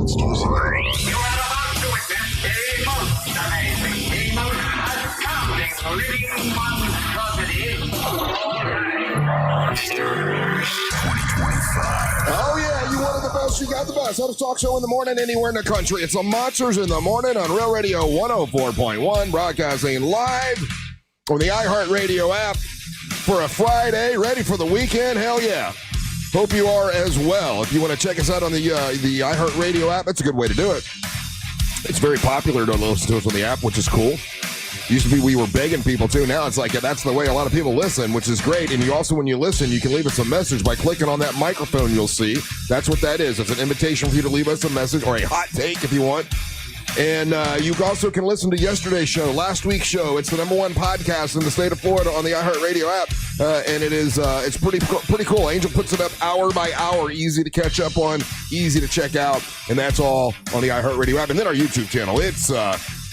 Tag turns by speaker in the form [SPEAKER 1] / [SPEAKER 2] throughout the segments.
[SPEAKER 1] It's juicy.
[SPEAKER 2] You are about to witness a most amazing, a most astounding, living monstrosity.
[SPEAKER 1] 2025.
[SPEAKER 3] Oh, yeah, you wanted the best, you got the best. Hottest talk show in the morning anywhere in the country. It's the Monsters in the Morning on Real Radio 104.1, broadcasting live on the iHeartRadio app for a Friday, ready for the weekend. Hell yeah. Hope you are as well. If you want to check us out on the iHeartRadio app, that's a good way to do it. It's very popular to listen to us on the app, which is cool. Used to be we were begging people to. Now it's like that's the way a lot of people listen, which is great. And you also, when you listen, you can leave us a message by clicking on that microphone you'll see. That's what that is. It's an invitation for you to leave us a message or a hot take if you want. And you also can listen to yesterday's show, last week's show. It's the #1 podcast in the state of Florida on the iHeartRadio app, and it's pretty cool. Angel puts it up hour by hour, easy to catch up on, easy to check out, and that's all on the iHeartRadio app. And then our YouTube channel.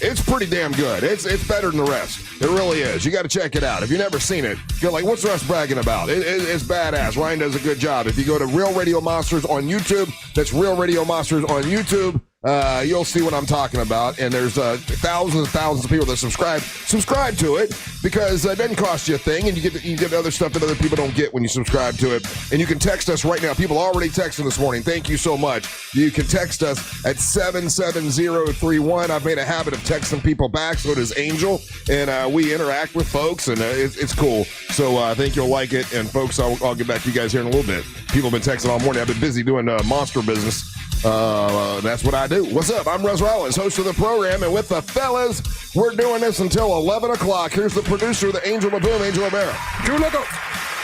[SPEAKER 3] It's pretty damn good. It's better than the rest. It really is. You got to check it out. If you've never seen it, you're like, what's Russ bragging about? It's badass. Ryan does a good job. If you go to Real Radio Monsters on YouTube, that's Real Radio Monsters on YouTube. You'll see what I'm talking about, and there's thousands and thousands of people that subscribe to it because it doesn't cost you a thing, and you get other stuff that other people don't get when you subscribe to it. And you can text us right now. People already texting this morning. Thank you so much. You can text us at 77031. I've made a habit of texting people back, so does Angel, and we interact with folks, and it's cool. So I think you'll like it. And folks, I'll get back to you guys here in a little bit. People have been texting all morning. I've been busy doing monster business. That's what I do. What's up? I'm Russ Rollins, host of the program, and with the fellas, we're doing this until 11 o'clock. Here's the producer, the Angel of Boom, Angel Rivera.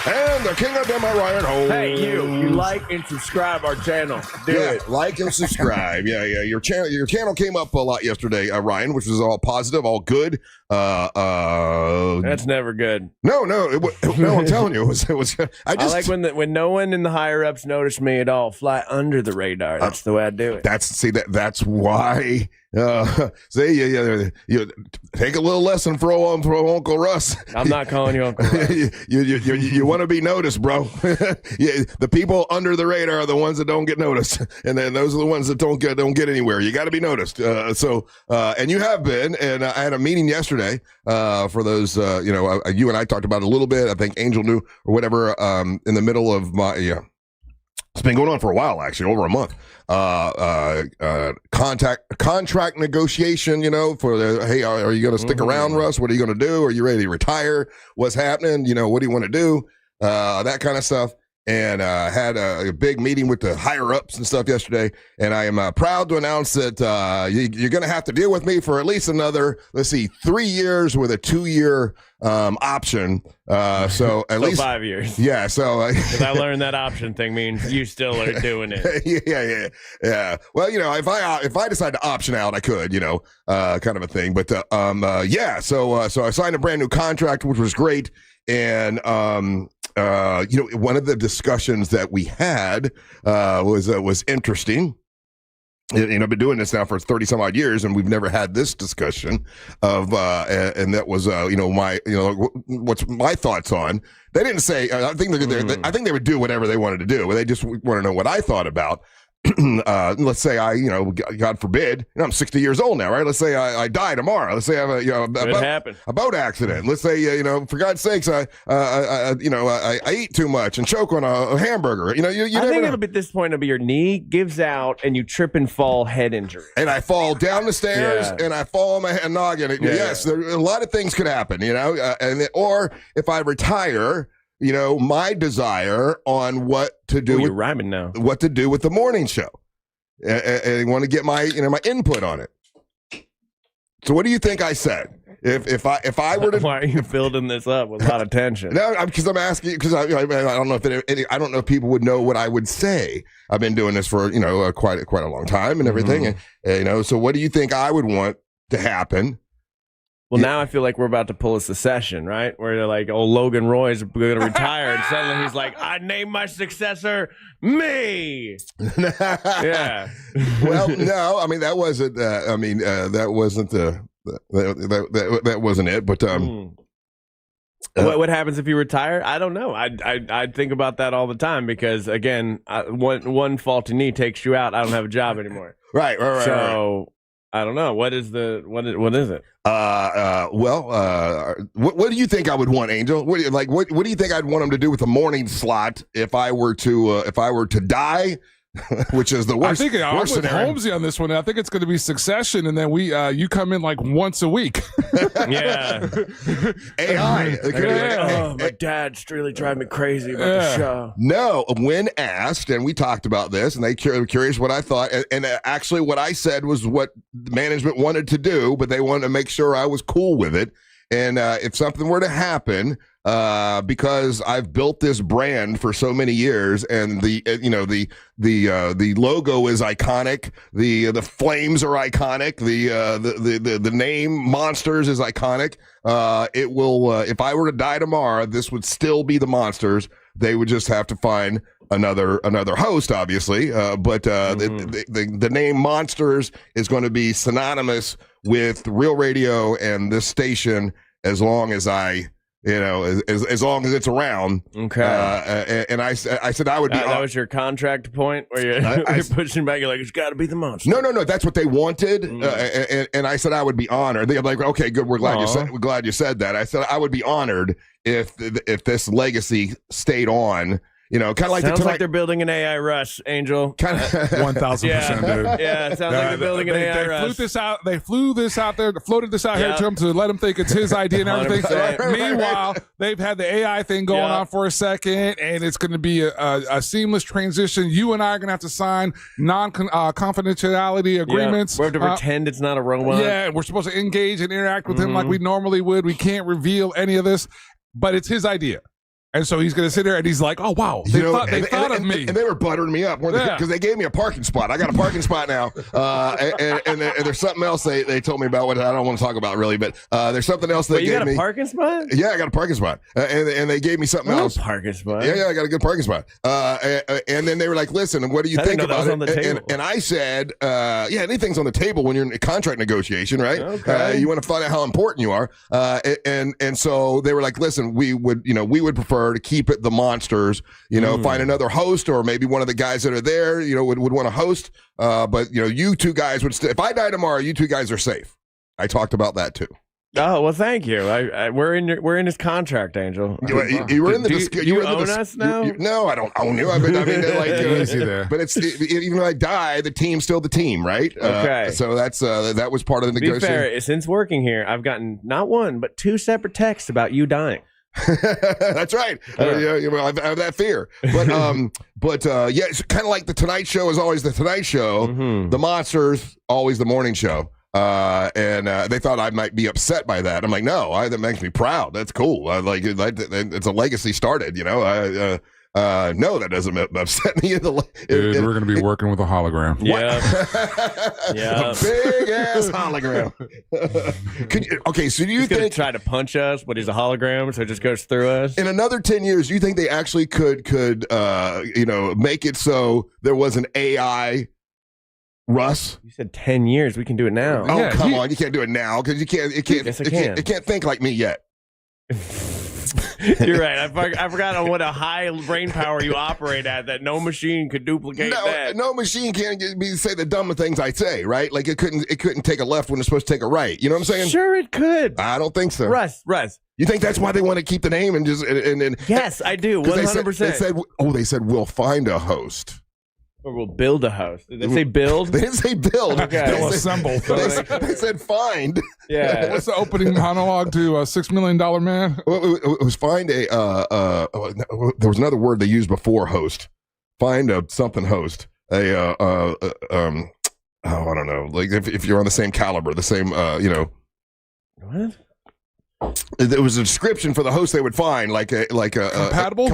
[SPEAKER 3] And the king of demo, Ryan Ho.
[SPEAKER 4] Hey, you like and subscribe our channel. Do it.
[SPEAKER 3] Like and subscribe. Yeah. Your channel came up a lot yesterday, Ryan, which was all positive, all good.
[SPEAKER 4] That's never good.
[SPEAKER 3] No, I'm telling you, it was. I
[SPEAKER 4] like when no one in the higher ups noticed me at all. Fly under the radar. That's the way I do it.
[SPEAKER 3] That's why. You take a little lesson from Uncle Russ.
[SPEAKER 4] I'm not calling you Uncle Russ.
[SPEAKER 3] You want to be noticed, bro. The people under the radar are the ones that don't get noticed, and then those are the ones that don't get anywhere. You got to be noticed. And you have been. And I had a meeting yesterday for those. You and I talked about it a little bit. I think Angel knew or whatever. In the middle of my It's been going on for a while, actually, over a month. Contract negotiation, for hey, are you going to stick around, Russ? What are you going to do? Are you ready to retire? What's happening? What do you want to do? That kind of stuff. And had a big meeting with the higher ups and stuff yesterday. And I am proud to announce that you're going to have to deal with me for at least another, 3 years with a 2-year option. So at least
[SPEAKER 4] 5 years.
[SPEAKER 3] Yeah. So
[SPEAKER 4] because I learned that option thing means you still are doing it.
[SPEAKER 3] Yeah. Well, if I decide to option out, I could, kind of a thing. But yeah. So I signed a brand new contract, which was great. And one of the discussions that we had was interesting. I've been doing this now for 30 some odd years, and we've never had this discussion of, and that was, what's my thoughts on. They didn't say. I think they would do whatever they wanted to do. They just want to know what I thought about. Let's say God forbid, I'm 60 years old now, right? Let's say I die tomorrow. Let's say I have a boat accident. Let's say, for God's sakes, I eat too much and choke on a hamburger. I think
[SPEAKER 4] at this point it'll be your knee gives out and you trip and fall, head injury.
[SPEAKER 3] And I fall down the stairs and I fall on my noggin. Yes, a lot of things could happen, or if I retire, my desire on what to do.
[SPEAKER 4] You're rhyming now.
[SPEAKER 3] What to do with the morning show, and I want to get my my input on it. So, what do you think I said? If I were to,
[SPEAKER 4] why are you building this up with a lot of tension?
[SPEAKER 3] No, because I'm asking because I don't know I don't know if people would know what I would say. I've been doing this for quite a long time and everything, and so what do you think I would want to happen?
[SPEAKER 4] Well, now I feel like we're about to pull a secession, right? Where they're like, oh, Logan Roy's going to retire. And suddenly he's like, I named my successor me. Yeah.
[SPEAKER 3] Well, no, I mean, that wasn't, that wasn't that wasn't it. But
[SPEAKER 4] What happens if you retire? I don't know. I think about that all the time because again, one faulty knee takes you out. I don't have a job anymore.
[SPEAKER 3] Right.
[SPEAKER 4] So I don't know. What is it?
[SPEAKER 3] What do you think I would want, Angel? What do you think I'd want him to do with the morning slot if I were to die? Which is the worst.
[SPEAKER 1] I think I'm with
[SPEAKER 3] scenario.
[SPEAKER 1] Holmesy on this one. I think it's going to be Succession, and then you come in like once a week.
[SPEAKER 4] Yeah.
[SPEAKER 3] AI.
[SPEAKER 4] My dad's really driving me crazy about the show.
[SPEAKER 3] No, when asked, and we talked about this, and they were curious what I thought, and actually what I said was what management wanted to do, but they wanted to make sure I was cool with it. And if something were to happen, because I've built this brand for so many years, and the logo is iconic, the flames are iconic, the name Monsters is iconic. It will if I were to die tomorrow, this would still be the Monsters. They would just have to find another host, obviously. But the name Monsters is going to be synonymous with Real Radio and this station as long as as long as it's around.
[SPEAKER 4] Okay.
[SPEAKER 3] And I said I would be.
[SPEAKER 4] That was your contract point where you're pushing back. You're like, it's got to be the Monster.
[SPEAKER 3] No. That's what they wanted. And I said I would be honored. They're like, okay, good. We're glad you said that. I said I would be honored if this legacy stayed on. Kind of like
[SPEAKER 4] sounds like they're building an AI Russ, Angel.
[SPEAKER 1] 1,000%, dude.
[SPEAKER 4] Yeah, it sounds like they're building an AI Russ.
[SPEAKER 1] They flew this out there, floated this out here to him to let him think it's his idea and everything.
[SPEAKER 4] 100%.
[SPEAKER 1] Meanwhile, they've had the AI thing going on for a second, and it's going to be a seamless transition. You and I are going to have to sign confidentiality agreements.
[SPEAKER 4] We have to pretend it's not a robot.
[SPEAKER 1] Yeah, we're supposed to engage and interact with him like we normally would. We can't reveal any of this, but it's his idea. And so he's going to sit there and he's like, oh, wow, they thought of me.
[SPEAKER 3] And they were buttering me up because they gave me a parking spot. I got a parking spot now. And there's something else they told me about what I don't want to talk about really, but there's something else they gave me.
[SPEAKER 4] You got a parking spot?
[SPEAKER 3] Yeah, I got a parking spot. And they gave me something else.
[SPEAKER 4] Parking spot?
[SPEAKER 3] Yeah, I got a good parking spot. And then they were like, listen, what do you think about it? And I said, anything's on the table when you're in a contract negotiation, right?
[SPEAKER 4] Okay.
[SPEAKER 3] You want to find out how important you are. And so they were like, listen, we would prefer to keep it the Monsters, find another host, or maybe one of the guys that are there, would want to host. But you two guys would if I die tomorrow, you two guys are safe. I talked about that too.
[SPEAKER 4] Oh, well, thank you. We're in his contract, Angel.
[SPEAKER 3] You were in the
[SPEAKER 4] you own us now?
[SPEAKER 3] No, I don't own you. I mean,
[SPEAKER 1] easy there.
[SPEAKER 3] But it's even though I die, the team's still the team, right?
[SPEAKER 4] Okay.
[SPEAKER 3] So that was part of the negotiation.
[SPEAKER 4] To be fair, since working here, I've gotten not one but two separate texts about you dying.
[SPEAKER 3] That's right. I have that fear, but it's kind of like the Tonight Show is always the Tonight Show. The Monsters always the morning show. And they thought I might be upset by that. I'm like, no, that makes me proud. That's cool. It's a legacy started. No, that doesn't upset me.
[SPEAKER 1] Dude, we're going to be working with a hologram.
[SPEAKER 4] Yeah.
[SPEAKER 3] A big ass hologram. So do you think
[SPEAKER 4] try to punch us, but he's a hologram, so it just goes through us?
[SPEAKER 3] In another 10 years, do you think they actually could make it so there was an AI Russ?
[SPEAKER 4] You said 10 years. We can do it now.
[SPEAKER 3] Oh, come on. You can't do it now because it can't think like me yet.
[SPEAKER 4] You're right. I forgot on what a high brain power you operate at that no machine could duplicate that.
[SPEAKER 3] No machine can't say the dumb things I say, right? Like it couldn't take a left when it's supposed to take a right. You know what I'm saying?
[SPEAKER 4] Sure it could.
[SPEAKER 3] I don't think so.
[SPEAKER 4] Russ.
[SPEAKER 3] You think that's why they want to keep the name and just and
[SPEAKER 4] yes, I do.
[SPEAKER 3] 100%. They said we'll find a host.
[SPEAKER 4] Or we'll build a house. Did they say build?
[SPEAKER 3] They didn't say build.
[SPEAKER 4] Okay.
[SPEAKER 1] They'll assemble.
[SPEAKER 3] They said find.
[SPEAKER 4] Yeah.
[SPEAKER 1] What's the opening monologue to $6 Million Man?
[SPEAKER 3] It was find a. There was another word they used before host. Find a something host. I don't know. Like if you're on the same caliber, the same.
[SPEAKER 4] What?
[SPEAKER 3] There was a description for the host they would find, like a
[SPEAKER 1] compatible,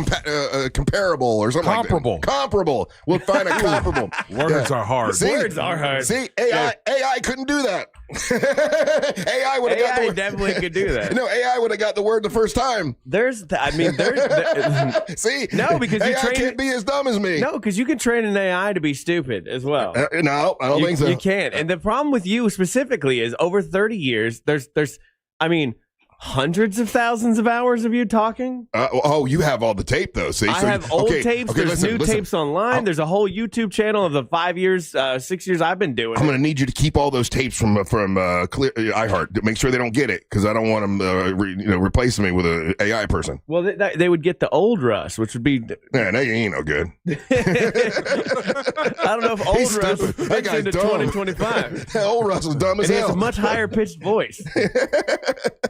[SPEAKER 3] comparable, or something
[SPEAKER 1] comparable.
[SPEAKER 3] Like that. Comparable. We'll find a comparable.
[SPEAKER 1] Words are hard.
[SPEAKER 4] Words are hard.
[SPEAKER 3] See, AI couldn't do that. AI would have got the word.
[SPEAKER 4] Definitely could do that.
[SPEAKER 3] No, AI would have got the word the first time. See,
[SPEAKER 4] no, because
[SPEAKER 3] AI can't be as dumb as me.
[SPEAKER 4] No, because you can train an AI to be stupid as well.
[SPEAKER 3] No, I don't think so.
[SPEAKER 4] You can't. And the problem with you specifically is over 30 years, there's hundreds of thousands of hours of you talking.
[SPEAKER 3] You have all the tape though. See,
[SPEAKER 4] I have old tapes. There's new tapes online. There's a whole YouTube channel of the 5 years, 6 years I've been doing.
[SPEAKER 3] I'm going to need you to keep all those tapes from Clear iHeart. Make sure they don't get it because I don't want them replacing me with an AI person.
[SPEAKER 4] Well, they would get the old Russ, which would be.
[SPEAKER 3] Man, that ain't no good.
[SPEAKER 4] I don't know if old Russ fits into 2025.
[SPEAKER 3] Old Russ is dumb as hell.
[SPEAKER 4] He has a much higher pitched voice,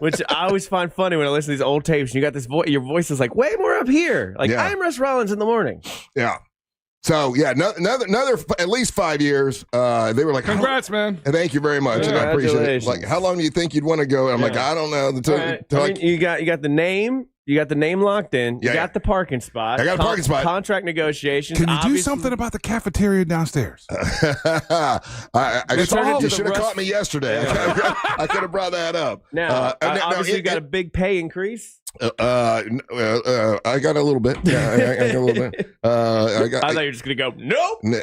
[SPEAKER 4] which I always find funny when I listen to these old tapes. And you got this voice. Your voice is like way more up here. Like I'm Russ Rollins in the morning.
[SPEAKER 3] Yeah. So another at least 5 years. They were like,
[SPEAKER 1] "Congrats, man!
[SPEAKER 3] Thank you very much, and I appreciate it." Like, how long do you think you'd want to go? And I'm like, I don't know.
[SPEAKER 4] You got the name. You got the name locked in. You got the parking spot.
[SPEAKER 3] I got a parking spot.
[SPEAKER 4] Contract negotiations.
[SPEAKER 1] Can you do something about the cafeteria downstairs?
[SPEAKER 3] I you should have caught me yesterday. I could have brought that up.
[SPEAKER 4] Now, obviously, you got a big pay increase.
[SPEAKER 3] I got a little bit. Yeah, I got a little bit.
[SPEAKER 4] I thought you were just gonna go nope.
[SPEAKER 3] No,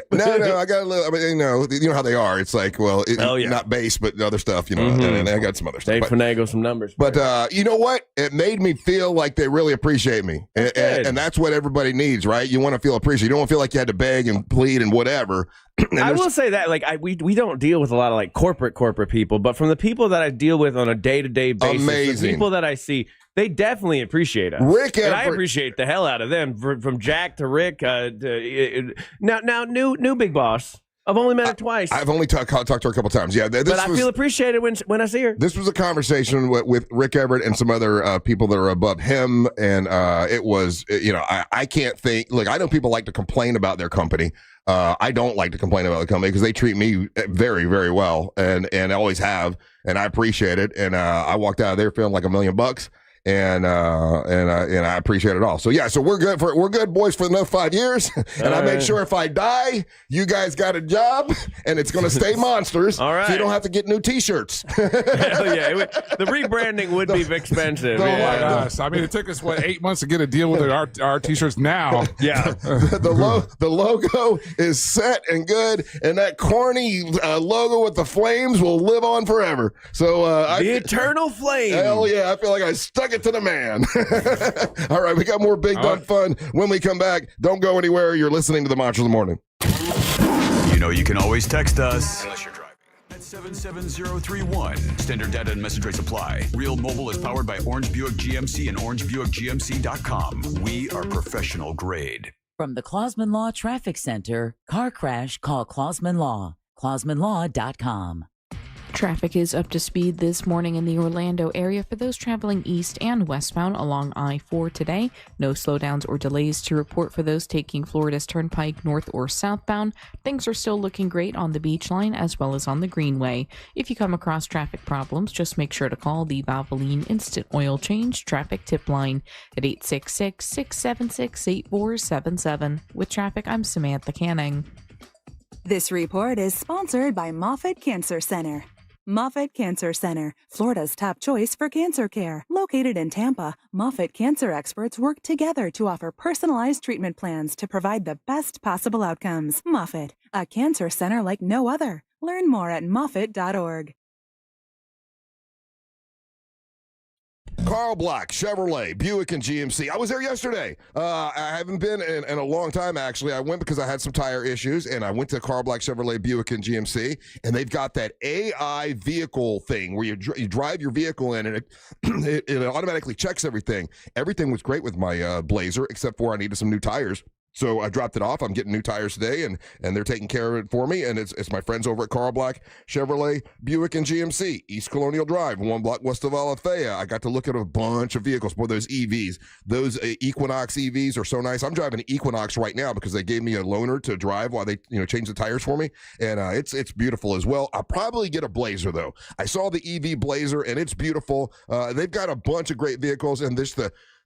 [SPEAKER 3] I got a little. I mean, you know how they are. It's like, well, not base, but other stuff. And I got some other stuff.
[SPEAKER 4] They finagle some numbers.
[SPEAKER 3] But you know what? It made me feel like they really appreciate me, and that's what everybody needs, right? You want to feel appreciated. You don't want to feel like you had to beg and plead and whatever.
[SPEAKER 4] I will say that, like, we don't deal with a lot of like corporate people, but from the people that I deal with on a day-to-day basis, the people that I see, they definitely appreciate us. And I appreciate the hell out of them, from Jack to Rick. Now, new big boss. I've only met her twice.
[SPEAKER 3] I've only talked to her a couple times. Yeah,
[SPEAKER 4] but I feel appreciated when I see her.
[SPEAKER 3] This was a conversation with Rick Everett and some other people that are above him, and it was, I can't think. Look, I know people like to complain about their company. I don't like to complain about the company because they treat me very, very well, and I always have, and I appreciate it. And I walked out of there feeling like $1 million. And I appreciate it all. So so we're good boys for another 5 years. And I make sure if I die, you guys got a job, and it's going to stay Monsters.
[SPEAKER 4] All right.
[SPEAKER 3] So you don't have to get new T-shirts.
[SPEAKER 4] Hell yeah, the rebranding would be expensive.
[SPEAKER 1] I mean, it took us 8 months to get a deal with our T-shirts. Now,
[SPEAKER 3] the logo is set and good, and that corny logo with the flames will live on forever. So
[SPEAKER 4] the eternal flame.
[SPEAKER 3] Hell yeah, I feel like I stuck it to the man. All right, we got more Big Dumb Fun when we come back. Don't go anywhere. You're listening to the Monsters of the Morning.
[SPEAKER 5] You can always text us. Unless you're driving. At 77031. Standard data and message rates apply. Real Mobile is powered by Orange Buick GMC and OrangeBuickGMC.com. We are professional grade.
[SPEAKER 6] From the Clausman Law Traffic Center, car crash, call Clausman Law. ClausmanLaw.com.
[SPEAKER 7] Traffic is up to speed this morning in the Orlando area for those traveling east and westbound along I-4 today. No slowdowns or delays to report for those taking Florida's Turnpike north or southbound. Things are still looking great on the Beach Line as well as on the Greenway. If you come across traffic problems, just make sure to call the Valvoline Instant Oil Change Traffic Tip Line at 866-676-8477. With traffic, I'm Samantha Canning.
[SPEAKER 8] This report is sponsored by Moffitt Cancer Center. Moffitt Cancer Center, Florida's top choice for cancer care. Located in Tampa, Moffitt cancer experts work together to offer personalized treatment plans to provide the best possible outcomes. Moffitt, a cancer center like no other. Learn more at moffitt.org.
[SPEAKER 3] Carl Black, Chevrolet, Buick, and GMC. I was there yesterday. I haven't been in a long time, actually. I went because I had some tire issues, and I went to Carl Black, Chevrolet, Buick, and GMC, and they've got that AI vehicle thing where you drive your vehicle in, and it automatically checks everything. Everything was great with my Blazer, except for I needed some new tires. So I dropped it off. I'm getting new tires today, and they're taking care of it for me. And it's my friends over at Carl Black, Chevrolet, Buick, and GMC, East Colonial Drive, 1 block west of Alafaya. I got to look at a bunch of vehicles. Boy, those EVs, those Equinox EVs are so nice. I'm driving an Equinox right now because they gave me a loaner to drive while they change the tires for me, and it's beautiful as well. I'll probably get a Blazer though. I saw the EV Blazer, and it's beautiful. They've got a bunch of great vehicles, and this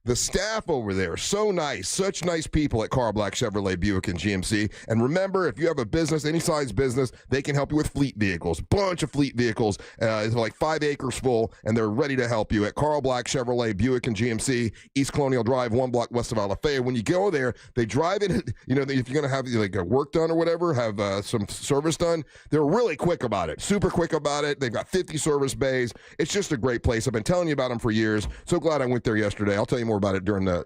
[SPEAKER 3] The staff over there, so nice. Such nice people at Carl Black Chevrolet Buick and GMC. And remember, if you have a business, any size business, they can help you with fleet vehicles. Bunch of fleet vehicles. It's like 5 acres full, and they're ready to help you at Carl Black Chevrolet Buick and GMC, East Colonial Drive, 1 block west of Alafaya. When you go there, they drive in, you know, if you're going to have like work done or whatever, have some service done, they're really quick about it. Super quick about it. They've got 50 service bays. It's just a great place. I've been telling you about them for years. So glad I went there yesterday. I'll tell you more about it during the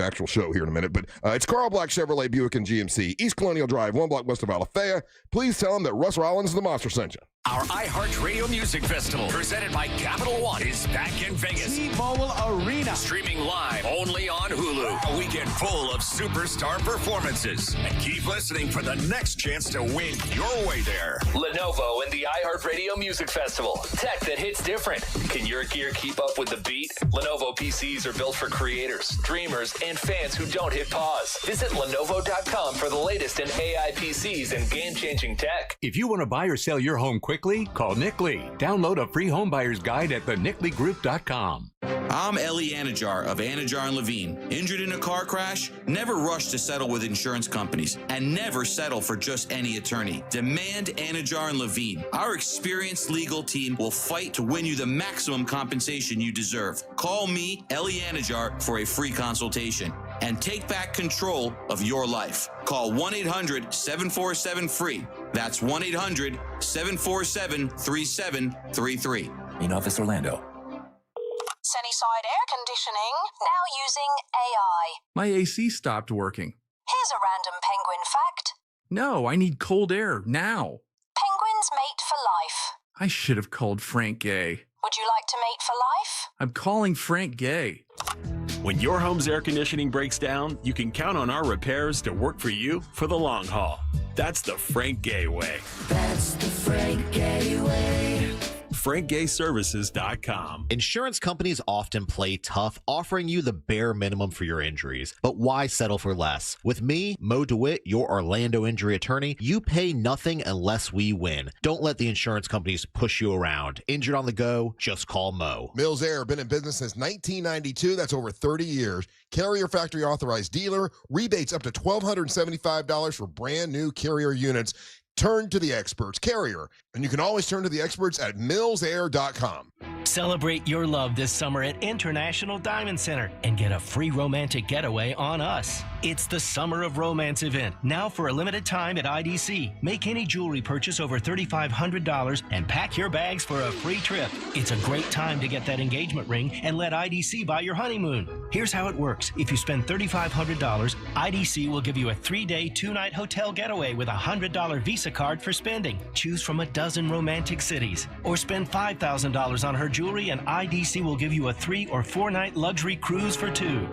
[SPEAKER 3] actual show here in a minute. But it's Carl Black Chevrolet Buick and GMC, East Colonial Drive, 1 block west of Alafaya. Please tell them that Russ Rollins, the Monster, sent you.
[SPEAKER 9] Our iHeartRadio Music Festival, presented by Capital One, is back in Vegas.
[SPEAKER 10] T-Mobile Arena.
[SPEAKER 9] Streaming live only on Hulu. A weekend full of superstar performances. And keep listening for the next chance to win your way there.
[SPEAKER 11] Lenovo and the iHeartRadio Music Festival. Tech that hits different. Can your gear keep up with the beat? Lenovo PCs are built for creators, dreamers, and fans who don't hit pause. Visit Lenovo.com for the latest in AI PCs and game-changing tech.
[SPEAKER 12] If you want to buy or sell your home quickly, call Nick Lee. Download a free home buyer's guide at theNickLeeGroup.com.
[SPEAKER 13] I'm Ellie Anajar of Anajar and Levine. Injured in a car crash? Never rush to settle with insurance companies, and never settle for just any attorney. Demand Anajar and Levine. Our experienced legal team will fight to win you the maximum compensation you deserve. Call me, Ellie Anajar, for a free consultation and take back control of your life. Call 1-800-747-FREE. That's 1-800-747-3733.
[SPEAKER 14] In Office Orlando.
[SPEAKER 15] Sunnyside Air Conditioning, now using AI.
[SPEAKER 16] My AC stopped working.
[SPEAKER 15] Here's a random penguin fact.
[SPEAKER 16] No, I need cold air now.
[SPEAKER 15] Penguins mate for life.
[SPEAKER 16] I should have called Frank Gay.
[SPEAKER 15] Would you like to mate for life?
[SPEAKER 16] I'm calling Frank Gay.
[SPEAKER 17] When your home's air conditioning breaks down, you can count on our repairs to work for you for the long haul. That's the Frank Gay way.
[SPEAKER 18] That's the Frank Gay way.
[SPEAKER 17] FrankGayServices.com.
[SPEAKER 19] Insurance companies often play tough, offering you the bare minimum for your injuries. But why settle for less? With me, Mo DeWitt, your Orlando injury attorney, you pay nothing unless we win. Don't let the insurance companies push you around. Injured on the go, just call Mo.
[SPEAKER 3] Mills Air, been in business since 1992. That's over 30 years. Carrier factory authorized dealer. Rebates up to $1,275 for brand new Carrier units. Turn to the experts, Carrier. And you can always turn to the experts at millsair.com.
[SPEAKER 20] Celebrate your love this summer at International Diamond Center and get a free romantic getaway on us. It's the Summer of Romance event, now for a limited time at IDC. Make any jewelry purchase over $3,500 and pack your bags for a free trip. It's a great time to get that engagement ring and let IDC buy your honeymoon. Here's how it works. If you spend $3,500, IDC will give you a 3-day, 2-night hotel getaway with a $100 Visa card for spending. Choose from a dozen romantic cities. Or spend $5,000 on her jewelry and IDC will give you a 3 or 4-night luxury cruise for 2.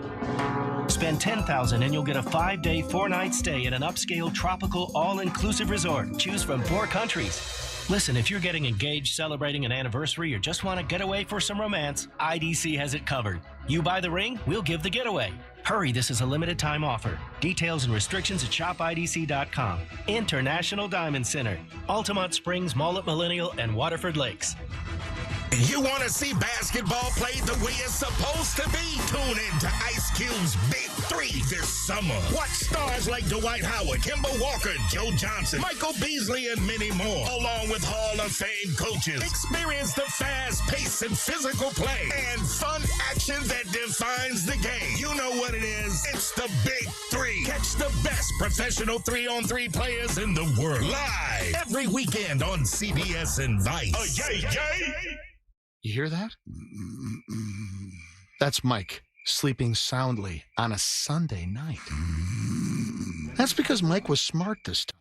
[SPEAKER 20] Spend $10,000 and you'll get a 5-day, 4-night stay at an upscale tropical all-inclusive resort. Choose from 4 countries. Listen, if you're getting engaged, celebrating an anniversary, or just want to get away for some romance, IDC has it covered. You buy the ring, we'll give the getaway. Hurry, this is a limited time offer. Details and restrictions at shopidc.com. International Diamond Center, Altamont Springs, Mullet Millennial, and Waterford Lakes.
[SPEAKER 9] You want to see basketball played the way it's supposed to be? Tune in to Ice Cube's Big 3 this summer. Watch stars like Dwight Howard, Kemba Walker, Joe Johnson, Michael Beasley, and many more, along with Hall of Fame coaches. Experience the fast pace and physical play and fun action that defines the game. You know what it is. It's the Big 3. Catch the best professional 3-on-3 players in the world live every weekend on CBS and Vice. Yay, yay!
[SPEAKER 21] You hear that? That's Mike sleeping soundly on a Sunday night. That's because Mike was smart this time.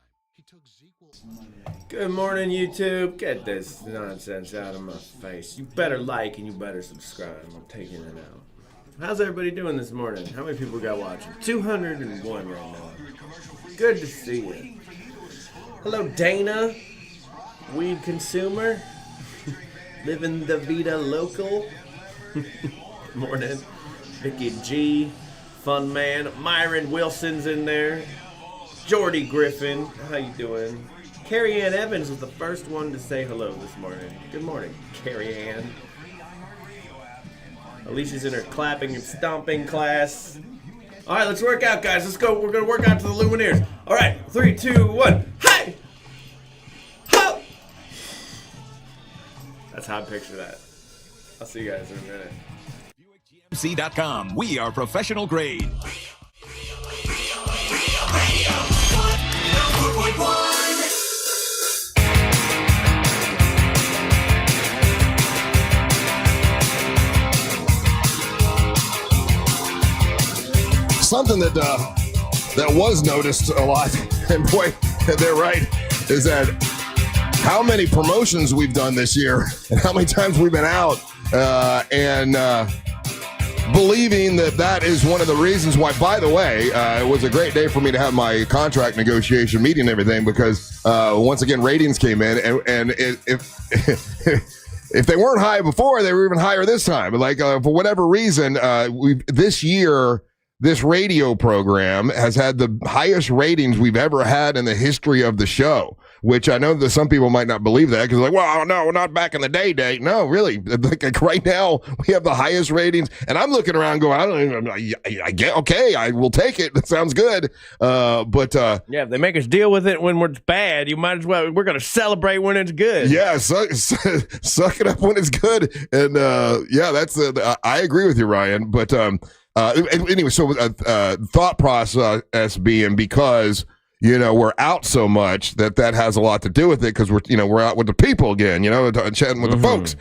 [SPEAKER 4] Good morning, YouTube. Get this nonsense out of my face. You better like and you better subscribe. I'm taking it out. How's everybody doing this morning? How many people got watching? 201 right now. Good to see you. Hello, Dana. Weed consumer. Living the Vida local. Morning. Vicky G. Fun man. Myron Wilson's in there. Jordy Griffin. How you doing? Carrie Ann Evans was the first one to say hello this morning. Good morning, Carrie Ann. Alicia's in her clapping and stomping class. All right, let's work out, guys. Let's go. We're going to work out to the Lumineers. All right, 3, 2, 1. Hey! Ho! That's how I picture that. I'll see you guys in a minute.
[SPEAKER 10] BUickGMC.com. We are professional grade.
[SPEAKER 3] Something that was noticed a lot, and boy, they're right, is that how many promotions we've done this year and how many times we've been out and believing that is one of the reasons why. By the way, it was a great day for me to have my contract negotiation meeting and everything, because once again, ratings came in, and if they weren't high before, they were even higher this time. Like, for whatever reason, this year, this radio program has had the highest ratings we've ever had in the history of the show, which I know that some people might not believe that, because like, well, no, not back in the day. No, really. Like right now, we have the highest ratings, and I'm looking around going, I get, okay, I will take it. That sounds good. But
[SPEAKER 4] yeah, if they make us deal with it when it's bad, you might as well. We're going to celebrate when it's good.
[SPEAKER 3] Yeah, suck it up when it's good. And yeah, that's I agree with you, Ryan. But anyway, so thought process being, because we're out so much that has a lot to do with it, because we're out with the people again, chatting with the folks,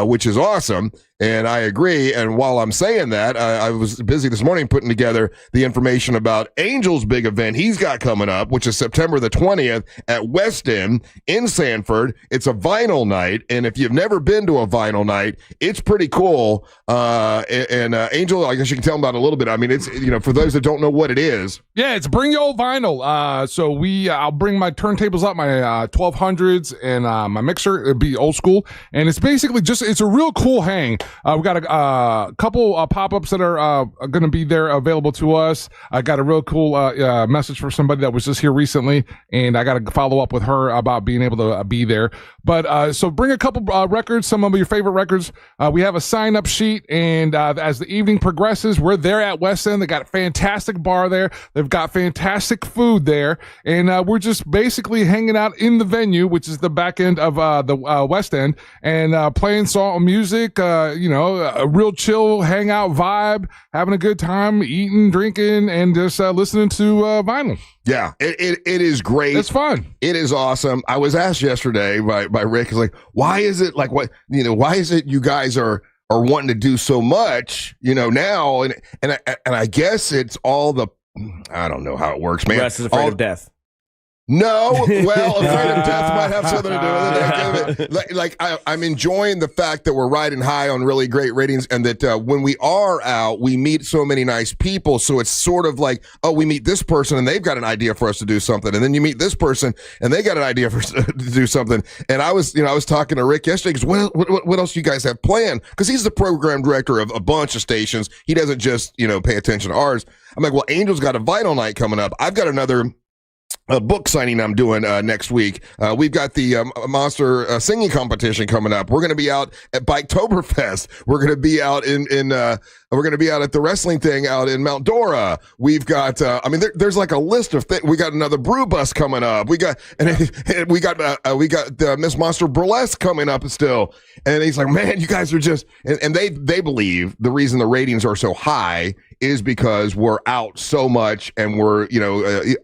[SPEAKER 3] which is awesome. And I agree. And while I'm saying that, I was busy this morning putting together the information about Angel's big event he's got coming up, which is September the 20th at West End in Sanford. It's a vinyl night. And if you've never been to a vinyl night, it's pretty cool. And Angel, I guess you can tell them about it a little bit. I mean, it's, for those that don't know what it is.
[SPEAKER 1] Yeah, it's Bring Your Old Vinyl. So I'll bring my turntables up, my 1200s and my mixer. It'll be old school. And it's basically it's a real cool hang. We got a couple pop-ups that are going to be there available to us. I got a real cool message for somebody that was just here recently, and I got to follow up with her about being able to be there. But so bring a couple records, some of your favorite records. We have a sign-up sheet, and as the evening progresses, we're there at West End. They got a fantastic bar there. They've got fantastic food there, and we're just basically hanging out in the venue, which is the back end of the West End, and playing song music, a real chill hangout vibe, having a good time, eating, drinking, and just listening to vinyl.
[SPEAKER 3] Yeah, it is great.
[SPEAKER 1] It's fun.
[SPEAKER 3] It is awesome. I was asked yesterday by Rick, he's like, why is it like why is it you guys are wanting to do so much, now? And I guess it's all the, I don't know how it works, man.
[SPEAKER 4] Russ is afraid of death.
[SPEAKER 3] No, well, afraid of death might have something to do with it. I'm enjoying the fact that we're riding high on really great ratings, and that when we are out, we meet so many nice people. So it's sort of like, oh, we meet this person and they've got an idea for us to do something, and then you meet this person and they got an idea for us to do something. And I was talking to Rick yesterday, because what else do you guys have planned? Because he's the program director of a bunch of stations. He doesn't just pay attention to ours. I'm like, well, Angel's got a vinyl night coming up. I've got another book signing I'm doing next week. We've got the monster singing competition coming up. We're going to be out at Biketoberfest. We're going to be out we're going to be out at the wrestling thing out in Mount Dora. We've got, there's like a list of things. We got another brew bus coming up. We got Miss Monster Burlesque coming up still. And he's like, man, you guys are just, and they believe the reason the ratings are so high is because we're out so much, and we're,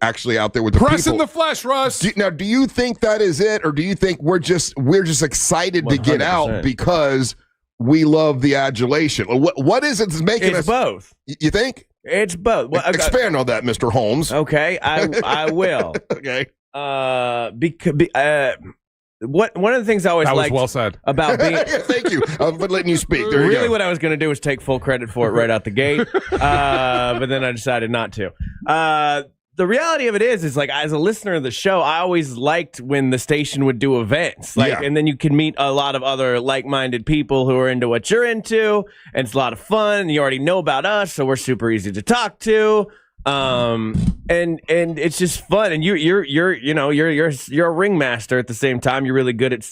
[SPEAKER 3] actually out there with the
[SPEAKER 1] press
[SPEAKER 3] people.
[SPEAKER 1] In the flesh, Russ.
[SPEAKER 3] Do you think that is it? Or do you think we're just excited 100%. To get out because we love the adulation? What is it that's making us?
[SPEAKER 4] It's both.
[SPEAKER 3] You think?
[SPEAKER 4] It's both. Well,
[SPEAKER 3] expand on that, Mr. Holmes.
[SPEAKER 4] Okay, I will.
[SPEAKER 3] Okay.
[SPEAKER 4] One of the things I always liked
[SPEAKER 1] well said.
[SPEAKER 4] About being
[SPEAKER 3] thank you for letting you speak. There you
[SPEAKER 4] really
[SPEAKER 3] go.
[SPEAKER 4] What I was going to do was take full credit for it right out the gate, but then I decided not to. The reality of it is like, as a listener of the show, I always liked when the station would do events, and then you can meet a lot of other like-minded people who are into what you're into, and it's a lot of fun. And you already know about us, so we're super easy to talk to. And it's just fun. And you're a ringmaster at the same time. You're really good at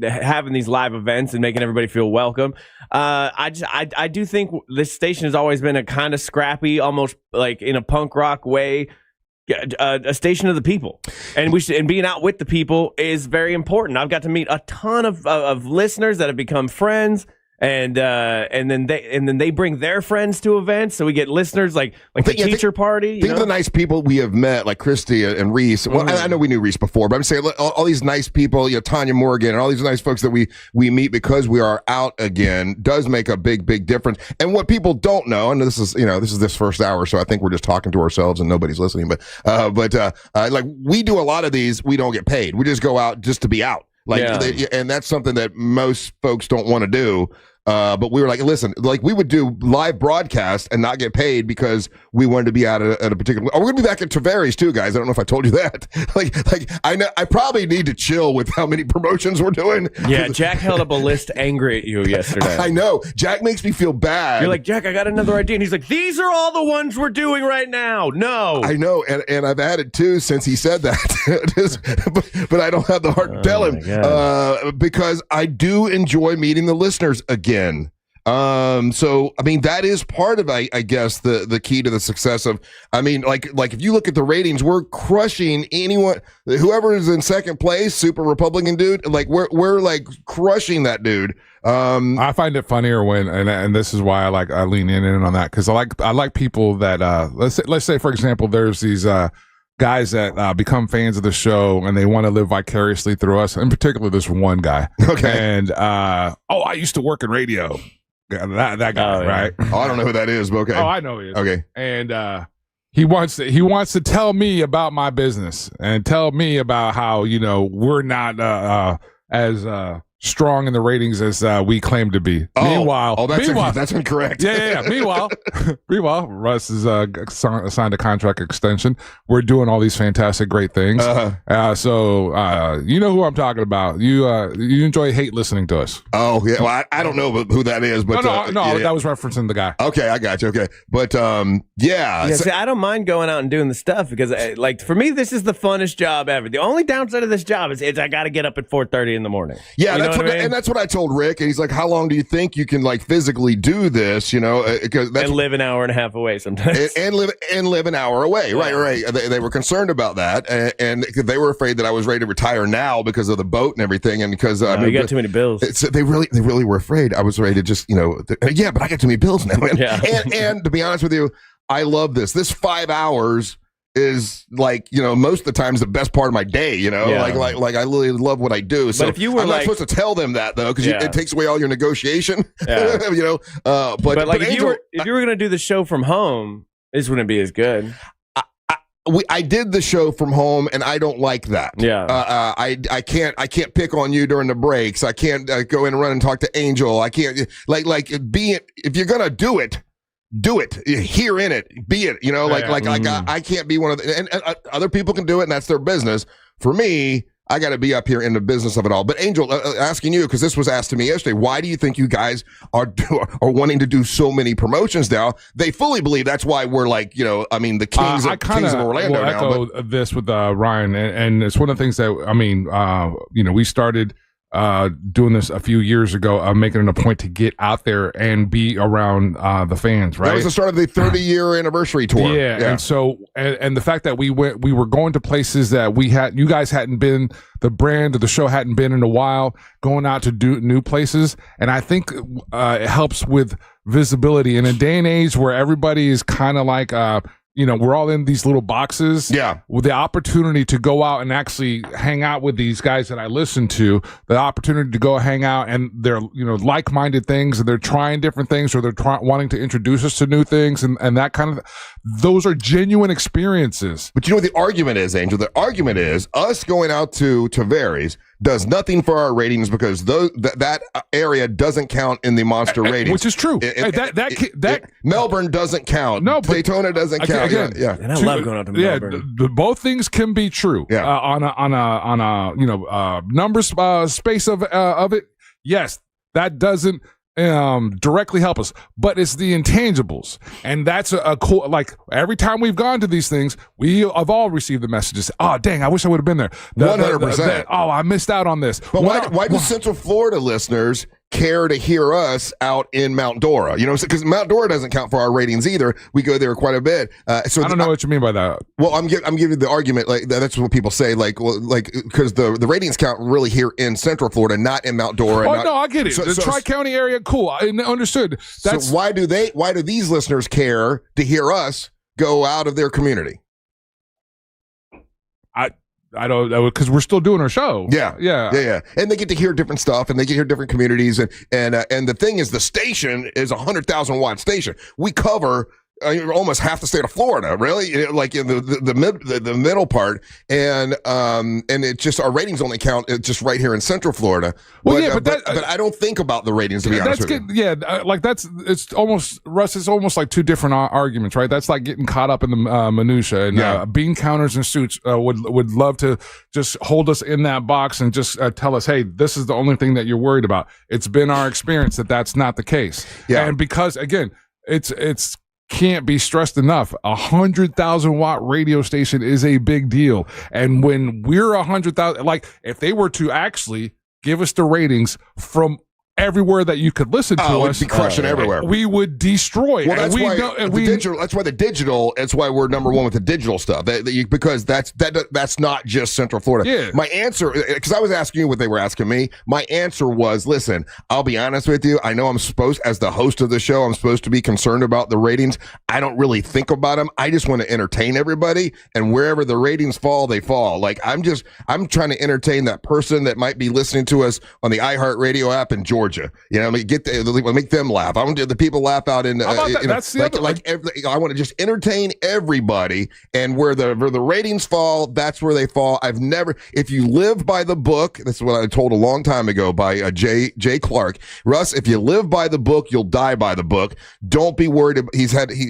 [SPEAKER 4] having these live events and making everybody feel welcome. I do think this station has always been a kind of scrappy, almost like in a punk rock way, a station of the people, and being out with the people is very important. I've got to meet a ton of listeners that have become friends. And then they bring their friends to events, so we get listeners like the teacher party.
[SPEAKER 3] Think of the nice people we have met, like Christy and Reese. Well, I know we knew Reese before, but I'm saying all these nice people, Tanya Morgan, and all these nice folks that we meet because we are out again does make a big difference. And what people don't know, and this is this first hour, so I think we're just talking to ourselves and nobody's listening. But like we do a lot of these, we don't get paid. We just go out just to be out. And that's something that most folks don't want to do. But we were like, listen, like we would do live broadcast and not get paid because we wanted to be out at a particular. Oh, we're gonna be back at Tavares too, guys. I don't know if I told you that. like I know I probably need to chill with how many promotions we're doing.
[SPEAKER 4] Yeah, Jack held up a list angry at you yesterday.
[SPEAKER 3] I know. Jack makes me feel bad.
[SPEAKER 4] You're like, Jack, I got another idea, and he's like, these are all the ones we're doing right now. No,
[SPEAKER 3] I know, and I've added two since he said that, but I don't have the heart to tell him because I do enjoy meeting the listeners again. So I mean that is part of I guess the key to the success of like if you look at the ratings, we're crushing anyone, whoever is in second place, super Republican dude, like we're like crushing that dude.
[SPEAKER 1] I find it funnier when and this is why I lean in on that, because I like people that let's say for example there's these guys that become fans of the show and they want to live vicariously through us. In particular, this one guy. Okay. And I used to work in radio. That guy, right?
[SPEAKER 3] Oh, I don't know who that is, but okay.
[SPEAKER 1] Oh, I know he is.
[SPEAKER 3] Okay.
[SPEAKER 1] And he wants to tell me about my business and tell me about how we're not as strong in the ratings as we claim to be. Meanwhile,
[SPEAKER 3] that's incorrect.
[SPEAKER 1] Yeah. Meanwhile, Russ is signed a contract extension. We're doing all these fantastic, great things. So you know who I'm talking about. You hate listening to us.
[SPEAKER 3] Oh yeah. Well, I don't know who that is, but
[SPEAKER 1] no, that was referencing the guy.
[SPEAKER 3] Okay, I got you. Okay, but yeah.
[SPEAKER 4] See, I don't mind going out and doing the stuff because, like, for me, this is the funnest job ever. The only downside of this job is I got to get up at 4:30 in the morning.
[SPEAKER 3] Yeah, and that's what I told Rick, and he's like, "How long do you think you can like physically do this?" Because
[SPEAKER 4] and live an hour and a half away sometimes,
[SPEAKER 3] and live an hour away. Yeah. Right. They were concerned about that, and they were afraid that I was ready to retire now because of the boat and everything, and because
[SPEAKER 4] you got too many bills.
[SPEAKER 3] They really were afraid I was ready to just but I got too many bills now. And to be honest with you, I love this. This 5 hours is like most of the times the best part of my day. Like I really love what I do. So
[SPEAKER 4] but if you were
[SPEAKER 3] I'm not supposed to tell them that though, because it takes away all your negotiation. Yeah. But
[SPEAKER 4] like if you were gonna do the show from home, this wouldn't be as good.
[SPEAKER 3] I did the show from home, and I don't like that.
[SPEAKER 4] Yeah.
[SPEAKER 3] I can't pick on you during the breaks. I can't go in and run and talk to Angel. I can't if you're gonna do it. Do it here in it, be it, I can't be one of the, and other people can do it and that's their business. For me, I got to be up here in the business of it all. But Angel, asking you, because this was asked to me yesterday, why do you think you guys are wanting to do so many promotions now? They fully believe that's why we're like, the kings of Orlando now.
[SPEAKER 1] I echo this with Ryan, and it's one of the things that we started doing this a few years ago, making it a point to get out there and be around the fans, right?
[SPEAKER 3] That was the start of the 30-year anniversary tour.
[SPEAKER 1] Yeah. And so, and the fact that we were going to places that you guys hadn't been, the brand or the show hadn't been in a while, going out to do new places. And I think it helps with visibility in a day and age where everybody is kind of like, we're all in these little boxes.
[SPEAKER 3] Yeah.
[SPEAKER 1] With the opportunity to go out and actually hang out with these guys that I listen to, the opportunity to go hang out and they're, like-minded things and they're trying different things or they're wanting to introduce us to new things and that kind of, those are genuine experiences.
[SPEAKER 3] But you know what the argument is, Angel? The argument is us going out to Tavares does nothing for our ratings because that area doesn't count in the monster ratings.
[SPEAKER 1] Which is true.
[SPEAKER 3] Melbourne doesn't count.
[SPEAKER 1] No,
[SPEAKER 3] Daytona doesn't count. Yeah.
[SPEAKER 4] And I love going out to Melbourne.
[SPEAKER 1] Both things can be true.
[SPEAKER 3] Yeah.
[SPEAKER 1] On a numbers space of it. Yes, that doesn't directly help us, but it's the intangibles. And that's a cool, like every time we've gone to these things, we have all received the messages. Oh, dang, I wish I would have been there.
[SPEAKER 3] 100%.
[SPEAKER 1] Oh, I missed out on this.
[SPEAKER 3] But why do Central Florida listeners care to hear us out in Mount Dora? You know, because Mount Dora doesn't count for our ratings either. We go there quite a bit. So
[SPEAKER 1] I don't know what you mean by that.
[SPEAKER 3] Well, I'm giving the argument, like that's what people say, like because the ratings count really here in Central Florida, not in Mount Dora.
[SPEAKER 1] Oh, no, I get it. The Tri-County area, cool. I understood.
[SPEAKER 3] So why do these listeners care to hear us go out of their community?
[SPEAKER 1] I don't know, because we're still doing our show.
[SPEAKER 3] Yeah. And they get to hear different stuff, and they get to hear different communities, and the thing is, the station is a 100,000 watt station. We cover almost half the state of Florida, really, like in the middle part, and it just, our ratings only count just right here in Central Florida.
[SPEAKER 1] Well,
[SPEAKER 3] but I don't think about the ratings, to be honest with you.
[SPEAKER 1] Yeah, it's almost, Russ, it's almost like two different arguments, right? That's like getting caught up in the minutia, and bean counters and suits would love to just hold us in that box and just tell us, hey, this is the only thing that you're worried about. It's been our experience that that's not the case. Yeah. And because, again, it's can't be stressed enough. 100,000 watt radio station is a big deal. And when we're 100,000, like if they were to actually give us the ratings from everywhere that you could listen to us,
[SPEAKER 3] we'd be crushing everywhere.
[SPEAKER 1] We would destroy.
[SPEAKER 3] Well, that's why the digital. That's why we're number one with the digital stuff. Because that's not just Central Florida.
[SPEAKER 1] Yeah.
[SPEAKER 3] My answer, because I was asking you what they were asking me. My answer was, listen, I'll be honest with you. I know I'm supposed, as the host of the show, I'm supposed to be concerned about the ratings. I don't really think about them. I just want to entertain everybody, and wherever the ratings fall, they fall. Like I'm trying to entertain that person that might be listening to us on the iHeartRadio app in Georgia. You know, make them laugh. I want the people laugh out in.
[SPEAKER 1] That's the other.
[SPEAKER 3] I want to just entertain everybody, and where the ratings fall, that's where they fall. If you live by the book, this is what I told a long time ago by Jay Clark. Russ, if you live by the book, you'll die by the book. Don't be worried. He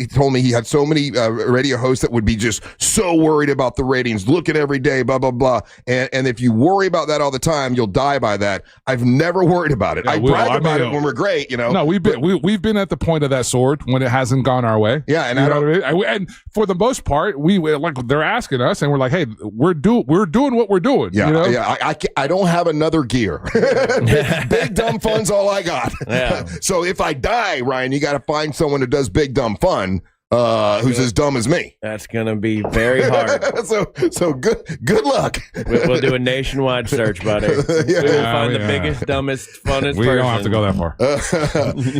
[SPEAKER 3] told me he had so many radio hosts that would be just so worried about the ratings, looking every day, blah blah blah. And if you worry about that all the time, you'll die by that. I've never worried about it. I brag about it when we're great, you know.
[SPEAKER 1] No, we've been at the point of that sword when it hasn't gone our way.
[SPEAKER 3] Yeah, and
[SPEAKER 1] and for the most part, we like they're asking us, and we're like, hey, we're doing what we're doing.
[SPEAKER 3] Yeah,
[SPEAKER 1] you know?
[SPEAKER 3] Yeah. I don't have another gear. Big dumb fun's all I got. Yeah. So if I die, Ryan, you got to find someone who does big dumb fun. Who's as dumb as me?
[SPEAKER 4] That's gonna be very hard.
[SPEAKER 3] so good luck.
[SPEAKER 4] We'll do a nationwide search, buddy. We will find the biggest, dumbest, funnest.
[SPEAKER 1] We don't have to go that far.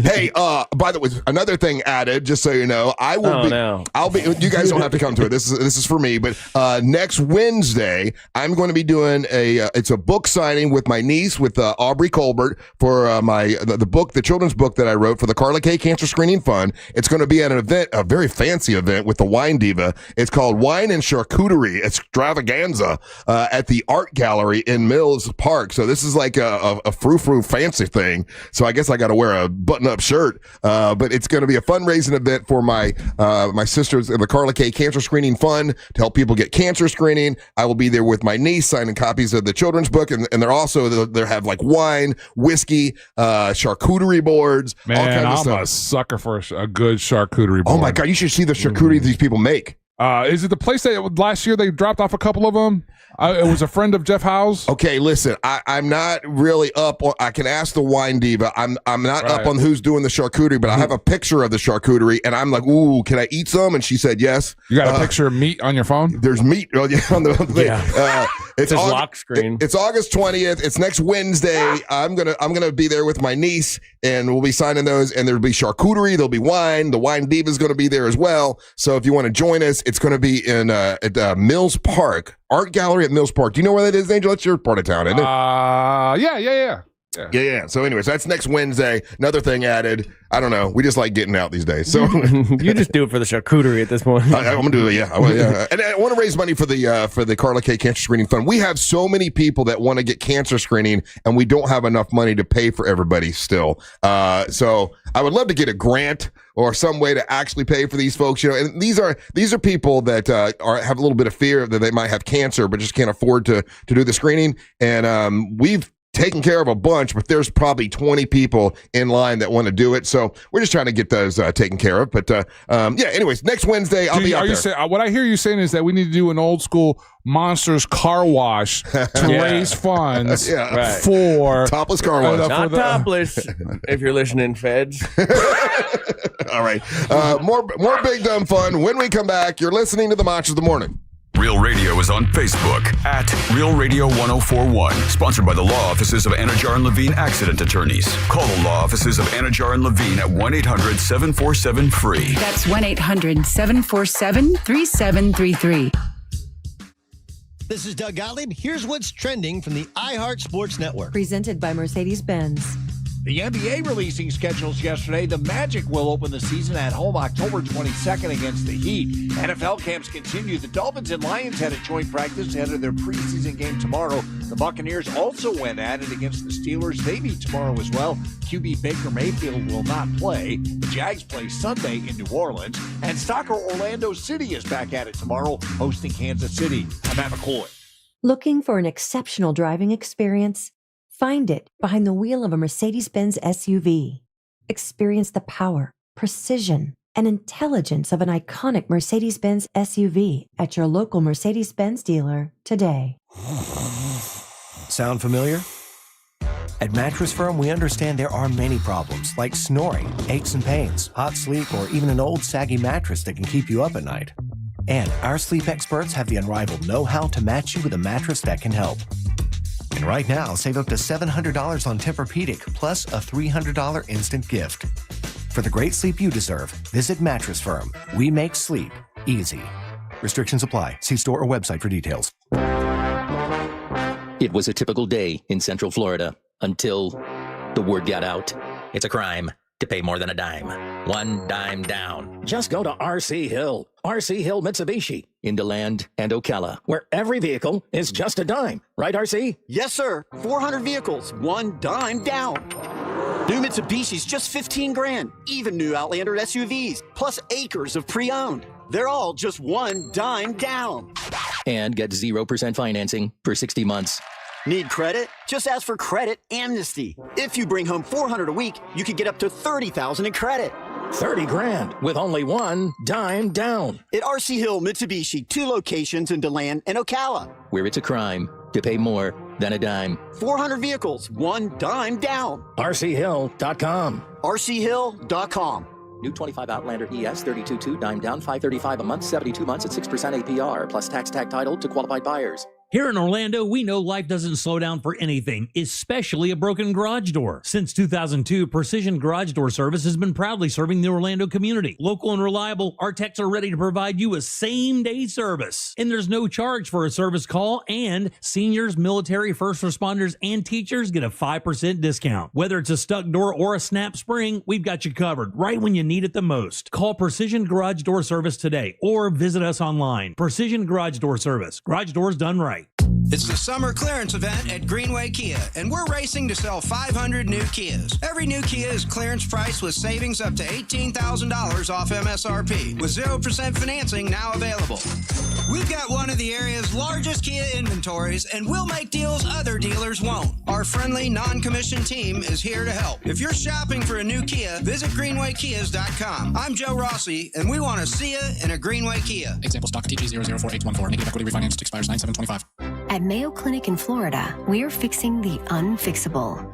[SPEAKER 3] Hey, by the way, another thing added, just so you know, I'll be. You guys don't have to come to it. This is for me. But next Wednesday, I'm going to be doing it's a book signing with my niece, with Aubrey Colbert, for the book, the children's book that I wrote for the Carla K Cancer Screening Fund. It's going to be at an event, a very fancy event with the wine diva. It's called Wine and Charcuterie Extravaganza at the Art Gallery in Mills Park. So this is like a frou-frou fancy thing. So I guess I got to wear a button-up shirt. But it's going to be a fundraising event for my sisters in the Carla K Cancer Screening Fund to help people get cancer screening. I will be there with my niece signing copies of the children's book, and they're also they have like wine, whiskey, charcuterie boards.
[SPEAKER 1] Man,
[SPEAKER 3] all kinds
[SPEAKER 1] I'm
[SPEAKER 3] of stuff.
[SPEAKER 1] a sucker for a good charcuterie board.
[SPEAKER 3] Oh my God, you should see the charcuterie these people make.
[SPEAKER 1] Is it the place that last year they dropped off a couple of them? It was a friend of Jeff Howe's.
[SPEAKER 3] Okay, listen, I'm not really up on, I can ask the wine diva. I'm not up on who's doing the charcuterie, but I have a picture of the charcuterie, and I'm like, ooh, can I eat some? And she said yes.
[SPEAKER 1] You got a picture of meat on your phone?
[SPEAKER 3] There's meat on the thing. Yeah.
[SPEAKER 4] It's his lock screen.
[SPEAKER 3] It's August 20th. It's next Wednesday. I'm gonna be there with my niece, and we'll be signing those. And there'll be charcuterie. There'll be wine. The wine diva is going to be there as well. So if you want to join us, it's going to be in at Mills Park, Art Gallery at Mills Park. Do you know where that is, Angel? That's your part of town, isn't it? Yeah. So anyways, that's next Wednesday. Another thing added. I don't know. We just like getting out these days. So
[SPEAKER 4] you just do it for the charcuterie at this point.
[SPEAKER 3] I'm gonna do it. Yeah. And I want to raise money for the Carla K Cancer Screening Fund. We have so many people that want to get cancer screening, and we don't have enough money to pay for everybody still. So I would love to get a grant or some way to actually pay for these folks. You know, and these are people that have a little bit of fear that they might have cancer, but just can't afford to do the screening. And we've taking care of a bunch, but there's probably 20 people in line that want to do it. So we're just trying to get those taken care of. But anyways, next Wednesday, I'll be out there.
[SPEAKER 1] What I hear you saying is that we need to do an old school Monsters car wash to raise funds for
[SPEAKER 3] topless car wash.
[SPEAKER 4] Not topless, if you're listening, feds.
[SPEAKER 3] All right. More Big Dumb Fun when we come back. You're listening to the Match of the Morning.
[SPEAKER 5] Real Radio is on Facebook at Real Radio 1041. Sponsored by the law offices of Anajar and Levine Accident Attorneys. Call the law offices of Anajar and Levine at 1-800-747-FREE.
[SPEAKER 14] That's 1-800-747-3733.
[SPEAKER 22] This is Doug Gottlieb. Here's what's trending from the iHeart Sports Network.
[SPEAKER 23] Presented by Mercedes-Benz.
[SPEAKER 24] The NBA releasing schedules yesterday. The Magic will open the season at home October 22nd against the Heat. NFL camps continue. The Dolphins and Lions had a joint practice ahead of their preseason game tomorrow. The Buccaneers also went at it against the Steelers. They meet tomorrow as well. QB Baker Mayfield will not play. The Jags play Sunday in New Orleans. And soccer Orlando City is back at it tomorrow, hosting Kansas City. I'm Matt McCoy.
[SPEAKER 23] Looking for an exceptional driving experience? Find it behind the wheel of a Mercedes-Benz SUV. Experience the power, precision, and intelligence of an iconic Mercedes-Benz SUV at your local Mercedes-Benz dealer today.
[SPEAKER 25] Sound familiar? At Mattress Firm, we understand there are many problems like snoring, aches and pains, hot sleep, or even an old saggy mattress that can keep you up at night. And our sleep experts have the unrivaled know-how to match you with a mattress that can help. And right now, save up to $700 on Tempur-Pedic, plus a $300 instant gift. For the great sleep you deserve, visit Mattress Firm. We make sleep easy. Restrictions apply. See store or website for details.
[SPEAKER 26] It was a typical day in Central Florida until the word got out. It's a crime to pay more than a dime. One dime down. Just go to RC Hill. RC Hill Mitsubishi in DeLand and Ocala, where every vehicle is just a dime. Right, RC?
[SPEAKER 27] Yes, sir. 400 vehicles, one dime down. New Mitsubishi's just 15 grand. Even new Outlander SUVs, plus acres of pre-owned. They're all just one dime down.
[SPEAKER 26] And get 0% financing for 60 months.
[SPEAKER 27] Need credit? Just ask for Credit Amnesty. If you bring home $400 a week, you could get up to $30,000 in credit.
[SPEAKER 26] 30 grand with only one dime down.
[SPEAKER 27] At RC Hill Mitsubishi, 2 locations in DeLand and Ocala.
[SPEAKER 26] Where it's a crime to pay more than a dime.
[SPEAKER 27] 400 vehicles, one dime down.
[SPEAKER 26] RCHill.com.
[SPEAKER 27] RCHill.com.
[SPEAKER 26] New 25 Outlander ES 32.2 dime down, $535 a month, 72 months at 6% APR, plus tax tag title to qualified buyers.
[SPEAKER 28] Here in Orlando, we know life doesn't slow down for anything, especially a broken garage door. Since 2002, Precision Garage Door Service has been proudly serving the Orlando community. Local and reliable, our techs are ready to provide you a same-day service. And there's no charge for a service call, and seniors, military, first responders, and teachers get a 5% discount. Whether it's a stuck door or a snap spring, we've got you covered right when you need it the most. Call Precision Garage Door Service today or visit us online. Precision Garage Door Service. Garage doors done right.
[SPEAKER 29] It's the summer clearance event at Greenway Kia, and we're racing to sell 500 new Kias. Every new Kia is clearance price with savings up to $18,000 off MSRP, with 0% financing now available. We've got one of the area's largest Kia inventories, and we'll make deals other dealers won't. Our friendly, non-commissioned team is here to help. If you're shopping for a new Kia, visit GreenwayKias.com. I'm Joe Rossi, and we want to see you in a Greenway Kia.
[SPEAKER 30] Example stock TG004814. Negative equity refinance expires 9/7/25.
[SPEAKER 31] At Mayo Clinic in Florida, we're fixing the unfixable.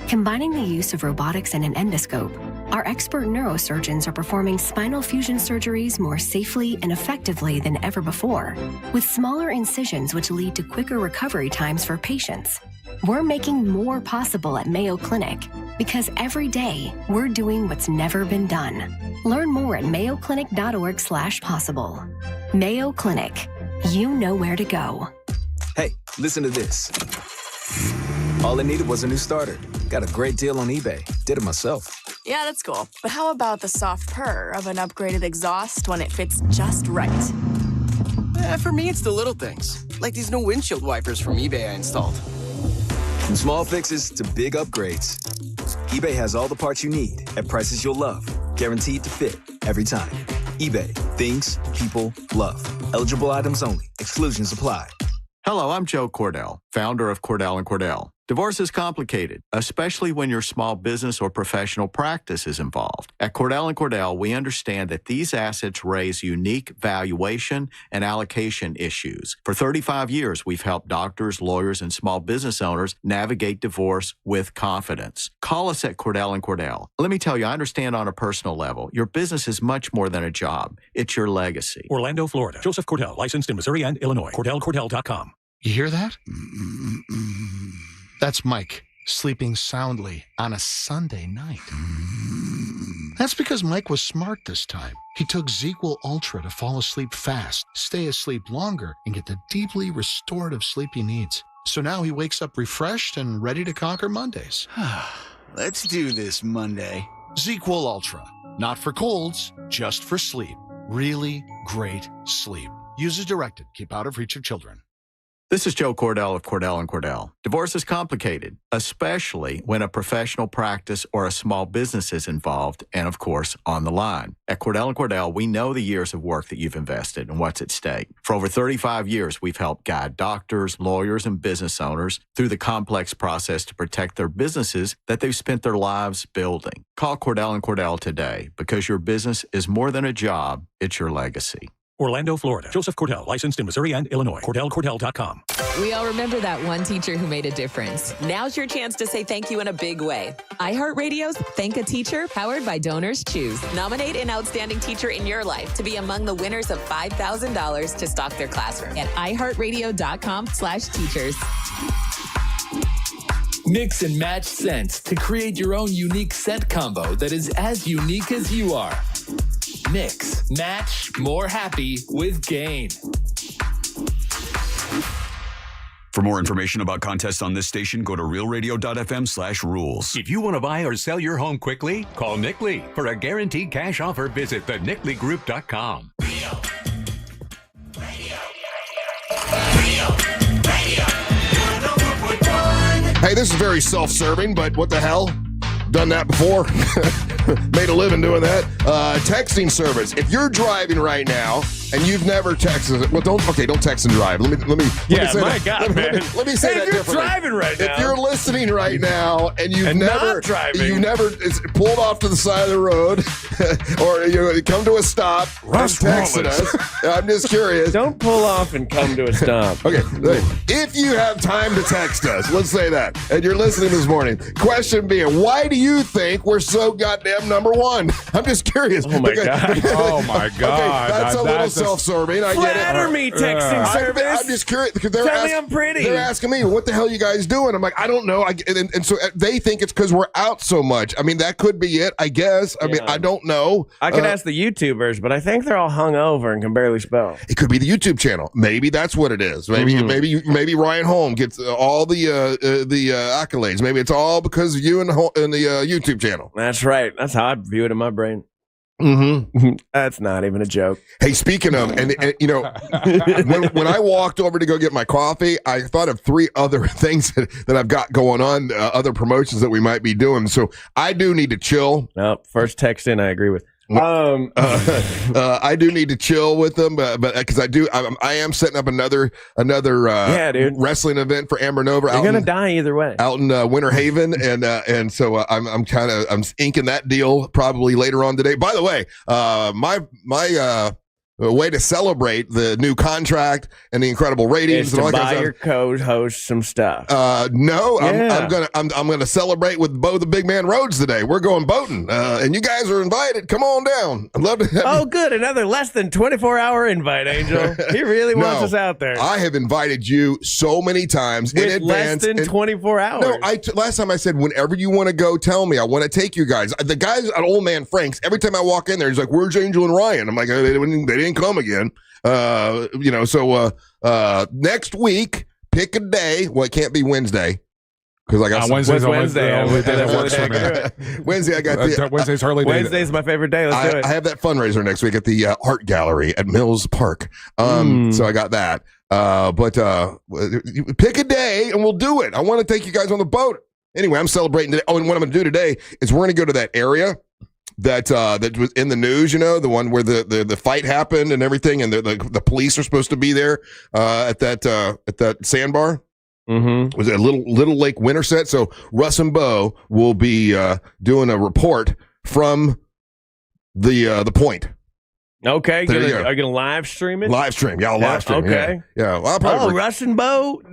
[SPEAKER 31] Combining the use of robotics and an endoscope, our expert neurosurgeons are performing spinal fusion surgeries more safely and effectively than ever before, with smaller incisions which lead to quicker recovery times for patients. We're making more possible at Mayo Clinic because every day we're doing what's never been done. Learn more at mayoclinic.org/possible. Mayo Clinic. You know where to go.
[SPEAKER 32] Hey, listen to this. All I needed was a new starter. Got a great deal on eBay. Did it myself.
[SPEAKER 33] Yeah, that's cool. But how about the soft purr of an upgraded exhaust when it fits just right?
[SPEAKER 34] For me, it's the little things. Like these new windshield wipers from eBay I installed.
[SPEAKER 32] From small fixes to big upgrades, eBay has all the parts you need at prices you'll love. Guaranteed to fit every time. eBay. Things people love. Eligible items only. Exclusions apply.
[SPEAKER 35] Hello, I'm Joe Cordell, founder of Cordell & Cordell.
[SPEAKER 21] Divorce is complicated, especially when your small business or professional practice is involved. At Cordell & Cordell, we understand that these assets raise unique valuation and allocation issues. For 35 years, we've helped doctors, lawyers, and small business owners navigate divorce with confidence. Call us at Cordell & Cordell. Let me tell you, I understand on a personal level, your business is much more than a job. It's your legacy.
[SPEAKER 10] Orlando, Florida. Joseph Cordell, licensed in Missouri and Illinois. CordellCordell.com.
[SPEAKER 21] You hear that? That's Mike, sleeping soundly on a Sunday night. That's because Mike was smart this time. He took ZQL Ultra to fall asleep fast, stay asleep longer, and get the deeply restorative sleep he needs. So now he wakes up refreshed and ready to conquer Mondays.
[SPEAKER 2] Let's do this Monday.
[SPEAKER 21] ZQL Ultra. Not for colds, just for sleep. Really great sleep. Use as directed. Keep out of reach of children. This is Joe Cordell of Cordell & Cordell. Divorce is complicated, especially when a professional practice or a small business is involved and, of course, on the line. At Cordell & Cordell, we know the years of work that you've invested and what's at stake. For over 35 years, we've helped guide doctors, lawyers, and business owners through the complex process to protect their businesses that they've spent their lives building. Call Cordell & Cordell today because your business is more than a job, it's your legacy.
[SPEAKER 10] Orlando, Florida. Joseph Cordell, licensed in Missouri and Illinois. CordellCordell.com.
[SPEAKER 6] We all remember that one teacher who made a difference. Now's your chance to say thank you in a big way. iHeartRadio's Thank a Teacher, powered by Donors Choose. Nominate an outstanding teacher in your life to be among the winners of $5,000 to stock their classroom at iHeartRadio.com/teachers.
[SPEAKER 7] Mix and match scents to create your own unique scent combo that is as unique as you are. Mix, match, more happy with Gain.
[SPEAKER 5] For more information about contests on this station, go to realradio.fm/rules.
[SPEAKER 10] If you want to buy or sell your home quickly, call Nick Lee. For a guaranteed cash offer, visit thenickleegroup.com.
[SPEAKER 3] Hey, this is very self-serving, but what the hell? Done that before. Made a living doing that. Texting service. If you're driving right now and you've never texted, well, don't text and drive. Let me
[SPEAKER 4] yeah,
[SPEAKER 3] say
[SPEAKER 4] my
[SPEAKER 3] that.
[SPEAKER 4] God, man.
[SPEAKER 3] Let me say
[SPEAKER 4] hey,
[SPEAKER 3] that
[SPEAKER 4] if you're
[SPEAKER 3] differently.
[SPEAKER 4] driving right now.
[SPEAKER 3] If you're listening right now and you've never it's pulled off to the side of the road or you come to a stop
[SPEAKER 4] Russ
[SPEAKER 3] and texted us, I'm just curious.
[SPEAKER 4] Don't pull off and come to a stop.
[SPEAKER 3] Okay, if you have time to text us, let's say that, and you're listening this morning, question being, why do you think we're so goddamn number one? I'm just curious.
[SPEAKER 4] Oh my God.
[SPEAKER 1] Oh my God.
[SPEAKER 3] Okay, that's a little self-serving. I get it.
[SPEAKER 4] Flatter me, texting service.
[SPEAKER 3] I'm just curious because
[SPEAKER 4] Tell me I'm pretty.
[SPEAKER 3] They're asking me, what the hell are you guys doing? I'm like, I don't know. And so they think it's because we're out so much. I mean, that could be it, I guess. I mean, I don't know.
[SPEAKER 4] I could ask the YouTubers, but I think they're all hungover and can barely spell.
[SPEAKER 3] It could be the YouTube channel. Maybe that's what it is. Maybe maybe Ryan Holm gets all the accolades. Maybe it's all because of you and the YouTube channel.
[SPEAKER 4] That's right. That's how I view it in my brain.
[SPEAKER 3] Mm-hmm.
[SPEAKER 4] That's not even a joke.
[SPEAKER 3] Hey, speaking of, and you know, when I walked over to go get my coffee, I thought of 3 other things that I've got going on, other promotions that we might be doing. So I do need to chill.
[SPEAKER 4] First text in, I agree with.
[SPEAKER 3] I do need to chill with them, but because I am setting up another wrestling event for Amber Nova.
[SPEAKER 4] You're gonna die either way.
[SPEAKER 3] Out in Winter Haven, and so I'm inking that deal probably later on today. By the way, my way to celebrate the new contract and the incredible ratings
[SPEAKER 4] is
[SPEAKER 3] and
[SPEAKER 4] to
[SPEAKER 3] all that
[SPEAKER 4] buy
[SPEAKER 3] kind of
[SPEAKER 4] your co-host some stuff.
[SPEAKER 3] No, I'm gonna celebrate with Bo the Big Man Rhodes today. We're going boating, and you guys are invited. Come on down. I'd love to have
[SPEAKER 4] Oh, good, another less than 24-hour invite, Angel. He really wants us out there.
[SPEAKER 3] I have invited you so many times in advance.
[SPEAKER 4] Less than 24 hours.
[SPEAKER 3] No, last time I said, whenever you want to go, tell me. I want to take you guys. The guys at Old Man Frank's, every time I walk in there, he's like, "Where's Angel and Ryan?" I'm like, "They didn't come again." So next week, pick a day. Well, it can't be Wednesday because I got
[SPEAKER 4] Wednesday.
[SPEAKER 3] Wednesday, I got
[SPEAKER 1] Wednesday's Harley Day.
[SPEAKER 4] Wednesday's my favorite day. Let's do it.
[SPEAKER 3] I have that fundraiser next week at the art gallery at Mills Park. So I got that. But pick a day and we'll do it. I want to take you guys on the boat. Anyway, I'm celebrating today. Oh, and what I'm going to do today is we're going to go to that area that was in the news, you know, the one where the fight happened and everything, and the police are supposed to be there at that sandbar. Was it Little Lake Winterset? So Russ and Bo will be doing a report from the point.
[SPEAKER 4] Okay, are you going to live stream it?
[SPEAKER 3] Live stream, yeah, I'll live stream.
[SPEAKER 4] Okay,
[SPEAKER 3] yeah. Well, I'll probably
[SPEAKER 4] Russ and Boat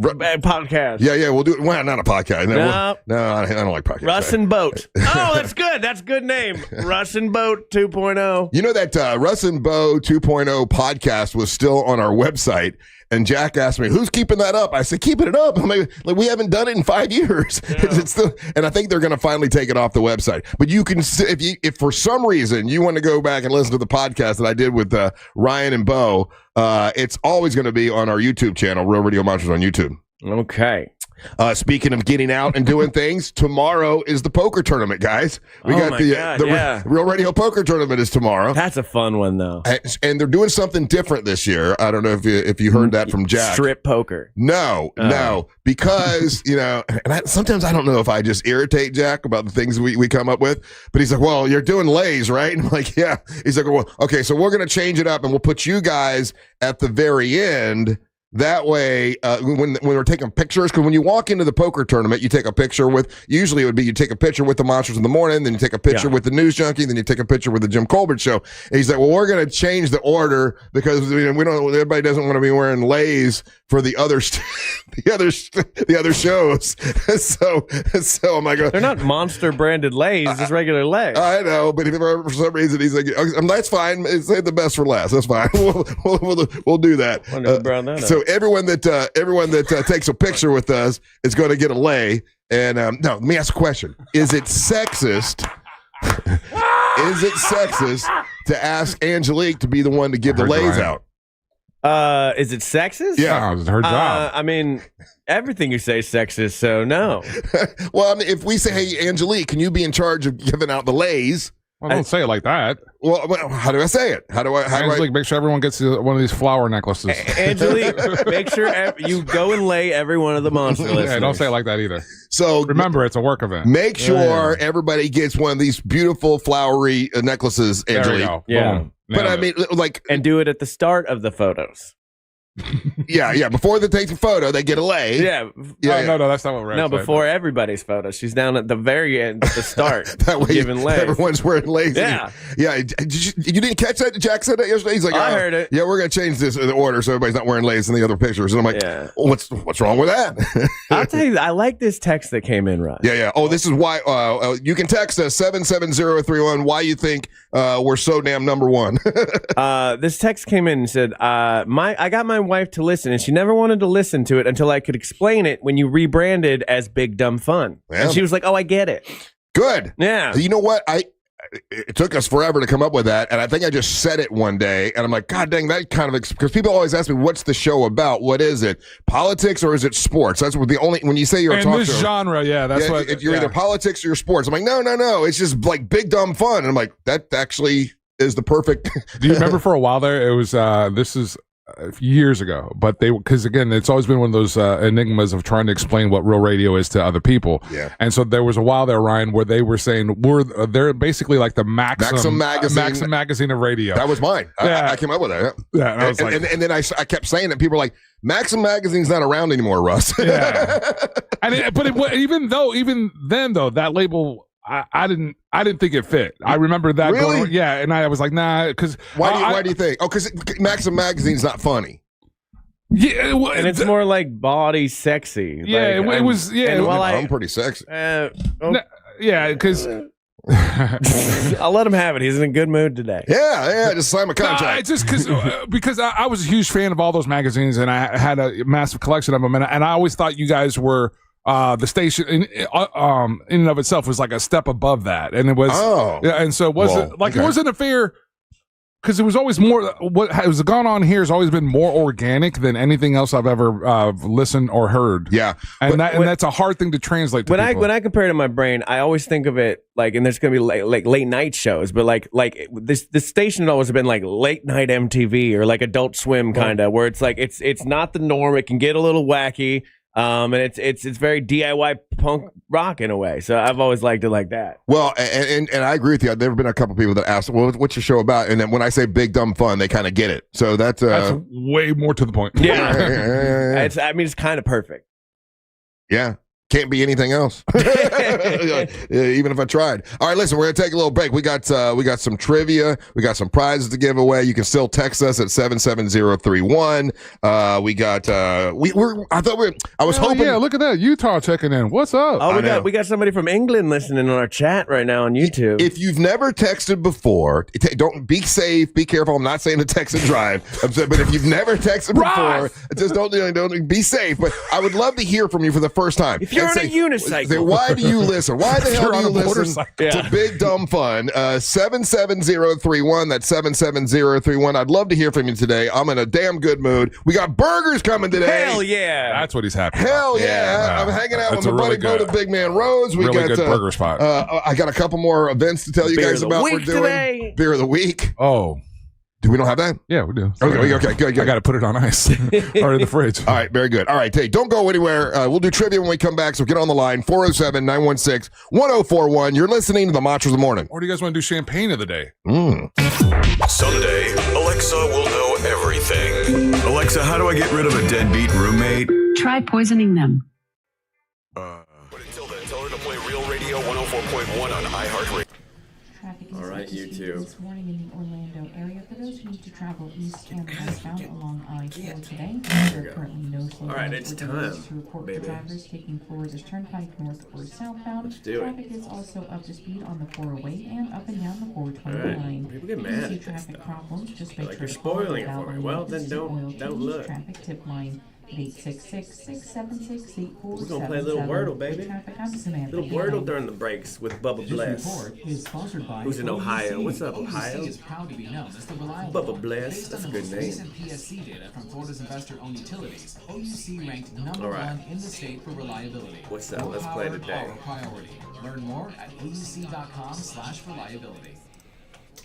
[SPEAKER 4] podcast.
[SPEAKER 3] Yeah, we'll do it. Well, not a podcast.
[SPEAKER 4] No,
[SPEAKER 3] I don't like podcasts.
[SPEAKER 4] Russ and Boat. Oh, that's good. That's a good name. Russ and Boat 2.0.
[SPEAKER 3] You know that Russ and Bo 2.0 podcast was still on our website. And Jack asked me, "Who's keeping that up?" I said, "Keeping it up. I mean, like, we haven't done it in 5 years." Yeah. It's still, and I think they're going to finally take it off the website. But you can, if for some reason you want to go back and listen to the podcast that I did with Ryan and Bo, it's always going to be on our YouTube channel, Real Radio Monsters on YouTube.
[SPEAKER 4] Okay.
[SPEAKER 3] Speaking of getting out and doing things, tomorrow is the poker tournament, guys. We got the Real Radio Poker Tournament is tomorrow.
[SPEAKER 4] That's a fun one, though.
[SPEAKER 3] And they're doing something different this year. I don't know if you heard that from Jack.
[SPEAKER 4] Strip poker.
[SPEAKER 3] No, because, and sometimes I don't know if I just irritate Jack about the things we come up with, but he's like, well, you're doing lays, right? And I'm like, yeah. He's like, well, okay, so we're going to change it up and we'll put you guys at the very end. That way, when we're taking pictures, because when you walk into the poker tournament, you take a picture with, usually it would be you take a picture with the Monsters in the Morning, then you take a picture with the News Junkie, then you take a picture with the Jim Colbert Show. And he's like, well, we're going to change the order because we don't. Everybody doesn't want to be wearing lays for the other shows. so I'm like,
[SPEAKER 4] they're not monster branded lays, just regular lays.
[SPEAKER 3] I know, but if for some reason he's like, that's fine. Save the best for last. That's fine. We'll do that. So everyone that takes a picture with us is going to get a lay. And no, let me ask a question: Is it sexist? Is it sexist to ask Angelique to be the one to give the lays out?
[SPEAKER 4] Is it sexist?
[SPEAKER 3] Yeah,
[SPEAKER 1] it's her job.
[SPEAKER 4] I mean, everything you say is sexist, so no.
[SPEAKER 3] Well, I mean, if we say, hey, Angelique, can you be in charge of giving out the lays?
[SPEAKER 1] Well, don't say it like that.
[SPEAKER 3] Well, how do I say it?
[SPEAKER 1] Angelique, make sure everyone gets one of these flower necklaces.
[SPEAKER 4] Angelique, make sure you go and lay every one of the monster listeners.
[SPEAKER 1] Yeah, don't say it like that either.
[SPEAKER 3] So
[SPEAKER 1] remember, it's a work event.
[SPEAKER 3] Make sure everybody gets one of these beautiful flowery necklaces, Angelique.
[SPEAKER 1] There we go.
[SPEAKER 4] Yeah.
[SPEAKER 1] Boom.
[SPEAKER 3] But I mean, like,
[SPEAKER 4] and do it at the start of the photos.
[SPEAKER 3] Yeah. Before they take the photo, they get a lay.
[SPEAKER 4] Yeah.
[SPEAKER 1] No, that's not what we're saying.
[SPEAKER 4] Before everybody's photo. She's down at the very end, at the start.
[SPEAKER 3] That way,
[SPEAKER 4] giving lays.
[SPEAKER 3] Everyone's wearing lays.
[SPEAKER 4] Yeah.
[SPEAKER 3] Yeah. You didn't catch that? Jack said that yesterday. He's like,
[SPEAKER 4] I heard it.
[SPEAKER 3] Yeah, we're gonna change this in the order so everybody's not wearing lays in the other pictures. And I'm like, what's wrong with that?
[SPEAKER 4] I'll tell you, I like this text that came in, Russ.
[SPEAKER 3] Yeah. Oh, this is why. You can text us 77031. Why you think we're so damn number one?
[SPEAKER 4] This text came in and said, I got my wife to listen, and she never wanted to listen to it until I could explain it when you rebranded as Big Dumb Fun. Yeah. And she was like, oh, I get it.
[SPEAKER 3] Good.
[SPEAKER 4] Yeah.
[SPEAKER 3] You know what? It took us forever to come up with that, and I think I just said it one day, and I'm like, God dang, that kind of, because people always ask me, what's the show about? What is it? Politics or is it sports? That's what when you say you're a talk
[SPEAKER 1] this
[SPEAKER 3] show.
[SPEAKER 1] genre, that's
[SPEAKER 3] you're either politics or you're sports. I'm like, no, it's just like Big Dumb Fun. And I'm like, that actually is the perfect.
[SPEAKER 1] Do you remember for a while there, it was, this is years ago, but because again, it's always been one of those enigmas of trying to explain what real radio is to other people.
[SPEAKER 3] Yeah.
[SPEAKER 1] And so there was a while there, Ryan, where they were saying they're basically like the Maxim magazine of radio.
[SPEAKER 3] That was mine.
[SPEAKER 1] Yeah.
[SPEAKER 3] I came up with that.
[SPEAKER 1] Yeah. And I was
[SPEAKER 3] and then I kept saying it. People were like, Maxim magazine's not around anymore, Russ.
[SPEAKER 1] Yeah. Even then, that label. I didn't think it fit. I remember that.
[SPEAKER 3] Really?
[SPEAKER 1] And I was like, nah, because
[SPEAKER 3] why do you think? Oh, because Maxim magazine's not funny.
[SPEAKER 1] Yeah,
[SPEAKER 4] and it's more like body sexy.
[SPEAKER 1] Yeah, it was. Yeah,
[SPEAKER 3] and I'm pretty sexy.
[SPEAKER 1] Yeah, because.
[SPEAKER 4] I'll let him have it. He's in a good mood today.
[SPEAKER 3] Yeah. Just sign my contract.
[SPEAKER 1] It's just because I was a huge fan of all those magazines, and I had a massive collection of them, and I always thought you guys were. The station in and of itself was like a step above that, and it was and so it wasn't it wasn't a fair, because it was always more what has gone on here has always been more organic than anything else I've ever listened or heard.
[SPEAKER 3] Yeah,
[SPEAKER 1] and that's a hard thing to translate to people.
[SPEAKER 4] When I compare it in my brain, I always think of it like, and there's gonna be like late night shows, but like this station had always been like late night MTV or like Adult Swim kind of, where it's like it's not the norm. It can get a little wacky. And it's very DIY punk rock in a way. So I've always liked it like that.
[SPEAKER 3] Well, and I agree with you. There have been a couple people that asked, well, what's your show about? And then when I say big, dumb fun, they kind of get it. So that's
[SPEAKER 1] way more to the point.
[SPEAKER 3] Yeah.
[SPEAKER 4] It's kind of perfect.
[SPEAKER 3] Yeah. Can't be anything else. Even if I tried. All right, listen, we're gonna take a little break. We got some trivia. We got some prizes to give away. You can still text us at 77031. I was hoping.
[SPEAKER 1] Yeah, look at that. Utah checking in. What's up?
[SPEAKER 4] Oh, we got somebody from England listening on our chat right now on YouTube.
[SPEAKER 3] If you've never texted before, don't be safe, be careful. I'm not saying to text and drive. But if you've never texted before, just don't be safe. But I would love to hear from you for the first time.
[SPEAKER 4] If you're on a unicycle.
[SPEAKER 3] Say, why do you listen? Why the hell do you listen to Big Dumb Fun? 77031. That's 77031. I'd love to hear from you today. I'm in a damn good mood. We got burgers coming today.
[SPEAKER 4] Hell yeah.
[SPEAKER 1] That's what he's happy
[SPEAKER 3] Hell
[SPEAKER 1] about.
[SPEAKER 3] yeah. I'm hanging out with my buddy Bo, the Big Man Rose. We
[SPEAKER 1] really
[SPEAKER 3] got
[SPEAKER 1] good burger spot.
[SPEAKER 3] I got a couple more events to tell you guys about. We're doing
[SPEAKER 4] today.
[SPEAKER 3] Beer of the Week.
[SPEAKER 1] Oh.
[SPEAKER 3] Do we don't have that?
[SPEAKER 1] Yeah, we do.
[SPEAKER 3] Okay, good.
[SPEAKER 1] I got to put it on ice or in the fridge.
[SPEAKER 3] All right, very good. All right, hey, don't go anywhere. We'll do trivia when we come back, so get on the line, 407-916-1041. You're listening to the Machos of the Morning.
[SPEAKER 1] Or do you guys want to do champagne of the day?
[SPEAKER 5] Someday, Alexa will know everything. Alexa, how do I get rid of a deadbeat roommate?
[SPEAKER 8] Try poisoning them.
[SPEAKER 5] But until then, tell her to play Real Radio 104.1 on iHeartRadio.
[SPEAKER 4] All right, you too.
[SPEAKER 9] This morning in the Orlando area, for those who need to travel east and westbound along I-4 today, there are currently no slowdowns.
[SPEAKER 4] All right, it's time,
[SPEAKER 9] to report
[SPEAKER 4] baby.
[SPEAKER 9] for drivers taking Florida's Turnpike north or southbound.
[SPEAKER 4] Let's do it.
[SPEAKER 9] Traffic is also up to speed on the 408 and up and down the 429.
[SPEAKER 4] All right. People get mad at this
[SPEAKER 9] traffic
[SPEAKER 4] stuff.
[SPEAKER 9] problems, just make
[SPEAKER 4] Like
[SPEAKER 9] sure
[SPEAKER 4] you're
[SPEAKER 9] to call
[SPEAKER 4] spoiling it
[SPEAKER 9] the
[SPEAKER 4] for me.
[SPEAKER 9] Valley
[SPEAKER 4] Well, then
[SPEAKER 9] Instant Oil
[SPEAKER 4] don't
[SPEAKER 9] Change
[SPEAKER 4] look.
[SPEAKER 9] Traffic tip line. 866-676-8477.
[SPEAKER 4] We're gonna play a little Wordle, baby. Little Wordle during the breaks with Bubba Bless. Who's in Ohio? What's up, Ohio? Bubba Bless. That's a good name.
[SPEAKER 11] PSC data from Florida's investor-owned utilities. OUC ranked number one in the state for reliability.
[SPEAKER 4] What's up? Let's play today.
[SPEAKER 11] Priority. Learn more at ouc.com/reliability.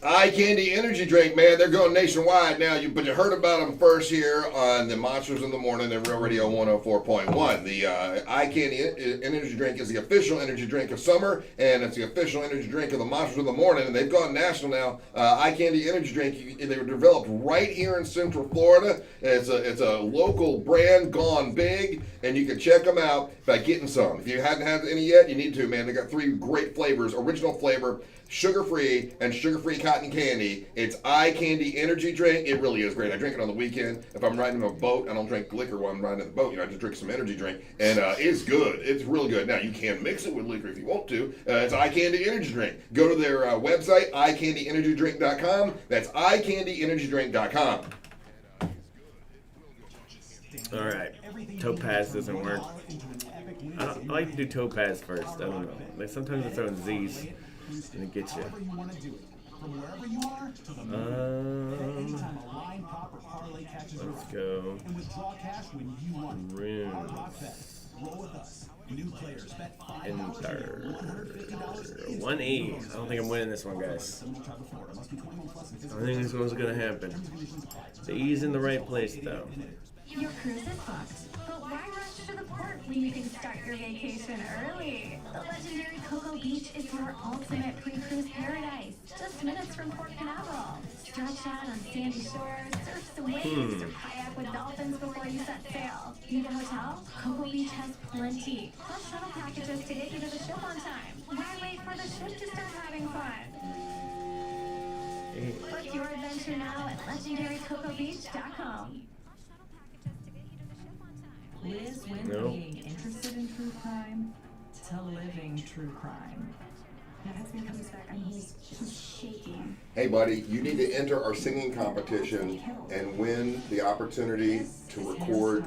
[SPEAKER 3] Eye Candy energy drink, man. They're going nationwide now. But you heard about them first here on the Monsters in the Morning at Real Radio 104.1. The Eye Candy energy drink is the official energy drink of summer, and it's the official energy drink of the Monsters in the Morning. And they've gone national now. Eye Candy energy drink. They were developed right here in Central Florida. It's a local brand gone big, and you can check them out by getting some. If you hadn't had any yet, you need to, man. They got 3 great flavors: original flavor, sugar-free, and sugar-free cotton candy. It's Eye Candy energy drink. It really is great. I drink it on the weekend. If I'm riding in a boat, I don't drink liquor while I'm riding in the boat. I just drink some energy drink, and it's good. It's really good. Now, you can mix it with liquor if you want to. It's Eye Candy energy drink. Go to their website, eyecandyenergydrink.com. That's eyecandyenergydrink.com.
[SPEAKER 4] All right. Topaz doesn't work. I like to do Topaz first. I don't know. Like sometimes I throw in Z's and it gets you. Let's go. Runes. Enter. 1E. I don't think I'm winning this one, guys. I don't think this one's gonna happen. The E's in the right place, though.
[SPEAKER 12] Your cruise is booked, but why rush to the port when you can start your vacation early? The legendary Cocoa Beach is your ultimate pre-cruise paradise, just minutes from Port Canaveral. Stretch out on sandy shores, surf some waves, or kayak with dolphins before you set sail. Need a hotel? Cocoa Beach has plenty. Plus shuttle packages to get you to the ship on time. Why wait for the ship to start having fun? Book your adventure now at legendarycocobeach.com.
[SPEAKER 9] Liz went from being interested in true crime to living true crime.
[SPEAKER 12] My husband comes back and he's shaking.
[SPEAKER 3] Hey, buddy, you need to enter our singing competition and win the opportunity to record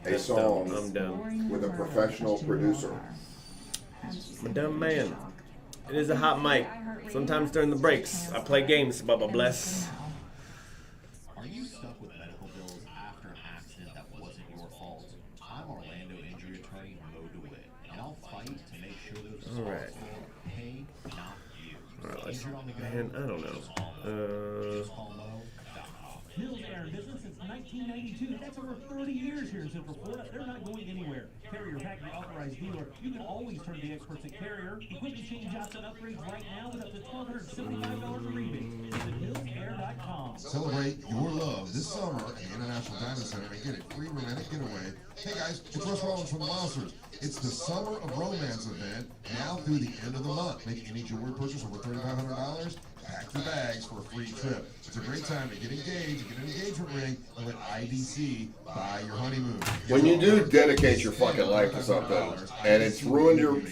[SPEAKER 3] a song with a professional producer.
[SPEAKER 4] I'm a dumb man. It is a hot mic. Sometimes during the breaks, I play games, Bubba Bless.
[SPEAKER 11] Are you stuck with medical bills after an accident that wasn't your fault? I'm Orlando injury attorney Mo DeWitt, and I'll fight to make sure those
[SPEAKER 4] Alright.
[SPEAKER 11] pay, not you.
[SPEAKER 4] Alright, let's, man, I don't know.
[SPEAKER 11] Mills Air in business since 19
[SPEAKER 8] $19.92. That's over 30 years here in Central Florida. They're not going anywhere. Carrier factory authorized dealer. You can always turn to the experts at Carrier. Equipment change outs and upgrades right now with up to $1,275 rebate. Visit HillsAir.com.
[SPEAKER 3] Celebrate your love this summer at the International Diamond Center and get a free romantic getaway. Hey guys, it's Russ Rollins from the Monsters. It's the Summer of Romance event now through the end of the month. Make any jewelry purchase over $3,500. Pack your bags for a free trip. It's a great time to get engaged, get an engagement ring, and let IDC buy your honeymoon.
[SPEAKER 13] When you do dedicate your fucking life to something, and it's ruined your...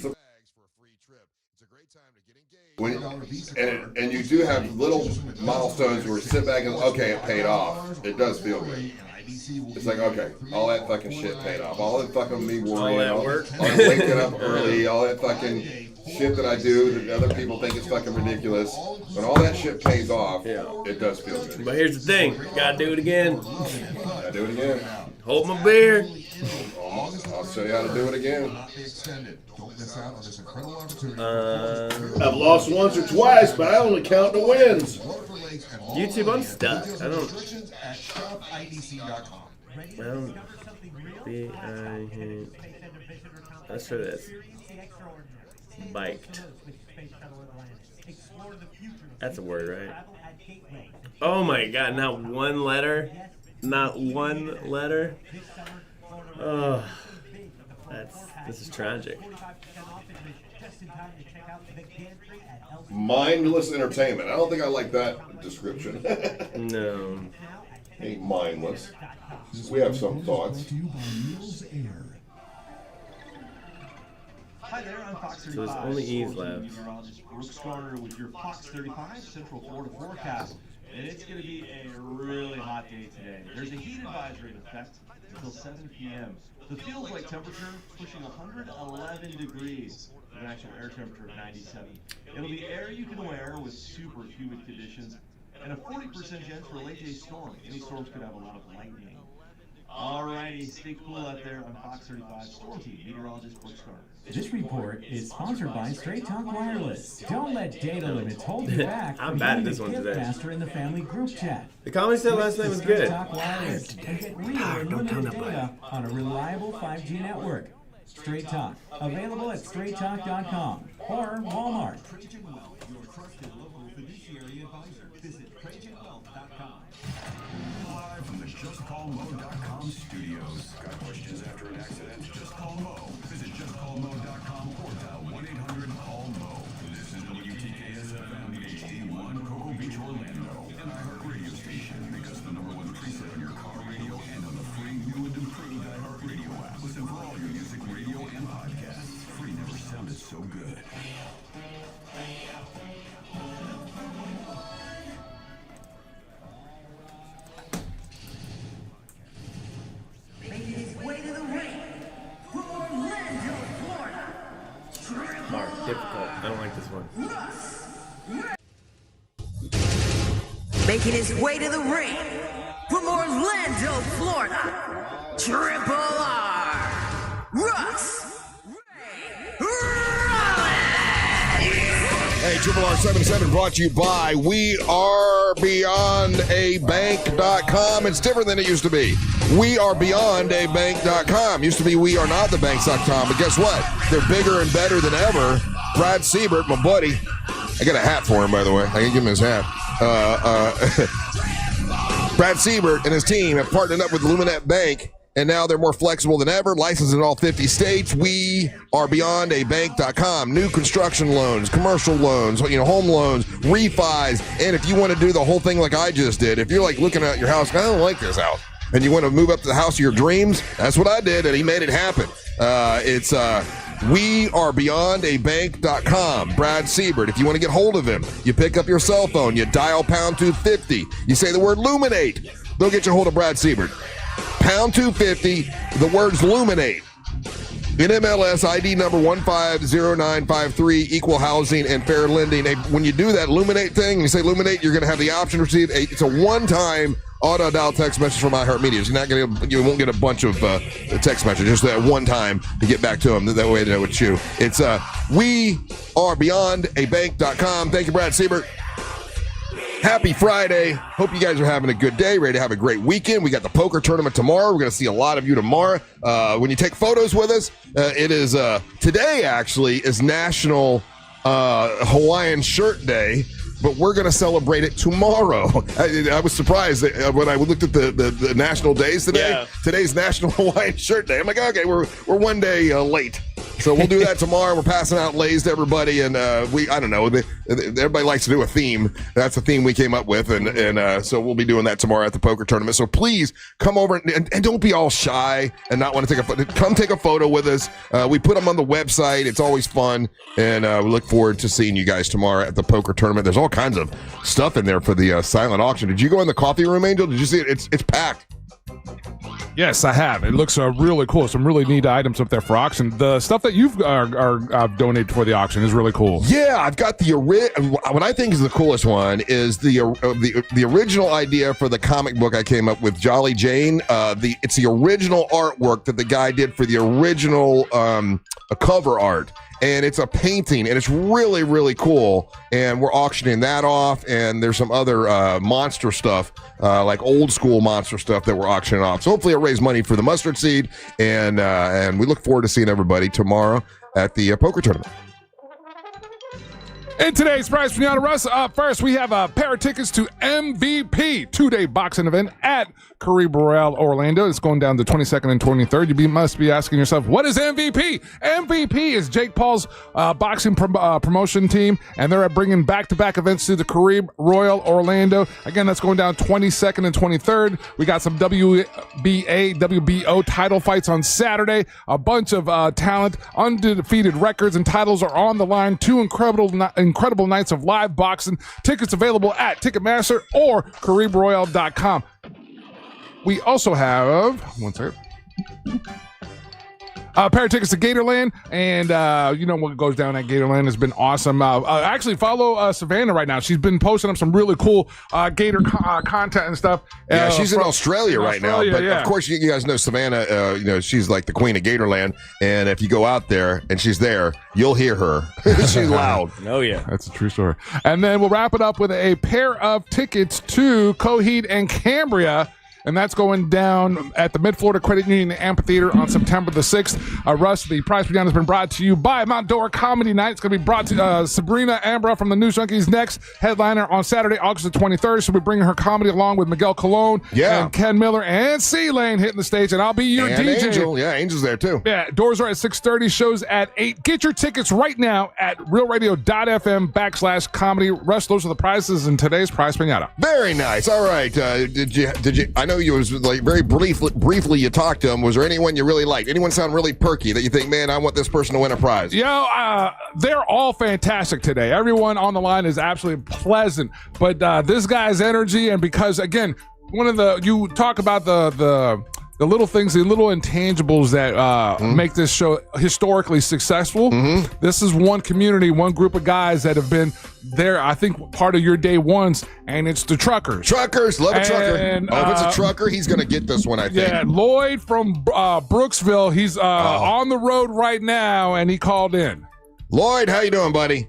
[SPEAKER 13] And you do have little milestones where you sit back and, okay, it paid off. It does feel good. It's like, okay, all that fucking shit paid off. All that fucking me worrying, all that waking up early, all that fucking shit that I do that other people think is fucking ridiculous. When all that shit pays off, it does feel good.
[SPEAKER 4] But here's the thing, gotta do it again.
[SPEAKER 13] Gotta do it again.
[SPEAKER 4] Hold my beer.
[SPEAKER 13] I'll show you how to do it again.
[SPEAKER 14] I've lost once or twice, but I only count the wins.
[SPEAKER 4] YouTube, I'm stuck. I don't. Let's try this. Biked. That's a word, right? Oh my god, not one letter? Not one letter? Oh, this is tragic.
[SPEAKER 13] Mindless entertainment. I don't think I like that description.
[SPEAKER 4] No.
[SPEAKER 13] Ain't mindless. We have some thoughts.
[SPEAKER 8] Hi there, I'm Fox 35.
[SPEAKER 4] So there's only E's left.
[SPEAKER 8] Meteorologist Brooks Garner with your Fox 35 Central Florida forecast. And it's going to be a really hot day today. There's a heat advisory in effect until 7 p.m. The feels like temperature pushing 111 degrees with an actual air temperature of 97. It'll be air you can wear with super humid conditions and a 40% chance for a late day storm. Any storms could have a lot of lightning. Alrighty, stay cool out there on Fox 35 Storm Team, meteorologist Brooks Garner. This report is sponsored by Straight Talk Wireless. Don't let data limits hold you back.
[SPEAKER 4] I'm bad at this one today.
[SPEAKER 8] Faster in the family group chat.
[SPEAKER 4] The comedy set last night was good.
[SPEAKER 8] Talk Wireless and get real unlimited data on a reliable 5G network. Straight Talk, available at straighttalk.com or Walmart. Your trusted local fiduciary advisor. Visit TrajanWealth.com.
[SPEAKER 5] Live from the JustCallMo.com studios. Got questions after an accident? Just call Mo. Visit JustCallMo.com or dial 1-800-CALL-MO. This is WTKS-FM HD1 Cocoa Beach, Orlando, an iHeart radio station because the #1 preset on your car radio and on the free new and improved iHeart radio app. Listen for all your music, radio, and podcasts. Free never sounded so good.
[SPEAKER 4] Mark, difficult. I don't like this one.
[SPEAKER 15] Making his way to the ring from Orlando, Florida, Triple R, Russ.
[SPEAKER 3] Hey, Triple R77 brought to you by WeAreBeyondABank.com. It's different than it used to be. WeAreBeyondABank.com. Used to be WeAreNotTheBanks.com, but guess what? They're bigger and better than ever. Brad Siebert, my buddy. I got a hat for him, by the way. I can give him his hat. Brad Siebert and his team have partnered up with Luminette Bank, and now they're more flexible than ever, licensed in all 50 states. WeAreBeyondABank.com. New construction loans, commercial loans, home loans, refis, and if you want to do the whole thing like I just did, if you're like looking at your house, I don't like this house, and you want to move up to the house of your dreams, that's what I did, and he made it happen. It's WeAreBeyondABank.com. Brad Siebert. If you want to get hold of him, you pick up your cell phone, you dial pound 250, you say the word Luminate. They'll get you a hold of Brad Siebert. Pound 250, the words Luminate. NMLS ID number 150953, equal housing and fair lending. Hey, when you do that Luminate thing, you say Luminate, you're going to have the option to receive it's a one-time auto dial text message from iHeartMedia. You're not going to, you won't get a bunch of text messages, just that one time to get back to them. That way they know it's you. It's WeAreBeyondABank.com. Thank you, Brad Siebert. Happy Friday. Hope you guys are having a good day, ready to have a great weekend. We got the poker tournament tomorrow. We're going to see a lot of you tomorrow. When you take photos with us, it is today actually is National Hawaiian Shirt Day, but we're going to celebrate it tomorrow. I was surprised that, when I looked at the national days today. Yeah. Today's National Hawaiian Shirt Day. I'm like, okay, we're one day late. So we'll do that tomorrow. We're passing out lays to everybody, and I don't know. Everybody likes to do a theme. That's the theme we came up with, and so we'll be doing that tomorrow at the poker tournament. So please come over and don't be all shy and not want to take a photo. Come take a photo with us. We put them on the website. It's always fun, and we look forward to seeing you guys tomorrow at the poker tournament. There's all kinds of stuff in there for the silent auction. Did you go in the coffee room, Angel? Did you see it? It's packed.
[SPEAKER 1] Yes, I have. It looks really cool. Some really neat items up there for auction. The stuff that you've donated for the auction is really cool.
[SPEAKER 3] Yeah, I've got what I think is the coolest one is the original idea for the comic book I came up with, Jolly Jane. It's the original artwork that the guy did for the original cover art. And it's a painting, and it's really, really cool. And we're auctioning that off, and there's some other monster stuff, like old school monster stuff that we're auctioning off. So hopefully it'll raise money for the mustard seed, and we look forward to seeing everybody tomorrow at the poker tournament.
[SPEAKER 1] In today's prize pinata, Russ, up first, we have a pair of tickets to MVP, 2-day boxing event at Caribe Royale, Orlando. It's going down the 22nd and 23rd. You must be asking yourself, what is MVP? MVP is Jake Paul's boxing promotion team, and they're bringing back-to-back events to the Caribe Royale, Orlando. Again, that's going down 22nd and 23rd. We got some WBA, WBO title fights on Saturday. A bunch of talent, undefeated records, and titles are on the line. Two incredible nights of live boxing. Tickets available at Ticketmaster or CaribeRoyale.com. We also have a pair of tickets to Gatorland, and you know what goes down at Gatorland has been awesome. Actually, follow Savannah right now. She's been posting up some really cool Gator content and stuff.
[SPEAKER 3] Yeah, she's in Australia right now. But of course, you guys know Savannah. You know, she's like the queen of Gatorland, and if you go out there and she's there, you'll hear her. She's loud.
[SPEAKER 4] Oh yeah,
[SPEAKER 1] that's a true story. And then we'll wrap it up with a pair of tickets to Coheed and Cambria. And that's going down at the Mid-Florida Credit Union Amphitheater on September the 6th. Russ, the prize down has been brought to you by Mount Dora Comedy Night. It's going to be brought to Sabrina Ambra from the News Junkies next. Headliner on Saturday, August the 23rd. She'll be bringing her comedy along with Miguel Colon and Ken Miller and C-Lane hitting the stage. And I'll be your DJ.
[SPEAKER 3] Angel. Yeah, Angel's there too.
[SPEAKER 1] Yeah, doors are at 6:30, shows at 8. Get your tickets right now at realradio.fm/comedy. Russ, those are the prizes in today's prize pinata.
[SPEAKER 3] Very nice. All right. Did you? I know you was like very briefly you talked to him. Was there anyone you really liked? Anyone sound really perky that you think, man, I want this person to win a prize?
[SPEAKER 1] They're all fantastic today. Everyone on the line is absolutely pleasant. But this guy's energy, and because again, you talk about the little things, the little intangibles that make this show historically successful. This is one community, one group of guys that have been there, I think, part of your day ones, and it's the truckers.
[SPEAKER 3] Truckers, love a trucker. If it's a trucker, he's going to get this one, I think.
[SPEAKER 1] Yeah, Lloyd from Brooksville, he's on the road right now, and he called in.
[SPEAKER 3] Lloyd, how you doing, buddy?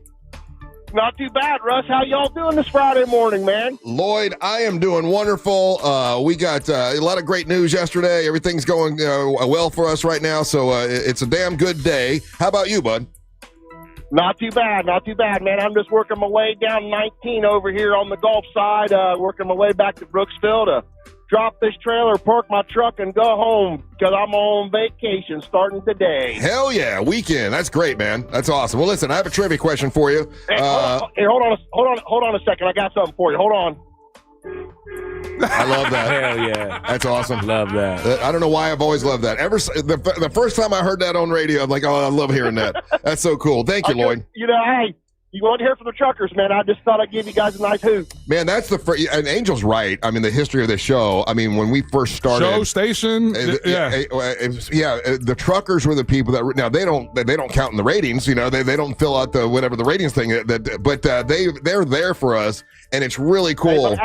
[SPEAKER 16] Not too bad, Russ. How y'all doing this Friday morning, man?
[SPEAKER 3] Lloyd, I am doing wonderful. We got a lot of great news yesterday. Everything's going well for us right now, so it's a damn good day. How about you, bud?
[SPEAKER 16] Not too bad, man. I'm just working my way down 19 over here on the Gulf side, working my way back to Brooksville to drop this trailer, park my truck, and go home because I'm on vacation starting today.
[SPEAKER 3] Hell yeah, weekend. That's great, man. That's awesome. Well, listen, I have a trivia question for you.
[SPEAKER 16] Hey, hold on a second. I got something for you. Hold on.
[SPEAKER 3] I love that.
[SPEAKER 4] Hell yeah.
[SPEAKER 3] That's awesome.
[SPEAKER 4] Love that.
[SPEAKER 3] I don't know why I've always loved that. The first time I heard that on radio, I'm like, oh, I love hearing that. That's so cool. Thank you, Lloyd.
[SPEAKER 16] Hey, you want to hear from the truckers, man? I just thought I'd give you guys a nice hoot.
[SPEAKER 3] Man, that's and Angel's right. I mean, the history of the show. I mean, when we first started,
[SPEAKER 1] show station,
[SPEAKER 3] the truckers were the people that now they don't count in the ratings. You know, they don't fill out the whatever the ratings thing. But they're there for us, and it's really cool.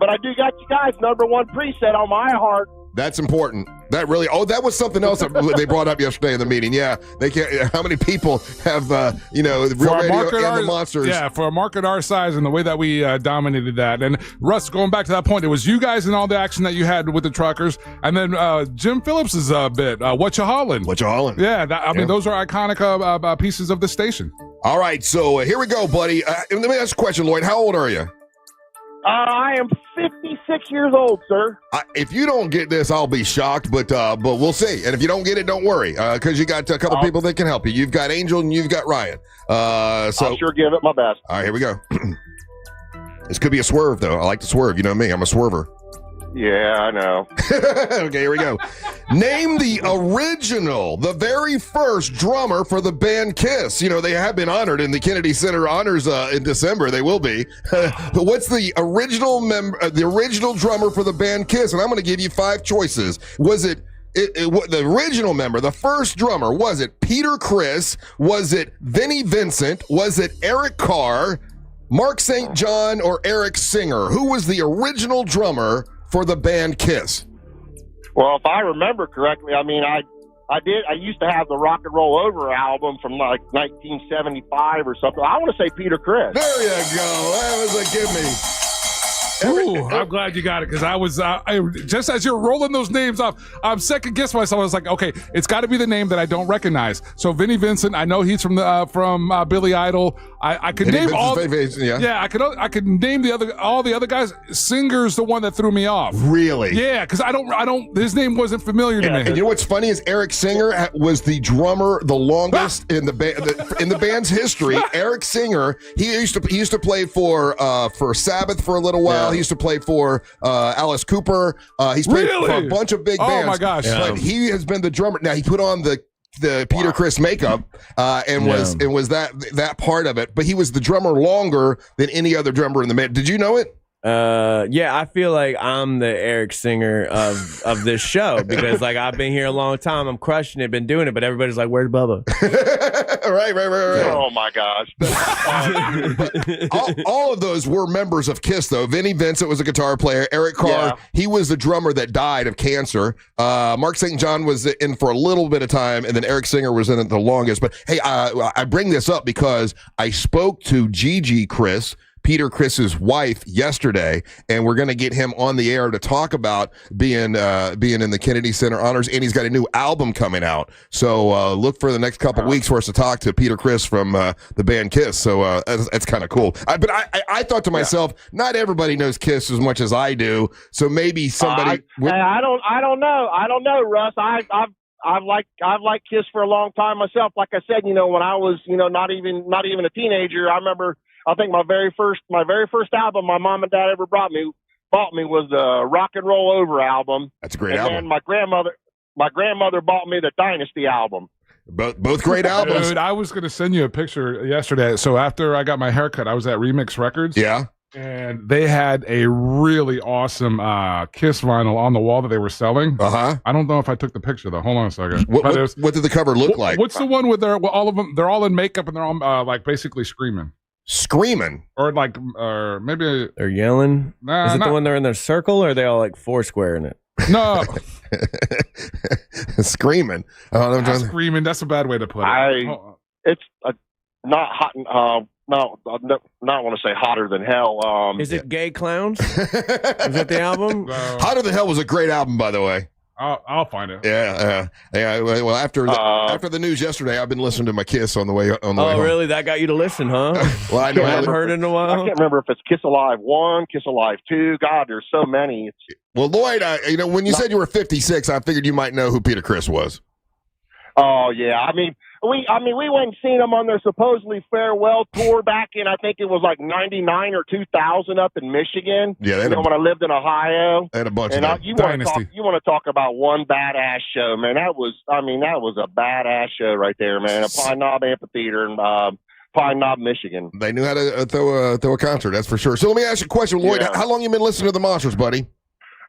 [SPEAKER 16] But I do got you guys #1 preset on my heart.
[SPEAKER 3] That's important. That really. Oh, that was something else that they brought up yesterday in the meeting. Yeah, they can't. How many people have the Real Radio and the Monsters?
[SPEAKER 1] Yeah, for a market our size and the way that we dominated that. And Russ, going back to that point, it was you guys and all the action that you had with the truckers, and then Jim Phillips's bit. What you haulin'?
[SPEAKER 3] What you haulin'?
[SPEAKER 1] Yeah, I mean those are iconic pieces of the station.
[SPEAKER 3] All right, so here we go, buddy. Let me ask a question, Lloyd. How old are you?
[SPEAKER 16] I am 56 years old, sir.
[SPEAKER 3] If you don't get this, I'll be shocked, but we'll see. And if you don't get it, don't worry, because you got a couple people that can help you. You've got Angel and you've got Ryan. So
[SPEAKER 16] I'll sure give it my best.
[SPEAKER 3] All right, here we go. This could be a swerve, though. I like to swerve. You know me. I'm a swerver.
[SPEAKER 16] Yeah, I know.
[SPEAKER 3] Okay, here we go. Name the original, the very first drummer for the band Kiss. You know, they have been honored in the Kennedy Center Honors in December. They will be. But what's the original the original drummer for the band Kiss? And I'm going to give you 5 choices. Was it the original member, the first drummer? Was it Peter Criss? Was it Vinnie Vincent? Was it Eric Carr, Mark St. John, or Eric Singer? Who was the original drummer for the band Kiss?
[SPEAKER 16] Well, if I remember correctly, I mean, I used to have the Rock and Roll Over album from like 1975 or something. I want to say Peter Criss.
[SPEAKER 3] There you go. That was a give me.
[SPEAKER 1] Ooh, I'm glad you got it, because I was just as you're rolling those names off, I'm second guessing myself. I was like, okay, it's got to be the name that I don't recognize. So Vinnie Vincent, I know he's from Billy Idol. I could name all. Yeah, I could name all the other guys. Singer's the one that threw me off.
[SPEAKER 3] Really?
[SPEAKER 1] Yeah, because I don't. His name wasn't familiar to me.
[SPEAKER 3] And you know what's funny is Eric Singer was the drummer the longest in the band's history. Eric Singer, he used to play for Sabbath for a little while. Yeah. He used to play for Alice Cooper. He's played for a bunch of big bands.
[SPEAKER 1] Oh my gosh!
[SPEAKER 3] Yeah. But he has been the drummer. Now he put on the Peter Criss makeup and was that part of it. But he was the drummer longer than any other drummer in the band. Did you know it?
[SPEAKER 4] Yeah, I feel like I'm the Eric Singer of this show, because like I've been here a long time. I'm crushing it, been doing it, but everybody's like, "Where's Bubba?"
[SPEAKER 3] Right.
[SPEAKER 16] Oh my gosh!
[SPEAKER 3] all of those were members of Kiss, though. Vinnie Vincent was a guitar player. Eric Carr, he was the drummer that died of cancer. Mark St. John was in for a little bit of time, and then Eric Singer was in it the longest. But hey, I bring this up because I spoke to Gigi Criss, Peter Criss's wife, yesterday, and we're going to get him on the air to talk about being in the Kennedy Center Honors, and he's got a new album coming out. So look for the next couple weeks for us to talk to Peter Criss from the band Kiss. So that's kind of cool. But I thought to myself, not everybody knows Kiss as much as I do. So maybe somebody.
[SPEAKER 16] I don't know, Russ. I've liked Kiss for a long time myself. Like I said, when I was not even a teenager, I remember. I think my very first album my mom and dad ever bought me was the Rock and Roll Over album.
[SPEAKER 3] That's a great album.
[SPEAKER 16] And my grandmother bought me the Dynasty album.
[SPEAKER 3] Both great albums.
[SPEAKER 1] Dude, I was going to send you a picture yesterday. So after I got my haircut, I was at Remix Records.
[SPEAKER 3] Yeah.
[SPEAKER 1] And they had a really awesome Kiss vinyl on the wall that they were selling.
[SPEAKER 3] Uh-huh.
[SPEAKER 1] I don't know if I took the picture, though. Hold on a second.
[SPEAKER 3] What did the cover look like?
[SPEAKER 1] What's the one with all of them? They're all in makeup and they're all like basically screaming.
[SPEAKER 3] Screaming,
[SPEAKER 1] or maybe
[SPEAKER 4] they're yelling.
[SPEAKER 1] Nah,
[SPEAKER 4] is it the one they're in their circle, or are they all like Foursquare in it?
[SPEAKER 1] No,
[SPEAKER 3] screaming.
[SPEAKER 1] Screaming. That's a bad way to put it.
[SPEAKER 16] It's not hot. Not want to say hotter than hell.
[SPEAKER 4] Is it Gay Clowns? Is that the album?
[SPEAKER 3] Hotter Than Hell was a great album, by the way.
[SPEAKER 1] I'll find it.
[SPEAKER 3] Yeah. Well, after the news yesterday, I've been listening to my Kiss on the way way home.
[SPEAKER 4] Really? That got you to listen, huh?
[SPEAKER 3] Well, I know I
[SPEAKER 4] haven't heard it in a while.
[SPEAKER 16] I can't remember if it's Kiss Alive 1, Kiss Alive 2. God, there's so many.
[SPEAKER 3] Well, Lloyd, when you said you were 56, I figured you might know who Peter Criss was.
[SPEAKER 16] Oh yeah, we went and seen them on their supposedly farewell tour back in, I think it was like 99 or 2000 up in Michigan.
[SPEAKER 3] Yeah,
[SPEAKER 16] when I lived in Ohio.
[SPEAKER 3] They had a bunch of
[SPEAKER 16] you want to talk about one badass show, man. That was a badass show right there, man. At Pine Knob Amphitheater in Pine Knob, Michigan.
[SPEAKER 3] They knew how to throw a concert, that's for sure. So let me ask you a question, Lloyd. Yeah. How long you been listening to the Monsters, buddy?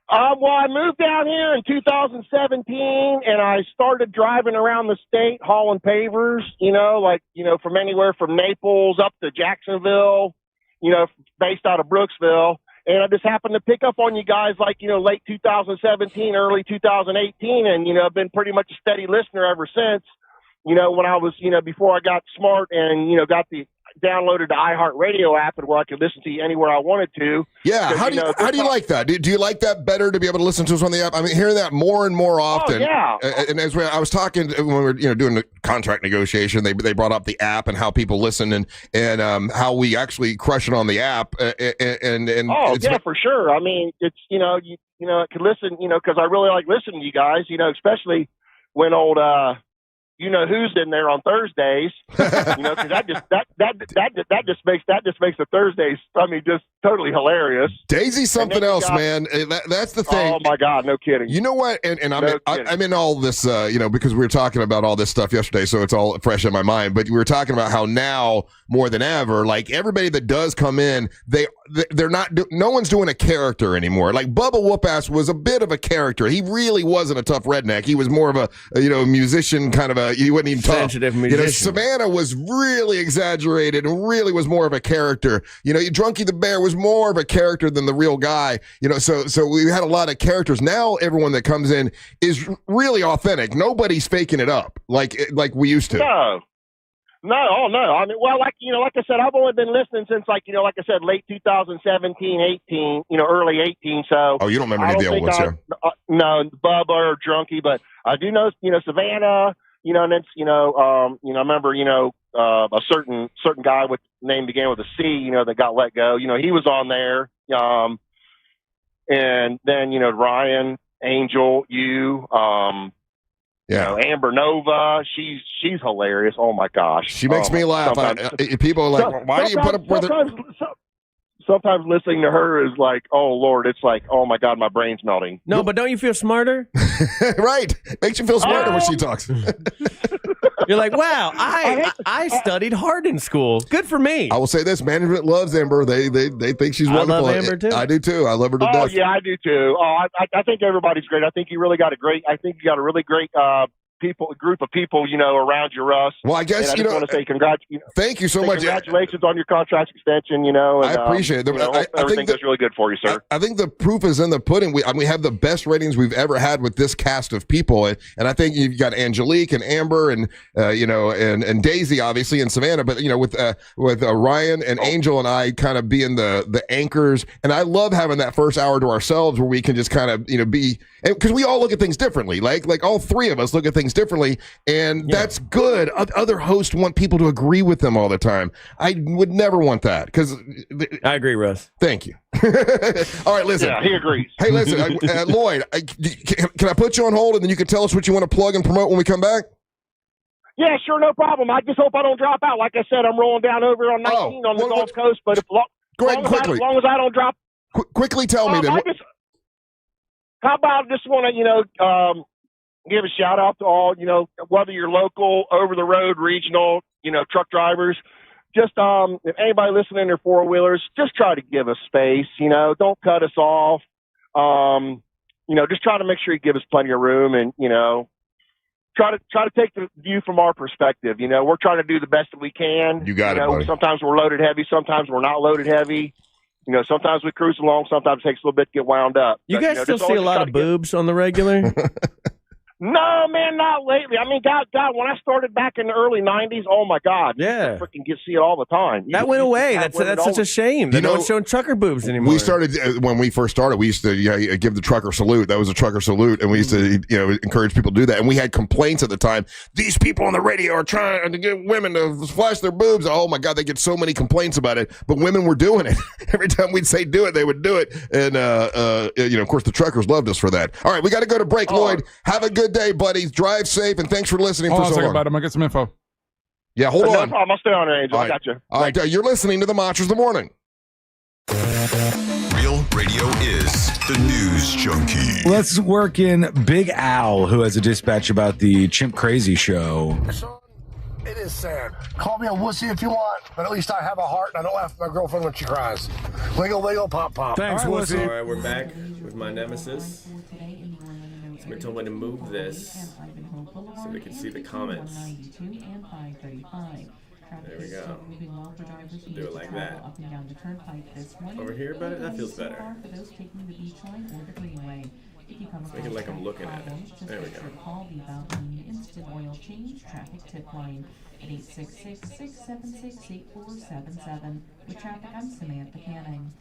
[SPEAKER 16] Well, I moved down here in 2017, and I started driving around the state hauling pavers, from anywhere from Naples up to Jacksonville, based out of Brooksville. And I just happened to pick up on you guys like, late 2017, early 2018. And, I've been pretty much a steady listener ever since, when I was, before I got smart and, downloaded the iHeartRadio app and where I could listen to you anywhere I wanted to.
[SPEAKER 3] Yeah. How do you like that? Do you like that better to be able to listen to us on the app? I mean, hearing that more and more often.
[SPEAKER 16] Oh, yeah.
[SPEAKER 3] And as I was talking when we were, doing the contract negotiation, they brought up the app and how people listen and how we actually crush it on the app. And
[SPEAKER 16] yeah, for sure. I mean, it's, I could listen, cause I really like listening to you guys, especially when old, who's in there on Thursdays, because that just makes the Thursdays, just totally hilarious.
[SPEAKER 3] Daisy's something else, man. That's the thing.
[SPEAKER 16] Oh my God, no kidding.
[SPEAKER 3] You know what? And I'm in all this, because we were talking about all this stuff yesterday, so it's all fresh in my mind. But we were talking about how now more than ever, like everybody that does come in, they're not. No one's doing a character anymore. Like Bubba Whoop-Ass was a bit of a character. He really wasn't a tough redneck. He was more of a musician kind of he wasn't even tough.
[SPEAKER 4] Sensitive musician.
[SPEAKER 3] Savannah was really exaggerated and really was more of a character. Drunky the Bear was more of a character than the real guy. So we had a lot of characters. Now everyone that comes in is really authentic. Nobody's faking it up like we used to.
[SPEAKER 16] No. I mean, well, like I said, I've only been listening since like I said, late 2017, 18, early 18. So.
[SPEAKER 3] Oh, you don't remember any of the old ones, yeah?
[SPEAKER 16] No, Bubba or Drunky, but I do know, Savannah. And it's, I remember, a certain guy with name began with a C, that got let go. He was on there. And then, Ryan, Angel, Amber Nova. She's hilarious. Oh my gosh.
[SPEAKER 3] She makes me laugh. People are like, why do you put up with it?
[SPEAKER 16] Sometimes listening to her is like, oh Lord, it's like, oh my God, my brain's melting.
[SPEAKER 4] No, but don't you feel smarter?
[SPEAKER 3] Right. Makes you feel smarter when she talks.
[SPEAKER 4] You're like, wow, I studied hard in school. Good for me.
[SPEAKER 3] I will say this: management loves Amber. They think she's wonderful.
[SPEAKER 4] I love Amber too.
[SPEAKER 3] I do too. I love her to death.
[SPEAKER 16] Oh yeah, I do too. Oh, I think everybody's great. I think you really got a great. I think you got a really great group of people, around you, Russ.
[SPEAKER 3] Well, I guess
[SPEAKER 16] and I just want to say
[SPEAKER 3] thank you so much.
[SPEAKER 16] Congratulations on your contract extension. And,
[SPEAKER 3] I appreciate it.
[SPEAKER 16] Everything goes really good for you, sir.
[SPEAKER 3] I think the proof is in the pudding. We have the best ratings we've ever had with this cast of people, and I think you've got Angelique and Amber and and Daisy obviously and Savannah, but with Ryan and Angel and I kind of being the anchors, and I love having that first hour to ourselves where we can just kind of be, because we all look at things differently. Like all three of us look at things differently, and that's good. Other hosts want people to agree with them all the time. I would never want that, because
[SPEAKER 4] I agree, Russ.
[SPEAKER 3] Thank you. All right, listen.
[SPEAKER 16] Yeah, he agrees.
[SPEAKER 3] Hey, listen, Lloyd, can I put you on hold and then you can tell us what you want to plug and promote when we come back?
[SPEAKER 16] Yeah, sure, no problem. I just hope I don't drop out. Like I said, I'm rolling down over on 19 on the Gulf Coast, but
[SPEAKER 3] go ahead quickly.
[SPEAKER 16] As long as I don't drop.
[SPEAKER 3] Quickly tell me then.
[SPEAKER 16] How about I just want to, give a shout out to all, whether you're local, over the road, regional, truck drivers. Just if anybody listening in their four-wheelers, just try to give us space. Don't cut us off. Just try to make sure you give us plenty of room, and try to take the view from our perspective. We're trying to do the best that we can.
[SPEAKER 3] You got it, buddy.
[SPEAKER 16] Sometimes we're loaded heavy, sometimes we're not loaded heavy. Sometimes we cruise along, sometimes it takes a little bit to get wound up.
[SPEAKER 4] You guys still see a lot of boobs on the regular?
[SPEAKER 16] No, man, not lately. I mean, God, when I started back in the early 90s, oh, my God.
[SPEAKER 4] Yeah.
[SPEAKER 16] You freaking see it all the time.
[SPEAKER 4] That went away. That's such a shame. They don't show trucker boobs anymore.
[SPEAKER 3] We started, when we first started, we used to give the trucker salute. That was a trucker salute, and we used to encourage people to do that. And we had complaints at the time. These people on the radio are trying to get women to flash their boobs. Oh, my God, they get so many complaints about it. But women were doing it. Every time we'd say do it, they would do it. And, of course, the truckers loved us for that. All right, we got to go to break. Lloyd, have a good day, buddy. Drive safe, and thanks for listening for so long.
[SPEAKER 1] I'm going to get some info.
[SPEAKER 3] Yeah, hold on.
[SPEAKER 16] No problem. I'll stay on there, Angel.
[SPEAKER 3] All right.
[SPEAKER 16] I got you.
[SPEAKER 3] All right, you're listening to the Monsters of the Morning.
[SPEAKER 5] Real radio is the news junkie.
[SPEAKER 17] Let's work in Big Al, who has a dispatch about the Chimp Crazy show.
[SPEAKER 18] It is sad. Call me a wussy if you want, but at least I have a heart and I don't laugh at my girlfriend when she cries. Wiggle, wiggle, pop, pop.
[SPEAKER 17] Thanks, wussy.
[SPEAKER 4] All right, we're back with my nemesis. Somebody told me to move this so we can see the comments. There we go.
[SPEAKER 9] Moving well for drivers who
[SPEAKER 4] Do
[SPEAKER 9] need
[SPEAKER 4] it
[SPEAKER 9] to
[SPEAKER 4] like
[SPEAKER 9] travel
[SPEAKER 4] that.
[SPEAKER 9] up and down the turnpike this morning.
[SPEAKER 4] Over here, better? That feels
[SPEAKER 9] So
[SPEAKER 4] better.
[SPEAKER 9] far for those taking the beach line or the greenway. If you come
[SPEAKER 4] Make it like I'm looking at it.
[SPEAKER 9] just
[SPEAKER 4] There we
[SPEAKER 9] make
[SPEAKER 4] go.
[SPEAKER 9] sure to call the Valvoline Instant Oil Change traffic tip line at 866-676-8477. With traffic, I'm Samantha Canning.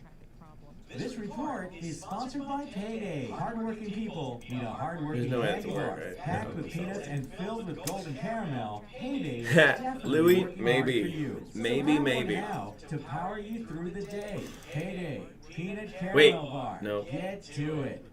[SPEAKER 19] This report is sponsored by Payday. Hardworking people need a hardworking
[SPEAKER 4] There's no end to
[SPEAKER 19] candy
[SPEAKER 4] work,
[SPEAKER 19] bar.
[SPEAKER 4] right?
[SPEAKER 19] Packed
[SPEAKER 4] No,
[SPEAKER 19] with
[SPEAKER 4] that's not
[SPEAKER 19] peanuts
[SPEAKER 4] work.
[SPEAKER 19] and filled with golden caramel. Payday is definitely
[SPEAKER 4] Louis,
[SPEAKER 19] working
[SPEAKER 4] maybe.
[SPEAKER 19] hard for you.
[SPEAKER 4] Maybe,
[SPEAKER 19] so
[SPEAKER 4] maybe.
[SPEAKER 19] Now to power you through the day. Payday. Peanut caramel
[SPEAKER 4] Wait.
[SPEAKER 19] bar.
[SPEAKER 4] No.
[SPEAKER 19] Get to it.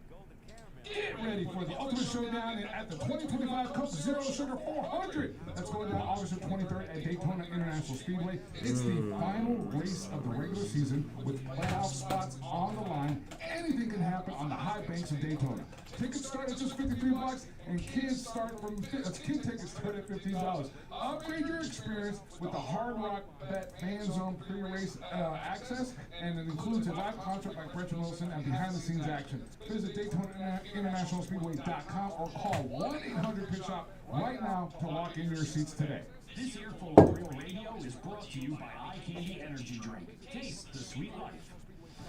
[SPEAKER 1] Get ready for the ultimate showdown at the 2025 Coke Zero Sugar 400. That's going down August 23rd at Daytona International Speedway. It's the final race of the regular season with playoff spots on the line. Anything can happen on the high banks of Daytona. Tickets start at just $53, and kids start from kid tickets start at $15. Upgrade your experience with the Hard Rock Bet Fan Zone pre-race access, and it includes a live concert by Gretchen Wilson and behind-the-scenes action. Visit DaytonaInternationalSpeedway.com or call 1-800-PIT-SHOP right now to lock in your seats today.
[SPEAKER 20] This earful of Real Radio is brought to you by Eye Candy Energy Drink. Taste the sweet life.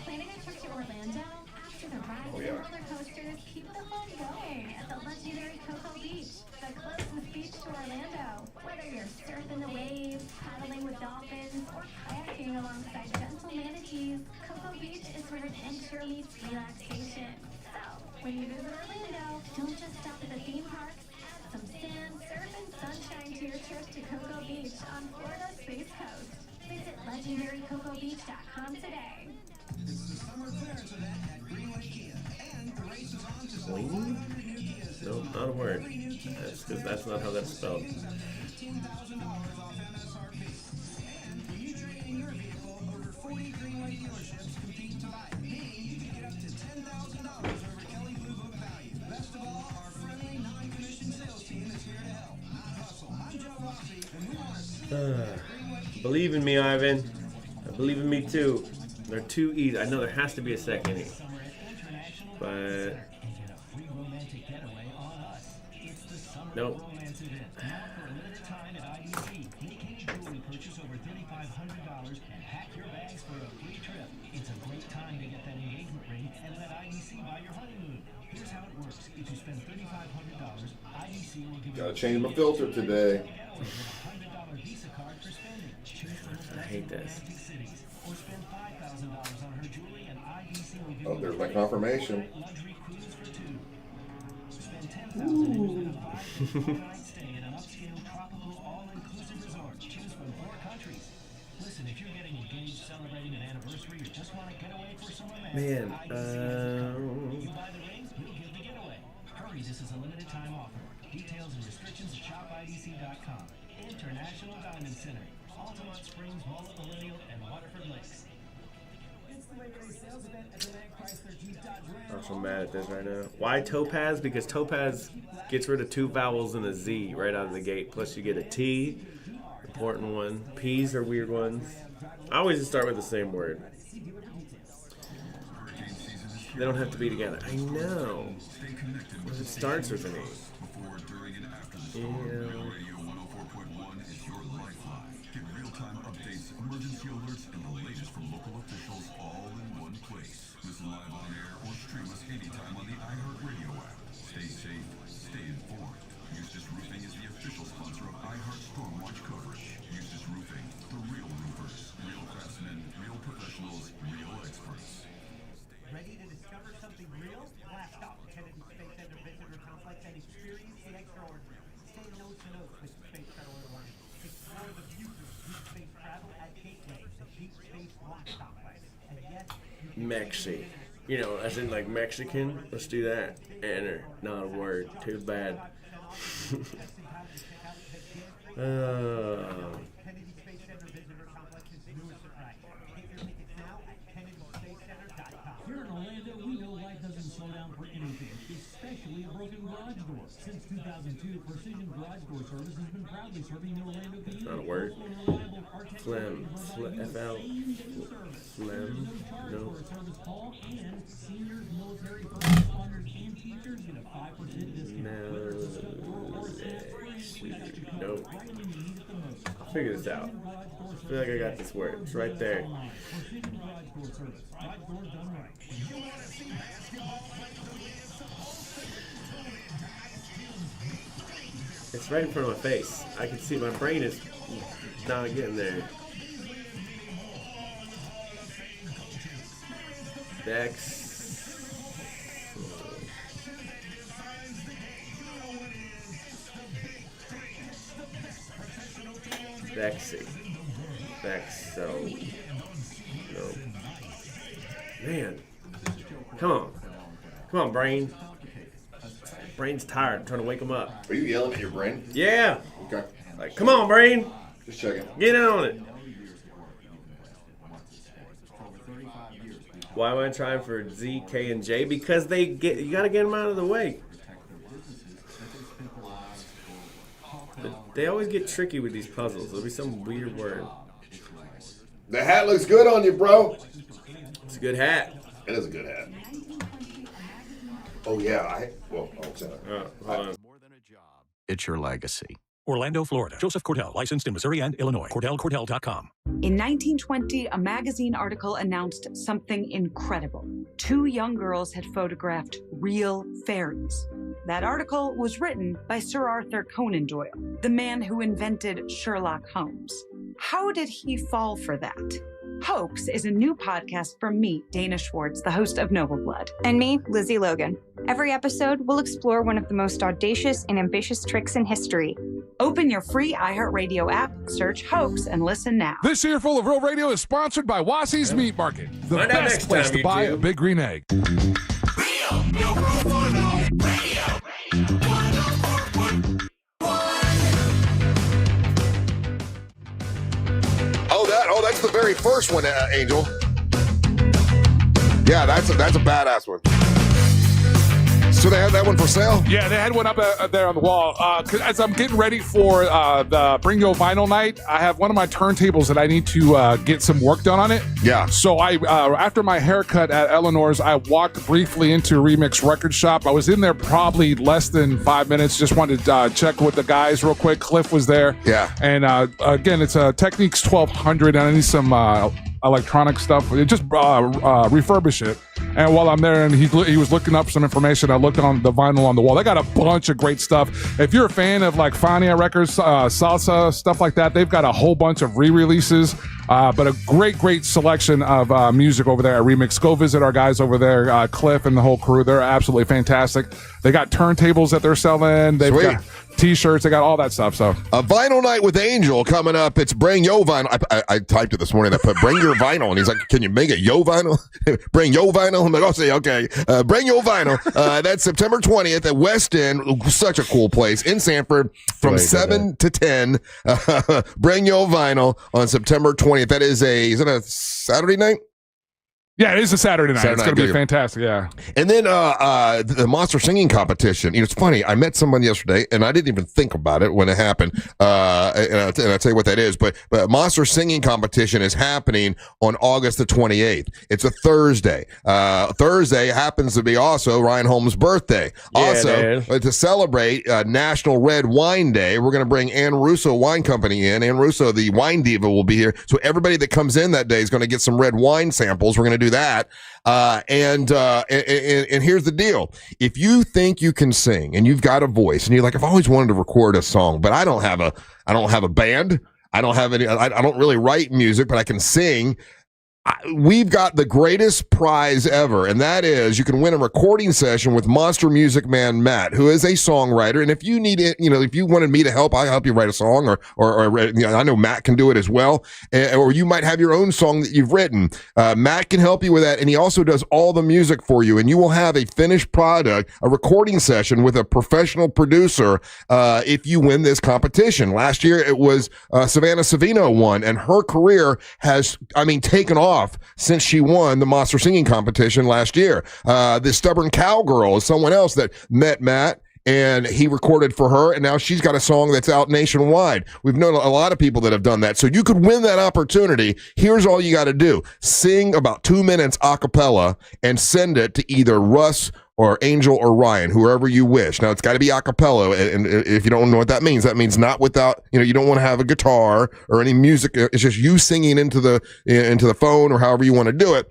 [SPEAKER 12] Planning a trip to Orlando? After the rides and roller coasters, keep the fun going at the legendary Cocoa Beach, the closest beach to Orlando. Whether you're surfing the waves, paddling with dolphins, or kayaking alongside gentle manatees, Cocoa Beach is where adventure meets relaxation. So, when you visit Orlando, don't just stop at the theme parks. Add some sand, surf, and sunshine to your trip to Cocoa Beach on Florida's Space Coast. Visit legendarycocobeach.com today.
[SPEAKER 20] It's the summer clearance event at Greenway Kia, and the race is on to sell
[SPEAKER 4] Wing?
[SPEAKER 20] 100 new Kia Ceed.
[SPEAKER 4] Nope, not a word. That's because that's not how that's spelled.
[SPEAKER 20] $15,000 off MSRP. And when you trade in your vehicle, over 40 Greenway dealerships compete to buy it. Meaning you can get up to $10,000 over Kelley Blue Book value. Best of all, our friendly, non-commissioned sales team is here to help, not hustle. I'm Joe Rossi, and we want to
[SPEAKER 4] Believe in me, Ivan. I believe in me too. They're too easy. I know there has to be a second E. But nope.
[SPEAKER 20] It's a great time to get that engagement ring and let IDC buy your honeymoon. Here's how it works. If you spend $3,500, IDC will give you
[SPEAKER 13] Gotta change my filter today.
[SPEAKER 20] $100 Visa card for spending. Choose from
[SPEAKER 4] I hate this.
[SPEAKER 20] cities or spend $5,000 on her jewelry and IDC will give
[SPEAKER 13] Oh,
[SPEAKER 20] you
[SPEAKER 13] there's my confirmation.
[SPEAKER 20] luxury cruise for two. Spend $10,000 and you'll get a 5-night stay at an upscale tropical all-inclusive resort. Choose from 4 countries. Listen, if you're getting engaged, celebrating an anniversary, or just want to get away for some romance,
[SPEAKER 4] Man,
[SPEAKER 20] you buy the ring, we'll give the getaway. Hurry, this is a limited time offer. Details and restrictions at shopidc.com. International Diamond Center, Altamont Springs, Mullet Millennial, and Waterford Lakes. It's the Labor Day sales event at the Van Chrysler Jeep Dodge Ram.
[SPEAKER 4] I'm so mad at this right now. Why Topaz? Because Topaz gets rid of 2 vowels and a Z right out of the gate. Plus you get a T, important one. P's are weird ones. I always just start with the same word. They don't have to be together. I know. But it starts with an E. Yeah.
[SPEAKER 5] Radio 104.1 is your lifeline. Get real-time updates, emergency alerts, and the latest from local officials all in one place. Listen live on air or stream us anytime on the iHeartRadio app. Stay safe, stay informed. Eustace Roofing is the official sponsor of iHeart Storm Watch coverage. Eustace Roofing, the real roofers, real craftsmen, real professionals, real experts.
[SPEAKER 19] Ready to discover something real? Blast off to Kennedy Space Center Visitor Complex and experience the extraordinary. Stay nose to nose with Space Shuttle Airlines. Explore the beauty of deep space travel at Gateway, the deep space lock stop. And yes,
[SPEAKER 4] Mexi. You know, as in like Mexican. Let's do that. Enter. Not a word. Too bad.
[SPEAKER 19] Kennedy Space Center Visitor Complex's newest surprise. Get your tickets now at KennedySpaceCenter.com.
[SPEAKER 8] Here in Orlando, we know life doesn't slow down for anything, especially a broken garage door. Since 2002, Precision Garage Door Service has been proudly serving the Orlando community.
[SPEAKER 4] Not a word. Phlegm. F-L. Phlegm. No.
[SPEAKER 8] Service call and seniors, military, first responders, and teachers get a 5% discount.
[SPEAKER 4] No. No. figure this out. I feel like I got this word. It's right there. It's right in front of my face. I can see my brain is not getting there. Next. Vexo. No. Man. Come on, brain. Brain's tired. I'm trying to wake him up.
[SPEAKER 13] Are you yelling at your brain?
[SPEAKER 4] Yeah.
[SPEAKER 13] Okay.
[SPEAKER 4] Like, come on, brain.
[SPEAKER 13] Just checking.
[SPEAKER 4] Get in on it. Why am I trying for Z, K, and J? Because you gotta get them out of the way. They always get tricky with these puzzles. There'll be some weird word.
[SPEAKER 13] The hat looks good on you, bro.
[SPEAKER 4] It's a good hat.
[SPEAKER 13] It is a good hat. Oh yeah,
[SPEAKER 10] It's your legacy.
[SPEAKER 2] Orlando, Florida. Joseph Cordell, licensed in Missouri and Illinois. CordellCordell.com.
[SPEAKER 22] In 1920, a magazine article announced something incredible. 2 young girls had photographed real fairies. That article was written by Sir Arthur Conan Doyle, the man who invented Sherlock Holmes. How did he fall for that? Hoax is a new podcast from me, Dana Schwartz, the host of Noble Blood.
[SPEAKER 23] And me, Lizzie Logan. Every episode, we'll explore one of the most audacious and ambitious tricks in history.
[SPEAKER 22] Open your free iHeartRadio app, search Hoax, and listen now.
[SPEAKER 1] This Earful of Real Radio is sponsored by Wassy's Meat Market, the best place to buy a big green egg.
[SPEAKER 3] Oh, that's the very first one, Angel. Yeah, that's a badass one. So they had that one for sale?
[SPEAKER 1] Yeah, they had one up there on the wall. As I'm getting ready for the Bring Yo Vinyl night, I have one of my turntables that I need to get some work done on it.
[SPEAKER 3] Yeah.
[SPEAKER 1] So I, after my haircut at Eleanor's, I walked briefly into Remix Record Shop. I was in there probably less than 5 minutes. Just wanted to check with the guys real quick. Cliff was there.
[SPEAKER 3] Yeah.
[SPEAKER 1] And again, it's a Techniques 1200, and I need some electronic stuff. Just refurbish it. And while I'm there, and he was looking up some information, I looked on the vinyl on the wall. They got a bunch of great stuff. If you're a fan of like Fania Records, salsa, stuff like that, they've got a whole bunch of re-releases. But a great selection of music over there at Remix. Go visit our guys over there, Cliff and the whole crew. They're absolutely fantastic. They got turntables that they're selling. They've got T-shirts. They got all that stuff. So
[SPEAKER 3] a vinyl night with Angel coming up. It's Bring Yo Vinyl. I typed it this morning. I put Bring Your Vinyl, and he's like, "Can you make it Yo Vinyl? Bring Yo Vinyl." I'm like, "I'll say okay." Bring Yo Vinyl. That's September 20th at West End. Such a cool place in Sanford from 7 to 10. Bring Yo Vinyl on September 20th. That is is it a Saturday night?
[SPEAKER 1] Yeah, it is a Saturday night. It's going to be fantastic, yeah.
[SPEAKER 3] And then the monster singing competition. You know, it's funny. I met someone yesterday, and I didn't even think about it when it happened. And I'll tell you what that is. But monster singing competition is happening on August the 28th. It's a Thursday. Thursday happens to be also Ryan Holmes' birthday.
[SPEAKER 4] Yeah,
[SPEAKER 3] also, to celebrate National Red Wine Day, we're going to bring Ann Russo Wine Company in. Ann Russo, the wine diva, will be here. So everybody that comes in that day is going to get some red wine samples. We're going to do that. And here's the deal. If you think you can sing and you've got a voice and you're like, I've always wanted to record a song, but I don't have a band. I don't have any, I don't really write music, but I can sing. We've got the greatest prize ever, and that is you can win a recording session with Monster Music Man Matt, who is a songwriter. And if you need it, if you wanted me to help, I'll help you write a song, or I know Matt can do it as well. Or you might have your own song that you've written. Matt can help you with that, and he also does all the music for you. And you will have a finished product, a recording session with a professional producer if you win this competition. Last year it was Savannah Savino won, and her career has, taken off since she won the monster singing competition last year. The Stubborn Cowgirl is someone else that met Matt, and he recorded for her, and now she's got a song that's out nationwide. We've known a lot of people that have done that. So you could win that opportunity. Here's all you got to do. Sing about 2 minutes a cappella and send it to either Russ or Angel or Ryan, whoever you wish. Now it's got to be a cappella, and if you don't know what that means not without, you don't want to have a guitar or any music. It's just you singing into the phone or however you want to do it.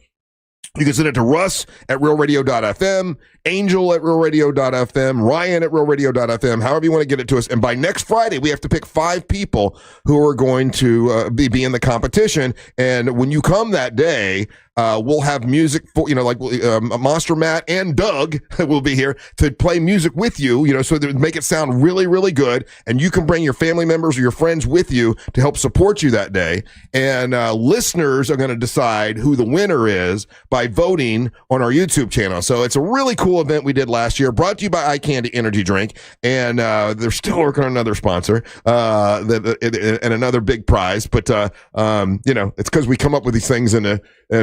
[SPEAKER 3] You can send it to Russ at realradio.fm, Angel at realradio.fm, Ryan at realradio.fm, however you want to get it to us. And by next Friday, we have to pick 5 people who are going to be in the competition. And when you come that day, we'll have music for, like Monster Matt and Doug will be here to play music with you, so that make it sound really, really good. And you can bring your family members or your friends with you to help support you that day. And listeners are going to decide who the winner is by voting on our YouTube channel. So it's a really cool event we did last year, brought to you by Eye Candy Energy Drink. And they're still working on another sponsor and another big prize. But, it's because we come up with these things and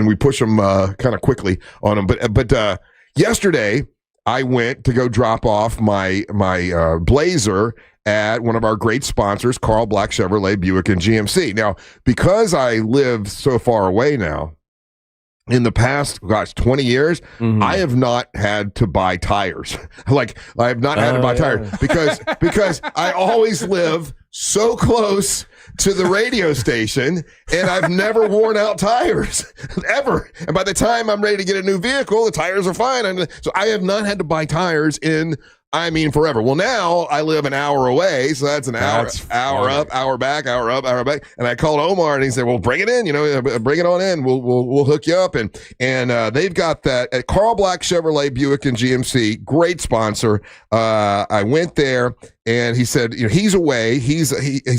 [SPEAKER 3] we push them kind of quickly on them. But yesterday, I went to go drop off my Blazer at one of our great sponsors, Carl Black Chevrolet Buick and GMC. Now, because I live so far away now, in the past, 20 years, I have not had to buy tires. I have not had to buy tires because I always live so close to the radio station, and I've never worn out tires ever. And by the time I'm ready to get a new vehicle, the tires are fine. So I have not had to buy tires in forever. Well, now I live an hour away, so that's an hour up, hour back, hour up, hour back. And I called Omar, and he said, "Well, bring it in, bring it on in. We'll hook you up." And they've got that at Carl Black Chevrolet Buick and GMC, great sponsor. I went there, and he said, he's away. He's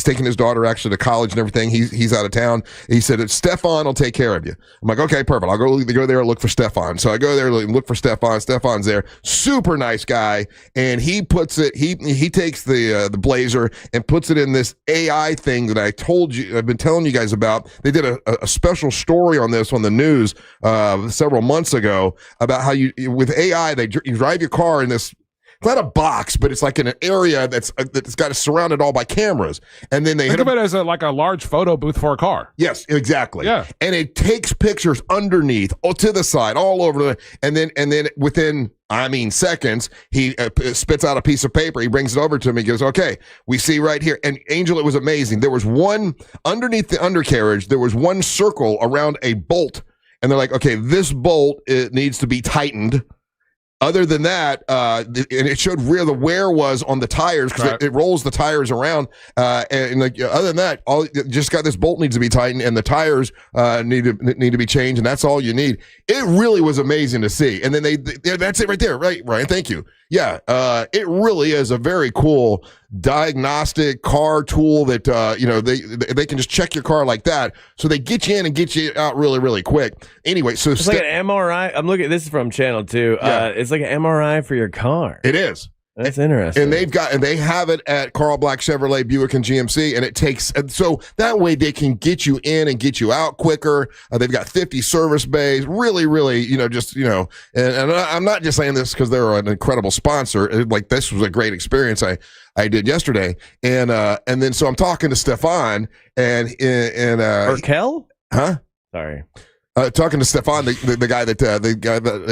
[SPEAKER 3] taking his daughter actually to college and everything. He's out of town. He said, Stefan will take care of you. I'm like, okay, perfect. I'll go there and look for Stefan. So I go there and look for Stefan. Stefan's there. Super nice guy. And he puts it, he takes the Blazer and puts it in this AI thing that I've been telling you guys about. They did a special story on this on the news several months ago about how with AI, you drive your car in this, it's not a box, but it's like in an area that's got it surrounded all by cameras. And then
[SPEAKER 1] think of it as a large photo booth for a car.
[SPEAKER 3] Yes, exactly.
[SPEAKER 1] Yeah.
[SPEAKER 3] And it takes pictures underneath, to the side, all over. And then within, seconds, he spits out a piece of paper. He brings it over to me. He goes, okay, we see right here. And Angel, it was amazing. There was one, underneath the undercarriage, there was one circle around a bolt. And they're like, okay, this bolt, it needs to be tightened. Other than that, and it showed where the wear was on the tires because it rolls the tires around. And other than that, just got this bolt needs to be tightened and the tires need to be changed, and that's all you need. It really was amazing to see. And then that's it right there, right, Ryan? Thank you. Yeah, it really is a very cool diagnostic car tool that they can just check your car like that, so they get you in and get you out really, really quick. Anyway, so
[SPEAKER 4] it's like an MRI. I'm looking. This is from Channel 2. It's like an MRI for your car.
[SPEAKER 3] It is.
[SPEAKER 4] That's interesting.
[SPEAKER 3] And they have it at Carl Black Chevrolet Buick and GMC, and so that way they can get you in and get you out quicker. They've got 50 service bays. Really, really, and I'm not just saying this because they're an incredible sponsor. This was a great experience I did yesterday, and then so I'm talking to Stefan and
[SPEAKER 4] Urkel?
[SPEAKER 3] Huh?
[SPEAKER 4] Sorry.
[SPEAKER 3] Talking to Stefan, the guy that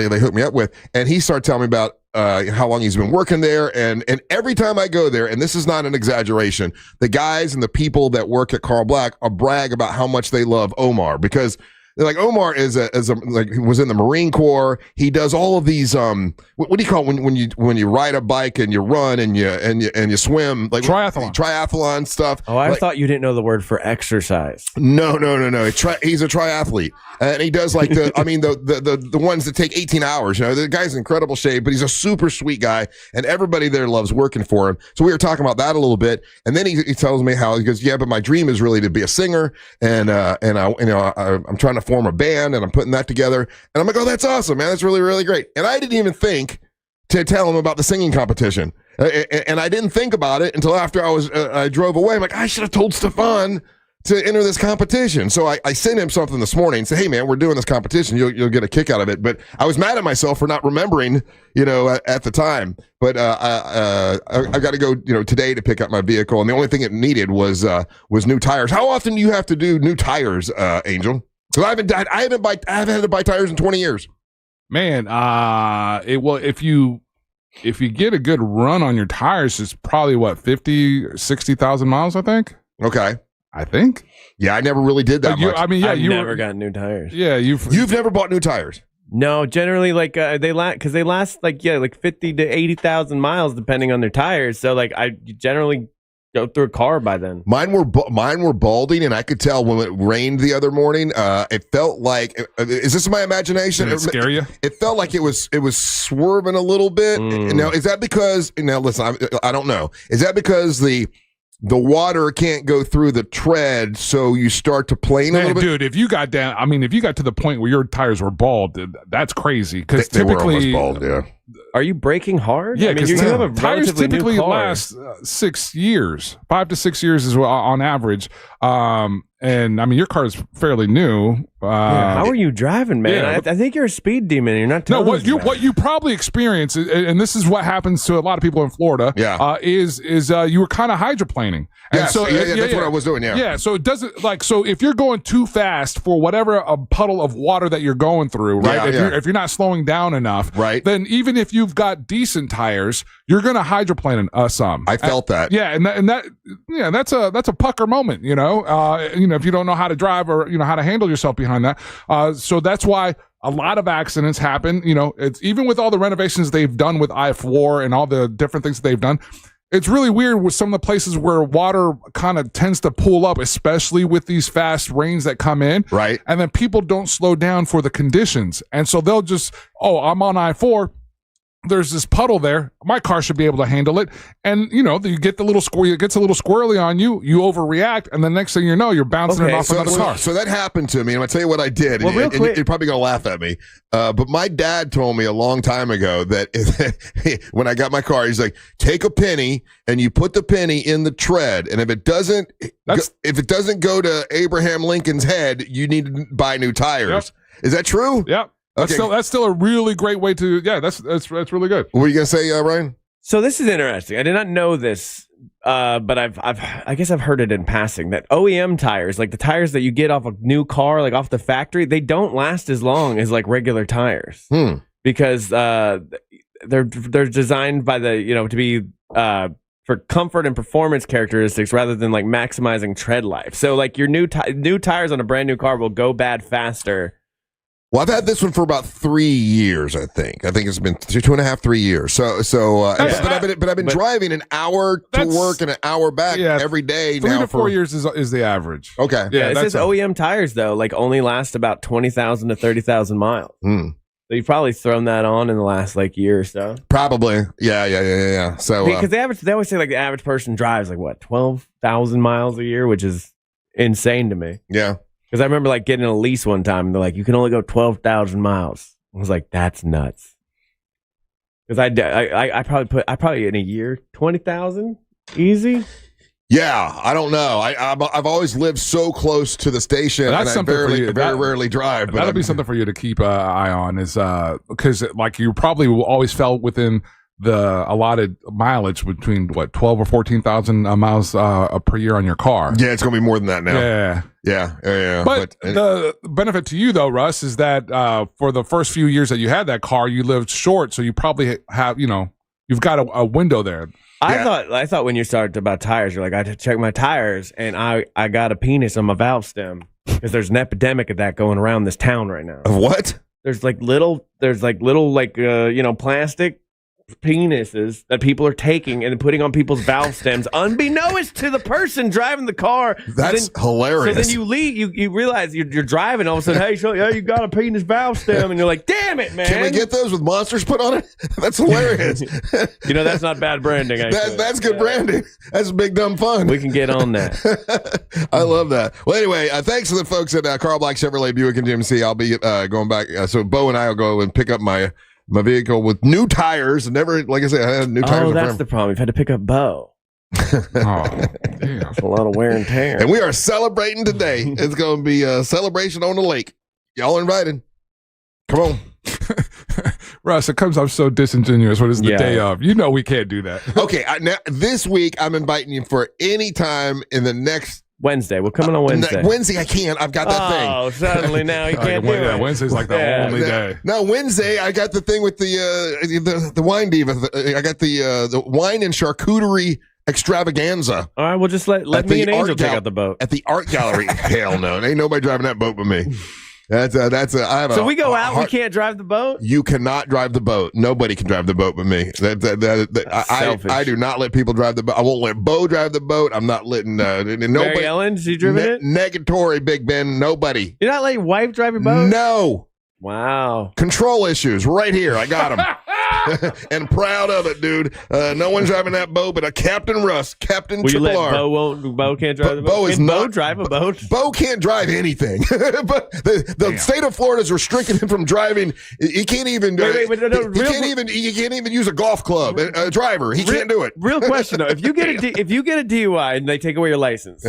[SPEAKER 3] they hooked me up with, and he started telling me about how long he's been working there, and every time I go there, and this is not an exaggeration, the guys and the people that work at Carl Black brag about how much they love Omar, because they're like, Omar he was in the Marine Corps. He does all of these what do you call it when you ride a bike and you run and you swim, like triathlon stuff.
[SPEAKER 4] Oh, I thought you didn't know the word for exercise.
[SPEAKER 3] No. He's a triathlete, and he does the ones that take 18 hours. The guy's in incredible shape, but he's a super sweet guy, and everybody there loves working for him. So we were talking about that a little bit, and then he tells me how he goes, yeah, but my dream is really to be a singer, and I'm trying to form a band, and I'm putting that together. And I'm like, oh, that's awesome, man. That's really, really great. And I didn't even think to tell him about the singing competition. And I didn't think about it until after I drove away. I'm like, I should have told Stefan to enter this competition. So I sent him something this morning and said, hey, man, we're doing this competition. You'll get a kick out of it. But I was mad at myself for not remembering, at the time. But I got to go, today to pick up my vehicle. And the only thing it needed was new tires. How often do you have to do new tires, Angel? Because I haven't had to buy tires in 20 years.
[SPEAKER 1] Man, if you get a good run on your tires, it's probably what 50, 60,000 miles. I think.
[SPEAKER 3] Okay.
[SPEAKER 1] I think.
[SPEAKER 3] Yeah, I never really did that much.
[SPEAKER 4] I've never gotten new tires.
[SPEAKER 1] Yeah,
[SPEAKER 3] you've never bought new tires.
[SPEAKER 4] No, generally they last like 50 to 80,000 miles depending on their tires. So like I generally go through a car by then.
[SPEAKER 3] Mine were balding, and I could tell when it rained the other morning. It felt like is this my imagination?
[SPEAKER 1] Did it scare you?
[SPEAKER 3] It felt like it was swerving a little bit. Now is that because listen, I don't know. Is that because the water can't go through the tread, so you start to plane a little bit?
[SPEAKER 1] Dude, if you got to the point where your tires were bald, that's crazy. Because typically,
[SPEAKER 3] they were almost bald, yeah.
[SPEAKER 4] Are you braking hard?
[SPEAKER 1] Yeah,
[SPEAKER 4] because
[SPEAKER 1] you
[SPEAKER 4] have a
[SPEAKER 1] tires
[SPEAKER 4] relatively
[SPEAKER 1] typically
[SPEAKER 4] new car.
[SPEAKER 1] last 6 years, 5 to 6 years is on average. And I mean, your car is fairly new.
[SPEAKER 4] How are you driving, man?
[SPEAKER 1] Yeah,
[SPEAKER 4] I think you're a speed demon. You're not.
[SPEAKER 1] No, what you probably experience, and this is what happens to a lot of people in Florida.
[SPEAKER 3] Yeah.
[SPEAKER 1] Is you were kind of hydroplaning. And
[SPEAKER 3] Yes,
[SPEAKER 1] so
[SPEAKER 3] that's what I was doing. Yeah.
[SPEAKER 1] Yeah. So it doesn't so if you're going too fast for whatever a puddle of water that you're going through, right? If you're not slowing down enough,
[SPEAKER 3] right?
[SPEAKER 1] Then even if you've got decent tires, you're gonna hydroplane some.
[SPEAKER 3] I felt that.
[SPEAKER 1] Yeah, that's a pucker moment, if you don't know how to drive or how to handle yourself behind that. So that's why a lot of accidents happen. It's even with all the renovations they've done with I-4 and all the different things that they've done. It's really weird with some of the places where water kind of tends to pool up, especially with these fast rains that come in.
[SPEAKER 3] Right.
[SPEAKER 1] And then people don't slow down for the conditions. And so they'll just, I'm on I-4. There's this puddle there. My car should be able to handle it. And, you get the little squirrel. It gets a little squirrely on you. You overreact. And the next thing you know, you're bouncing it off another car.
[SPEAKER 3] So that happened to me. And I'll tell you what I did.
[SPEAKER 4] Well, real quick.
[SPEAKER 3] You're probably going to laugh at me. But my dad told me a long time ago that when I got my car, he's like, take a penny and you put the penny in the tread. And if it doesn't go to Abraham Lincoln's head, you need to buy new tires. Yep. Is that true?
[SPEAKER 1] Yep.
[SPEAKER 3] Okay.
[SPEAKER 1] That's still a really great way to. Yeah, that's really good.
[SPEAKER 3] What were you gonna say, Ryan?
[SPEAKER 4] So this is interesting. I did not know this, but I guess I've heard it in passing that OEM tires, like the tires that you get off a new car, like off the factory, they don't last as long as like regular tires because they're designed by to be for comfort and performance characteristics rather than like maximizing tread life. So like your new tires on a brand new car will go bad faster.
[SPEAKER 3] Well, I've had this one for about 3 years. I think it's been 2.5, 3 years. But I've been driving an hour to work and an hour back every day.
[SPEAKER 1] 3 to 4 years is the average.
[SPEAKER 3] Okay.
[SPEAKER 4] Yeah, it says OEM tires though, like only last about 20,000 to 30,000 miles. So you've probably thrown that on in the last like year or so.
[SPEAKER 3] Probably. Yeah. So
[SPEAKER 4] because they always say like the average person drives like what 12,000 miles a year, which is insane to me.
[SPEAKER 3] Yeah.
[SPEAKER 4] Because I remember like getting a lease one time, and they're like, "You can only go 12,000 miles." I was like, "That's nuts." Because I probably in a year 20,000 easy.
[SPEAKER 3] Yeah, I don't know. I've always lived so close to the station,
[SPEAKER 1] that's
[SPEAKER 3] and I very rarely drive. But
[SPEAKER 1] that'll be something for you to keep an eye on, is because like you probably will always fell within the allotted mileage between 12 or 14,000 miles per year on your car.
[SPEAKER 3] Yeah, it's gonna be more than that now.
[SPEAKER 1] Yeah. But the benefit to you though, Russ, is that for the first few years that you had that car, you lived short, so you probably have you've got a window there.
[SPEAKER 4] I thought when you started about tires, you're like, I had to check my tires, and I got a penis on my valve stem because there's an epidemic of that going around this town right now.
[SPEAKER 3] Of what?
[SPEAKER 4] There's little plastic penises that people are taking and putting on people's valve stems unbeknownst to the person driving the car.
[SPEAKER 3] That's hilarious.
[SPEAKER 4] So then you leave, you realize you're driving, all of a sudden, hey, you got a penis valve stem, and you're like, damn it, man.
[SPEAKER 3] Can we get those with monsters put on it? That's hilarious.
[SPEAKER 4] That's not bad branding.
[SPEAKER 3] That's good branding. That's big dumb fun.
[SPEAKER 4] We can get on that.
[SPEAKER 3] I love that. Well, anyway, thanks to the folks at Carl Black Chevrolet Buick and GMC. I'll be going back. So Bo and I will go and pick up my vehicle with new tires. Never, like I said, I had new tires.
[SPEAKER 4] Oh, that's the problem. You've had to pick up Bo. That's a lot of wear and tear.
[SPEAKER 3] And we are celebrating today. It's going to be a celebration on the lake. Y'all invited. Come on.
[SPEAKER 1] Russ, it comes up so disingenuous when it's the day of. We can't do that.
[SPEAKER 3] Okay, now this week I'm inviting you for any time in the next
[SPEAKER 4] Wednesday. We'll come in on Wednesday.
[SPEAKER 3] Wednesday, I can't. I've got that thing.
[SPEAKER 4] Oh, suddenly now you can't do it.
[SPEAKER 1] Wednesday's like the only day.
[SPEAKER 3] No, Wednesday, I got the thing with the wine diva. I got the wine and charcuterie extravaganza.
[SPEAKER 4] All right, we'll just let me and Angel take out the boat.
[SPEAKER 3] At the art gallery. Hell no. Ain't nobody driving that boat but me.
[SPEAKER 4] So we go out, we can't drive the boat?
[SPEAKER 3] You cannot drive the boat. Nobody can drive the boat but me. I do not let people drive the boat. I won't let Bo drive the boat. I'm not letting nobody.
[SPEAKER 4] Mary Ellen, she driven it?
[SPEAKER 3] Negatory, Big Ben. Nobody.
[SPEAKER 4] You're not letting your wife drive your boat?
[SPEAKER 3] No.
[SPEAKER 4] Wow.
[SPEAKER 3] Control issues right here. I got them. And proud of it, dude. No one's driving that boat but a Captain Russ, Captain
[SPEAKER 4] Will you
[SPEAKER 3] Triple
[SPEAKER 4] let
[SPEAKER 3] R.
[SPEAKER 4] Bo can't drive the boat? Can Bo drive a boat?
[SPEAKER 3] Bo can't drive anything. But the state of Florida is restricting him from driving. He can't even. He can't even use a golf club. A driver. He can't do it.
[SPEAKER 4] Real question though: if you get a DUI and they take away your license,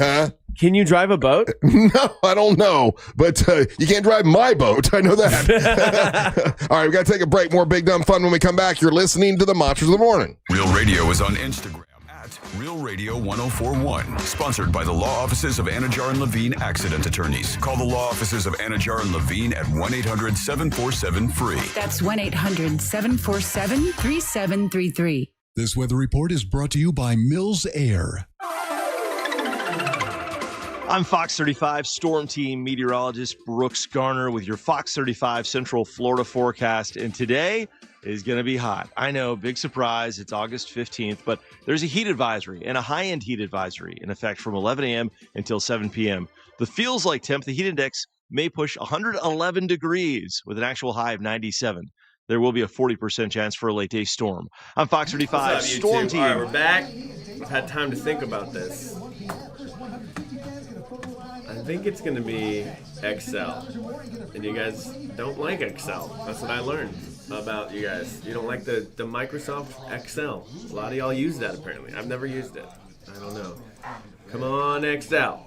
[SPEAKER 4] can you drive a boat?
[SPEAKER 3] No, I don't know. But you can't drive my boat. I know that. All right, we got to take a break. More Big Dumb Fun when we come back. You're listening to the Monsters of the Morning.
[SPEAKER 5] Real Radio is on Instagram at Real Radio 1041. Sponsored by the law offices of Anajar and Levine Accident Attorneys. Call the law offices of Anajar and Levine at 1-800-747-FREE.
[SPEAKER 6] That's 1-800-747-3733.
[SPEAKER 7] This weather report is brought to you by Mills Air.
[SPEAKER 21] I'm Fox 35 Storm Team meteorologist Brooks Garner with your Fox 35 Central Florida forecast. And today is going to be hot. I know, big surprise. It's August 15th, but there's a heat advisory and a high-end heat advisory in effect from 11 a.m. until 7 p.m. The feels like temp, the heat index may push 111 degrees with an actual high of 97. There will be a 40% chance for a late day storm. I'm Fox 35 Storm Team.
[SPEAKER 4] All right, we're back. I've had time to think about this. I think it's going to be XL. And you guys don't like XL. That's what I learned about you guys. You don't like the Microsoft XL. A lot of y'all use that apparently. I've never used it. I don't know. Come on, XL.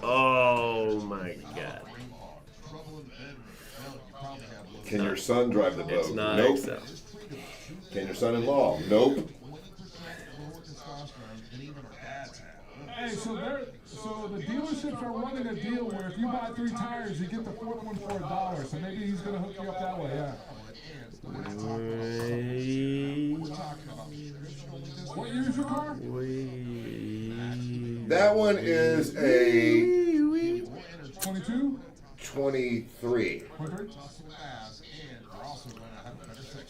[SPEAKER 4] Oh my God.
[SPEAKER 13] Can your son drive the boat?
[SPEAKER 4] It's not
[SPEAKER 13] Nope.
[SPEAKER 4] XL.
[SPEAKER 13] Can your son-in-law? Nope.
[SPEAKER 1] Hey, so the dealerships are running a deal where if you buy 3 tires, you get the 4th one for $1. So maybe he's gonna hook you up that way, yeah. What year is your car?
[SPEAKER 13] That one is a
[SPEAKER 1] 22?
[SPEAKER 13] 23.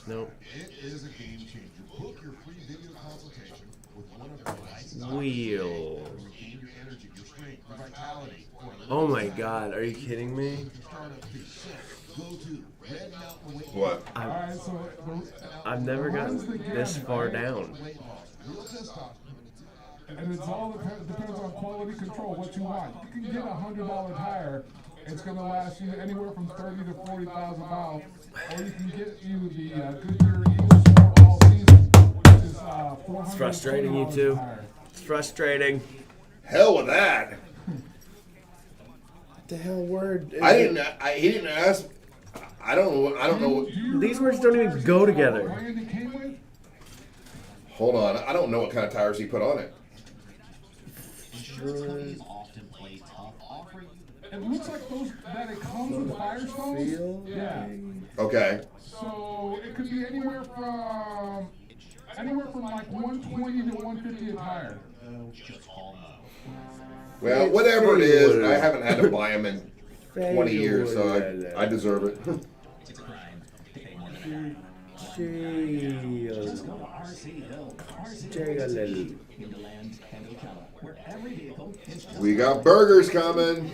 [SPEAKER 4] Nope.
[SPEAKER 18] It is a game changer. Book your free video consultation with one of the
[SPEAKER 4] Wheel. Oh my God, are you kidding me?
[SPEAKER 13] What?
[SPEAKER 4] I've never gotten this far down.
[SPEAKER 1] And it's all depends on quality control, what you want. You can get a $100 tire. It's going to last you anywhere from 30 to 40,000 miles, or you can get you the Goodyear Eagle Sport All Season, which is $400.
[SPEAKER 4] It's frustrating, you two. It's frustrating.
[SPEAKER 13] Hell with that.
[SPEAKER 4] What the hell word?
[SPEAKER 13] He didn't ask. I don't know.
[SPEAKER 4] These words don't even go together.
[SPEAKER 13] Hold on. I don't know what kind of tires he put on it.
[SPEAKER 1] It looks like that it comes with Firestones. Yeah.
[SPEAKER 13] Okay.
[SPEAKER 1] So it could be anywhere from like 120 to 150 a tire.
[SPEAKER 13] Well, whatever it is, I haven't had to buy them in 20 years, so I deserve it. We got burgers coming.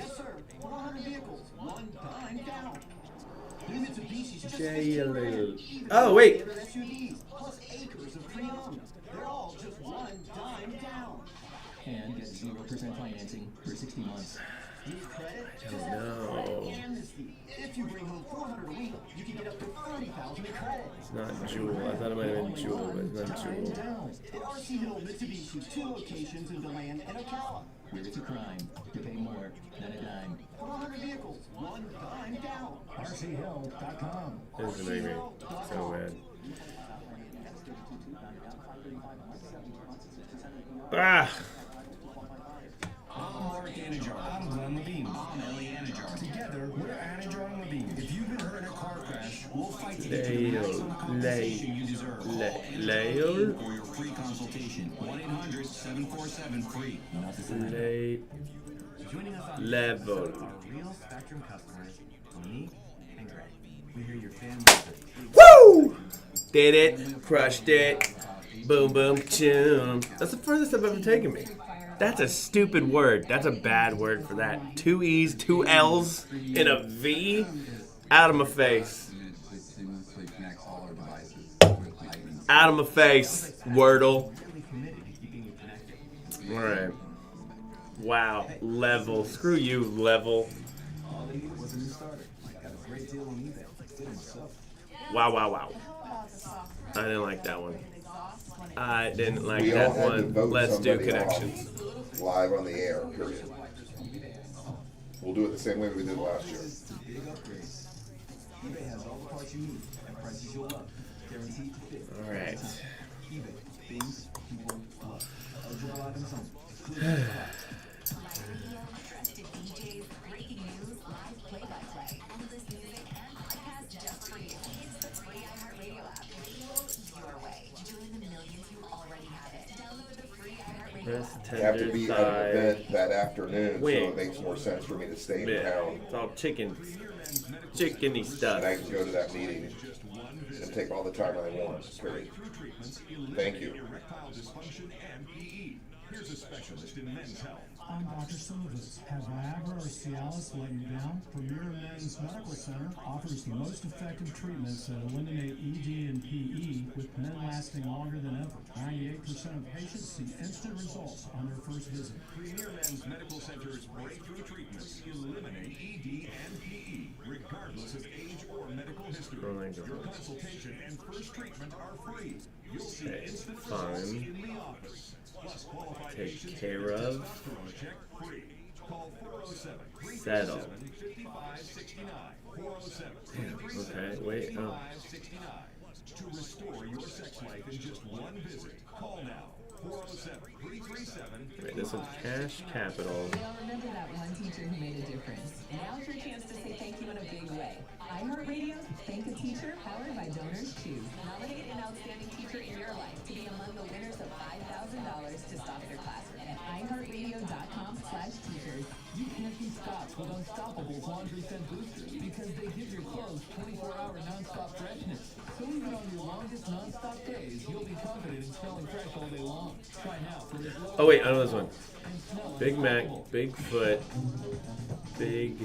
[SPEAKER 4] Oh, wait.
[SPEAKER 11] And get 0% financing for 60 months.
[SPEAKER 4] I don't know.
[SPEAKER 11] If you bring home $400 a week, you can get up to $30,000 in credit.
[SPEAKER 4] It's not Jewel. I thought it might have been Jewel, but it's not Jewel.
[SPEAKER 11] At RC Hill Mitsubishi, 2 locations in DeLand and Ocala. Where it's a crime to pay more than a dime. 400 vehicles, 1 dime down. RCHill.com.
[SPEAKER 4] This is making me so mad.
[SPEAKER 11] Mark Anajar. I'm Glenn Levine. I'm Ellie Anajar. Together, we're Anajar and Levine. If you've been hurt in a car crash, we'll fight to get you the maximum compensation you deserve. Call for your free consultation. 1-800-747-FREE. Joining us on
[SPEAKER 4] Level.
[SPEAKER 11] are real Spectrum customers, Tony and Greg. We hear your family.
[SPEAKER 4] Woo! Did it. Crushed it. Boom, boom, choom. That's the furthest I've ever taken me. That's a stupid word. That's a bad word for that. 2 E's, 2 L's, and a V. Out of my face. Out of my face, Wordle. All right. Wow, Level. Screw you, Level. Wow, wow, wow. I didn't like that one. I didn't like that one. Let's do connections.
[SPEAKER 13] Live on the air, period. We'll do it the same way we did last year.
[SPEAKER 4] All right.
[SPEAKER 13] You have to be at an event that afternoon, so it makes more sense for me to stay in town.
[SPEAKER 4] It's all chickeny stuff.
[SPEAKER 13] And I can go to that meeting and take all the time I want. Period. Thank you.
[SPEAKER 8] Here's a specialist in men's health.
[SPEAKER 6] I'm Dr. Silvas. Has Viagra or Cialis let you down? Premier Men's Medical Center offers the most effective treatments that eliminate ED and PE, with men lasting longer than ever. 98% of patients see instant results on their first visit.
[SPEAKER 8] Premier Men's Medical Center's breakthrough treatments eliminate ED and PE, regardless of age or medical history. Your consultation and first treatment are free. You'll see instant results in the office. Plus qualified
[SPEAKER 4] Take care of.
[SPEAKER 8] check free. Call 407
[SPEAKER 4] Settle.
[SPEAKER 8] 5569. 407
[SPEAKER 4] Okay, wait. Oh.
[SPEAKER 8] To restore your sex life in just one visit. Call now. 407-337.
[SPEAKER 4] Wait, this is Cash Capital.
[SPEAKER 14] We all remember that one teacher who made a difference. Now's your chance to say thank you in a big way. iHeartRadio, Thank a Teacher, powered by Donors Choose. Nominate an outstanding teacher in your life to be among the winners of $5,000 to stock their classroom at iHeartRadio.com/teachers.
[SPEAKER 15] You can't be stopped with Unstoppable's laundry scent boosters because they give your clothes 24-hour non-stop freshness. So even on your longest non-stop days, you'll be confident in smelling fresh all day long. Try now for this low.
[SPEAKER 4] Oh wait, I know this one. Big Mac, Bigfoot, Big.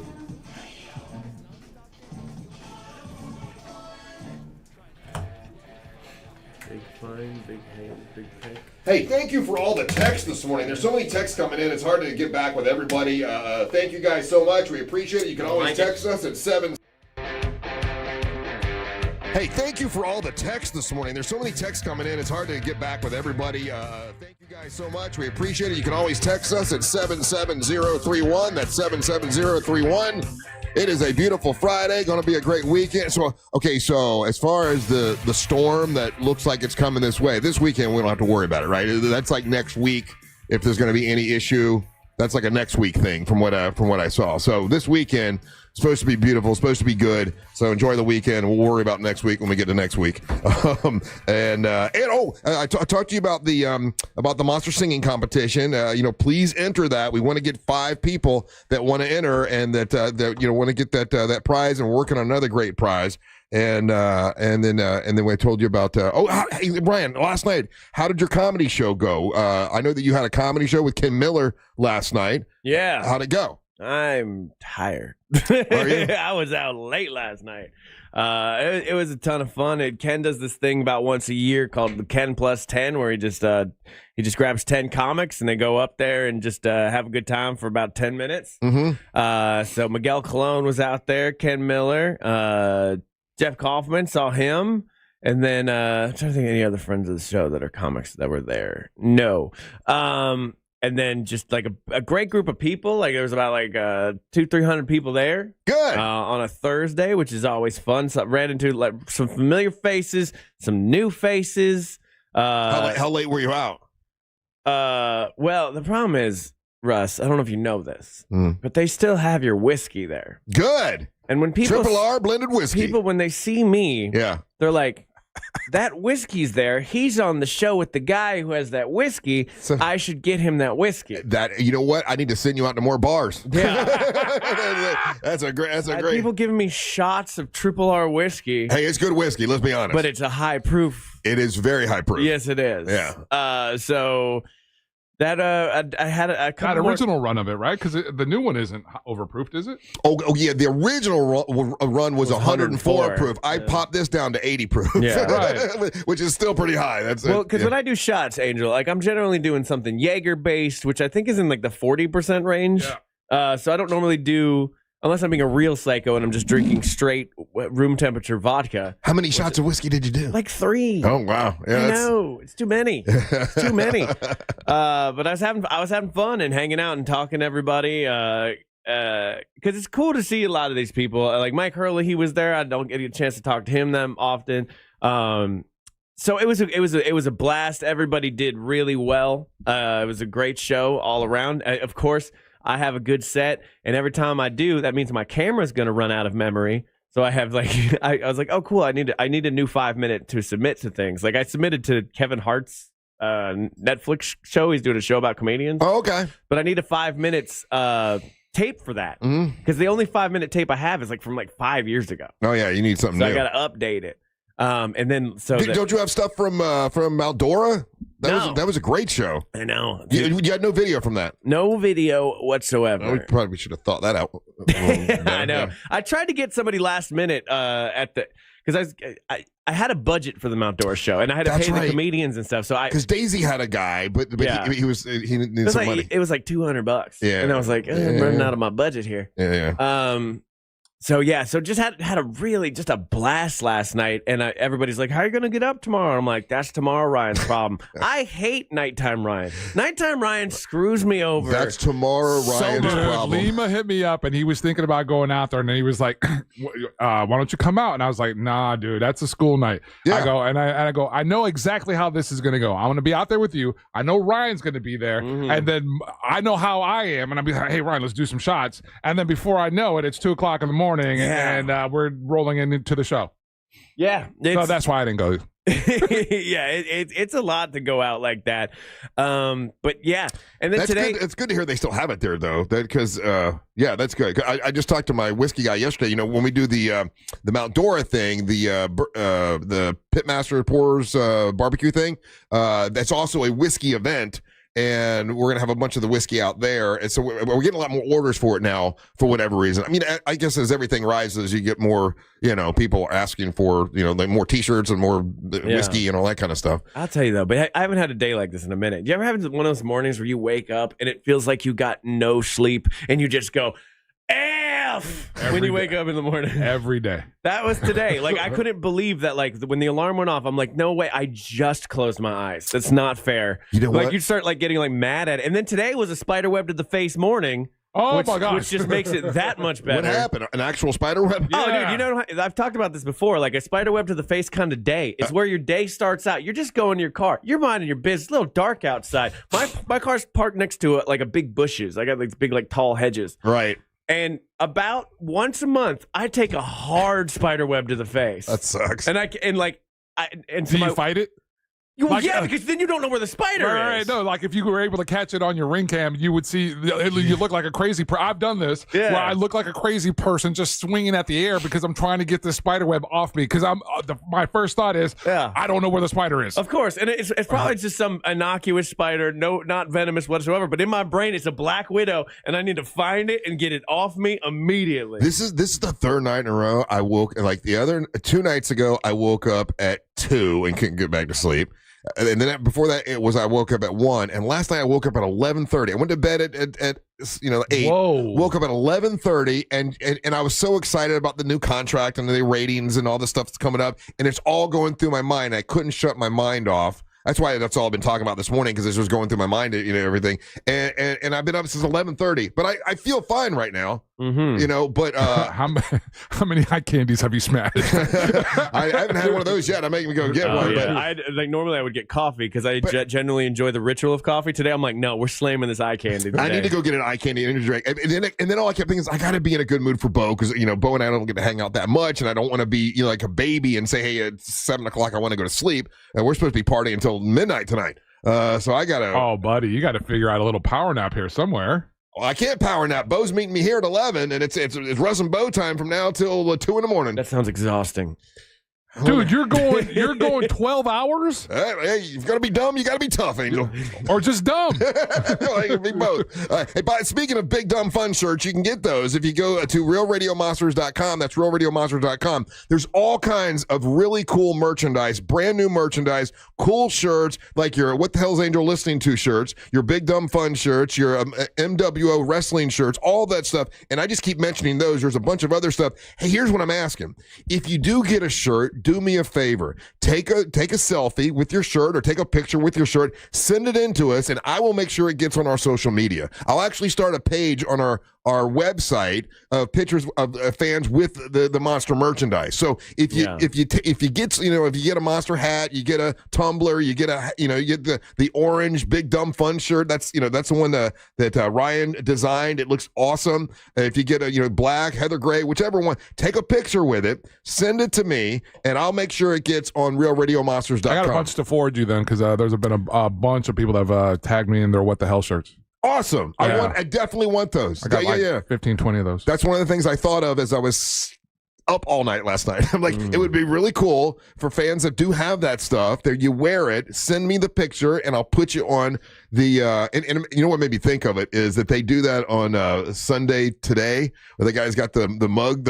[SPEAKER 4] Big fine, big hand, big pick.
[SPEAKER 13] Hey, thank you for all the texts this morning. There's so many texts coming in. It's hard to get back with everybody. Thank you guys so much. We appreciate it. You can always text us at 7. Hey, thank you for all the texts this morning. There's so many texts coming in. It's hard to get back with everybody. Thank you guys so much. We appreciate it. You can always text us at 77031. That's 77031. It is a beautiful Friday. Going to be a great weekend. So as far as the storm that looks like it's coming this way, this weekend we don't have to worry about it, right? That's like next week. If there's going to be any issue, that's like a next week thing from what I saw. So this weekend supposed to be beautiful, supposed to be good. So enjoy the weekend. We'll worry about next week when we get to next week. I talked to you about the monster singing competition. Please enter that. We want to get 5 people that want to enter and that want to get that prize, and we're working on another great prize. And then I told you about hey, Brian, last night, how did your comedy show go? I know that you had a comedy show with Ken Miller last night.
[SPEAKER 4] Yeah.
[SPEAKER 13] How'd it go?
[SPEAKER 4] I'm tired.
[SPEAKER 13] Are you?
[SPEAKER 4] I was out late last night. It was a ton of fun. Ken does this thing about once a year called the Ken Plus 10, where he just grabs 10 comics and they go up there and just have a good time for about 10 minutes.
[SPEAKER 13] Mm-hmm.
[SPEAKER 4] So Miguel Colon was out there, Ken Miller, Jeff Kaufman, saw him. And then I'm trying to think of any other friends of the show that are comics that were there. No. And then just like a great group of people. Like there was about 200-300 people there.
[SPEAKER 13] Good.
[SPEAKER 4] On a Thursday, which is always fun. So I ran into some familiar faces, some new faces.
[SPEAKER 13] How late were you out?
[SPEAKER 4] Well, the problem is Russ, I don't know if you know this, but they still have your whiskey there.
[SPEAKER 3] Good.
[SPEAKER 4] And when people
[SPEAKER 3] Triple R blended whiskey.
[SPEAKER 4] People, when they see me, they're like, that whiskey's there. He's on the show with the guy who has that whiskey. So, I should get him that whiskey.
[SPEAKER 3] You know what? I need to send you out to more bars.
[SPEAKER 4] Yeah.
[SPEAKER 3] That's a great.
[SPEAKER 4] People giving me shots of Triple R whiskey.
[SPEAKER 3] Hey, it's good whiskey. Let's be honest.
[SPEAKER 4] But it's a high proof.
[SPEAKER 3] It is very high proof.
[SPEAKER 4] Yes, it is.
[SPEAKER 3] Yeah.
[SPEAKER 4] So that I had a couple
[SPEAKER 1] original run of it, right? Because the new one isn't overproofed, is it?
[SPEAKER 3] Oh yeah, the original run was 104 proof. I popped this down to 80 proof.
[SPEAKER 4] Yeah,
[SPEAKER 3] right. Which is still pretty high. That's
[SPEAKER 4] because when I do shots, Angel, like I'm generally doing something Jaeger based, which I think is in like the 40% range. Yeah. So I don't normally do. Unless I'm being a real psycho and I'm just drinking straight room temperature vodka.
[SPEAKER 3] How many shots of whiskey did you do?
[SPEAKER 4] Like 3.
[SPEAKER 3] Oh wow!
[SPEAKER 4] Yeah, I know it's too many. It's too many. But I was having fun and hanging out and talking to everybody. Because it's cool to see a lot of these people. Like Mike Hurley, he was there. I don't get a chance to talk to him that often. So it was a blast. Everybody did really well. It was a great show all around. Of course, I have a good set, and every time I do, that means my camera's going to run out of memory. So I have like, I was like, oh cool, I need a new 5-minute to submit to things. Like I submitted to Kevin Hart's Netflix show. He's doing a show about comedians.
[SPEAKER 3] Oh, okay.
[SPEAKER 4] But I need a 5 minutes tape for that because the only 5-minute tape I have is like from like 5 years ago.
[SPEAKER 3] Oh yeah, you need something
[SPEAKER 4] so
[SPEAKER 3] new.
[SPEAKER 4] I got to update it. And then
[SPEAKER 3] don't you have stuff from Maldora? That was a great show.
[SPEAKER 4] I know.
[SPEAKER 3] You had no video from that.
[SPEAKER 4] No video whatsoever.
[SPEAKER 3] We probably should have thought that out.
[SPEAKER 4] I know. Yeah. I tried to get somebody last minute because I had a budget for the Maldora show and I had to pay the comedians and stuff. So because
[SPEAKER 3] Daisy had a guy, but he needed some money.
[SPEAKER 4] It was like $200.
[SPEAKER 3] Yeah,
[SPEAKER 4] and I was like, I'm running out of my budget here.
[SPEAKER 3] Yeah.
[SPEAKER 4] So just had a really just a blast last night, and everybody's like, "How are you gonna get up tomorrow?" I'm like, "That's tomorrow Ryan's problem." I hate nighttime Ryan. Nighttime Ryan screws me over.
[SPEAKER 3] That's tomorrow Ryan's problem.
[SPEAKER 1] Lima hit me up, and he was thinking about going out there, and then he was like, "Why don't you come out?" And I was like, "Nah, dude, that's a school night." Yeah. I go, I know exactly how this is gonna go. I'm gonna be out there with you. I know Ryan's gonna be there, and then I know how I am, and I'll be like, "Hey, Ryan, let's do some shots." And then before I know it, it's 2:00 in the morning. And we're rolling into the show.
[SPEAKER 4] Yeah.
[SPEAKER 1] So that's why I didn't go.
[SPEAKER 4] Yeah, it's a lot to go out like that. But yeah. And then today.
[SPEAKER 3] It's good to hear they still have it there, though. Because, that's good. I just talked to my whiskey guy yesterday. You know, when we do the Mount Dora thing, the Pitmaster Pours barbecue thing, that's also a whiskey event. And we're going to have a bunch of the whiskey out there. And so we're getting a lot more orders for it now for whatever reason. I mean, I guess as everything rises, you get more, people asking for, like more T-shirts and more whiskey and all that kind of stuff.
[SPEAKER 4] I'll tell you, though, but I haven't had a day like this in a minute. Do you ever have one of those mornings where you wake up and it feels like you got no sleep and you just go, F when you wake up in the morning?
[SPEAKER 1] Every day.
[SPEAKER 4] That was today. Like, I couldn't believe that, like, when the alarm went off, I'm like, no way, I just closed my eyes. That's not fair.
[SPEAKER 3] You know what?
[SPEAKER 4] Like, you'd start, like, getting, like, mad at it. And then today was a spider web to the face morning.
[SPEAKER 1] Oh, my gosh.
[SPEAKER 4] Which just makes it that much better.
[SPEAKER 3] What happened? An actual spider web?
[SPEAKER 4] Yeah. Oh, dude, I've talked about this before. Like, a spider web to the face kind of day is where your day starts out. You're just going to your car. You're minding your business. It's a little dark outside. My car's parked next to, like, a big bushes. I got, like, big, like, tall hedges.
[SPEAKER 3] Right.
[SPEAKER 4] And about once a month, I take a hard spider web to the face.
[SPEAKER 3] That sucks.
[SPEAKER 4] And
[SPEAKER 1] Do you fight it?
[SPEAKER 4] Well, yeah, because then you don't know where the spider is.
[SPEAKER 1] Right, no, like if you were able to catch it on your ring cam, you would see you look like a crazy I've done this where I look like a crazy person just swinging at the air because I'm trying to get this spider web off me because my first thought is I don't know where the spider is.
[SPEAKER 4] Of course, and it's probably just some innocuous spider, not venomous whatsoever, but in my brain it's a black widow and I need to find it and get it off me immediately.
[SPEAKER 3] This is the third night in a row I woke, like the other 2 nights ago, I woke up at 2 and couldn't get back to sleep. And then before that, I woke up at 1. And last night I woke up at 11:30. I went to bed at 8.
[SPEAKER 1] Whoa.
[SPEAKER 3] Woke up at 11:30, and I was so excited about the new contract and the ratings and all the stuff that's coming up. And it's all going through my mind. I couldn't shut my mind off. That's why that's all I've been talking about this morning, because this was going through my mind, everything. And I've been up since 11:30, but I feel fine right now. But
[SPEAKER 1] how many eye candies have you smashed?
[SPEAKER 3] I haven't had one of those yet. I'm making me go get one.
[SPEAKER 4] Yeah. But normally I would get coffee because I genuinely enjoy the ritual of coffee. Today I'm like, no, we're slamming this eye candy today.
[SPEAKER 3] I need to go get an eye candy energy drink. And then all I kept thinking is I got to be in a good mood for Bo, because Bo and I don't get to hang out that much, and I don't want to be like a baby and say, hey, it's 7 o'clock, I want to go to sleep, and we're supposed to be partying until midnight tonight. So I gotta.
[SPEAKER 1] Oh, buddy, you got to figure out a little power nap here somewhere.
[SPEAKER 3] Well, I can't power nap. Bo's meeting me here at 11, and it's Russ and Bo time from now till 2 in the morning.
[SPEAKER 4] That sounds exhausting.
[SPEAKER 1] Dude, you're going 12 hours?
[SPEAKER 3] Hey, you've got to be dumb, you got to be tough, Angel.
[SPEAKER 1] Or just dumb.
[SPEAKER 3] It can be both. Hey, speaking of big dumb fun shirts, you can get those if you go to realradiomonsters.com. That's realradiomonsters.com. There's all kinds of really cool merchandise, brand new merchandise, cool shirts, like your What the Hell's Angel Listening To shirts, your big dumb fun shirts, your MWO wrestling shirts, all that stuff. And I just keep mentioning those. There's a bunch of other stuff. Hey, here's what I'm asking. If you do get a shirt, do me a favor. Take a selfie with your shirt, or take a picture with your shirt, send it in to us, and I will make sure it gets on our social media. I'll actually start a page on our website of pictures of fans with the Monster merchandise. So if you get a Monster hat, you get a tumbler, you get the orange big dumb fun shirt. That's the one that Ryan designed. It looks awesome. If you get a black, heather gray, whichever one, take a picture with it, send it to me, and I'll make sure it gets on realradiomonsters.com.
[SPEAKER 1] I got a bunch to forward you then, because there's been a bunch of people that have tagged me in their What the Hell shirts.
[SPEAKER 3] Awesome.
[SPEAKER 1] Yeah.
[SPEAKER 3] I definitely want those.
[SPEAKER 1] I got 15, 20 of those.
[SPEAKER 3] That's one of the things I thought of as I was up all night last night. I'm like, it would be really cool for fans that do have that stuff, that you wear it, send me the picture, and I'll put you on the, and you know what made me think of it is that they do that on Sunday Today, where the guy's got the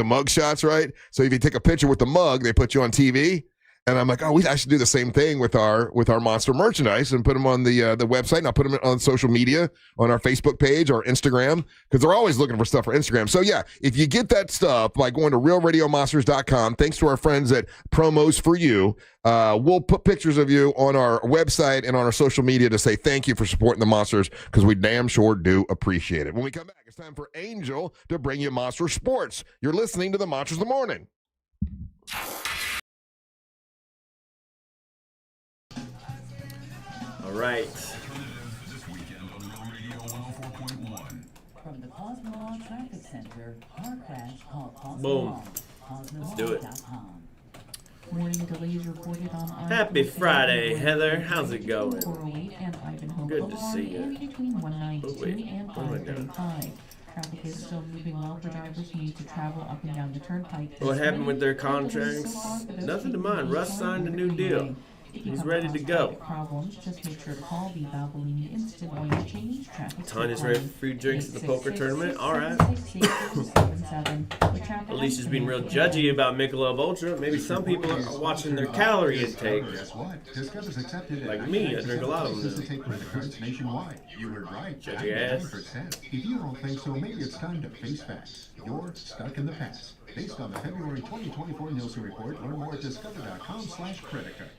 [SPEAKER 3] mug shots, right? So if you take a picture with the mug, they put you on TV. And I'm like, I should do the same thing with our Monster merchandise and put them on the website, and I'll put them on social media, on our Facebook page or Instagram, because they're always looking for stuff for Instagram. So yeah, if you get that stuff by going to realradiomonsters.com, thanks to our friends at Promos for You, we'll put pictures of you on our website and on our social media to say thank you for supporting the Monsters, because we damn sure do appreciate it. When we come back, it's time for Angel to bring you Monster Sports. You're listening to the Monsters in the Morning.
[SPEAKER 4] All right.
[SPEAKER 9] From the Cosmo Traffic Center, car crash called Cosmo.
[SPEAKER 4] Boom. Let's do it.
[SPEAKER 9] Morning delays reported on
[SPEAKER 4] Happy Friday, Heather. How's it going? Good to see you.
[SPEAKER 9] Between 192 and 535. Traffic is still moving well for drivers who need to travel up and down the turnpike.
[SPEAKER 4] What happened with their contracts? Nothing to mind. Russ signed a new deal. He's ready to go.
[SPEAKER 9] Problems, just make sure to call the Valvoline Instant Oil Change Traffic.
[SPEAKER 4] Tanya's ready for free drinks at the poker tournament. All right. Alicia's being real judgy about Michelob Ultra. Maybe some people are watching their calorie intake. Like me, I drink a lot of them.
[SPEAKER 16] Nationwide. You heard right.
[SPEAKER 4] Judgy ass.
[SPEAKER 16] If you don't think so, maybe it's time to face facts. You're stuck in the past. Based on the February 2024 Nielsen report, learn more at discover.com/credit card.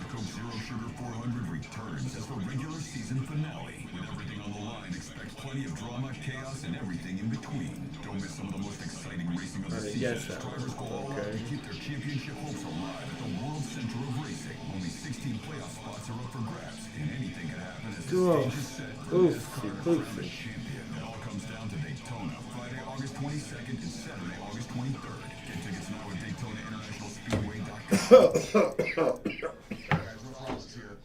[SPEAKER 5] The Coke Zero Sugar 400 returns as the regular season finale. With everything on the line, expect plenty of drama, chaos, and everything in between. Don't miss some of the most exciting racing of the season. Drivers go all out to keep their championship hopes alive at the World Center of Racing. Only 16 playoff spots are up for grabs, and anything can happen as the stage is set for the champion. It all comes down to Daytona, Friday, August 22nd and Saturday, August 23rd. Get tickets now at DaytonaInternationalSpeedway.com.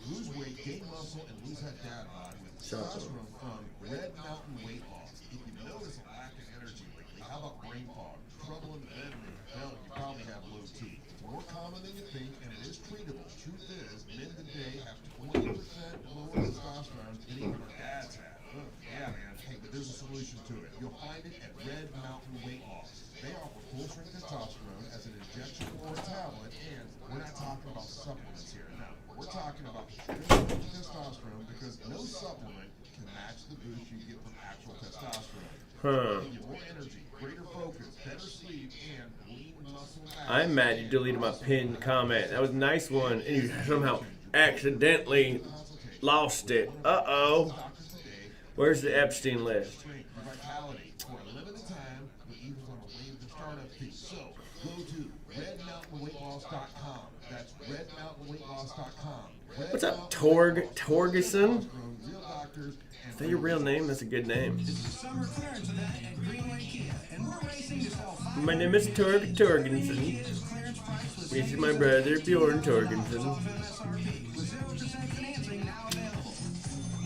[SPEAKER 3] Lose weight, gain muscle, and lose that dad bod with testosterone from Red Mountain Weight Loss. If you notice a lack of energy lately, how about brain fog, trouble in the bedroom? Hell, you probably have low T. It's more common than you think, and it is treatable. Truth is, men today have 20% lower testosterone than even our dads have. Yeah, man. Hey, but there's a solution to it. You'll find it at Red Mountain Weight Loss. They offer full-strength testosterone as an injection or a tablet, and we're not talking about supplements here. No, we're talking about true testosterone, because no supplement can match the boost you get from actual testosterone. Give you more energy, greater focus, better sleep, and lean muscle mass.
[SPEAKER 4] I'm mad you deleted my pinned comment. That was a nice one, and you somehow accidentally lost it. Uh-oh. Where's the Epstein list? What's up, Torgeson? Is that your real name? That's a good name. My name is Torgensen. This is my brother, Bjorn Torgensen.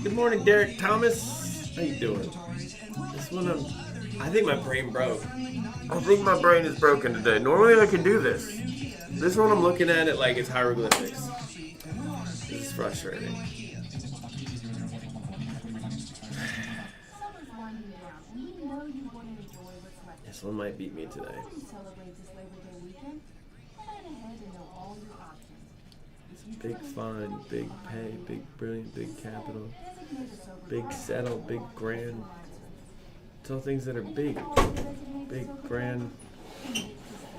[SPEAKER 4] Good morning, Derek Thomas. How you doing? This one, I think my brain broke. I think my brain is broken today. Normally I can do this. This one I'm looking at it like it's hieroglyphics. This is frustrating. This one might beat me today. Big fun, big pay, big brilliant, big capital, big settle, big grand. It's all things that are big, big grand.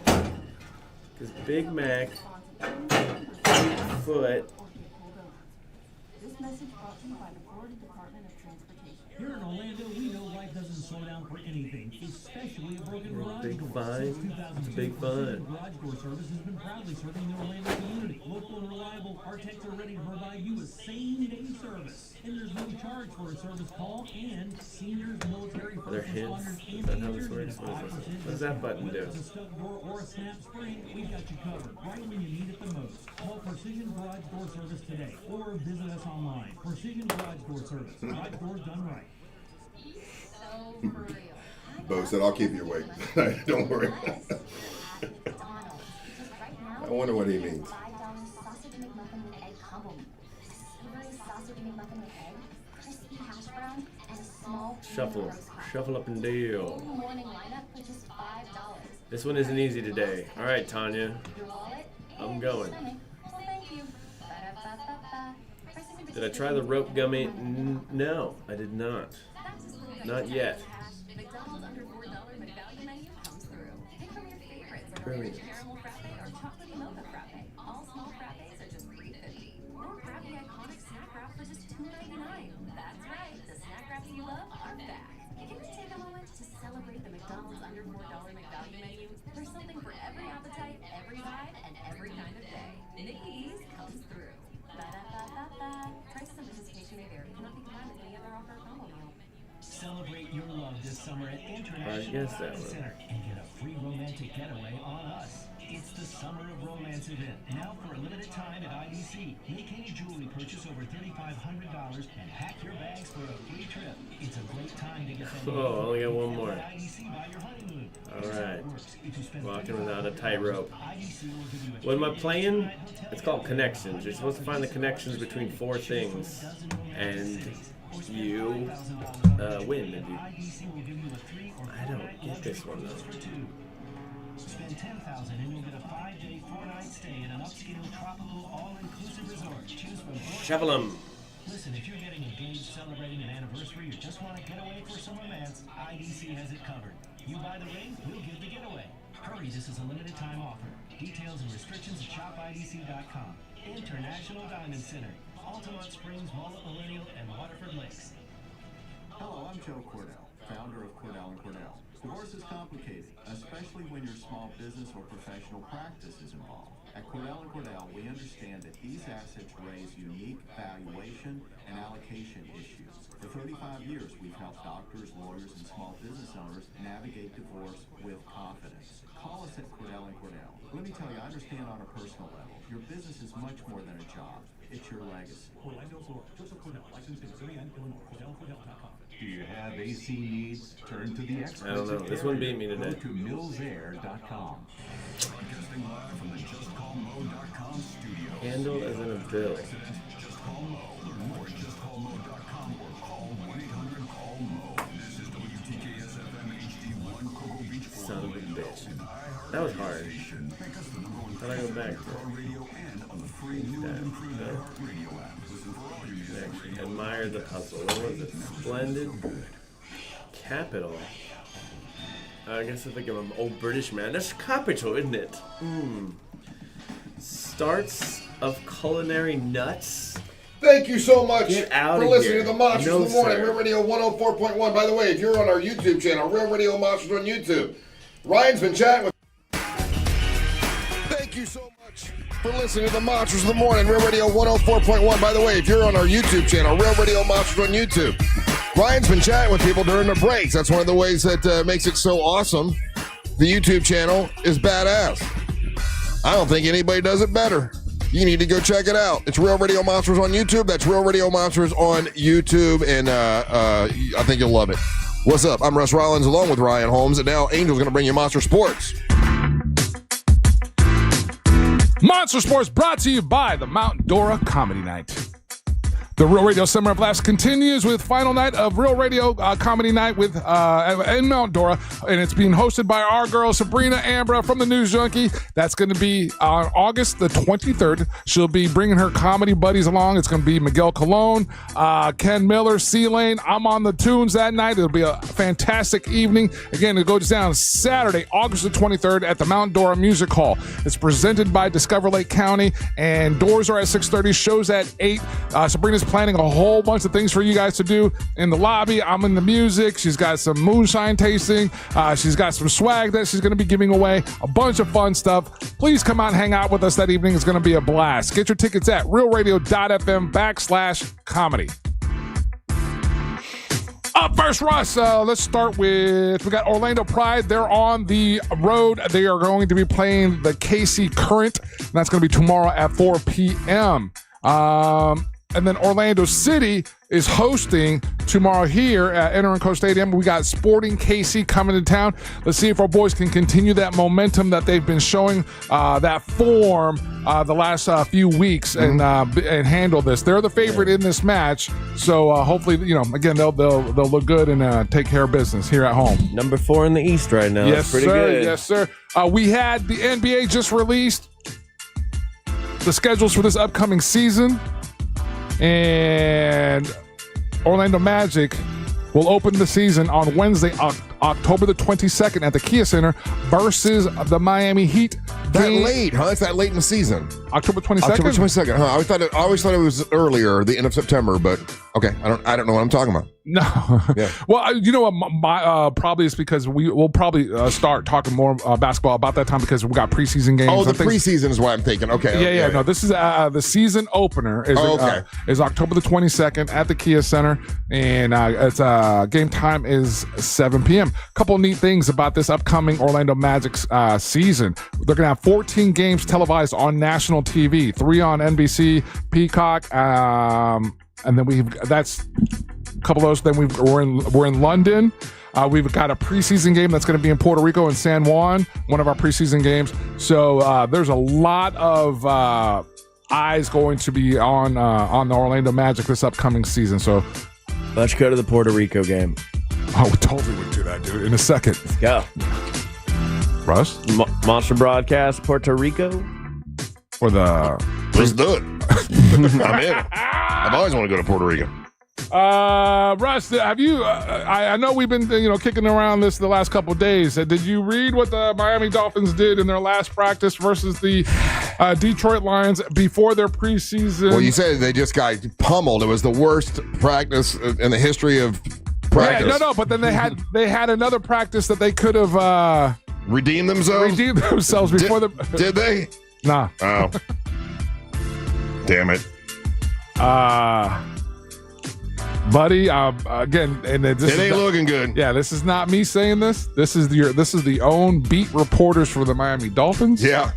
[SPEAKER 4] Because Big Mac, Big Foot.
[SPEAKER 6] This message brought to you by the Florida Department of Transportation. Here in Orlando, we know life doesn't slow down for anything, especially a broken garage
[SPEAKER 4] Big
[SPEAKER 6] door.
[SPEAKER 4] fun. It's a big fun.
[SPEAKER 6] Garage Door Service has been proudly serving the Orlando community. Local and reliable architects are ready to provide you a same-day service. And there's no charge for a service call, and seniors, military,
[SPEAKER 4] Are there
[SPEAKER 6] first
[SPEAKER 4] hints?
[SPEAKER 6] responders,
[SPEAKER 4] Is that how this works? What does that button do?
[SPEAKER 6] Whether it's a stuck door or a snap spring, we've got you covered right when you need it the most. Call Precision Garage Door Service today or visit us online. Precision Garage Door Service. Garage doors done right.
[SPEAKER 13] Bo said, I'll keep you awake. Don't worry. I wonder what he means.
[SPEAKER 4] Shuffle up and deal. This one isn't easy today. All right, Tanya. I'm going. Did I try the rope gummy? No, I did not. Not yet. Brilliant.
[SPEAKER 6] Celebrate your love this summer at
[SPEAKER 4] I
[SPEAKER 6] International
[SPEAKER 4] guess that
[SPEAKER 6] Dining
[SPEAKER 4] one.
[SPEAKER 6] Center and get a free romantic getaway on us. It's the Summer of Romance event. Now for a limited time at IDC. Make any jewelry purchase over $3,500 and pack your bags for a free trip. It's a great time to get that.
[SPEAKER 4] Oh, I only got one more.
[SPEAKER 6] IDC by your honeymoon.
[SPEAKER 4] All right. Walking without a tightrope. What am I playing? It's called Connections. You're supposed to find the connections between four things, and you win. And I don't get this one though.
[SPEAKER 6] Spend $10,000 and you'll get a 5-day, 4-night stay in an upscale tropical all-inclusive resort. Choose from
[SPEAKER 4] Shuffle 'em.
[SPEAKER 6] Listen, if you're getting engaged, celebrating an anniversary, or just want to get away for some romance, IDC has it covered. You buy the ring, we'll give the getaway. Hurry, this is a limited time offer. Details and restrictions at shopidc.com. International Diamond Center, Altamont Springs, Mullet Millennial, and Waterford Lakes.
[SPEAKER 16] Hello, I'm Joe Cordell, founder of Cordell & Cordell. Divorce is complicated, especially when your small business or professional practice is involved. At Cordell & Cordell, we understand that these assets raise unique valuation and allocation issues. For 35 years, we've helped doctors, lawyers, and small business owners navigate divorce with confidence. Call us at Cordell & Cordell. Let me tell you, I understand on a personal level, your business is much more than a job. It's your legacy.
[SPEAKER 6] Orlando, Florida. Joseph Cordell, licensed in Missouri and Illinois. CordellCordell.com.
[SPEAKER 11] Do you have AC needs? Turn to the experts.
[SPEAKER 4] I don't know. This one beat me today.
[SPEAKER 11] Go to millsair.com.
[SPEAKER 7] Broadcasting live from the JustCallMo.com studio.
[SPEAKER 4] Handle as in a bill.
[SPEAKER 7] Just call Mo or JustCallMo.com or call 1-800-CALL-MO. This is WTKS-FM HD1 Cocoa Beach.
[SPEAKER 4] Son of a bitch. That was hard. How'd I go back to it? Admire the hustle. What was it? Splendid. Capital. I guess I think I'm an old British man. That's capital, isn't it? Starts of culinary nuts.
[SPEAKER 13] Thank you so much
[SPEAKER 4] for
[SPEAKER 13] listening to the Monsters in the Morning, Real Radio 104.1. By the way, if you're on our YouTube channel, Real Radio Monsters on YouTube, Ryan's been chatting with.
[SPEAKER 3] Thank you so much for listening to the Monsters in the Morning, Real Radio 104.1. By the way, if you're on our YouTube channel, Real Radio Monsters on YouTube, Ryan's been chatting with people during the breaks. That's one of the ways that makes it so awesome. The YouTube channel is badass. I don't think anybody does it better. You need to go check it out. It's Real Radio Monsters on YouTube. That's Real Radio Monsters on YouTube, and I think you'll love it. What's up? I'm Russ Rollins along with Ryan Holmes, and now Angel's going to bring you Monster Sports.
[SPEAKER 1] Monster Sports brought to you by the Mount Dora Comedy Night. The Real Radio Summer of Laughs continues with final night of Real Radio Comedy Night with in Mount Dora, and it's being hosted by our girl Sabrina Ambra from the News Junkie. That's going to be on August the 23rd. She'll be bringing her comedy buddies along. It's going to be Miguel Colon, Ken Miller, C-Lane. I'm on the tunes that night. It'll be a fantastic evening. Again, it goes down Saturday, August the 23rd at the Mount Dora Music Hall. It's presented by Discover Lake County, and doors are at 6:30, shows at 8. Sabrina's planning a whole bunch of things for you guys to do in the lobby. I'm in the music. She's got some moonshine tasting. She's got some swag that she's going to be giving away. A bunch of fun stuff. Please come out and hang out with us that evening. It's going to be a blast. Get your tickets at realradio.fm/comedy. Up first, Russ. Let's start with, we got Orlando Pride. They're on the road. They are going to be playing the KC Current. And that's going to be tomorrow at 4 p.m. And then Orlando City is hosting tomorrow here at Enterco Stadium. We got Sporting KC coming to town. Let's see if our boys can continue that momentum that they've been showing, that form the last few weeks, and handle this. They're the favorite in this match, so hopefully, again, they'll look good and take care of business here at home.
[SPEAKER 4] Number 4 in the East right now.
[SPEAKER 1] Yes,
[SPEAKER 4] pretty
[SPEAKER 1] sir.
[SPEAKER 4] good.
[SPEAKER 1] Yes, sir. We had the NBA just released the schedules for this upcoming season. And Orlando Magic will open the season on Wednesday, October the 22nd at the Kia Center versus the Miami Heat.
[SPEAKER 3] That late, huh? It's that late in the seseason.
[SPEAKER 1] October 22nd?
[SPEAKER 3] October 22nd, huh? I always thought it was earlier, the end of September, but okay. I don't know what I'm talking about.
[SPEAKER 1] No.
[SPEAKER 3] Yeah.
[SPEAKER 1] Well, you know what? Probably it's because we'll probably start talking more basketball about that time because we got preseason games.
[SPEAKER 3] Oh, the preseason is why I'm thinking. Okay.
[SPEAKER 1] Yeah. No, this is the season opener is October the 22nd at the Kia Center, and it's game time is 7 p.m. Couple neat things about this upcoming Orlando Magic's season. They're gonna have 14 games televised on national TV, 3 on NBC, Peacock, and then that's a couple of those. Then we're in London. We've got a preseason game that's going to be in Puerto Rico and San Juan, one of our preseason games. So there's a lot of eyes going to be on the Orlando Magic this upcoming season. So
[SPEAKER 4] let's go to the Puerto Rico game.
[SPEAKER 1] Oh, we totally would do that, dude. In a second.
[SPEAKER 4] Let's go.
[SPEAKER 1] Russ?
[SPEAKER 4] Monster Broadcast, Puerto Rico?
[SPEAKER 1] Or the...
[SPEAKER 3] Let's do it. I'm in. I've always wanted to go to Puerto Rico.
[SPEAKER 1] Russ, have you... I know we've been kicking around this the last couple of days. Did you read what the Miami Dolphins did in their last practice versus the Detroit Lions before their preseason?
[SPEAKER 3] Well, you said they just got pummeled. It was the worst practice in the history of practice.
[SPEAKER 1] Yeah, no, but then they had another practice that they could have...
[SPEAKER 3] redeemed themselves
[SPEAKER 1] before the...
[SPEAKER 3] Did they?
[SPEAKER 1] Nah.
[SPEAKER 3] Oh. Damn it.
[SPEAKER 1] Buddy, again, and
[SPEAKER 3] it ain't looking good.
[SPEAKER 1] Yeah, this is not me saying this. This is the own beat reporters for the Miami Dolphins.
[SPEAKER 3] Yeah.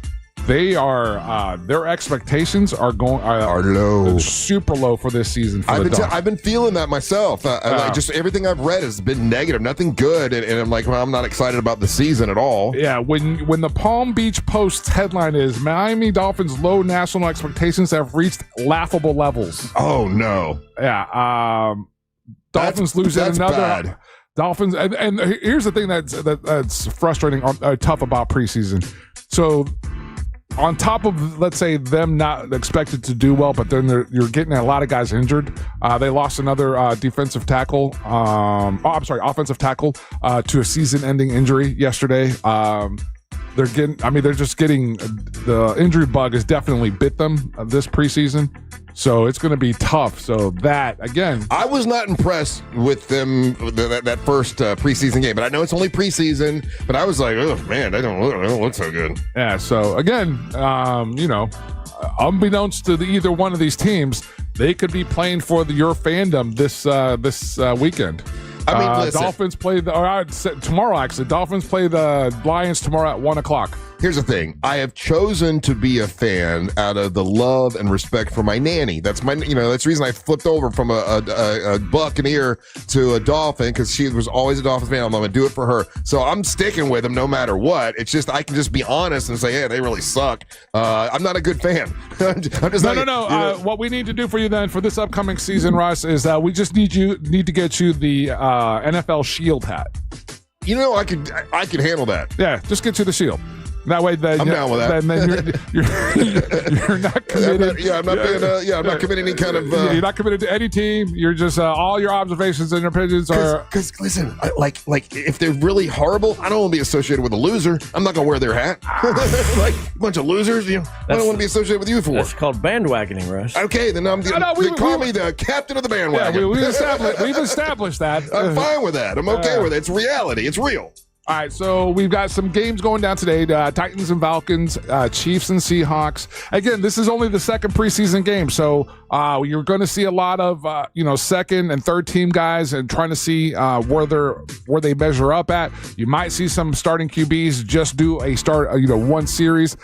[SPEAKER 1] They are their expectations are
[SPEAKER 3] low,
[SPEAKER 1] super low for this season.
[SPEAKER 3] I've been feeling that myself. Like just everything I've read has been negative, nothing good, and I'm like, well, I'm not excited about the season at all.
[SPEAKER 1] Yeah, when the Palm Beach Post's headline is Miami Dolphins' low national expectations have reached laughable levels.
[SPEAKER 3] Oh no.
[SPEAKER 1] Yeah. Dolphins losing another.
[SPEAKER 3] Bad.
[SPEAKER 1] Dolphins, and here's the thing that's frustrating, tough about preseason. So. On top of, let's say, them not expected to do well, but then you're getting a lot of guys injured. They lost another offensive tackle to a season-ending injury yesterday. they're just getting the injury bug has definitely bit them this preseason. So it's going to be tough. So that, again,
[SPEAKER 3] I was not impressed with them that first preseason game, but I know it's only preseason. But I was like, oh man, they don't look so good.
[SPEAKER 1] Yeah. So again, unbeknownst to either one of these teams, they could be playing for your fandom this weekend.
[SPEAKER 3] I mean, listen.
[SPEAKER 1] Dolphins play tomorrow. Actually, Dolphins play the Lions tomorrow at 1:00.
[SPEAKER 3] Here's the thing. I have chosen to be a fan out of the love and respect for my nanny. That's that's the reason I flipped over from a Buccaneer to a Dolphin, because she was always a Dolphins fan. I'm going to do it for her. So I'm sticking with them no matter what. It's just, I can just be honest and say, hey, they really suck. I'm not a good fan. I'm just
[SPEAKER 1] No. What we need to do for you then for this upcoming season, Russ, is we just need to get you the NFL Shield hat.
[SPEAKER 3] I could handle that.
[SPEAKER 1] Yeah, just get you the Shield. That way, then
[SPEAKER 3] I'm down with that.
[SPEAKER 1] Then you're not committed.
[SPEAKER 3] I'm not committing any kind of.
[SPEAKER 1] You're not committed to any team. You're just all your observations and your opinions are.
[SPEAKER 3] Because listen, like if they're really horrible, I don't want to be associated with a loser. I'm not gonna wear their hat. Like a bunch of losers. I don't want to be associated with you for.
[SPEAKER 4] That's called bandwagoning, Russ.
[SPEAKER 3] Okay, then call me the captain of the bandwagon.
[SPEAKER 1] Yeah, we've established that.
[SPEAKER 3] I'm fine with that. I'm okay with it. It's reality. It's real.
[SPEAKER 1] All right, so we've got some games going down today. Titans and Falcons, Chiefs and Seahawks. Again, this is only the second preseason game, so you're going to see a lot of second and third team guys and trying to see where they measure up at. You might see some starting QBs just do one series.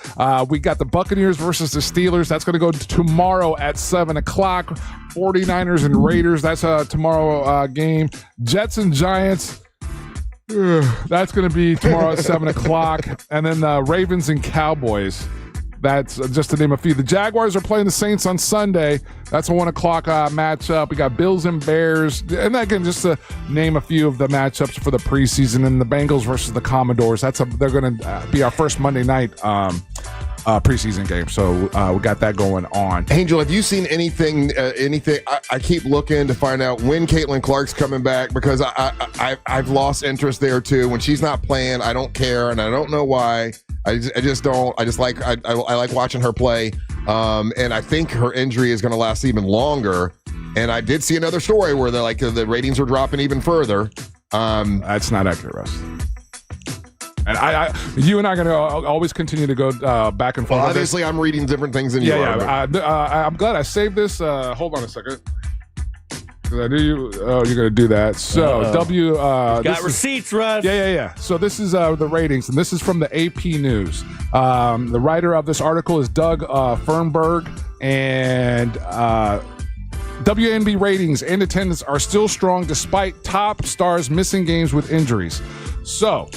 [SPEAKER 1] We got the Buccaneers versus the Steelers. That's going to go tomorrow at 7:00. 49ers and Raiders. That's a tomorrow game. Jets and Giants. That's going to be tomorrow at 7:00. And then the Ravens and Cowboys. That's just to name a few. The Jaguars are playing the Saints on Sunday. That's a 1:00 matchup. We got Bills and Bears. And again, just to name a few of the matchups for the preseason. And the Bengals versus the Commodores. They're going to be our first Monday night preseason game. So we got that going on.
[SPEAKER 3] Angel, have you seen anything? I keep looking to find out when Caitlin Clark's coming back, because I've lost interest there too. When she's not playing, I don't care, and I don't know why. I just don't. I like watching her play, and I think her injury is going to last even longer. And I did see another story where the ratings were dropping even further.
[SPEAKER 1] That's not accurate, Russ. And you and I are going to always continue to go back and forth.
[SPEAKER 3] Well, obviously, I'm reading different things than you are.
[SPEAKER 1] I'm glad I saved this. Hold on a second. Because I knew you're going to do that. So,
[SPEAKER 4] got receipts, Russ.
[SPEAKER 1] Yeah. So, this is the ratings, and this is from the AP News. The writer of this article is Doug Fernberg, and WNBA ratings and attendance are still strong despite top stars missing games with injuries. So,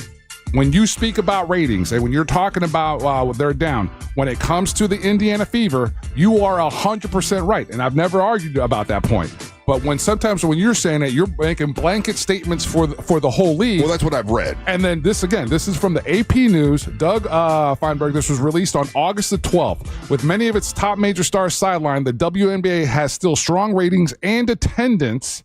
[SPEAKER 1] when you speak about ratings and when you're talking about they're down, when it comes to the Indiana Fever, you are 100% right. And I've never argued about that point. But sometimes when you're saying it, you're making blanket statements for the whole league.
[SPEAKER 3] Well, that's what I've read.
[SPEAKER 1] And then this is from the AP News. Doug Feinberg, this was released on August the 12th. With many of its top major stars sidelined, the WNBA has still strong ratings and attendance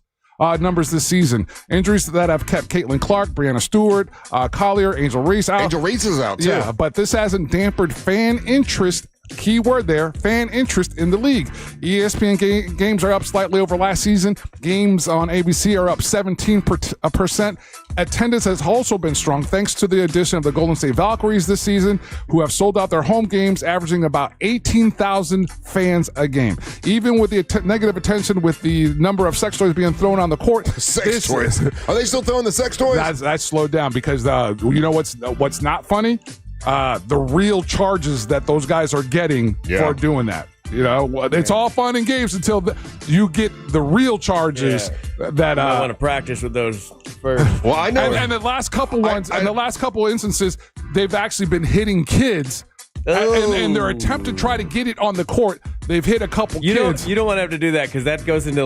[SPEAKER 1] numbers this season. Injuries that have kept Caitlin Clark, Brianna Stewart, Collier, Angel Reese out.
[SPEAKER 3] Angel Reese is out, too.
[SPEAKER 1] Yeah, but this hasn't dampened fan interest. Key word there, fan interest in the league. ESPN games are up slightly over last season. Games on ABC are up 17%. Attendance has also been strong thanks to the addition of the Golden State Valkyries this season, who have sold out their home games, averaging about 18,000 fans a game. Even with the negative attention with the number of sex toys being thrown on the court.
[SPEAKER 3] Sex toys? Are they still throwing the sex toys?
[SPEAKER 1] That's slowed down because you know what's not funny? The real charges that those guys are getting for doing that. It's all fun and games until you get the real charges that
[SPEAKER 4] I want to practice with those first.
[SPEAKER 3] Well, I know,
[SPEAKER 1] and the last couple the last couple instances, they've actually been hitting kids. And their attempt to try to get it on the court, they've hit a couple kids.
[SPEAKER 4] You don't want to have to do that because that goes into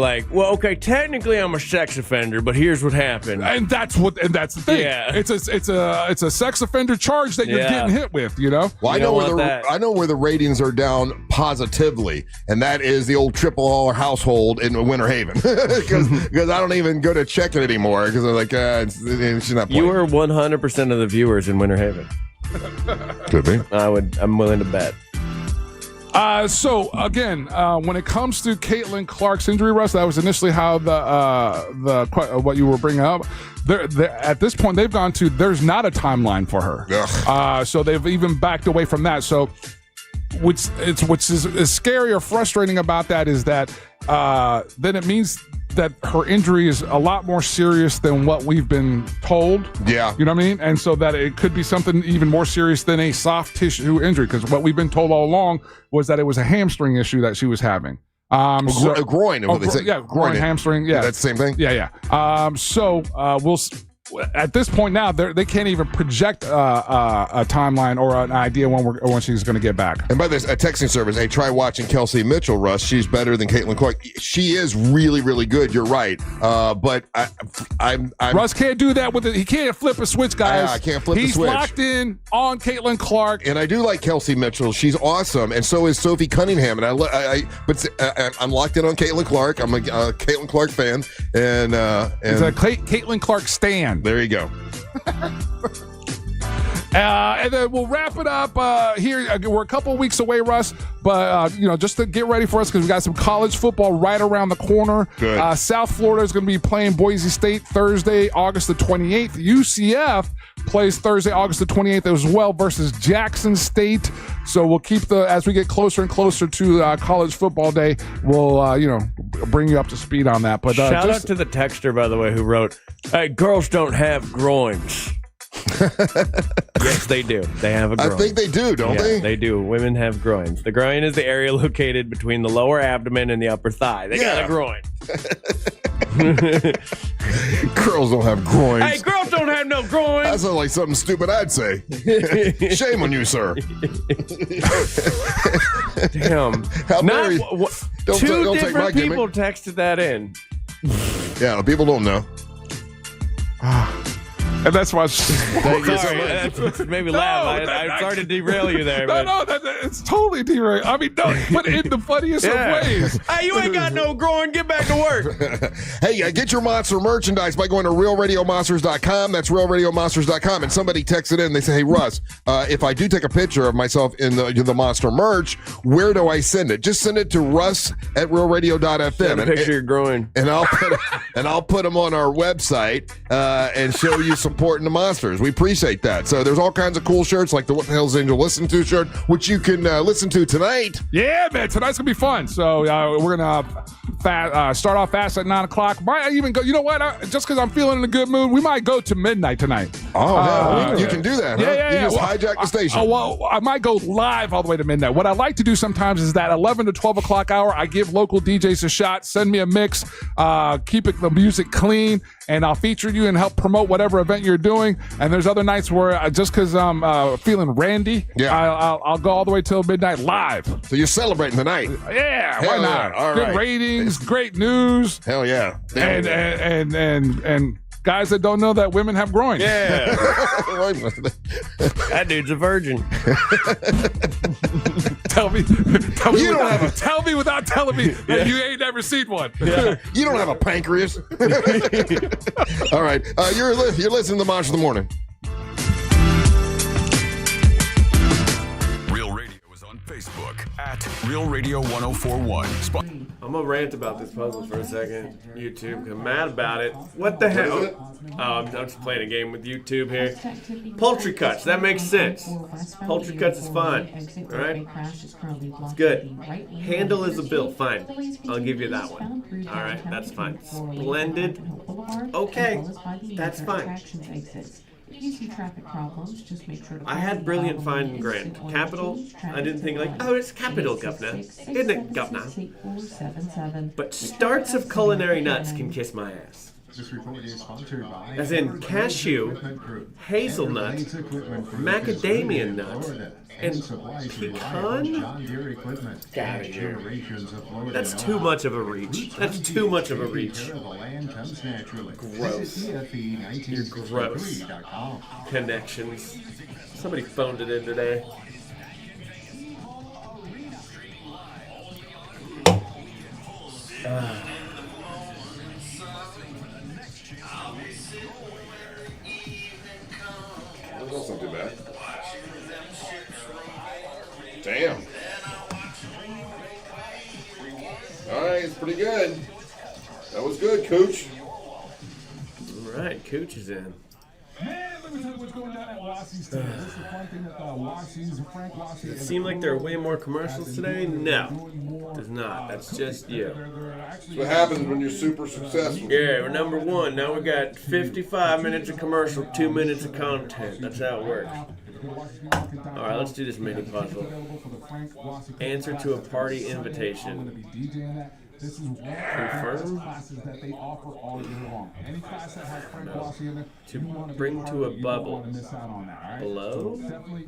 [SPEAKER 4] technically I'm a sex offender, but here's what happened.
[SPEAKER 1] And that's the thing.
[SPEAKER 4] Yeah.
[SPEAKER 1] It's a sex offender charge that you're getting hit with,
[SPEAKER 3] Well, I know where the ratings are down positively, and that is the old triple R household in Winter Haven. Because I don't even go to check it anymore because I'm like, she's not playing.
[SPEAKER 4] You were 100% of the viewers in Winter Haven.
[SPEAKER 3] Could be.
[SPEAKER 4] I'm willing to bet.
[SPEAKER 1] So again, when it comes to Caitlin Clark's injury, Russ, that was initially how the what you were bringing up. At this point, they've gone to there's not a timeline for her. So they've even backed away from that. So what's scary or frustrating about that is that then it means that her injury is a lot more serious than what we've been told.
[SPEAKER 3] Yeah.
[SPEAKER 1] You know what I mean? And so that it could be something even more serious than a soft tissue injury, because what we've been told all along was that it was a hamstring issue that she was having.
[SPEAKER 3] A groin.
[SPEAKER 1] Yeah, groin, hamstring. Yeah.
[SPEAKER 3] That's the same thing?
[SPEAKER 1] Yeah. We'll at this point now, they can't even project a timeline or an idea when she's going to get back.
[SPEAKER 3] And by this, a texting service, hey, try watching Kelsey Mitchell, Russ. She's better than Caitlin Clark. She is really, really good. You're right. But I'm
[SPEAKER 1] Russ can't do that with it. He can't flip a switch, guys.
[SPEAKER 3] I can't flip the switch.
[SPEAKER 1] He's locked in on Caitlin Clark.
[SPEAKER 3] And I do like Kelsey Mitchell. She's awesome. And so is Sophie Cunningham. And I'm locked in on Caitlin Clark. I'm a Caitlin Clark fan. And
[SPEAKER 1] it's a Caitlin Clark stan.
[SPEAKER 3] There you go.
[SPEAKER 1] And then we'll wrap it up here. We're a couple of weeks away, Russ, but just to get ready for us, because we got some college football right around the corner.
[SPEAKER 3] Good.
[SPEAKER 1] South Florida is going to be playing Boise State Thursday, August the 28th. UCF plays Thursday, August the 28th as well versus Jackson State. So we'll keep as we get closer and closer to college football day, we'll bring you up to speed on that. But
[SPEAKER 4] shout out to the texter, by the way, who wrote, "Hey, girls don't have groins." Yes, they do. They have a groin.
[SPEAKER 3] I think they do, don't they?
[SPEAKER 4] They do. Women have groins. The groin is the area located between the lower abdomen and the upper thigh. They got a groin.
[SPEAKER 3] Girls don't have groins.
[SPEAKER 4] Hey, girls don't have no groins.
[SPEAKER 3] That sounds like something stupid I'd say. Shame on you, sir.
[SPEAKER 4] Damn.
[SPEAKER 3] How dare you?
[SPEAKER 4] Two different people texted that in.
[SPEAKER 3] Yeah, people don't know.
[SPEAKER 1] And that's why.
[SPEAKER 4] Sorry, that's maybe laugh. I'm sorry to derail you there.
[SPEAKER 1] It's totally derail. I mean, no, but in the funniest of ways.
[SPEAKER 4] Hey, you ain't got no groin. Get back to work.
[SPEAKER 3] Hey, get your Monster merchandise by going to realradiomonsters.com. That's realradiomonsters.com. And somebody texted in. They say, hey, Russ, if I do take a picture of myself in the Monster merch, where do I send it? Just send it to russ@realradio.fm.
[SPEAKER 4] Send a picture of your groin.
[SPEAKER 3] And I'll put them on our website and show you supporting the Monsters. We appreciate that. So there's all kinds of cool shirts like the What the Hell's Angel Listen To shirt, which you can listen to tonight.
[SPEAKER 1] Yeah, man. Tonight's going to be fun. So we're going to start off fast at 9 o'clock. Might even go, you know what? Just because I'm feeling in a good mood, we might go to midnight tonight.
[SPEAKER 3] Oh, you can do that, huh?
[SPEAKER 1] Yeah.
[SPEAKER 3] You just hijack the station.
[SPEAKER 1] I might go live all the way to midnight. What I like to do sometimes is that 11 to 12 o'clock hour, I give local DJs a shot, send me a mix, keep the music clean, and I'll feature you and help promote whatever event you're doing. And there's other nights where just because I'm feeling randy, I'll go all the way till midnight live.
[SPEAKER 3] So you're celebrating tonight?
[SPEAKER 1] Yeah, why not?
[SPEAKER 3] All
[SPEAKER 1] Good
[SPEAKER 3] right.
[SPEAKER 1] ratings, great news.
[SPEAKER 3] Hell yeah.
[SPEAKER 1] And guys that don't know that women have groins.
[SPEAKER 4] Yeah. That dude's a virgin.
[SPEAKER 1] Tell me without telling me that you ain't never seen one.
[SPEAKER 3] Yeah. You don't have a pancreas. All right. You're listening to Monster in the Morning.
[SPEAKER 5] Real Radio is on Facebook at Real Radio 1041.
[SPEAKER 4] I'm going to rant about this puzzle for a second. YouTube, I'm mad about it. What the hell? I'm just playing a game with YouTube here. Poultry cuts, that makes sense. Poultry cuts is fine. All right? It's good. Handle is a bill, fine. I'll give you that one. All right, that's fine. Splendid. Okay, that's fine. I had brilliant find and grant. Capital, I didn't think it's capital, governor. Isn't it, governor? But starts of culinary nuts can kiss my ass. As in cashew, hazelnut, macadamia nut, and pecan? Get out of here. That's too much of a reach. That's too much of a reach. Gross. You're gross. Connections. Somebody phoned it in today.
[SPEAKER 3] That's not too bad.
[SPEAKER 13] Damn. All right, it's pretty good. That was good, Cooch.
[SPEAKER 4] All right, Cooch is in.
[SPEAKER 1] Man, let me tell you what's going down at Wassie's today. This is the fun thing with Wassie's, Frank Wassie.
[SPEAKER 4] Does it seem like there are way more commercials today? No, does not. That's just you.
[SPEAKER 13] That's what happens when you're super successful.
[SPEAKER 4] Yeah, we're number one. Now we got 55 minutes of commercial, 2 minutes of content. That's how it works. All right, let's do this mini puzzle. Answer to a party invitation.
[SPEAKER 1] This is one
[SPEAKER 4] Confirm.
[SPEAKER 1] of the classes that they offer all year long. Any class that has Frank Wassie in it,
[SPEAKER 4] To
[SPEAKER 1] you want to
[SPEAKER 4] bring
[SPEAKER 1] be
[SPEAKER 4] to a
[SPEAKER 1] part of it,
[SPEAKER 4] bubble.
[SPEAKER 1] You don't want to miss out on that, all right?
[SPEAKER 4] Below?
[SPEAKER 1] So definitely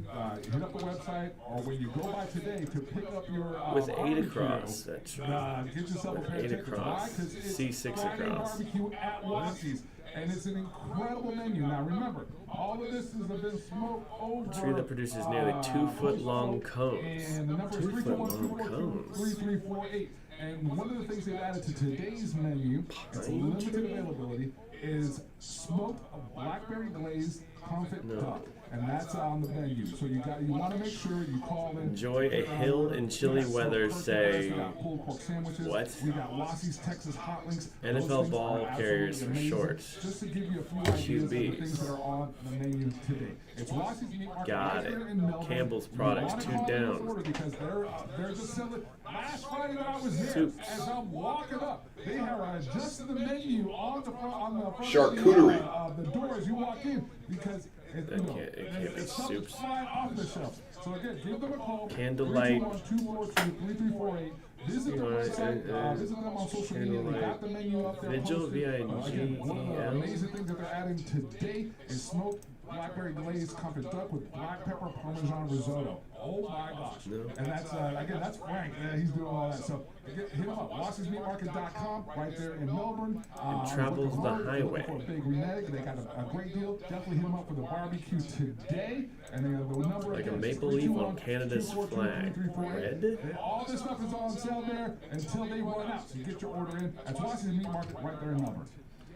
[SPEAKER 1] hit up the website, or when you go by today to pick up your
[SPEAKER 4] With 8
[SPEAKER 1] barbecue,
[SPEAKER 4] across. That's right.
[SPEAKER 1] get yourself
[SPEAKER 4] With
[SPEAKER 1] a pair
[SPEAKER 4] 8
[SPEAKER 1] of tickets.
[SPEAKER 4] across.
[SPEAKER 1] Why? 'Cause it's
[SPEAKER 4] C6
[SPEAKER 1] Friday
[SPEAKER 4] across.
[SPEAKER 1] barbecue at Wassie's, and it's an incredible menu. Now remember, all of this has been smoked over.
[SPEAKER 4] A tree that produces nearly 2-foot-long cones.
[SPEAKER 1] And the number is
[SPEAKER 4] 2-foot-long cones.
[SPEAKER 1] 3348. And one of the things they've added to today's menu, it's limited availability, is smoked blackberry glazed confit duck. And that's on the menu. So you want to make sure you call in.
[SPEAKER 4] Enjoy a hill in chilly weather, say, what?
[SPEAKER 1] We got Wassie's Texas hot links.
[SPEAKER 4] NFL ball carriers for shorts.
[SPEAKER 1] Just to give you a few ideas of the things that are on the menu today. It's Wassie's Meat Market.
[SPEAKER 4] Got it. Campbell's products, 2 down.
[SPEAKER 1] Because they're just selling. Last Friday that I was there,
[SPEAKER 4] Soups.
[SPEAKER 1] as I'm walking up, they have adjusted the menu on the front
[SPEAKER 13] Charcuterie.
[SPEAKER 1] of the door as you walk in because
[SPEAKER 4] It can't be soups.
[SPEAKER 1] off the shelf. So again, give them a call.
[SPEAKER 4] Candlelight.
[SPEAKER 1] 321-242-3348. Visit the website. Visit them on social media. They got the menu up there.
[SPEAKER 4] Vigil,
[SPEAKER 1] posted. Again, one of the
[SPEAKER 4] VIGEL.
[SPEAKER 1] amazing things that they're adding today is smoked blackberry glazed confit duck with black pepper parmesan risotto. Oh my gosh.
[SPEAKER 4] No.
[SPEAKER 1] And that's, again, that's Frank. He's doing all that. So hit him up. WassiesMeatMarket.com right there in Melbourne.
[SPEAKER 4] It travels the highway.
[SPEAKER 1] For a big reneg. They got a great deal. Definitely hit him up for the barbecue today. And then the number
[SPEAKER 4] Like a
[SPEAKER 1] again,
[SPEAKER 4] maple leaf on Canada's flag. Red?
[SPEAKER 1] all this stuff is on sale there until they run out. So you get your order in. That's Wassie's Meat Market right there in Melbourne.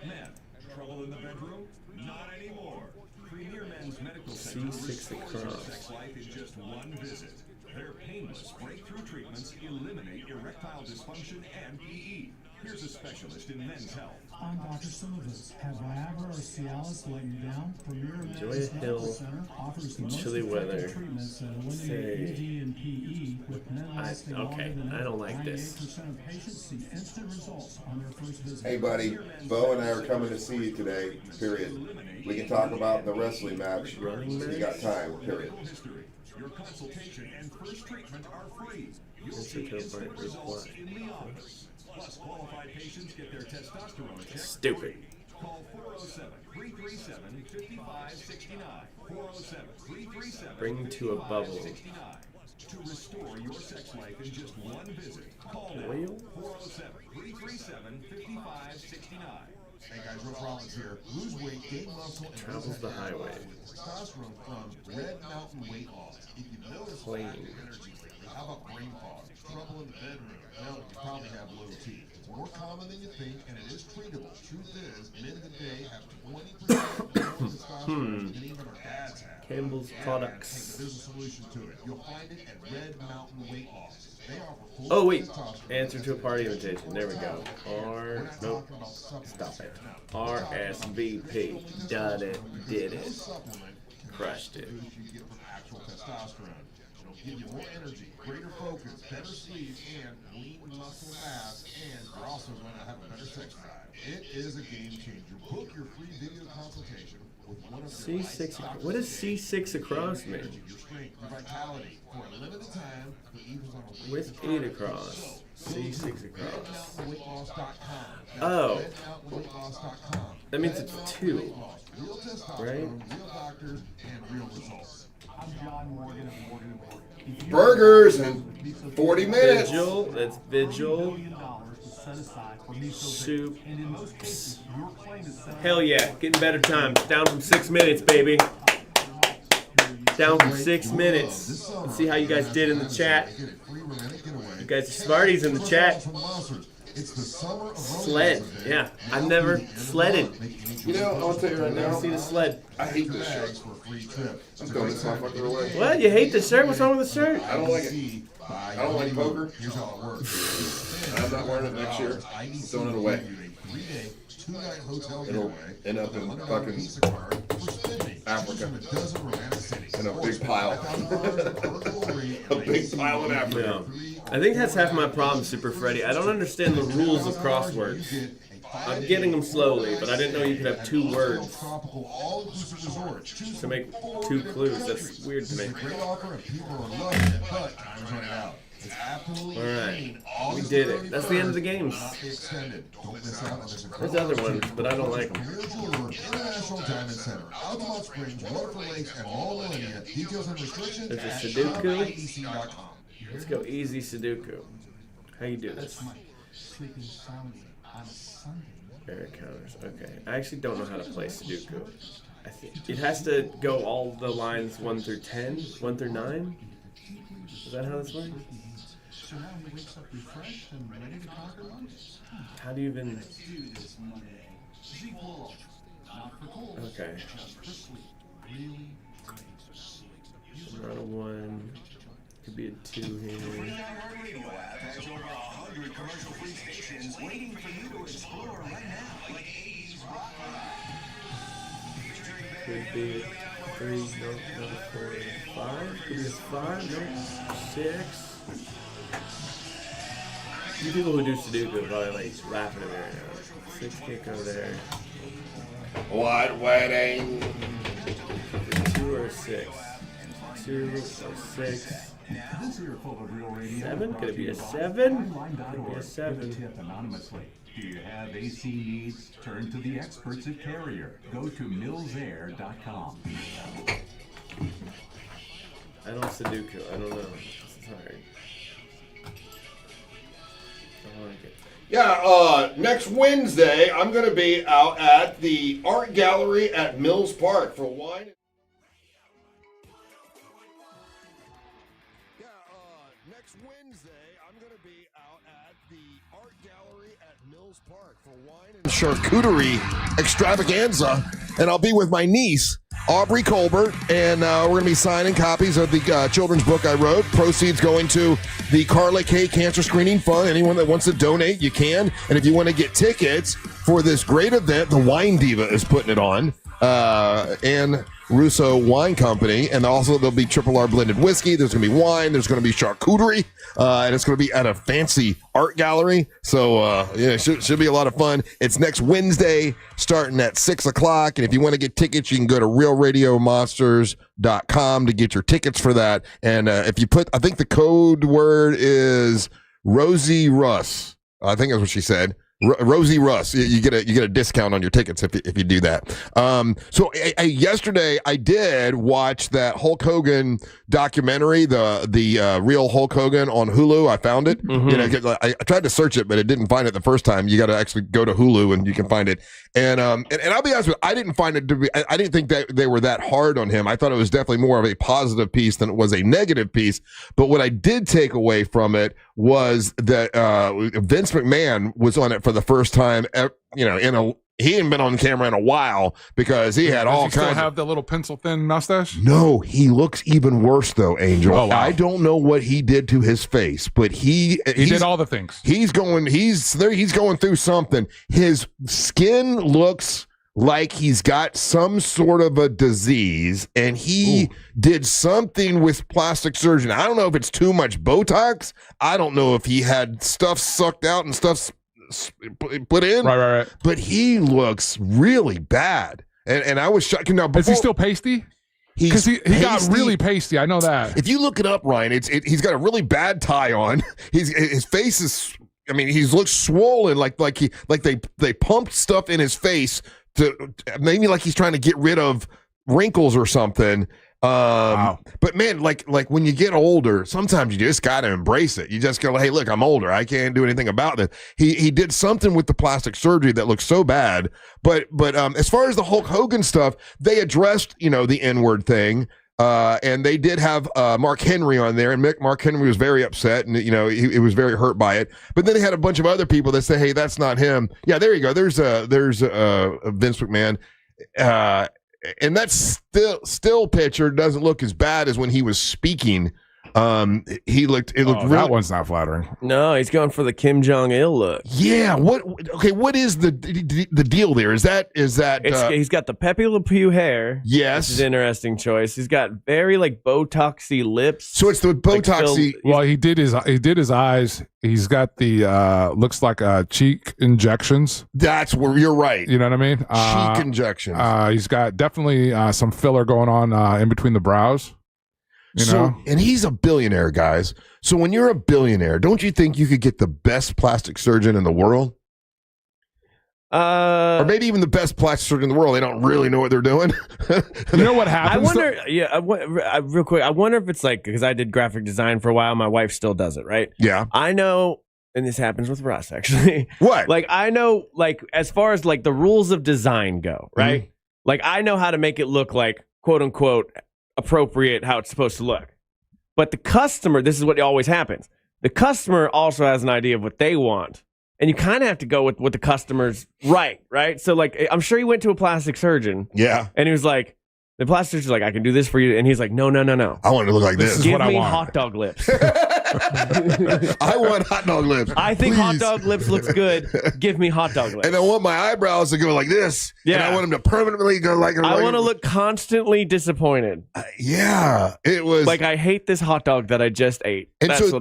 [SPEAKER 7] Men, trouble in the bedroom? Not anymore. Premier Men's Medical Center
[SPEAKER 4] C6
[SPEAKER 7] restores your
[SPEAKER 4] across.
[SPEAKER 7] sex life in just one visit. Their painless breakthrough treatments eliminate erectile dysfunction and PE. Here's a specialist in men's health.
[SPEAKER 6] I'm Dr. Silvers. Has Viagra or Cialis let you down? Premier
[SPEAKER 4] Enjoy
[SPEAKER 6] Men's
[SPEAKER 4] a
[SPEAKER 6] Medical
[SPEAKER 4] hill
[SPEAKER 6] Center offers the
[SPEAKER 4] in
[SPEAKER 6] most
[SPEAKER 4] chilly
[SPEAKER 6] effective
[SPEAKER 4] weather.
[SPEAKER 6] treatments that
[SPEAKER 4] Say-
[SPEAKER 6] eliminate ED and PE with men lasting longer
[SPEAKER 4] okay,
[SPEAKER 6] than
[SPEAKER 4] I
[SPEAKER 6] ever.
[SPEAKER 4] don't like this.
[SPEAKER 6] 98% of patients see instant results on their first visit.
[SPEAKER 13] Hey, buddy. Bo and I are coming to see you today, period. We can talk about the wrestling match. You got time, period.
[SPEAKER 7] Your consultation and first treatment are free. You'll
[SPEAKER 4] Answer
[SPEAKER 7] see
[SPEAKER 4] to a
[SPEAKER 7] instant
[SPEAKER 4] point
[SPEAKER 7] results
[SPEAKER 4] reply.
[SPEAKER 7] in the office. Plus, qualified patients get their testosterone checked.
[SPEAKER 4] Stupid.
[SPEAKER 7] Call 407-337-5569. 407-337-5569.
[SPEAKER 4] Bring to a bubble.
[SPEAKER 7] To restore your sex life in just one visit. Call now.
[SPEAKER 4] Oil?
[SPEAKER 7] 407-337-5569.
[SPEAKER 11] Hey guys, Russ Rollins here. Lose weight, gain muscle, and
[SPEAKER 4] Travels the highway.
[SPEAKER 11] testosterone from Red Mountain Weight Loss. If you notice
[SPEAKER 4] Clean.
[SPEAKER 11] lack of energy lately, how about brain fog, trouble in the bedroom? Hell, you probably have low T. It's more common than you think, and it is treatable. Truth is, men today have 20% more testosterone than even our dads have.
[SPEAKER 4] Campbell's
[SPEAKER 11] Yeah,
[SPEAKER 4] products.
[SPEAKER 11] hey, there's a solution to it. You'll find it at Red Mountain Weight Loss. They offer full
[SPEAKER 4] Oh, wait.
[SPEAKER 11] testosterone.
[SPEAKER 4] Answer to a party invitation. There we go. Nope. Stop it. RSVP. Done it. Did it. Crushed it.
[SPEAKER 11] You get from actual testosterone. It'll give you more energy, greater focus, better sleep, and lean muscle mass, and you're also going to have a better sex drive. It is a game changer. Book your free video consultation with one of your
[SPEAKER 4] C6. What does C6 across mean?
[SPEAKER 11] your strength, your vitality for a limited time. The evenings on a
[SPEAKER 4] With 8 across. C6 across.
[SPEAKER 11] RedMountainWeightLoss.com.
[SPEAKER 4] Oh.
[SPEAKER 11] RedMountainWeightLoss.com.
[SPEAKER 4] That means it's 2.
[SPEAKER 11] Real testosterone,
[SPEAKER 4] Right?
[SPEAKER 11] real doctors, and real results.
[SPEAKER 6] I'm John Morgan of Morgan & Morgan. If you
[SPEAKER 13] Burgers in 40 minutes.
[SPEAKER 4] Vigil. That's Vigil.
[SPEAKER 6] $1 million was set aside for
[SPEAKER 4] Soup.
[SPEAKER 6] and in most cases, your claim is set
[SPEAKER 4] Hell yeah. Getting better times. Down from 6 minutes, baby. Down from 6 minutes. Let's see how you guys did in the chat. You guys are smarties in the chat.
[SPEAKER 3] It's the summer of
[SPEAKER 4] sled. Yeah, I've never sledded.
[SPEAKER 13] You know, I'll tell you right now.
[SPEAKER 4] See the sled.
[SPEAKER 13] I hate this shirt. I'm throwing this motherfucker away.
[SPEAKER 4] What? You hate the shirt? What's wrong with the shirt?
[SPEAKER 13] I don't like it. I don't like poker. I'm not wearing it next year. I'm throwing it away. It'll end up in fucking Africa in a big pile. A big pile in Africa.
[SPEAKER 4] Yeah. I think that's half my problem, Super Freddy. I don't understand the rules of crosswords. I'm getting them slowly, but I didn't know you could have 2 words to make 2 clues. That's weird to me. Alright, we did it. That's the end of the games. There's other ones, but I don't like them. There's a Sudoku. Let's go easy Sudoku. How you do this? Air counters. Okay. I actually don't know how to play Sudoku. I think it has to go all the lines 1 through 10, 1 through 9. Is that how this works? How do you even? Okay. Not a 1. Could be a 2 here. Could be 3, no, 4, 5. Could be a 5, no, 6. You people who do Sudoku are probably like laughing at me right now. 6 can't go there.
[SPEAKER 13] What wedding?
[SPEAKER 4] 2 or 6. 2 or 6. 7? Could it be a 7? Could it be a 7?
[SPEAKER 7] Do you have AC needs? Turn to the experts at Carrier. Go to millsair.com.
[SPEAKER 4] I don't Sudoku. I don't know. This is hard. I like it.
[SPEAKER 13] Yeah, next Wednesday, I'm going to be out at the art gallery at Mills Park for wine. Next Wednesday, I'm going to be out at the art gallery at Mills Park for wine and charcuterie extravaganza, and I'll be with my niece, Aubrey Colbert, and we're going to be signing copies of the children's book I wrote. Proceeds going to the Carla K Cancer Screening Fund. Anyone that wants to donate, you can. And if you want to get tickets for this great event, the Wine Diva is putting it on, and Russo Wine Company, and also there'll be Triple R blended whiskey. There's going to be wine. There's going to be charcuterie, and it's going to be at a fancy art gallery. So yeah, it should be a lot of fun. It's next Wednesday, starting at 6:00. And if you want to get tickets, you can go to realradiomonsters.com to get your tickets for that. And if you put, I think the code word is Rosie Russ. I think that's what she said. Rosie Russ, you get a discount on your tickets if you do that. So yesterday I did watch that Hulk Hogan documentary, the real Hulk Hogan on Hulu. I found it. Mm-hmm. You know, I tried to search it, but it didn't find it the first time. You got to actually go to Hulu and you can find it. And I'll be honest with you, I didn't find it to be. I didn't think that they were that hard on him. I thought it was definitely more of a positive piece than it was a negative piece. But what I did take away from it was that Vince McMahon was on it for the first time. You know, he hadn't been on camera in a while because he had all kinds.
[SPEAKER 1] Does he still have the little pencil thin mustache?
[SPEAKER 3] No, he looks even worse though, Angel.
[SPEAKER 1] Oh, wow.
[SPEAKER 3] I don't know what he did to his face, but he
[SPEAKER 1] did all the things.
[SPEAKER 3] He's going through something. His skin looks like he's got some sort of a disease, and he did something with plastic surgery. I don't know if it's too much Botox. I don't know if he had stuff sucked out and stuff put in.
[SPEAKER 1] Right.
[SPEAKER 3] But he looks really bad, and I was shocked. Now,
[SPEAKER 1] is he still pasty? Because he got really pasty. I know that.
[SPEAKER 3] If you look it up, Ryan, he's got a really bad tie on. His face is. I mean, he looks swollen, like they pumped stuff in his face to maybe like he's trying to get rid of wrinkles or something. Wow. But man, like when you get older, sometimes you just got to embrace it. You just go, hey, look, I'm older. I can't do anything about this. He did something with the plastic surgery that looks so bad. But as far as the Hulk Hogan stuff, they addressed, the N-word thing. And they did have Mark Henry on there, and Mark Henry was very upset, and he was very hurt by it. But then they had a bunch of other people that say, "Hey, that's not him." Yeah, there you go. There's Vince McMahon, and that still picture doesn't look as bad as when he was speaking. It looked really,
[SPEAKER 1] that one's not flattering.
[SPEAKER 4] No, he's going for the Kim Jong-il look.
[SPEAKER 3] Yeah. What is the deal there? Is that
[SPEAKER 4] he's got the Pepe Le Pew hair.
[SPEAKER 3] Yes.
[SPEAKER 4] Which is an interesting choice. He's got very Botoxy lips.
[SPEAKER 3] So it's the Botoxy.
[SPEAKER 1] Well, he did his eyes. He's got the looks like cheek injections.
[SPEAKER 3] That's where you're right.
[SPEAKER 1] You know what I mean?
[SPEAKER 3] Cheek injections.
[SPEAKER 1] He's got definitely some filler going on in between the brows.
[SPEAKER 3] And he's a billionaire, guys. So when you're a billionaire, don't you think you could get the best plastic surgeon in the world? Or maybe even the best plastic surgeon in the world. They don't really know what they're doing.
[SPEAKER 1] You know what happens?
[SPEAKER 4] I wonder, real quick, I wonder if it's because I did graphic design for a while. My wife still does it, right?
[SPEAKER 3] Yeah.
[SPEAKER 4] I know, and this happens with Russ, actually.
[SPEAKER 3] What?
[SPEAKER 4] I know, as far as the rules of design go, right?
[SPEAKER 3] Mm-hmm.
[SPEAKER 4] I know how to make it look quote unquote, appropriate how it's supposed to look. But the customer, this is what always happens. The customer also has an idea of what they want. And you kind of have to go with what the customer's right? So I'm sure he went to a plastic surgeon.
[SPEAKER 3] Yeah.
[SPEAKER 4] And he was like, the plastic surgeon's like, I can do this for you. And he's like, no.
[SPEAKER 3] I want it to look like this.
[SPEAKER 4] Give me hot dog lips.
[SPEAKER 3] I want hot dog lips.
[SPEAKER 4] I think
[SPEAKER 3] Please.
[SPEAKER 4] hot dog lips looks good. Give me hot dog lips.
[SPEAKER 3] And I want my eyebrows to go like this.
[SPEAKER 4] Yeah.
[SPEAKER 3] And I want them to permanently go like.
[SPEAKER 4] I want to look constantly disappointed.
[SPEAKER 3] Yeah. It was
[SPEAKER 4] I hate this hot dog that I just ate.
[SPEAKER 3] And
[SPEAKER 4] that's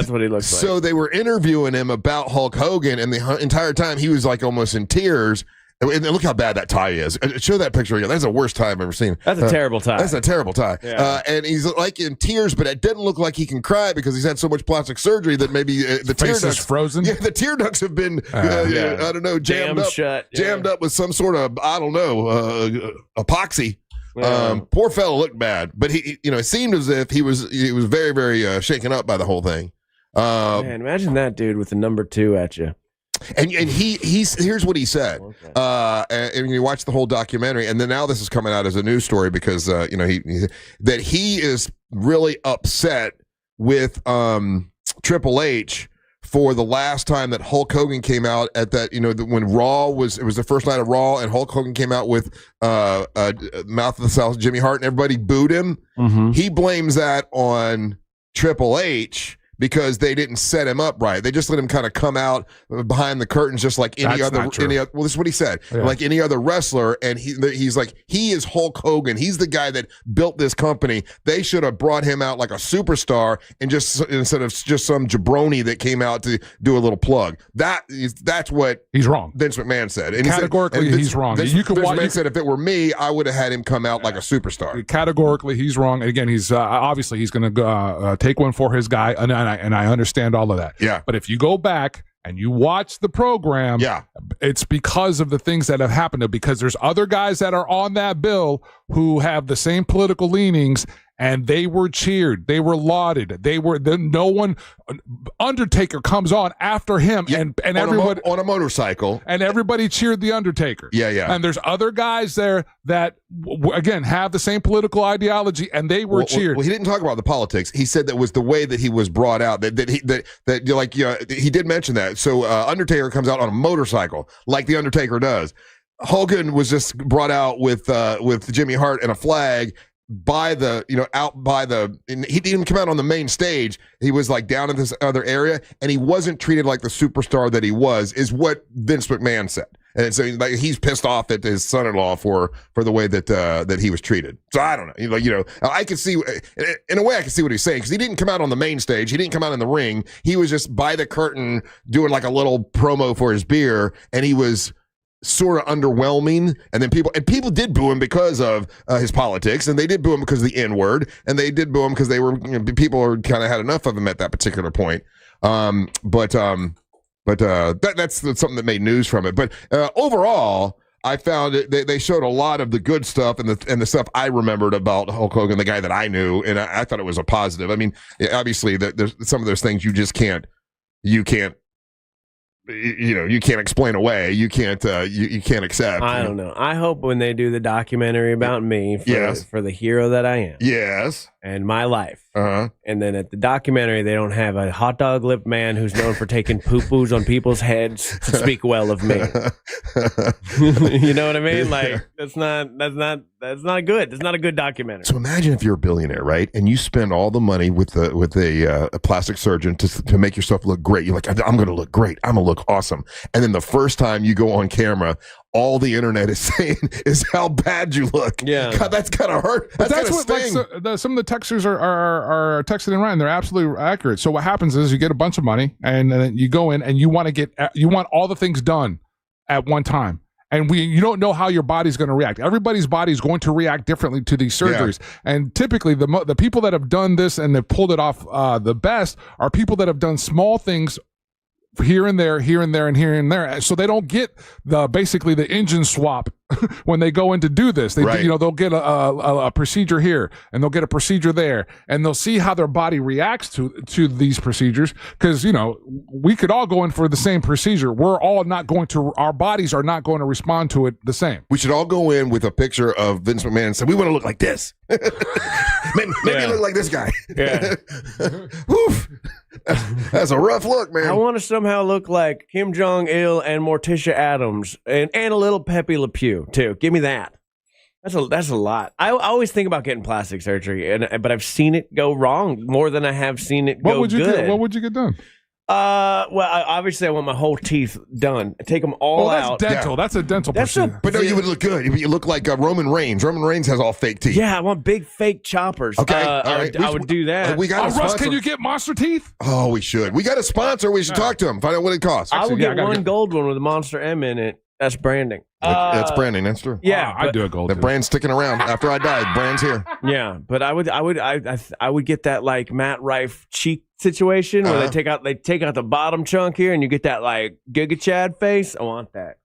[SPEAKER 4] what he looks like.
[SPEAKER 3] So they were interviewing him about Hulk Hogan, and the entire time he was almost in tears. And look how bad that tie is. Show that picture again. That's the worst tie I've ever seen.
[SPEAKER 4] That's a terrible tie.
[SPEAKER 3] That's a terrible tie.
[SPEAKER 4] Yeah.
[SPEAKER 3] And he's in tears, but it doesn't look like he can cry because he's had so much plastic surgery that maybe the tear
[SPEAKER 1] face
[SPEAKER 3] ducts
[SPEAKER 1] is frozen.
[SPEAKER 3] Yeah, the tear ducts have been I don't know, jammed up,
[SPEAKER 4] shut.
[SPEAKER 3] jammed up with some sort of epoxy. Yeah. Poor fellow looked bad, but he it seemed as if he was very very shaken up by the whole thing.
[SPEAKER 4] Man, imagine that dude with the number 2 at you.
[SPEAKER 3] And here's what he said. And you watch the whole documentary, and then now this is coming out as a news story because he is really upset with Triple H for the last time that Hulk Hogan came out at that when Raw was the first night of Raw, and Hulk Hogan came out with Mouth of the South Jimmy Hart, and everybody booed him.
[SPEAKER 4] Mm-hmm.
[SPEAKER 3] He blames that on Triple H, because they didn't set him up right. They just let him kind of come out behind the curtains just like any other. Well, this is what he said. Yeah. Like any other wrestler, and he's like, he is Hulk Hogan. He's the guy that built this company. They should have brought him out like a superstar, and instead of just some jabroni that came out to do a little plug. That's what
[SPEAKER 1] he's wrong.
[SPEAKER 3] Vince McMahon said. And
[SPEAKER 1] categorically, he's wrong.
[SPEAKER 3] Vince McMahon said if it were me, I would have had him come out like a superstar.
[SPEAKER 1] Categorically, he's wrong. And again, he's obviously he's going to take one for his guy, and I understand all of that.
[SPEAKER 3] Yeah.
[SPEAKER 1] But if you go back and you watch the program, it's because of the things that have happened. Because there's other guys that are on that bill who have the same political leanings, and they were cheered, they were lauded, Undertaker comes on after him, and everyone
[SPEAKER 3] on a motorcycle,
[SPEAKER 1] and everybody cheered the Undertaker.
[SPEAKER 3] Yeah.
[SPEAKER 1] And there's other guys there that again have the same political ideology, and they were cheered.
[SPEAKER 3] Well, he didn't talk about the politics. He said that was the way that he was brought out. He did mention that. So Undertaker comes out on a motorcycle like the Undertaker does. Hogan was just brought out with Jimmy Hart and a flag. And he didn't come out on the main stage. He was like down in this other area, and he wasn't treated like the superstar that he was, is what Vince McMahon said. And so he's pissed off at his son-in-law for the way that he was treated. So I don't know. I can see, in a way, I can see what he's saying, because he didn't come out on the main stage. He didn't come out in the ring. He was just by the curtain doing like a little promo for his beer, and he was sort of underwhelming, and then people did boo him because of his politics, and they did boo him because of the N-word, and they did boo him because they were people kind of had enough of him at that particular point. But that's something that made news from it. But overall, I found they showed a lot of the good stuff and the stuff I remembered about Hulk Hogan, the guy that I knew, and I thought it was a positive. I mean, obviously, there's some of those things you just can't you can't explain away. You can't you can't accept.
[SPEAKER 4] I don't know. I hope when they do the documentary about me for the hero that I am.
[SPEAKER 3] Yes.
[SPEAKER 4] And my life.
[SPEAKER 3] Uh-huh.
[SPEAKER 4] And then at the documentary, they don't have a hot dog lipped man who's known for taking poo-poos on people's heads to speak well of me. You know what I mean? Like that's not good. It's not a good documentary.
[SPEAKER 3] So imagine if you're a billionaire, right? And you spend all the money with a plastic surgeon to make yourself look great. You're like, I'm going to look great. I'm going to look awesome. And then the first time you go on camera, all the internet is saying is how bad you look.
[SPEAKER 4] Yeah,
[SPEAKER 3] God, that's gotta hurt.
[SPEAKER 1] But that's what some of the texters are texting in Ryan. They're absolutely accurate. So what happens is you get a bunch of money and then you go in and you want all the things done at one time. And you don't know how your body's going to react. Everybody's body is going to react differently to these surgeries. Yeah. And typically, the people that have done this and they've pulled it off the best are people that have done small things here and there, here and there, and here and there. So they don't get basically the engine swap when they go in to do this. They'll get a procedure here and they'll get a procedure there, and they'll see how their body reacts to these procedures. Because we could all go in for the same procedure. Our bodies are not going to respond to it the same.
[SPEAKER 3] We should all go in with a picture of Vince McMahon and say, we want to look like this. maybe look like this guy.
[SPEAKER 4] Yeah.
[SPEAKER 3] Woof. That's a rough look, man.
[SPEAKER 4] I want to somehow look like Kim Jong-il and Morticia Adams and a little Pepe Le Pew too. Give me that. That's a lot. I always think about getting plastic surgery, but I've seen it go wrong more than I have seen it go good.
[SPEAKER 1] What would you get done?
[SPEAKER 4] Obviously I want my whole teeth done. Take them all out.
[SPEAKER 1] Dental. Yeah. That's a dental procedure.
[SPEAKER 3] But no, you would look good. You look like Roman Reigns. Roman Reigns has all fake teeth.
[SPEAKER 4] Yeah, I want big fake choppers.
[SPEAKER 3] Okay, all right.
[SPEAKER 4] I would do that.
[SPEAKER 3] We got
[SPEAKER 1] Russ, can you get monster teeth?
[SPEAKER 3] Oh, we should. We got a sponsor. We should talk to him. Find out what it costs.
[SPEAKER 4] I would get one gold one with a Monster M in it. That's branding.
[SPEAKER 3] That's branding. That's true.
[SPEAKER 4] Yeah,
[SPEAKER 1] I'd do a gold.
[SPEAKER 3] The brand's sticking around after I died. Brand's here.
[SPEAKER 4] Yeah, but I would get that like Matt Rife cheek situation where they take out the bottom chunk here and you get that like Giga Chad face. I want that.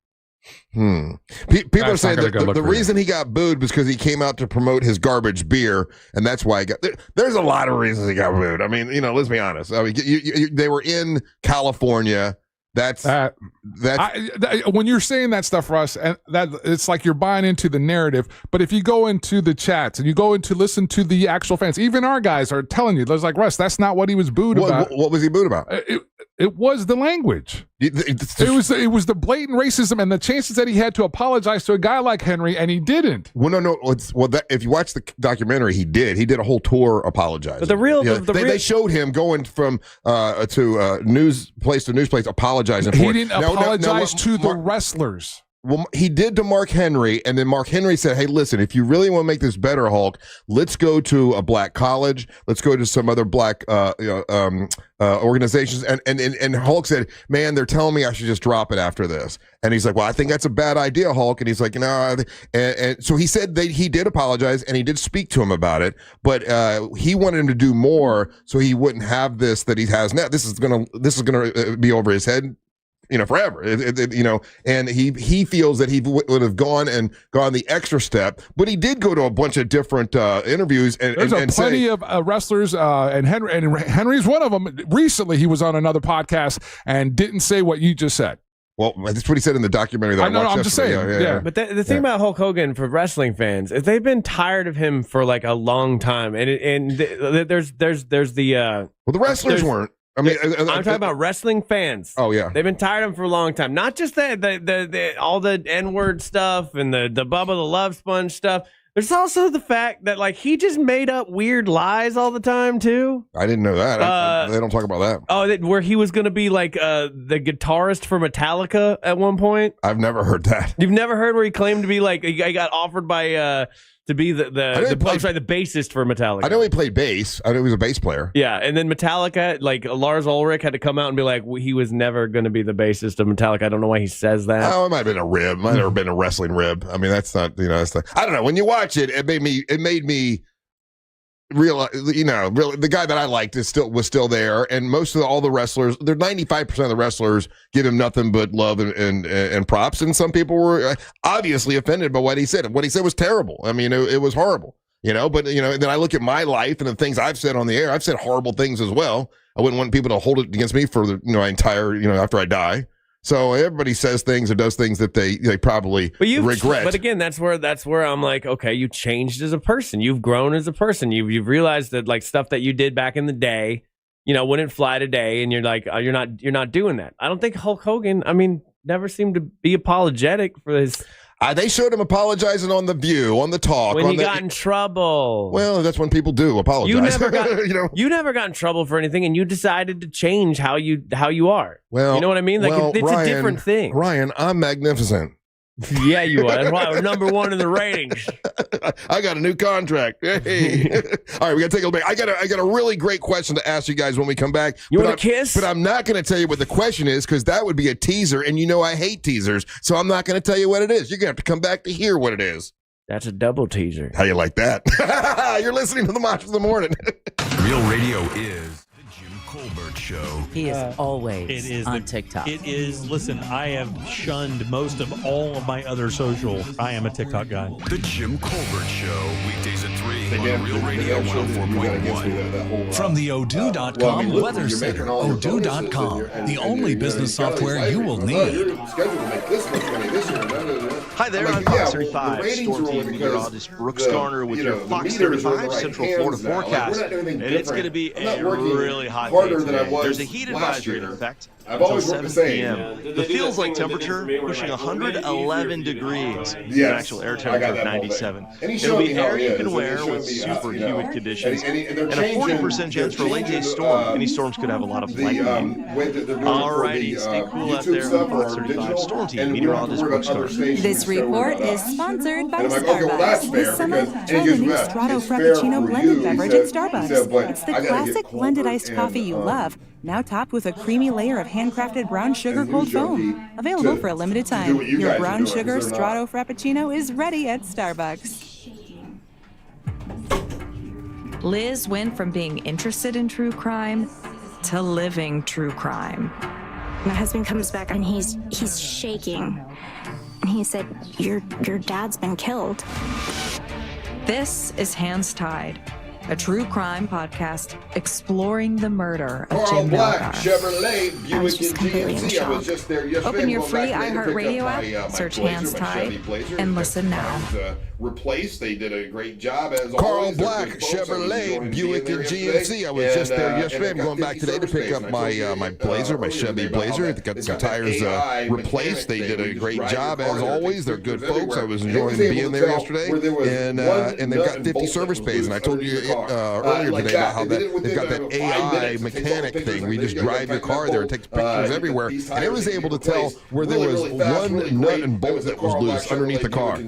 [SPEAKER 3] People are saying that the reason he got booed was because he came out to promote his garbage beer, and that's why he got. There's a lot of reasons he got booed. I mean, let's be honest. I mean, they were in California. That's
[SPEAKER 1] when you're saying that stuff, Russ, and that it's like you're buying into the narrative. But if you go into the chats and you go into listen to the actual fans, even our guys are telling you, there's like, Russ, that's not what he was booed about.
[SPEAKER 3] What was he booed about?
[SPEAKER 1] It was the language. It was the blatant racism and the chances that he had to apologize to a guy like Henry, and he didn't.
[SPEAKER 3] Well, no. If you watch the documentary, he did. He did a whole tour apologizing.
[SPEAKER 4] But
[SPEAKER 3] they showed him going from to news place to news place apologizing.
[SPEAKER 1] He didn't apologize to the wrestlers.
[SPEAKER 3] Well, he did to Mark Henry, and then Mark Henry said, hey, listen, if you really want to make this better, Hulk, let's go to a black college. Let's go to some other black organizations. And Hulk said, man, they're telling me I should just drop it after this. And he's like, well, I think that's a bad idea, Hulk. And he's like, no. And so he said that he did apologize, and he did speak to him about it. But he wanted him to do more so he wouldn't have this that he has now. This is gonna be over his head, forever. And he feels that he would have gone the extra step, but he did go to a bunch of different interviews
[SPEAKER 1] There's plenty of wrestlers, and Henry's one of them. Recently, he was on another podcast and didn't say what you just said.
[SPEAKER 3] Well, that's what he said in the documentary that I watched.
[SPEAKER 1] I'm just saying. Yeah.
[SPEAKER 4] But the thing about Hulk Hogan for wrestling fans is they've been tired of him for like a long time, and there's the
[SPEAKER 3] the wrestlers weren't. I mean,
[SPEAKER 4] I'm talking about wrestling fans.
[SPEAKER 3] Oh yeah,
[SPEAKER 4] they've been tired of him for a long time. Not just the all the N-word stuff and the Bubba the Love Sponge stuff. There's also the fact that like he just made up weird lies all the time too.
[SPEAKER 3] I didn't know that. They don't talk about that.
[SPEAKER 4] Oh, where he was going to be like the guitarist for Metallica at one point.
[SPEAKER 3] I've never heard that.
[SPEAKER 4] You've never heard where he claimed to be like he got offered by to be the bassist for Metallica.
[SPEAKER 3] I know he played bass. I know he was a bass player.
[SPEAKER 4] Yeah, and then Metallica, like Lars Ulrich had to come out and be like, he was never going to be the bassist of Metallica. I don't know why he says that.
[SPEAKER 3] Oh, it might have been a rib. Might have been a wrestling rib. I mean, that's not, that's not, I don't know. When you watch it, it made me realize, the guy that I liked was still there, and most of all the wrestlers, 95% of the wrestlers give him nothing but love and props, and some people were obviously offended by what he said. What he said was terrible. I mean, it was horrible. But then I look at my life and the things I've said on the air. I've said horrible things as well. I wouldn't want people to hold it against me for my entire, after I die. So everybody says things or does things that they probably regret.
[SPEAKER 4] But again, that's where I'm like, okay, you changed as a person. You've grown as a person. You've realized that like stuff that you did back in the day, wouldn't fly today, and you're like, you're not doing that. I don't think Hulk Hogan, never seemed to be apologetic for his.
[SPEAKER 3] They showed him apologizing on The View, on The Talk.
[SPEAKER 4] When he got in trouble.
[SPEAKER 3] Well, that's when people do apologize.
[SPEAKER 4] You never got in trouble for anything, and you decided to change how you are.
[SPEAKER 3] Well,
[SPEAKER 4] you know what I mean? Like it's
[SPEAKER 3] Ryan,
[SPEAKER 4] a different thing.
[SPEAKER 3] Ryan, I'm magnificent.
[SPEAKER 4] Yeah, you are. That's why we're #1 in the ratings.
[SPEAKER 3] I got a new contract. Hey. All right, we got to take a break. I got a really great question to ask you guys when we come back.
[SPEAKER 4] You want a kiss?
[SPEAKER 3] But I'm not going to tell you what the question is because that would be a teaser, and I hate teasers, so I'm not going to tell you what it is. You're going to have to come back to hear what it is.
[SPEAKER 4] That's a double teaser.
[SPEAKER 3] How you like that? You're listening to the Monsters of the Morning.
[SPEAKER 5] Real radio is the Jim Colbert Show.
[SPEAKER 12] He is always on TikTok.
[SPEAKER 2] It is. Listen, I have shunned most of all of my other social. I am a TikTok guy.
[SPEAKER 5] The Jim Colbert Show, weekdays at 3 on Real Radio 104.1.
[SPEAKER 17] From the Odoo.com Weather Center, Odoo.com, the only business software you will need.
[SPEAKER 21] Hi there, I'm Fox 35 Storm Team meteorologist Brooks Garner with your Fox 35 Central Florida forecast, and it's going to be a really hot day today. There's a heat advisory in effect until 7 p.m. The feels like temperature pushing 111 degrees. The actual air temperature of 97. It'll be air you can wear with super humid conditions, and a 40% chance for a late day storm. Any storms could have a lot of lightning. Alrighty, stay cool out there. Fox 35 Storm Team meteorologist Brooks Garner.
[SPEAKER 20] This report is sponsored by Starbucks. This summer, try the new Strato Frappuccino blended beverage at Starbucks. It's the classic blended iced coffee you love, now topped with a creamy layer of handcrafted brown sugar cold foam. Available for a limited time. Your brown sugar Strato Frappuccino is ready at Starbucks.
[SPEAKER 24] Liz went from being interested in true crime to living true crime.
[SPEAKER 25] My husband comes back and he's shaking. And he said, your dad's been killed.
[SPEAKER 24] This is Hands Tied, a true crime podcast exploring the murder of Jim Belgar.
[SPEAKER 3] Chevrolet, Buick, and GMC. I was just there yesterday.
[SPEAKER 24] Open your free iHeartRadio app, search Hands Tied, and listen now.
[SPEAKER 3] Replaced. They did a great job as
[SPEAKER 26] Carl
[SPEAKER 3] always.
[SPEAKER 26] Black, Chevrolet, Buick, and GMC. I was just there yesterday. I'm going back today to pick up my Blazer, my Chevy Blazer. They got some tires replaced. They did a great job as always. They're good folks. I was enjoying being there yesterday, and they've got 50 service bays. And I told you earlier today about how they've got that AI mechanic thing. We just drive your car there and takes pictures everywhere, and it was able to tell where there was one nut and bolt that was loose underneath the car,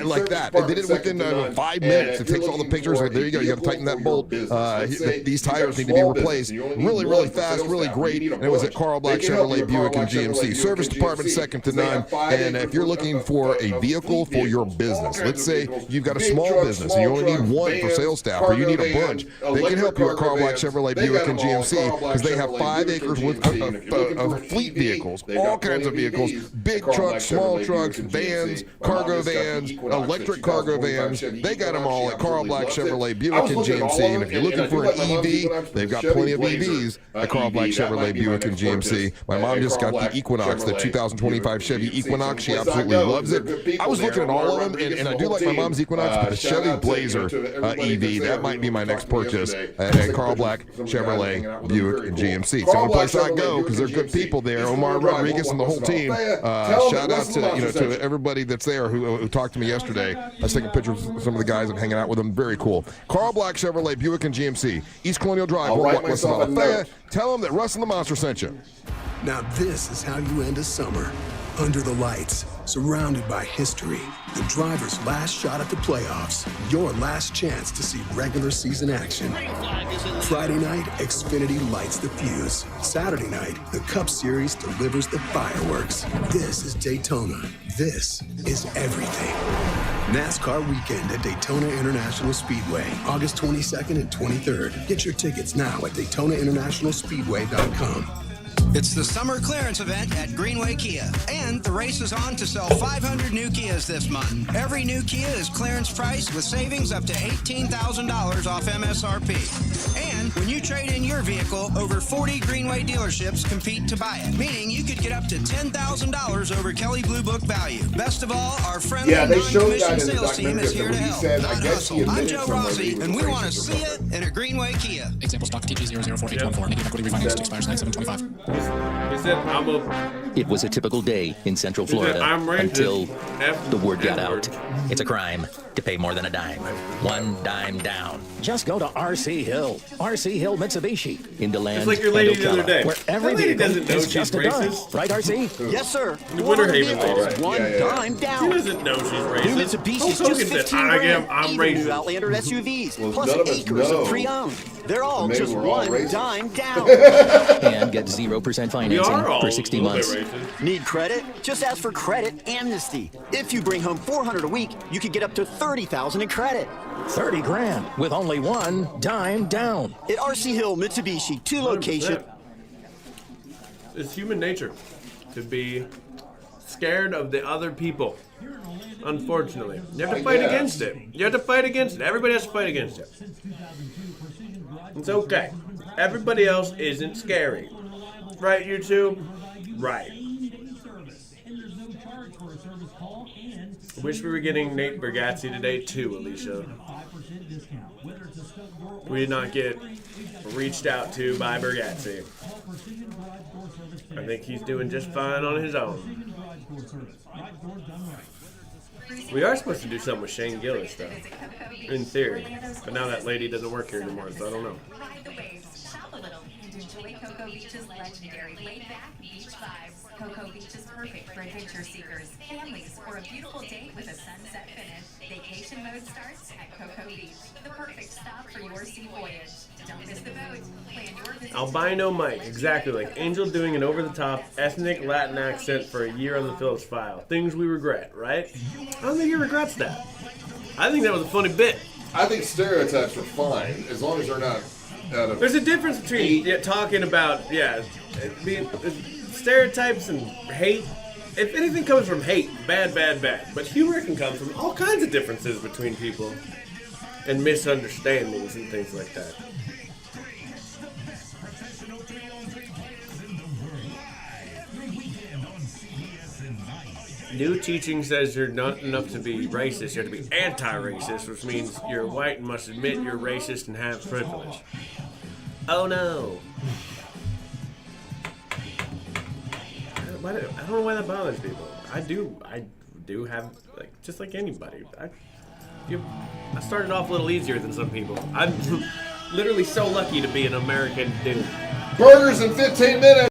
[SPEAKER 26] like that. They did it within 5 minutes. It takes all the pictures. There you go. You got to tighten that bolt. These tires need to be replaced. Really, really fast, really great. And it was at Carl Black, Chevrolet, Buick, and GMC. Service department second to none. And if you're looking for a vehicle for your business, let's say you've got a small business and you only need one for sales staff, or you need a bunch, they can help you at Carl Black, Chevrolet, Buick, and GMC because they have 5 acres worth of fleet vehicles, all kinds of vehicles, big trucks, small trucks, vans, cargo vans, electric cargo vans. They got them all at Carl Black, Chevrolet, Buick, and GMC. And if you're looking for an EV, they've got plenty of EVs at Carl Black, Chevrolet, Buick, and GMC. My mom just got the Equinox, the 2025 Chevy Equinox. She absolutely loves it. I was looking at all of them, and I do like my mom's Equinox, but the Chevy Blazer EV, that might be my next purchase at Carl Black, Chevrolet, Buick, and GMC. It's the only place I go because they're good people there. Omar Rodriguez and the whole team. Shout out to everybody that's there who talked to me yesterday. I was taking pictures of some of the guys and hanging out with them. Very cool. Carl Black, Chevrolet, Buick, and GMC. East Colonial Drive, Boardwalk, West of Alafaya. Tell them that Russ and the Monster sent you.
[SPEAKER 27] Now this is how you end a summer. Under the lights, surrounded by history. The driver's last shot at the playoffs. Your last chance to see regular season action. Friday night, Xfinity lights the fuse. Saturday night, the Cup Series delivers the fireworks. This is Daytona. This is everything. NASCAR weekend at Daytona International Speedway, August 22nd and 23rd. Get your tickets now at DaytonaInternationalSpeedway.com.
[SPEAKER 8] It's the summer clearance event at Greenway Kia, and the race is on to sell 500 new Kias this month. Every new Kia is clearance price with savings up to $18,000 off MSRP. And when you trade in your vehicle, over 40 Greenway dealerships compete to buy it, meaning you could get up to $10,000 over Kelley Blue Book value. Best of all, our friendly non-commissioned sales team is here to help. Not hustle. I'm Joe Rossi, and we want to see it in a Greenway Kia.
[SPEAKER 10] Example stock TG004814. Negative equity refinance expires 9/7/25.
[SPEAKER 14] He said,
[SPEAKER 18] It was a typical day in Central Florida until the word got out. It's a crime to pay more than a dime. One dime down.
[SPEAKER 19] Just go to RC Hill. RC Hill Mitsubishi.
[SPEAKER 18] In DeLand
[SPEAKER 14] It's like your lady the other day.
[SPEAKER 19] Where every
[SPEAKER 14] That lady
[SPEAKER 19] vehicle
[SPEAKER 14] doesn't know
[SPEAKER 19] is
[SPEAKER 14] she's
[SPEAKER 19] just a dime.
[SPEAKER 14] racist.
[SPEAKER 19] Right, RC?
[SPEAKER 11] Yes, sir.
[SPEAKER 14] The Winter Haven lady.
[SPEAKER 11] One dime down.
[SPEAKER 14] She doesn't know she's racist.
[SPEAKER 11] New Mitsubishi's
[SPEAKER 14] Hogan
[SPEAKER 11] just
[SPEAKER 14] said,
[SPEAKER 11] 15
[SPEAKER 14] I
[SPEAKER 11] grand.
[SPEAKER 14] am, I'm
[SPEAKER 11] Even
[SPEAKER 14] racist.
[SPEAKER 11] new Outlander SUVs,
[SPEAKER 13] Well,
[SPEAKER 11] plus
[SPEAKER 13] none of us
[SPEAKER 11] acres
[SPEAKER 13] know.
[SPEAKER 11] of pre-owned. They're all
[SPEAKER 13] Maybe
[SPEAKER 11] just
[SPEAKER 13] we're all
[SPEAKER 11] one
[SPEAKER 13] racist.
[SPEAKER 11] dime down.
[SPEAKER 18] And get 0% financing for 60 months.
[SPEAKER 11] Need credit? Just ask for credit amnesty. If you bring home $400 a week, you could get up to $30,000 in credit.
[SPEAKER 19] 30 grand with only one dime down.
[SPEAKER 11] At RC Hill Mitsubishi, 2 locations.
[SPEAKER 14] It's human nature to be scared of the other people. Unfortunately, you have to fight against it. You have to fight against it. Everybody has to fight against it. It's okay. Everybody else isn't scary. Right, you two? Right. Wish we were getting Nate Bargatze today too, Alicia. We did not get reached out to by Bargatze. I think he's doing just fine on his own. We are supposed to do something with Shane Gillis, though, in theory. But now that lady doesn't work here anymore, so I don't know.
[SPEAKER 22] Ride the waves, shop a little, and enjoy Cocoa Beach's legendary laid-back beach vibes. Cocoa Beach is perfect for adventure seekers, families, or a beautiful date with a sunset finish. Vacation mode starts at Cocoa Beach, the perfect stop for your sea voyage. Don't miss the boat. Plan your visit.
[SPEAKER 14] Albino Mike, exactly like Angel doing an over-the-top ethnic Latin accent for a year on the Phillips File. Things we regret, right? I don't think he regrets that. I think that was a funny bit.
[SPEAKER 13] I think stereotypes are fine as long as they're not out of.
[SPEAKER 14] There's a difference between talking about stereotypes and hate. If anything comes from hate, bad. But humor can come from all kinds of differences between people and misunderstandings and things like that. New teaching says you're not enough to be racist. You have to be anti-racist, which means you're white and must admit you're racist and have privilege. Oh no. I don't know why that bothers people. I do have, like, just like anybody. I started off a little easier than some people. I'm literally so lucky to be an American dude.
[SPEAKER 13] Burgers in 15 minutes.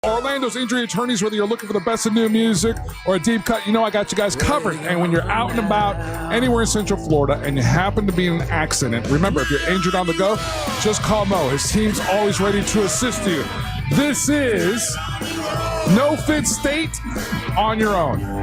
[SPEAKER 1] Orlando's injury attorneys, whether you're looking for the best of new music or a deep cut, you know I got you guys covered. And when you're out and about anywhere in Central Florida and you happen to be in an accident, remember, if you're injured on the go, just call Mo. His team's always ready to assist you. This is No Fit State on your own.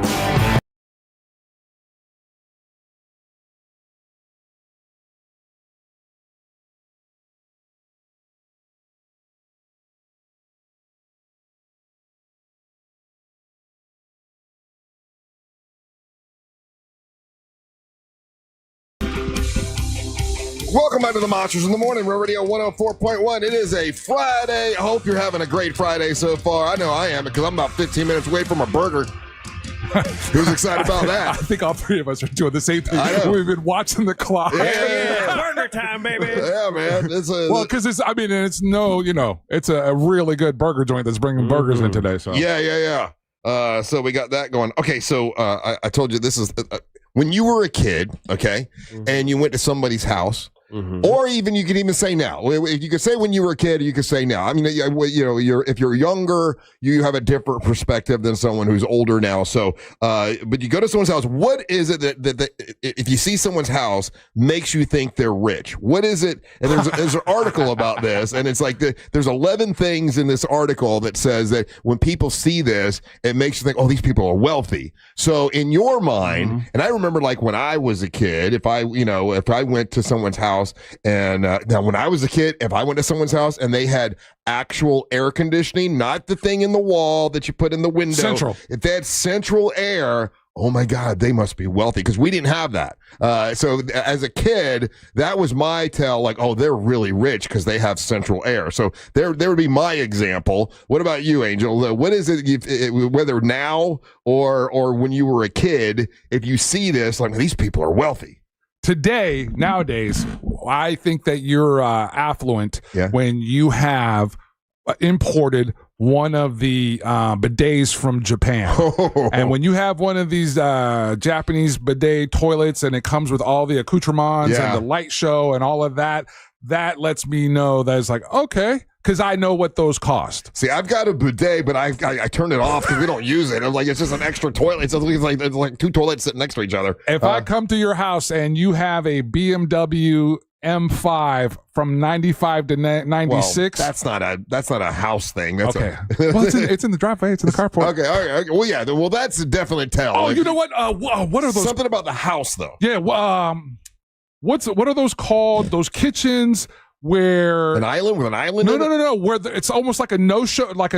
[SPEAKER 3] Welcome back to the Monsters in the Morning, Real Radio 104.1. It is a Friday. I hope you're having a great Friday so far. I know I am, because I'm about 15 minutes away from a burger. Who's excited about that?
[SPEAKER 1] I think all three of us are doing the same thing. We've been watching the clock.
[SPEAKER 3] Yeah.
[SPEAKER 14] Burger time, baby.
[SPEAKER 3] Yeah, man.
[SPEAKER 1] Well, because it's a really good burger joint that's bringing burgers in today. So
[SPEAKER 3] Yeah. So we got that going. Okay, so I told you this is
[SPEAKER 26] when you were a kid, okay, and you went to somebody's house, or even you could even say now. You could say when you were a kid, you could say now. I mean, if you're younger, you have a different perspective than someone who's older now. So, but you go to someone's house. What is it that if you see someone's house makes you think they're rich? What is it? And there's an article about this, and it's like there's 11 things in this article that says that when people see this, it makes you think, oh, these people are wealthy. So in your mind, and I remember like when I was a kid, if I went to someone's house. And now when I was a kid, if I went to someone's house and they had actual air conditioning, not the thing in the wall that you put in the window.
[SPEAKER 1] Central.
[SPEAKER 26] If they had central air, oh my God, they must be wealthy because we didn't have that. So as a kid, that was my tell, like, oh, they're really rich because they have central air. So there would be my example. What about you, Angel? What is it, whether now or when you were a kid, if you see this, like, these people are wealthy?
[SPEAKER 1] Nowadays, I think that you're affluent when you have imported one of the bidets from Japan. And when you have one of these Japanese bidet toilets and it comes with all the accoutrements and the light show and all of that, that lets me know that it's like, okay, because I know what those cost.
[SPEAKER 26] See, I've got a bidet, but I turned it off because we don't use it. I'm like, it's just an extra toilet. It's like two toilets sitting next to each other.
[SPEAKER 1] If I come to your house and you have a BMW M5 from 95 to 96.
[SPEAKER 26] Well, that's not a house thing. That's
[SPEAKER 1] okay. Well, it's in the driveway. It's in the carport.
[SPEAKER 26] Okay. All right. Well, yeah. Well, that's a definite tell.
[SPEAKER 1] Oh, you know what? What are those?
[SPEAKER 26] Something about the house, though.
[SPEAKER 1] Yeah. What are those called? Those kitchens where
[SPEAKER 26] an island with an island?
[SPEAKER 1] No. Where it's almost like a no-show, like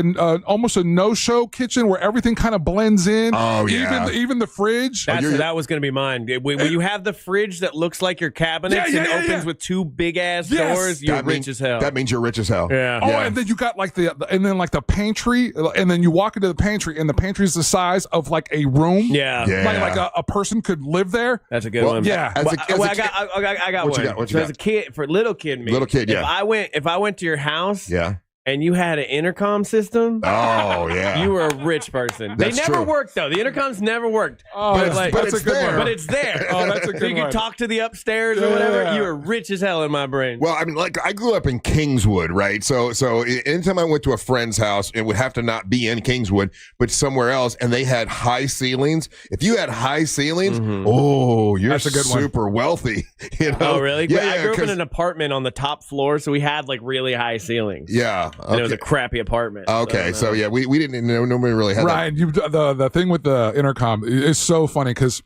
[SPEAKER 1] almost a no-show kitchen where everything kind of blends in.
[SPEAKER 26] Oh yeah.
[SPEAKER 1] Even the fridge.
[SPEAKER 14] That was going to be mine. When you have the fridge that looks like your cabinets and opens with two big ass doors, you're rich as hell.
[SPEAKER 26] That means you're rich as hell.
[SPEAKER 14] Yeah.
[SPEAKER 1] Oh, and then you got like the pantry, and then you walk into the pantry, and the pantry is the size of like a room.
[SPEAKER 14] Yeah.
[SPEAKER 1] Like a person could live there.
[SPEAKER 14] That's a good one.
[SPEAKER 1] Yeah.
[SPEAKER 14] I got one.
[SPEAKER 26] What you got?
[SPEAKER 14] As a kid, for little kid me.
[SPEAKER 26] Kid, yeah.
[SPEAKER 14] If I went to your house,
[SPEAKER 26] yeah,
[SPEAKER 14] and you had an intercom system,
[SPEAKER 26] oh yeah,
[SPEAKER 14] you were a rich person.
[SPEAKER 26] That's
[SPEAKER 14] they never
[SPEAKER 26] true.
[SPEAKER 14] worked though. The intercoms never worked.
[SPEAKER 1] Oh,
[SPEAKER 26] but it's there.
[SPEAKER 14] But it's there.
[SPEAKER 1] Oh, that's a good
[SPEAKER 14] so you
[SPEAKER 1] one.
[SPEAKER 14] can talk to the upstairs or whatever. You were rich as hell in my brain.
[SPEAKER 26] Well, I mean, like I grew up in Kingswood, right? So anytime I went to a friend's house, it would have to not be in Kingswood, but somewhere else, and they had high ceilings. If you had high ceilings, oh, you're
[SPEAKER 1] that's a good
[SPEAKER 26] super wealthy. You know?
[SPEAKER 14] Oh, really?
[SPEAKER 26] Yeah,
[SPEAKER 14] I grew up in an apartment on the top floor, so we had like really high ceilings.
[SPEAKER 26] Yeah,
[SPEAKER 14] and it was a crappy apartment.
[SPEAKER 26] Okay, so yeah, we didn't know. Nobody really had
[SPEAKER 1] Ryan, the thing with the intercom is so funny because.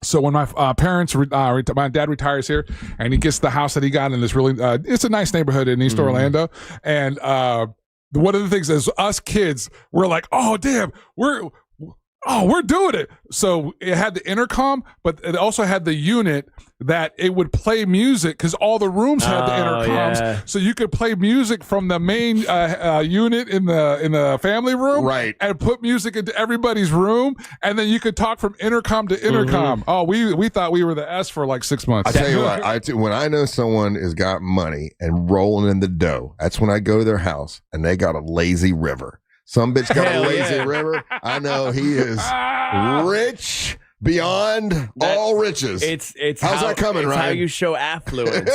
[SPEAKER 1] So when my parents, my dad retires here, and he gets the house that he got in this really, it's a nice neighborhood in East Orlando, and one of the things is us kids, we're like, oh damn, we're doing it. So it had the intercom, but it also had the unit that it would play music because all the rooms had the intercoms.
[SPEAKER 14] Yeah.
[SPEAKER 1] So you could play music from the main unit in the family room,
[SPEAKER 26] right,
[SPEAKER 1] and put music into everybody's room, and then you could talk from intercom to intercom. Oh, we thought we were the S for like 6 months.
[SPEAKER 26] I tell you what, when I know someone has got money and rolling in the dough, that's when I go to their house and they got a lazy river. Some bitch got a lazy river. I know he is rich beyond all riches.
[SPEAKER 14] It's
[SPEAKER 26] how's that coming,
[SPEAKER 14] Ryan?
[SPEAKER 26] How
[SPEAKER 14] you show affluence.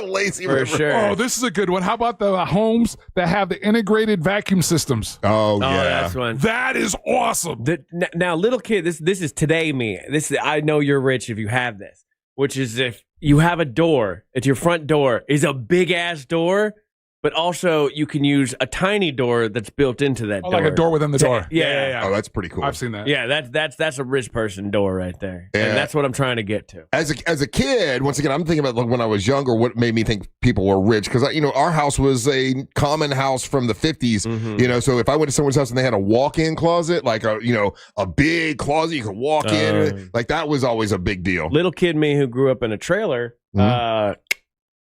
[SPEAKER 26] Lazy
[SPEAKER 14] for
[SPEAKER 26] river.
[SPEAKER 14] Sure.
[SPEAKER 1] Oh, this is a good one. How about the homes that have the integrated vacuum systems?
[SPEAKER 26] Oh yeah,
[SPEAKER 14] that's one.
[SPEAKER 1] That is awesome.
[SPEAKER 14] Now, little kid, this is today me. I know you're rich if you have this, which is if you have a door at your front door is a big ass door. But also, you can use a tiny door that's built into that door.
[SPEAKER 1] Like a door within the door.
[SPEAKER 14] Yeah.
[SPEAKER 26] Oh, that's pretty cool.
[SPEAKER 1] I've seen that.
[SPEAKER 14] Yeah, that's a rich person door right there.
[SPEAKER 26] Yeah.
[SPEAKER 14] And that's what I'm trying to get to.
[SPEAKER 26] As a kid, once again, I'm thinking about like when I was younger, what made me think people were rich. Because, our house was a common house from the 50s, so if I went to someone's house and they had a walk-in closet, like a big closet you could walk in, like that was always a big deal.
[SPEAKER 14] Little kid me who grew up in a trailer,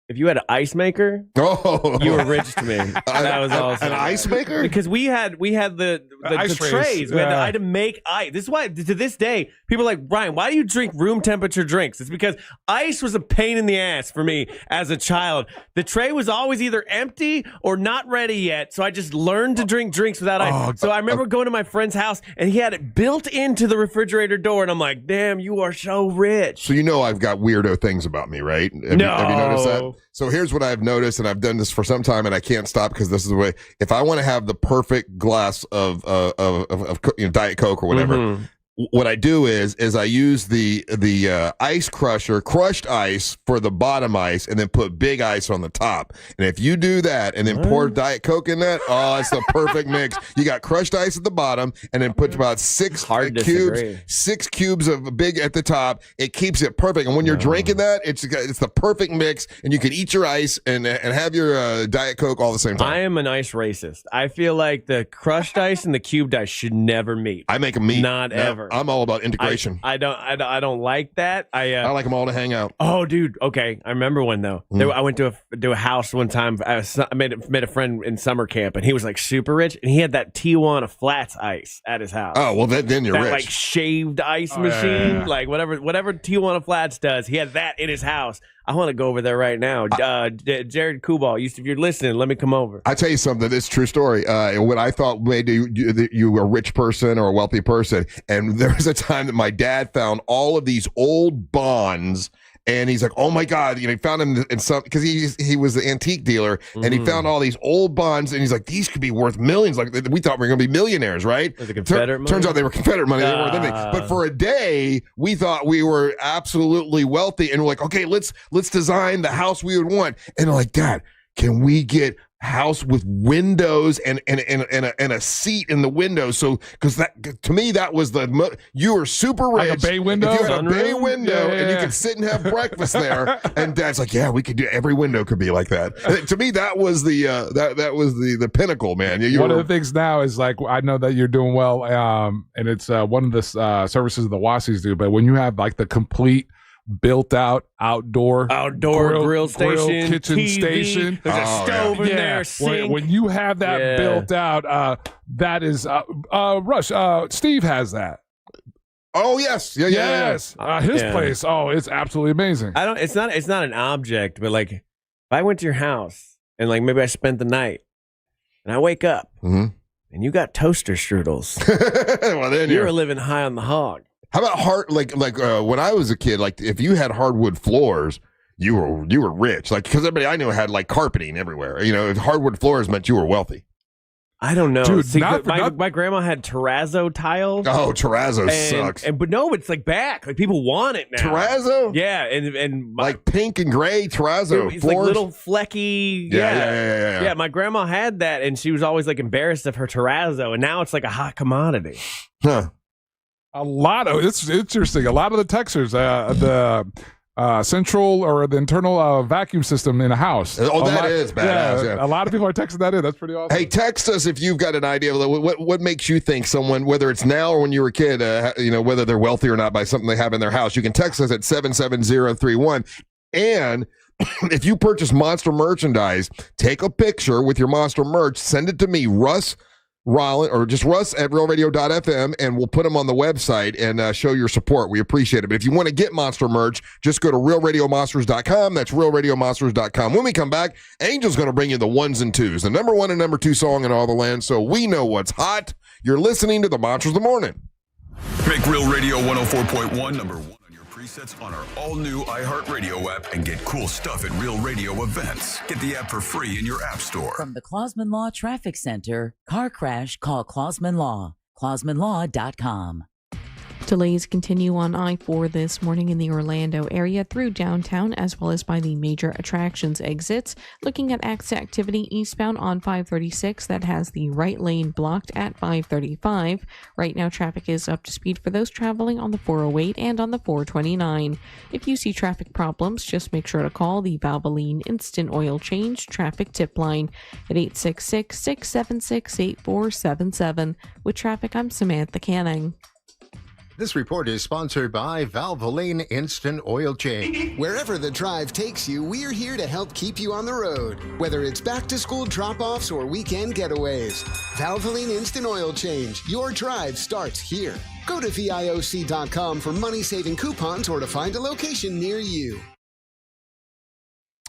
[SPEAKER 4] if you had an ice maker, you were rich to me. That was awesome.
[SPEAKER 26] An ice maker?
[SPEAKER 4] Because we had the
[SPEAKER 26] ice
[SPEAKER 4] trays.
[SPEAKER 26] trays.
[SPEAKER 4] We had to make ice. This is why to this day people are like, Brian, why do you drink room temperature drinks? It's because ice was a pain in the ass for me as a child. The tray was always either empty or not ready yet, so I just learned to drink drinks without ice. So I remember going to my friend's house and he had it built into the refrigerator door, and I'm like, damn, you are so rich.
[SPEAKER 26] So you know I've got weirdo things about me, right? Have you noticed that? So here's what I've noticed, and I've done this for some time, and I can't stop because this is the way. If I want to have the perfect glass of Diet Coke or whatever, what I do is I use the ice crusher, crushed ice for the bottom ice, and then put big ice on the top. And if you do that and then pour Diet Coke in that, it's the perfect mix. You got crushed ice at the bottom, and then put about 6 cubes of big at the top. It keeps it perfect. And when you're drinking that, it's the perfect mix, and you can eat your ice and have your Diet Coke all the same time.
[SPEAKER 4] I am an ice racist. I feel like the crushed ice and the cubed ice should never meet.
[SPEAKER 26] I make them meet.
[SPEAKER 4] Not ever.
[SPEAKER 26] I'm all about integration.
[SPEAKER 4] I don't like that. I
[SPEAKER 26] like them all to hang out.
[SPEAKER 4] Oh, dude. Okay, I remember one though. I went to a house one time. I made a friend in summer camp, and he was like super rich, and he had that Tijuana Flats ice at his house.
[SPEAKER 26] Oh well, then you're
[SPEAKER 4] that
[SPEAKER 26] rich.
[SPEAKER 4] Like shaved ice machine, like whatever Tijuana Flats does. He had that in his house. I want to go over there right now. Jared Kubal, if you're listening, let me come over.
[SPEAKER 26] I tell you something. This is a true story. What I thought made you a rich person or a wealthy person, and there was a time that my dad found all of these old bonds. And he's like, "Oh my God!" He found them in some because he was the antique dealer, and he found all these old bonds, and he's like, "These could be worth millions." Like we thought we were going to be millionaires, right?
[SPEAKER 4] The Confederate money?
[SPEAKER 26] Turns out they were Confederate money. They weren't anything. But for a day, we thought we were absolutely wealthy, and we're like, "Okay, let's design the house we would want." And they're like, "Dad, can we get house with windows and a seat in the window?" So because that to me that was you were super rich.
[SPEAKER 1] Like a bay window?
[SPEAKER 26] If you had
[SPEAKER 1] Sunroom?
[SPEAKER 26] a bay window
[SPEAKER 1] Yeah.
[SPEAKER 26] and you could sit and have breakfast there, and Dad's like, "Yeah, we could do every window could be like that." And to me, that was the that was the pinnacle, man.
[SPEAKER 1] One of the things now is like I know that you're doing well, and it's one of the services the Wassies do. But when you have like the complete built out outdoor
[SPEAKER 4] grill station,
[SPEAKER 1] kitchen
[SPEAKER 4] TV,
[SPEAKER 1] station,
[SPEAKER 4] there's a stove in there, sink.
[SPEAKER 1] When you have that built out, that is Rush. Steve has that.
[SPEAKER 26] Oh yes,
[SPEAKER 1] yes. His place. Oh, it's absolutely amazing.
[SPEAKER 4] It's not an object, but like if I went to your house and like maybe I spent the night, and I wake up and you got toaster strudels.
[SPEAKER 26] Well, then
[SPEAKER 4] you're living high on the hog.
[SPEAKER 26] How about when I was a kid, like if you had hardwood floors, you were rich. Like because everybody I knew had like carpeting everywhere. If hardwood floors meant you were wealthy.
[SPEAKER 4] I don't know.
[SPEAKER 26] Dude,
[SPEAKER 4] See, my grandma had terrazzo tiles.
[SPEAKER 26] Oh, terrazzo sucks.
[SPEAKER 4] But no, it's like back. Like people want it now.
[SPEAKER 26] Terrazzo?
[SPEAKER 4] Yeah, and
[SPEAKER 26] like pink and gray terrazzo
[SPEAKER 4] it's
[SPEAKER 26] floors.
[SPEAKER 4] like little flecky. Yeah. My grandma had that, and she was always like embarrassed of her terrazzo, and now it's like a hot commodity.
[SPEAKER 26] Huh.
[SPEAKER 1] It's interesting. A lot of the texters, the central or the internal vacuum system in a house.
[SPEAKER 26] Oh, that is badass. Yeah.
[SPEAKER 1] A lot of people are texting that in. That's pretty awesome.
[SPEAKER 26] Hey, text us if you've got an idea of what makes you think someone, whether it's now or when you were a kid, whether they're wealthy or not by something they have in their house. You can text us at 77031. And if you purchase Monster merchandise, take a picture with your Monster merch, send it to me, Russ Rollin, or just Russ at realradio.fm, and we'll put them on the website and show your support. We appreciate it. But if you want to get Monster merch, just go to realradiomonsters.com. That's realradiomonsters.com. When we come back, Angel's going to bring you the ones and twos, the number 1 and number 2 song in all the land, so we know what's hot. You're listening to the Monsters of the Morning.
[SPEAKER 5] Make Real Radio 104.1 number 1 on your presets on our all-new iHeartRadio app and get cool stuff at Real Radio events. Get the app for free in your app store.
[SPEAKER 12] From the Clausman Law Traffic Center, car crash, call Clausman Law. ClausmanLaw.com.
[SPEAKER 6] Delays continue on I-4 this morning in the Orlando area through downtown, as well as by the major attractions exits. Looking at activity eastbound on 536, that has the right lane blocked at 535. Right now, traffic is up to speed for those traveling on the 408 and on the 429. If you see traffic problems, just make sure to call the Valvoline Instant Oil Change Traffic Tip Line at 866-676-8477. With traffic, I'm Samantha Canning.
[SPEAKER 2] This report is sponsored by Valvoline Instant Oil Change.
[SPEAKER 7] Wherever the drive takes you, we're here to help keep you on the road. Whether it's back-to-school drop-offs or weekend getaways, Valvoline Instant Oil Change. Your drive starts here. Go to VIOC.com for money-saving coupons or to find a location near you.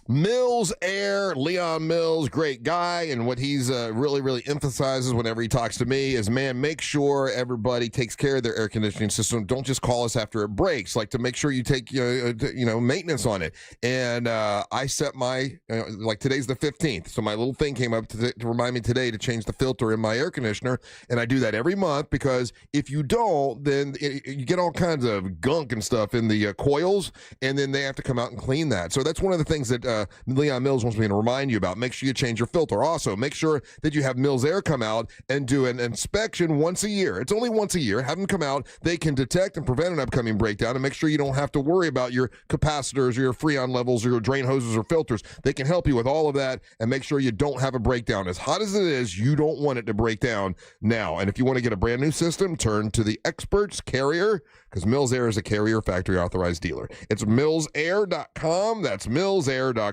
[SPEAKER 26] Mills Air, Leon Mills, great guy, and what he's really emphasizes whenever he talks to me is, man, make sure everybody takes care of their air conditioning system. Don't just call us after it breaks. Like, to make sure you take maintenance on it. And I set my like, today's the 15th, so my little thing came up to remind me today to change the filter in my air conditioner, and I do that every month, because if you don't, then you get all kinds of gunk and stuff in the coils, and then they have to come out and clean that. So that's one of the things that Leon Mills wants me to remind you about. Make sure you change your filter. Also, make sure that you have Mills Air come out and do an inspection once a year. It's only once a year. Have them come out. They can detect and prevent an upcoming breakdown, and make sure you don't have to worry about your capacitors or your freon levels or your drain hoses or filters. They can help you with all of that and make sure you don't have a breakdown. As hot as it is, you don't want it to break down now. And if you want to get a brand new system, turn to the experts Carrier, because Mills Air is a Carrier factory authorized dealer. It's millsair.com. That's millsair.com.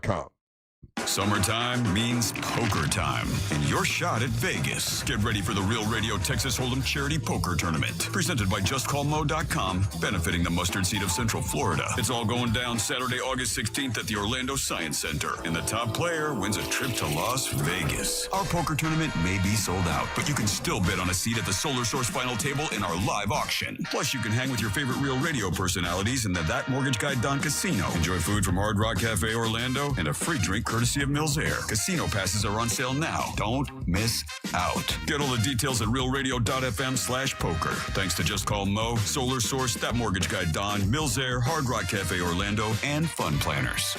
[SPEAKER 5] Summertime means poker time, and your shot at Vegas. Get ready for the Real Radio Texas Hold'em Charity Poker Tournament, presented by JustCallMo.com, benefiting the mustard seed of Central Florida. It's all going down Saturday, August 16th at the Orlando Science Center, and the top player wins a trip to Las Vegas. Our poker tournament may be sold out, but you can still bid on a seat at the Solar Source final table in our live auction. Plus, you can hang with your favorite Real Radio personalities in the That Mortgage Guy Don Casino. Enjoy food from Hard Rock Cafe Orlando and a free drink courtesy of Mills Air. Casino passes are on sale now. Don't miss out. Get all the details at realradio.fm/poker. Thanks to Just Call Mo, Solar Source, That Mortgage Guy Don, Mills Air, Hard Rock Cafe Orlando, and Fun Planners.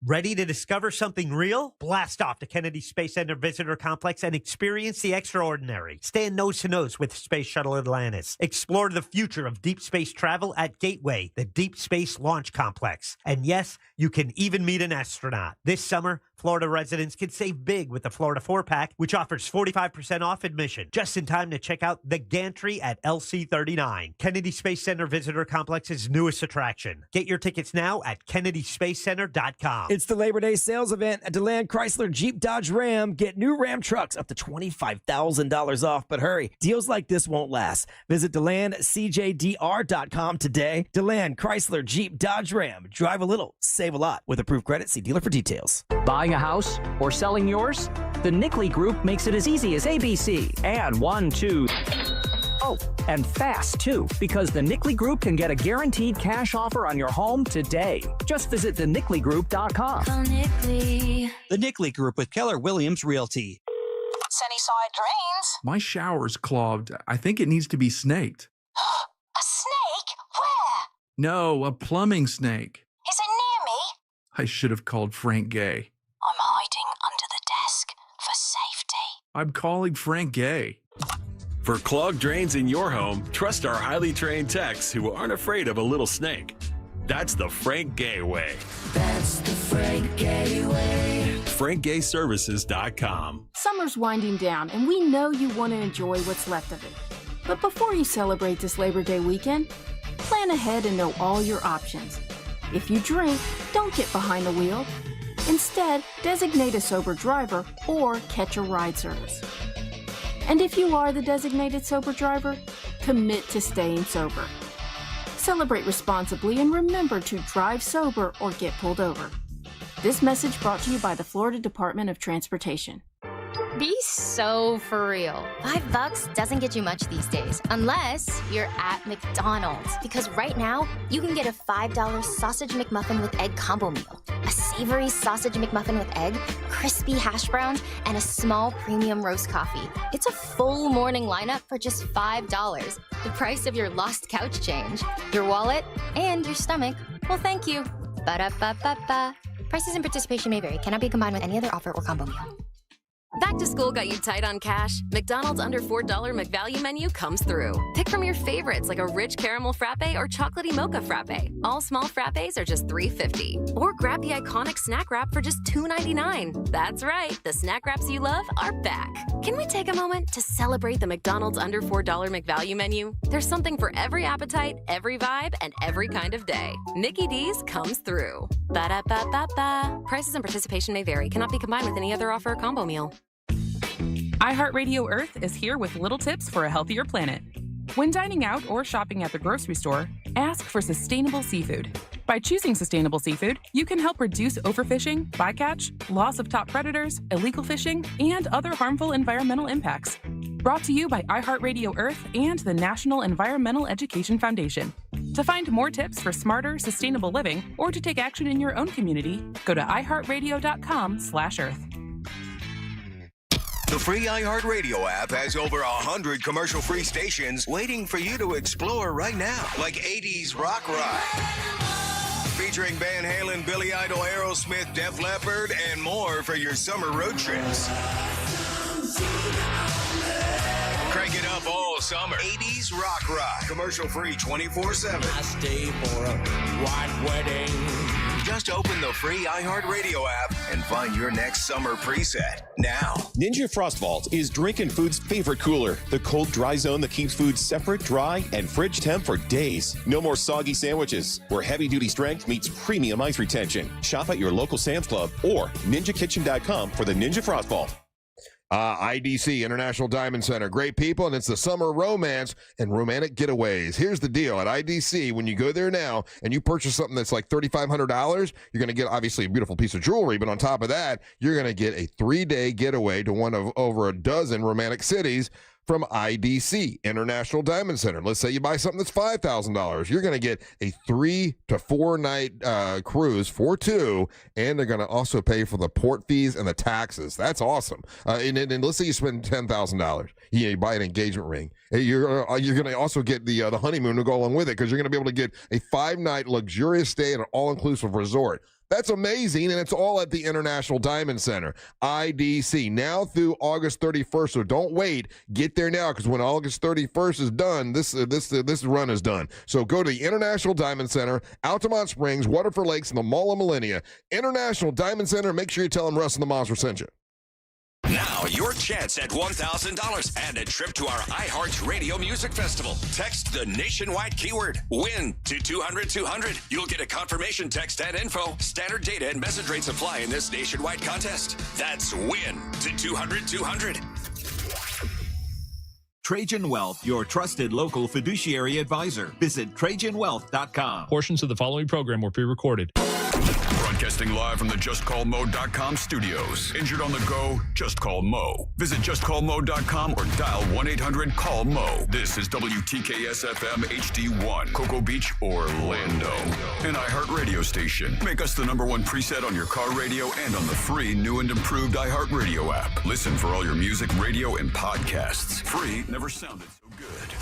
[SPEAKER 9] Ready to discover something real? Blast off to Kennedy Space Center Visitor Complex and experience the extraordinary. Stand nose to nose with Space Shuttle Atlantis. Explore the future of deep space travel at Gateway, the Deep Space Launch Complex. And yes, you can even meet an astronaut. This summer, Florida residents can save big with the Florida 4-Pack, which offers 45% off admission. Just in time to check out the gantry at LC39, Kennedy Space Center Visitor Complex's newest attraction. Get your tickets now at KennedySpaceCenter.com.
[SPEAKER 15] It's the Labor Day sales event at DeLand Chrysler Jeep Dodge Ram. Get new Ram trucks up to $25,000 off, but hurry, deals like this won't last. Visit DeLandCJDR.com today. DeLand Chrysler Jeep Dodge Ram. Drive a little, save a lot. With approved credit, see dealer for details.
[SPEAKER 16] Buying a house or selling yours? The Nickley Group makes it as easy as ABC. And 1, 2... Oh, and fast, too, because the Nickley Group can get a guaranteed cash offer on your home today. Just visit thenickley.com.
[SPEAKER 17] Call Nickley.
[SPEAKER 23] The Nickley Group with Keller Williams Realty.
[SPEAKER 17] Sunnyside Drains.
[SPEAKER 28] My shower's clogged. I think it needs to be snaked.
[SPEAKER 17] A snake? Where?
[SPEAKER 28] No, a plumbing snake.
[SPEAKER 17] Is it near me?
[SPEAKER 28] I should have called Frank Gay.
[SPEAKER 17] I'm hiding under the desk for safety.
[SPEAKER 28] I'm calling Frank Gay.
[SPEAKER 29] For clogged drains in your home, trust our highly trained techs who aren't afraid of a little snake. That's the Frank Gay way.
[SPEAKER 17] That's the Frank Gay way.
[SPEAKER 29] FrankGayServices.com.
[SPEAKER 30] Summer's winding down, and we know you want to enjoy what's left of it. But before you celebrate this Labor Day weekend, plan ahead and know all your options. If you drink, don't get behind the wheel. Instead, designate a sober driver or catch a ride service. And if you are the designated sober driver, commit to staying sober. Celebrate responsibly and remember to drive sober or get pulled over. This message brought to you by the Florida Department of Transportation.
[SPEAKER 31] Be so for real.
[SPEAKER 32] $5 doesn't get you much these days, unless you're at McDonald's. Because right now, you can get a $5 sausage McMuffin with egg combo meal. A savory sausage McMuffin with egg, crispy hash browns, and a small premium roast coffee. It's a full morning lineup for just $5. The price of your lost couch change, your wallet, and your stomach. Well, thank you. Ba-da-ba-ba-ba. Prices and participation may vary. Cannot be combined with any other offer or combo meal.
[SPEAKER 8] Back to school got you tight on cash? McDonald's under $4 McValue menu comes through. Pick from your favorites like a rich caramel frappe or chocolatey mocha frappe. All small frappes are just $3.50. Or grab the iconic snack wrap for just $2.99. That's right, the snack wraps you love are back. Can we take a moment to celebrate the McDonald's under $4 McValue menu? There's something for every appetite, every vibe, and every kind of day. Mickey D's comes through. Ba-da-ba-ba-ba. Prices and participation may vary. Cannot be combined with any other offer or combo meal.
[SPEAKER 10] iHeartRadio Earth is here with little tips for a healthier planet. When dining out or shopping at the grocery store, ask for sustainable seafood. By choosing sustainable seafood, you can help reduce overfishing, bycatch, loss of top predators, illegal fishing, and other harmful environmental impacts. Brought to you by iHeartRadio Earth and the National Environmental Education Foundation. To find more tips for smarter, sustainable living, or to take action in your own community, go to iHeartRadio.com/Earth.
[SPEAKER 11] The free iHeartRadio app has over 100 commercial-free stations waiting for you to explore right now, like 80s Rock Ride, featuring Van Halen, Billy Idol, Aerosmith, Def Leppard, and more for your summer road trips. Crank it up all summer. 80s Rock Ride, commercial-free 24/7. I stay for a white wedding. Just open the free iHeartRadio app and find your next summer preset now.
[SPEAKER 13] Ninja Frost Vault is drinking food's favorite cooler. The cold, dry zone that keeps food separate, dry, and fridge temp for days. No more soggy sandwiches, where heavy-duty strength meets premium ice retention. Shop at your local Sam's Club or ninjakitchen.com for the Ninja Frost Vault.
[SPEAKER 26] IDC, International Diamond Center. Great people, and it's the summer romance and romantic getaways. Here's the deal. At IDC, when you go there now and you purchase something that's like $3,500, you're going to get, obviously, a beautiful piece of jewelry, but on top of that, you're going to get a 3-day getaway to one of over a dozen romantic cities from IDC, International Diamond Center. Let's say you buy something that's $5,000. You're going to get a 3 to 4 night cruise for 2, and they're going to also pay for the port fees and the taxes. That's awesome. And let's say you spend $10,000. You buy an engagement ring. You're going to also get the honeymoon to go along with it, because you're going to be able to get a 5-night luxurious stay at an all-inclusive resort. That's amazing, and it's all at the International Diamond Center, IDC, now through August 31st. So don't wait. Get there now, because when August 31st is done, this run is done. So go to the International Diamond Center, Altamont Springs, Waterford Lakes, and the Mall of Millennia. International Diamond Center. Make sure you tell them Russ and the Monster sent you.
[SPEAKER 18] Now, your chance at $1,000 and a trip to our iHeart Radio Music Festival. Text the nationwide keyword WIN to 200-200. You'll get a confirmation text and info. Standard data and message rates apply in this nationwide contest. That's WIN to 200-200.
[SPEAKER 19] Trajan Wealth, your trusted local fiduciary advisor. Visit TrajanWealth.com.
[SPEAKER 20] Portions of the following program were pre-recorded.
[SPEAKER 5] Broadcasting live from the JustCallMo.com studios. Injured on the go? Just call Mo. Visit JustCallMo.com or dial 1-800-CALL-MO. This is WTKS-FM HD1, Cocoa Beach, Orlando. An iHeart radio station. Make us the #1 preset on your car radio and on the free new and improved iHeart Radio app. Listen for all your music, radio, and podcasts. Free never sounded so good.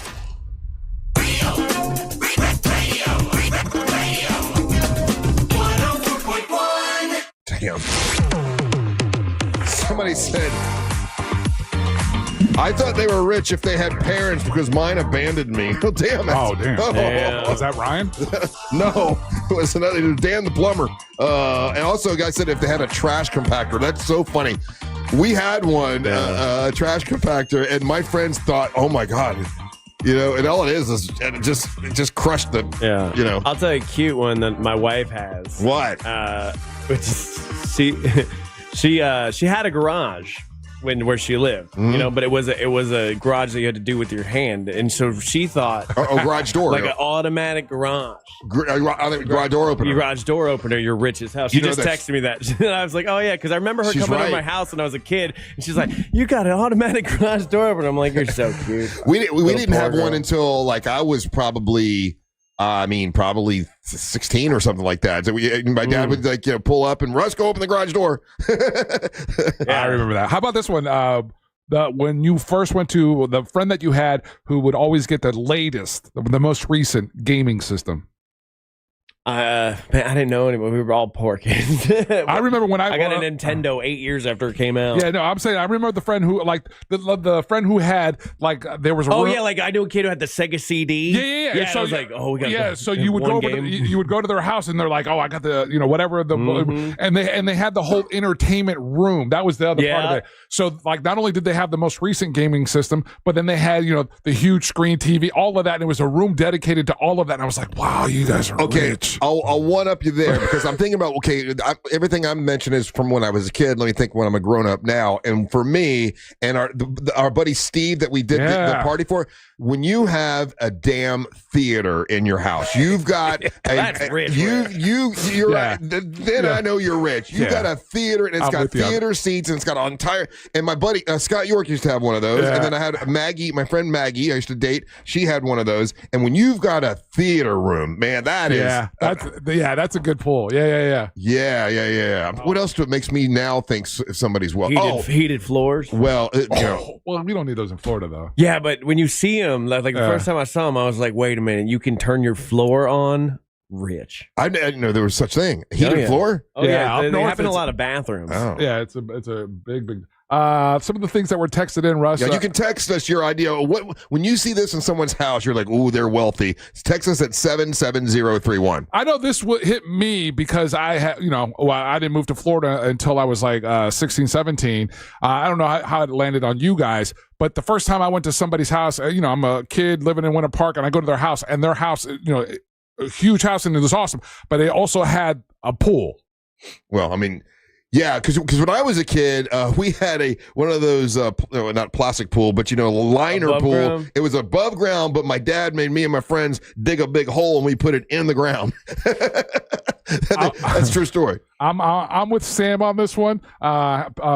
[SPEAKER 26] Damn. Somebody said, I thought they were rich if they had parents because mine abandoned me. Oh, damn it.
[SPEAKER 1] Oh, damn.
[SPEAKER 26] Oh.
[SPEAKER 1] Was that Ryan?
[SPEAKER 26] No. It was Dan the plumber. And also, a guy said if they had a trash compactor. That's so funny. We had one, a trash compactor, and my friends thought, oh, my God. You know, and all it is it just crushed the, you know.
[SPEAKER 4] I'll tell you a cute one that my wife has.
[SPEAKER 26] What?
[SPEAKER 4] Which is, she had a garage where she lived, you know, but it was a garage that you had to do with your hand, and so she thought
[SPEAKER 26] garage door,
[SPEAKER 4] like an automatic garage,
[SPEAKER 26] garage door opener.
[SPEAKER 4] Your garage door opener, your richest house. She just texted me that, and I was like, oh yeah, because I remember her coming to my house when I was a kid, and she's like, you got an automatic garage door opener. I'm like, you're so cute.
[SPEAKER 26] We didn't have one until like I was probably 16 or something like that. So my dad would pull up and Russ, go open the garage door.
[SPEAKER 1] I remember that. How about this one? When you first went to the friend that you had who would always get the latest, the most recent gaming system.
[SPEAKER 4] Man, I didn't know anybody. We were all poor kids.
[SPEAKER 1] I remember when I
[SPEAKER 4] got a Nintendo 8 years after it came out.
[SPEAKER 1] Yeah, no, I'm saying I remember the friend who like the friend who had like there was a room.
[SPEAKER 4] Yeah, like I knew a kid who had the Sega CD.
[SPEAKER 1] Yeah.
[SPEAKER 4] So I was like, oh, we got
[SPEAKER 1] so you would go over you would go to their house and they're like, oh, I got the whatever the and they had the whole entertainment room. That was the other part of it. So like not only did they have the most recent gaming system, but then they had the huge screen TV, all of that, and it was a room dedicated to all of that. And I was like, wow, you guys are rich.
[SPEAKER 26] I'll one up you there because I'm thinking about everything I'm mentioning is from when I was a kid. Let me think when I'm a grown up now. And for me and our buddy Steve that we did the party for, when you have a damn theater in your house, you've got
[SPEAKER 4] that's rich.
[SPEAKER 26] You're right. Then I know you're rich. You got a theater and it's got theater seats and it's got an entire. And my buddy Scott York used to have one of those. And then I had Maggie, my friend Maggie, I used to date. She had one of those. And when you've got a theater room, man, that is.
[SPEAKER 1] That's a good pull. Yeah.
[SPEAKER 26] What else makes me now think somebody's
[SPEAKER 4] heated floors?
[SPEAKER 26] Well,
[SPEAKER 1] well, we don't need those in Florida though.
[SPEAKER 4] Yeah, but when you see them, like the first time I saw them, I was like, wait a minute, you can turn your floor on. Rich.
[SPEAKER 26] I didn't know there was such thing. Heated floor?
[SPEAKER 4] Oh yeah, they happen in a lot of bathrooms.
[SPEAKER 26] Oh.
[SPEAKER 1] Yeah, it's a big. Some of the things that were texted in, Russ.
[SPEAKER 26] Yeah, you can text us your idea. When you see this in someone's house, you're like, ooh, they're wealthy. Text us at 77031.
[SPEAKER 1] I know this hit me because I had, I didn't move to Florida until I was like 16, 17. I don't know how it landed on you guys, but the first time I went to somebody's house, I'm a kid living in Winter Park, and I go to their house, and their house, a huge house, and it was awesome, but they also had a pool.
[SPEAKER 26] Well, I mean, yeah, because when I was a kid, we had one of those not plastic pool, but liner
[SPEAKER 4] above
[SPEAKER 26] pool.
[SPEAKER 4] Ground?
[SPEAKER 26] It was above ground, but my dad made me and my friends dig a big hole and we put it in the ground. That's a true story.
[SPEAKER 1] I'm with Sam on this one.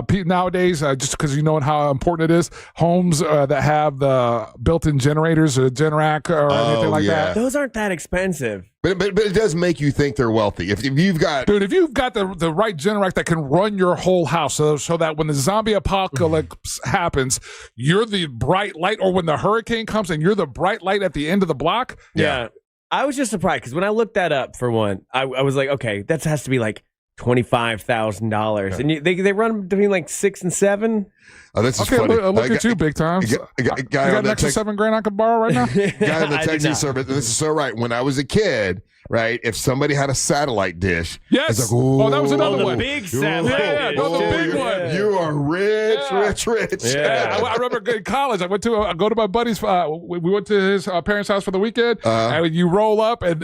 [SPEAKER 1] Pete, nowadays, just because how important it is, homes that have the built-in generators or Generac or anything like that.
[SPEAKER 4] Those aren't that expensive.
[SPEAKER 26] But it does make you think they're wealthy. If you've got
[SPEAKER 1] the right Generac that can run your whole house, so that when the zombie apocalypse happens, you're the bright light, or when the hurricane comes and you're the bright light at the end of the block.
[SPEAKER 4] Yeah. I was just surprised because when I looked that up for one, I was like, okay, that has to be like $25,000, and they run between like 6 and 7.
[SPEAKER 26] Oh, this is
[SPEAKER 1] okay.
[SPEAKER 26] funny.
[SPEAKER 1] Look at you, big time.
[SPEAKER 26] You
[SPEAKER 1] got an extra $7,000 I could borrow right now.
[SPEAKER 26] Guy on the texting service. This is so right. When I was a kid, right, if somebody had a satellite dish,
[SPEAKER 1] yes.
[SPEAKER 26] It's like,
[SPEAKER 1] that was another one.
[SPEAKER 4] The big satellite.
[SPEAKER 1] The big one.
[SPEAKER 26] You are rich.
[SPEAKER 1] Yeah. I remember in college, I go to my buddy's. We went to his parents' house for the weekend, and you roll up, and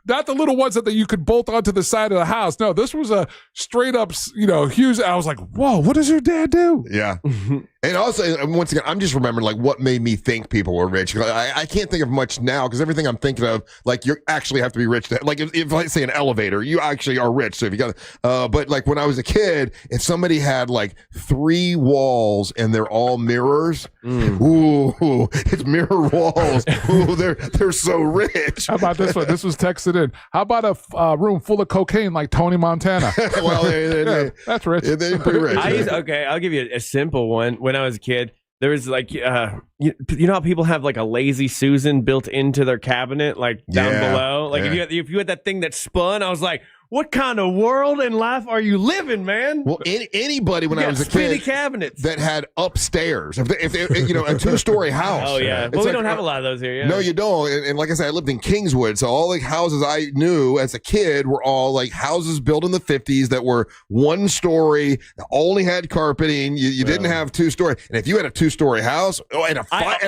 [SPEAKER 1] not the little ones that you could bolt onto the side of the house. No, this was a straight up, huge. I was like, whoa, what does your dad do?
[SPEAKER 26] Yeah. And also, once again, I'm just remembering like what made me think people were rich. I can't think of much now because everything I'm thinking of, like you actually have to be rich. Like if I say an elevator, you actually are rich. So if you got, but like when I was a kid, if somebody had like 3 walls and they're all mirrors, ooh, it's mirror walls. Ooh, they're so rich.
[SPEAKER 1] How about this one? This was texted in. How about a room full of cocaine like Tony Montana?
[SPEAKER 26] Well,
[SPEAKER 1] that's rich.
[SPEAKER 26] They're pretty rich.
[SPEAKER 4] I'll give you a simple one. When I was a kid, there was like, you know how people have like a Lazy Susan built into their cabinet, like down below? Like if you had that thing that spun, I was like, what kind of world and life are you living, man?
[SPEAKER 26] Well, anybody when I was a kid
[SPEAKER 4] cabinets
[SPEAKER 26] that had upstairs, if a 2-story house.
[SPEAKER 4] Oh yeah, well we don't have a lot of those here. Yeah.
[SPEAKER 26] No, you don't. And like I said, I lived in Kingswood, so all the houses I knew as a kid were all like houses built in the 50s that were 1-story, only had carpeting. You didn't have 2-story, and if you had a 2-story house and a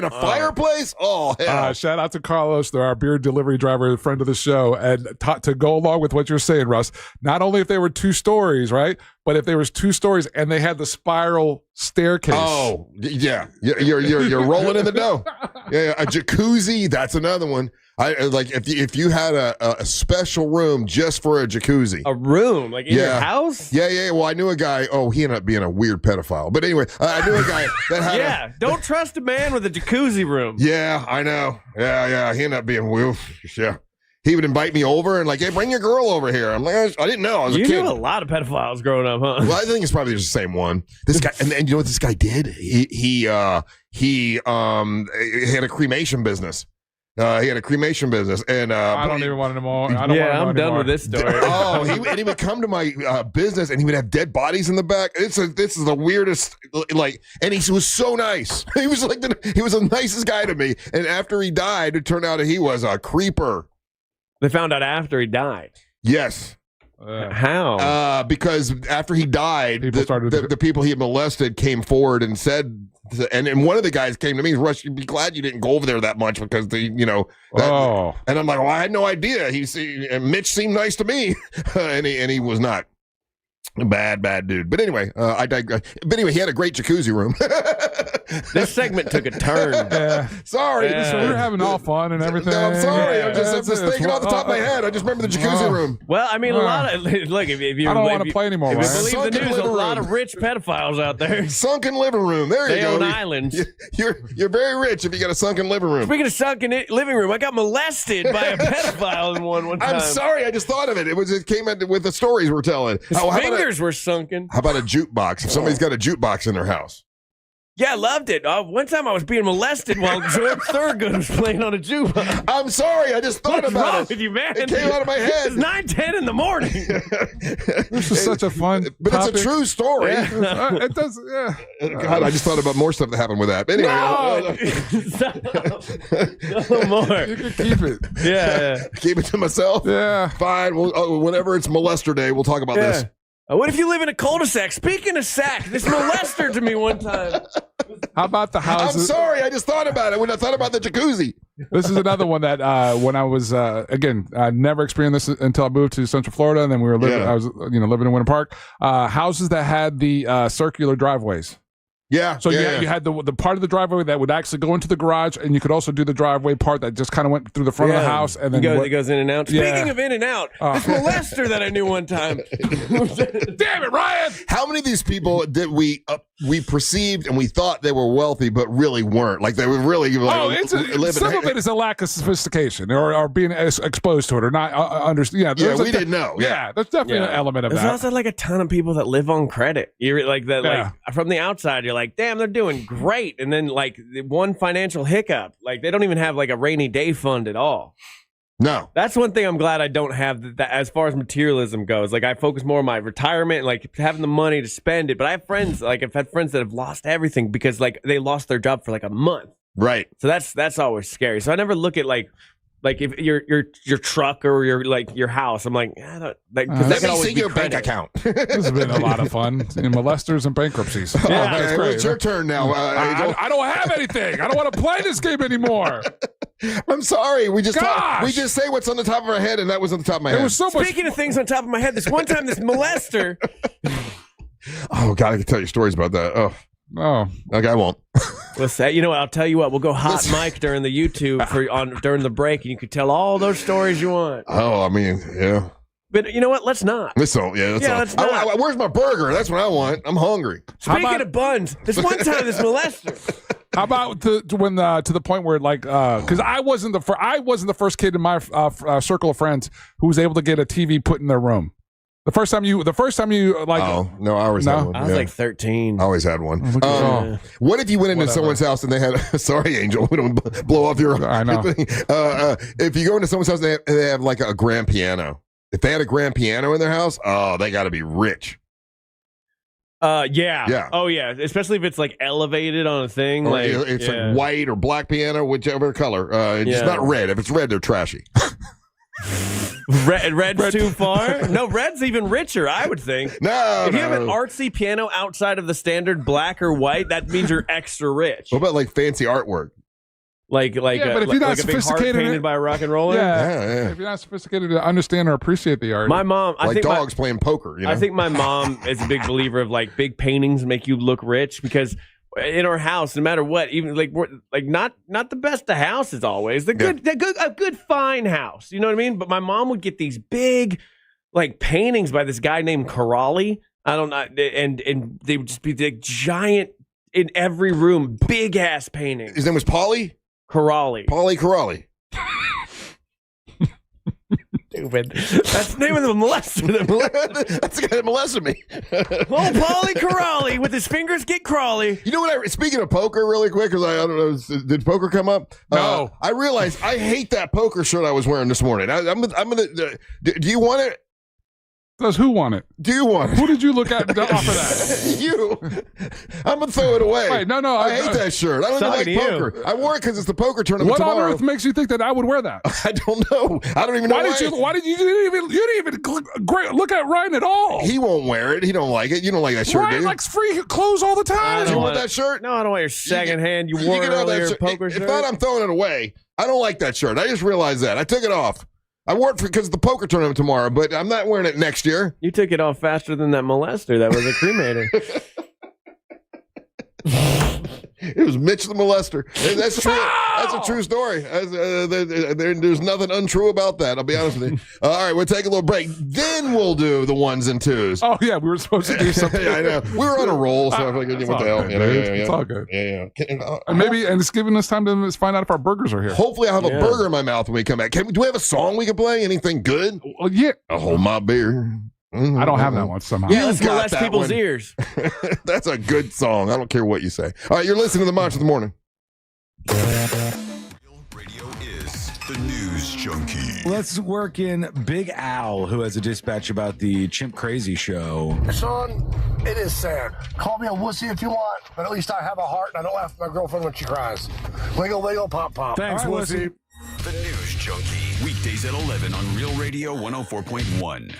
[SPEAKER 26] fireplace, oh hell!
[SPEAKER 1] Shout out to Carlos, our beer delivery driver, friend of the show, and to go along with what you're saying, Russ, not only if they were 2 stories, right? But if there was 2 stories and they had the spiral staircase.
[SPEAKER 26] Oh, yeah. You're rolling in the dough. Yeah, a jacuzzi, that's another one. I like if you had a special room just for a jacuzzi.
[SPEAKER 4] A room? Like in your house?
[SPEAKER 26] Yeah. Well, I knew a guy, he ended up being a weird pedophile. But anyway, I knew a guy that had
[SPEAKER 4] don't trust a man with a jacuzzi room.
[SPEAKER 26] Yeah, I know. Yeah. He ended up being yeah. He would invite me over and like, hey, bring your girl over here. I'm like, I didn't know. I was a kid.
[SPEAKER 4] You knew a lot of pedophiles growing up, huh?
[SPEAKER 26] Well, I think it's probably just the same one. This guy, and you know what this guy did? He had a cremation business. He had a cremation business, and
[SPEAKER 1] I don't even want to know more. I don't want to know
[SPEAKER 4] I'm done
[SPEAKER 1] anymore.
[SPEAKER 4] with this story.
[SPEAKER 26] and he would come to my business, and he would have dead bodies in the back. This is the weirdest. And he was so nice. He was he was the nicest guy to me. And after he died, it turned out that he was a creeper.
[SPEAKER 4] They found out after he died.
[SPEAKER 26] Yes.
[SPEAKER 4] How?
[SPEAKER 26] Because after he died, the people he had molested came forward and said, and one of the guys came to me, Russ, you'd be glad you didn't go over there that much because and I'm like, well, I had no idea. And Mitch seemed nice to me, and he was not. Bad dude. But anyway, I digress. But anyway, he had a great jacuzzi room.
[SPEAKER 4] This segment took a turn.
[SPEAKER 1] Yeah.
[SPEAKER 26] Sorry.
[SPEAKER 1] So we were having all fun and everything.
[SPEAKER 26] No, I'm sorry. I'm just thinking off the top of my head. I just remember the jacuzzi room.
[SPEAKER 4] Well, I mean, a lot of look. If you,
[SPEAKER 1] I don't want to play anymore.
[SPEAKER 4] If you believe the news, a lot of rich pedophiles out there.
[SPEAKER 26] Sunken living room. There you go.
[SPEAKER 4] They own islands.
[SPEAKER 26] You're very rich if you got a sunken living room.
[SPEAKER 4] Speaking of sunken living room, I got molested by a pedophile in one time.
[SPEAKER 26] I'm sorry. I just thought of it. It came with the stories we're telling.
[SPEAKER 4] His fingers were sunken.
[SPEAKER 26] How about a jukebox? If somebody's got a jukebox in their house.
[SPEAKER 4] Yeah, I loved it. One time I was being molested while George Thorogood was playing on a jukebox.
[SPEAKER 26] I'm sorry, I just thought
[SPEAKER 4] What's
[SPEAKER 26] about
[SPEAKER 4] wrong
[SPEAKER 26] it.
[SPEAKER 4] with you, man?
[SPEAKER 26] It came out of my head.
[SPEAKER 4] It's 9:10 in the morning.
[SPEAKER 1] This is such a fun
[SPEAKER 26] But
[SPEAKER 1] topic.
[SPEAKER 26] it's a true story.
[SPEAKER 1] Yeah. It does, yeah.
[SPEAKER 26] God, I just thought about more stuff that happened with that. But anyway.
[SPEAKER 4] No more.
[SPEAKER 1] You can keep it.
[SPEAKER 4] Yeah.
[SPEAKER 26] Keep it to myself?
[SPEAKER 1] Yeah.
[SPEAKER 26] Fine. Whenever it's molester day, we'll talk about this.
[SPEAKER 4] What if you live in a cul-de-sac? Speaking of sack, this molester to me one time.
[SPEAKER 1] How about the houses?
[SPEAKER 26] I'm sorry, I just thought about it when I thought about the jacuzzi.
[SPEAKER 1] This is another one that when I was I never experienced this until I moved to Central Florida, and then we were living.
[SPEAKER 26] Yeah.
[SPEAKER 1] I was living in Winter Park. Houses that had the circular driveways.
[SPEAKER 26] Yeah.
[SPEAKER 1] So you had the part of the driveway that would actually go into the garage, and you could also do the driveway part that just kind of went through the front of the house, and then
[SPEAKER 4] it goes in and out.
[SPEAKER 1] Yeah.
[SPEAKER 4] Speaking of in and out, this molester that I knew one time.
[SPEAKER 1] Damn it, Ryan!
[SPEAKER 26] How many of these people did we perceived and we thought they were wealthy, but really weren't? Like they were really living.
[SPEAKER 1] Some of it is a lack of sophistication or being exposed to it or not understand.
[SPEAKER 26] Yeah, we didn't know.
[SPEAKER 1] Yeah, there's definitely an element of
[SPEAKER 4] There's
[SPEAKER 1] that.
[SPEAKER 4] also like a ton of people that live on credit. You're like that. Like from the outside, you're like, damn, they're doing great, and then like one financial hiccup, like they don't even have like a rainy day fund at all.
[SPEAKER 26] No,
[SPEAKER 4] that's one thing I'm glad I don't have that as far as materialism goes. Like I focus more on my retirement, like having the money to spend it. But I have friends, like I've had friends that have lost everything because like they lost their job for like a month.
[SPEAKER 26] Right.
[SPEAKER 4] So that's always scary. So I never look at like if your truck or your house. I'm like, I don't, like because that could always be
[SPEAKER 26] your
[SPEAKER 4] credit.
[SPEAKER 26] bank account.
[SPEAKER 1] This has been a lot of fun. Molesters and bankruptcies.
[SPEAKER 26] Yeah,
[SPEAKER 1] that's great.
[SPEAKER 26] It's your turn now.
[SPEAKER 1] I don't have anything. I don't want to play this game anymore.
[SPEAKER 26] I'm sorry. We just
[SPEAKER 1] Gosh!
[SPEAKER 26] say what's on the top of our head, and that was on the top of my head.
[SPEAKER 1] It was so much.
[SPEAKER 4] Speaking of things on top of my head, this one time this molester.
[SPEAKER 26] Oh God, I can tell you stories about that. Oh, okay, I won't.
[SPEAKER 4] Well, you know what? I'll tell you what. We'll go hot mic during the YouTube during the break, and you can tell all those stories you want.
[SPEAKER 26] Oh, I mean, yeah.
[SPEAKER 4] But you know what? Let's not.
[SPEAKER 26] Let's not.
[SPEAKER 4] Let's not.
[SPEAKER 26] Where's my burger? That's what I want. I'm hungry.
[SPEAKER 4] Speaking of buns, this one time this molester.
[SPEAKER 1] How about to the point where like because I wasn't the first kid in my circle of friends who was able to get a TV put in their room. The first time you like.
[SPEAKER 26] Oh no, I always had one.
[SPEAKER 4] I was like 13.
[SPEAKER 26] I always had one. What if you went into someone's house and they had? Sorry, Angel, we don't blow off your.
[SPEAKER 1] I know.
[SPEAKER 26] If you go into someone's house, they have like a grand piano. If they had a grand piano in their house, oh, they got to be rich.
[SPEAKER 4] Yeah. Oh, yeah. Especially if it's like elevated on a thing.
[SPEAKER 26] Or it's like white or black piano, whichever color. It's not red. If it's red, they're trashy.
[SPEAKER 4] Red's too far? No, red's even richer, I would think.
[SPEAKER 26] No,
[SPEAKER 4] if you have an artsy piano outside of the standard black or white, that means you're extra rich.
[SPEAKER 26] What about like fancy artwork?
[SPEAKER 4] Like
[SPEAKER 1] but if you're not
[SPEAKER 4] like a big heart
[SPEAKER 1] sophisticated,
[SPEAKER 4] painted by a rock and roller.
[SPEAKER 26] Yeah.
[SPEAKER 1] If you're not sophisticated to understand or appreciate the art,
[SPEAKER 4] my mom, I think
[SPEAKER 26] dogs playing poker. You know?
[SPEAKER 4] I think my mom is a big believer of like big paintings make you look rich because in our house, no matter what, even like we're like not the best of houses always. A good fine house. You know what I mean? But my mom would get these big like paintings by this guy named Corrali. I don't know, and they would just be like giant in every room, big ass paintings.
[SPEAKER 26] His name was Paulie
[SPEAKER 4] Corrali.
[SPEAKER 26] Paulie Corrali. Dude,
[SPEAKER 4] stupid. That's the name of the molester.
[SPEAKER 26] That's the guy that molested me.
[SPEAKER 4] Oh, Paulie Corrali with his fingers get crawly.
[SPEAKER 26] You know what? Speaking of poker, really quick, because I don't know, did poker come up?
[SPEAKER 1] No.
[SPEAKER 26] I realized I hate that poker shirt I was wearing this morning. I'm gonna. Do you want it?
[SPEAKER 1] Does who want it?
[SPEAKER 26] Do you want it?
[SPEAKER 1] Who did you look at off of that?
[SPEAKER 26] You. I'm gonna throw it away.
[SPEAKER 1] Wait, no.
[SPEAKER 26] I hate that shirt. I don't even like poker. I wore it because it's the poker tournament
[SPEAKER 1] what
[SPEAKER 26] tomorrow.
[SPEAKER 1] on earth makes you think that I would wear that?
[SPEAKER 26] I don't know. I don't even know.
[SPEAKER 1] Why did you didn't even look at Ryan at all?
[SPEAKER 26] He won't wear it. He don't like it. You don't like that shirt,
[SPEAKER 1] Ryan
[SPEAKER 26] do you?
[SPEAKER 1] likes free clothes all the time.
[SPEAKER 26] Do you want that shirt?
[SPEAKER 4] No, I don't want your secondhand. You wore earlier poker shirt.
[SPEAKER 26] If not, I'm throwing it away. I don't like that shirt. I just realized that. I took it off. I wore it because of the poker tournament tomorrow, but I'm not wearing it next year.
[SPEAKER 4] You took it off faster than that molester that was a cremator.
[SPEAKER 26] It was Mitch the molester. That's true. That's a true story. There's nothing untrue about that. I'll be honest with you. All right, we'll take a little break. Then we'll do the ones and twos.
[SPEAKER 1] Oh, yeah, we were supposed to do something.
[SPEAKER 26] Yeah, I know. We were on a roll, so I figured, what the hell?
[SPEAKER 1] It's all good.
[SPEAKER 26] Yeah.
[SPEAKER 1] And it's giving us time to find out if our burgers are here.
[SPEAKER 26] Hopefully, I'll have a burger in my mouth when we come back. Do we have a song we can play? Anything good?
[SPEAKER 1] Well, yeah.
[SPEAKER 26] I'll hold my beer.
[SPEAKER 1] I don't have that one somehow.
[SPEAKER 4] Yeah, let's molest people's ears.
[SPEAKER 26] That's a good song. I don't care what you say. All right, you're listening to the Monch of the Morning.
[SPEAKER 5] Radio is the news junkie.
[SPEAKER 2] Let's work in Big Al, who has a dispatch about the Chimp Crazy show.
[SPEAKER 3] Sean, it is sad. Call me a wussy if you want, but at least I have a heart and I don't laugh at my girlfriend when she cries. Wiggle, wiggle, pop, pop.
[SPEAKER 2] Thanks,
[SPEAKER 3] All right,
[SPEAKER 2] wussy.
[SPEAKER 5] The news junkie. Weekdays at 11 on Real Radio 104.1.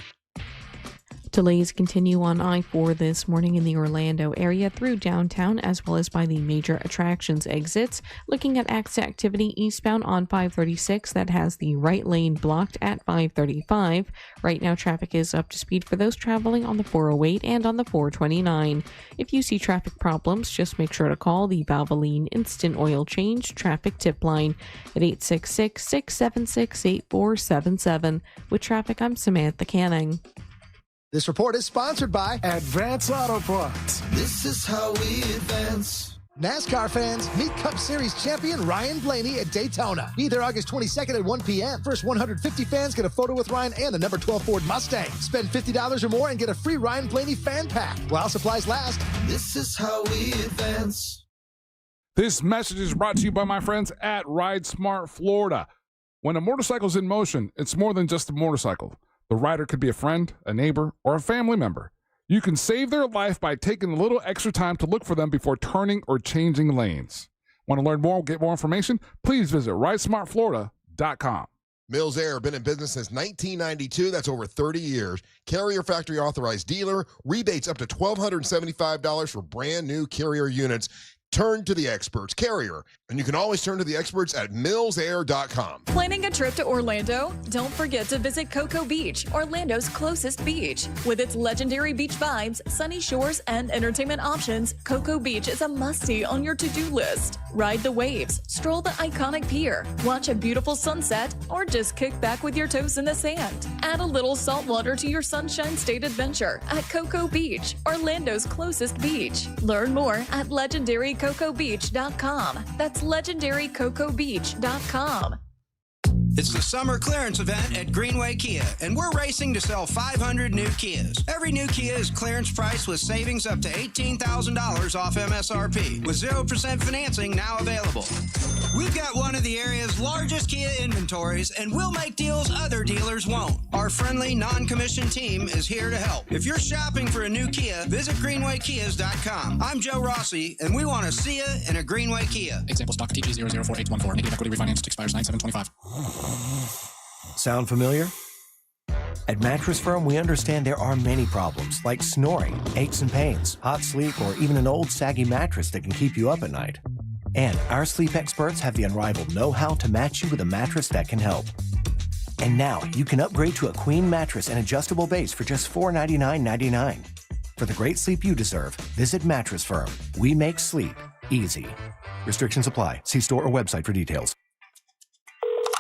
[SPEAKER 6] Delays continue on I-4 this morning in the Orlando area through downtown, as well as by the major attractions exits. Looking at activity eastbound on 536, that has the right lane blocked at 535. Right now, traffic is up to speed for those traveling on the 408 and on the 429. If you see traffic problems, just make sure to call the Valvoline Instant Oil Change Traffic Tip Line at 866-676-8477. With traffic, I'm Samantha Canning.
[SPEAKER 7] This report is sponsored by Advance Auto Parts.
[SPEAKER 9] This is how we advance.
[SPEAKER 7] NASCAR fans, meet Cup Series champion Ryan Blaney at Daytona. Be there August 22nd at 1 p.m. First 150 fans get a photo with Ryan and the number 12 Ford Mustang. Spend $50 or more and get a free Ryan Blaney fan pack while supplies last.
[SPEAKER 9] This is how we advance.
[SPEAKER 1] This message is brought to you by my friends at Ride Smart Florida. When a motorcycle's in motion, it's more than just a motorcycle. The rider could be a friend, a neighbor, or a family member. You can save their life by taking a little extra time to look for them before turning or changing lanes. Want to learn more or get more information? Please visit ridesmartflorida.com.
[SPEAKER 26] Mills Air, been in business since 1992. That's over 30 years. Carrier factory authorized dealer. Rebates up to $1,275 for brand new Carrier units. Turn to the experts. Carrier. And you can always turn to the experts at millsair.com.
[SPEAKER 12] Planning a trip to Orlando? Don't forget to visit Cocoa Beach, Orlando's closest beach. With its legendary beach vibes, sunny shores, and entertainment options, Cocoa Beach is a must-see on your to-do list. Ride the waves, stroll the iconic pier, watch a beautiful sunset, or just kick back with your toes in the sand. Add a little salt water to your Sunshine State adventure at Cocoa Beach, Orlando's closest beach. Learn more at legendarycocobeach.com. That's legendarycocobeach.com.
[SPEAKER 14] It's the summer clearance event at Greenway Kia, and we're racing to sell 500 new Kias. Every new Kia is clearance priced with savings up to $18,000 off MSRP, with 0% financing now available. We've got one of the area's largest Kia inventories, and we'll make deals other dealers won't. Our friendly, non-commissioned team is here to help. If you're shopping for a new Kia, visit greenwaykias.com. I'm Joe Rossi, and we want to see you in a Greenway Kia.
[SPEAKER 21] Example stock TG004814. Negative equity refinanced expires 9/7/25.
[SPEAKER 15] Sound familiar? At Mattress Firm, we understand there are many problems, like snoring, aches and pains, hot sleep, or even an old saggy mattress that can keep you up at night. And our sleep experts have the unrivaled know-how to match you with a mattress that can help. And now you can upgrade to a queen mattress and adjustable base for just $499.99. For the great sleep you deserve, visit Mattress Firm. We make sleep easy. Restrictions apply. See store or website for details.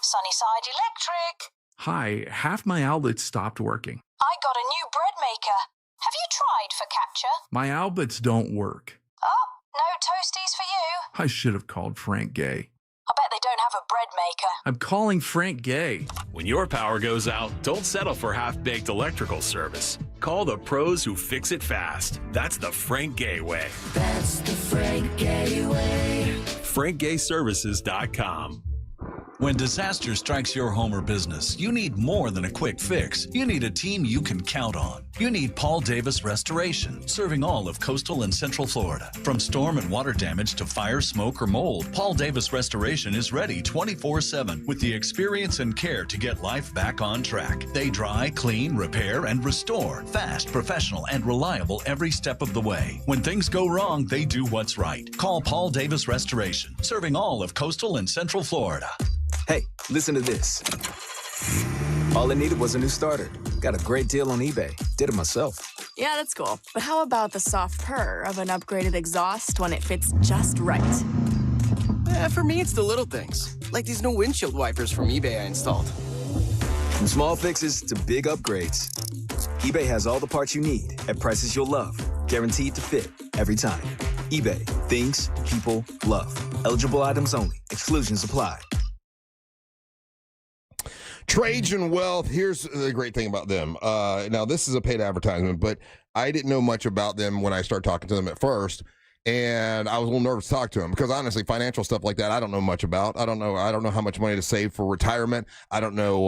[SPEAKER 17] Sunnyside Electric.
[SPEAKER 28] Hi, half my outlets stopped working.
[SPEAKER 17] I got a new bread maker. Have you tried focaccia?
[SPEAKER 28] My outlets don't work.
[SPEAKER 17] Oh, no toasties for you.
[SPEAKER 28] I should have called Frank Gay.
[SPEAKER 17] bet they don't have a bread maker.
[SPEAKER 28] I'm calling Frank Gay.
[SPEAKER 8] When your power goes out, don't settle for half-baked electrical service. Call the pros who fix it fast. That's the Frank Gay way.
[SPEAKER 9] That's the Frank Gay way.
[SPEAKER 8] FrankGayServices.com.
[SPEAKER 10] When disaster strikes your home or business, you need more than a quick fix. You need a team you can count on. You need Paul Davis Restoration, serving all of coastal and central Florida. From storm and water damage to fire, smoke, or mold, Paul Davis Restoration is ready 24/7 with the experience and care to get life back on track. They dry, clean, repair, and restore. Fast, professional, and reliable every step of the way. When things go wrong, they do what's right. Call Paul Davis Restoration, serving all of coastal and central Florida.
[SPEAKER 16] Hey, listen to this. All I needed was a new starter. Got a great deal on eBay. Did it myself.
[SPEAKER 22] Yeah, that's cool. But how about the soft purr of an upgraded exhaust when it fits just right?
[SPEAKER 16] For me, it's the little things. Like these new windshield wipers from eBay I installed. From small fixes to big upgrades, eBay has all the parts you need at prices you'll love. Guaranteed to fit every time. eBay. Things people love. Eligible items only. Exclusions apply.
[SPEAKER 26] Trajan Wealth, here's the great thing about them. Now, this is a paid advertisement, but I didn't know much about them when I started talking to them at first. And I was a little nervous to talk to him because honestly, financial stuff like that, I don't know much about. I don't know how much money to save for retirement. I don't know,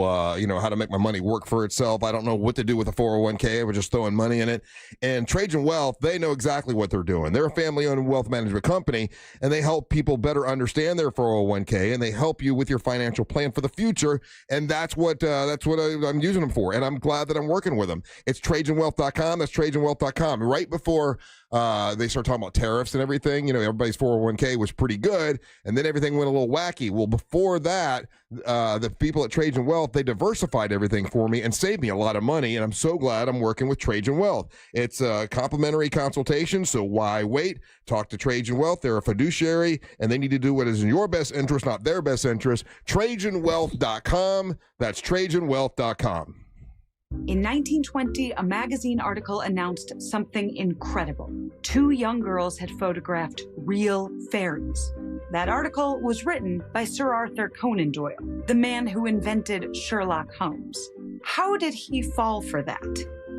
[SPEAKER 26] how to make my money work for itself. I don't know what to do with a 401k. I was just throwing money in it. And Trajan Wealth, they know exactly what they're doing. They're a family-owned wealth management company, and they help people better understand their 401k, and they help you with your financial plan for the future. And that's what I'm using them for. And I'm glad that I'm working with them. It's TrajanWealth.com. That's TrajanWealth.com. Right before they start talking about tariffs and everything, everybody's 401k was pretty good, and then everything went a little wacky. Well, before that, the people at Trajan Wealth, they diversified everything for me and saved me a lot of money, and I'm so glad I'm working with Trajan Wealth. It's a complimentary consultation, so why wait? Talk to Trajan Wealth. They're a fiduciary, and they need to do what is in your best interest, not their best interest. TrajanWealth.com. That's TrajanWealth.com.
[SPEAKER 23] In 1920, a magazine article announced something incredible. 2 young girls had photographed real fairies. That article was written by Sir Arthur Conan Doyle, the man who invented Sherlock Holmes. How did he fall for that?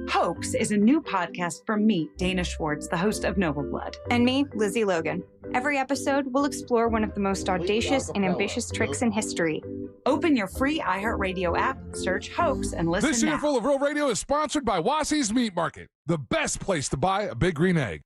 [SPEAKER 23] Hoax is a new podcast from me, Dana Schwartz, the host of Noble Blood.
[SPEAKER 24] And me, Lizzie Logan. Every episode will explore one of the most audacious and ambitious tricks in history.
[SPEAKER 23] Open your free iHeartRadio app, search Hoax, and listen
[SPEAKER 1] This
[SPEAKER 23] now.
[SPEAKER 1] Earful of Real Radio is sponsored by Wassey's Meat Market, the best place to buy a big green egg.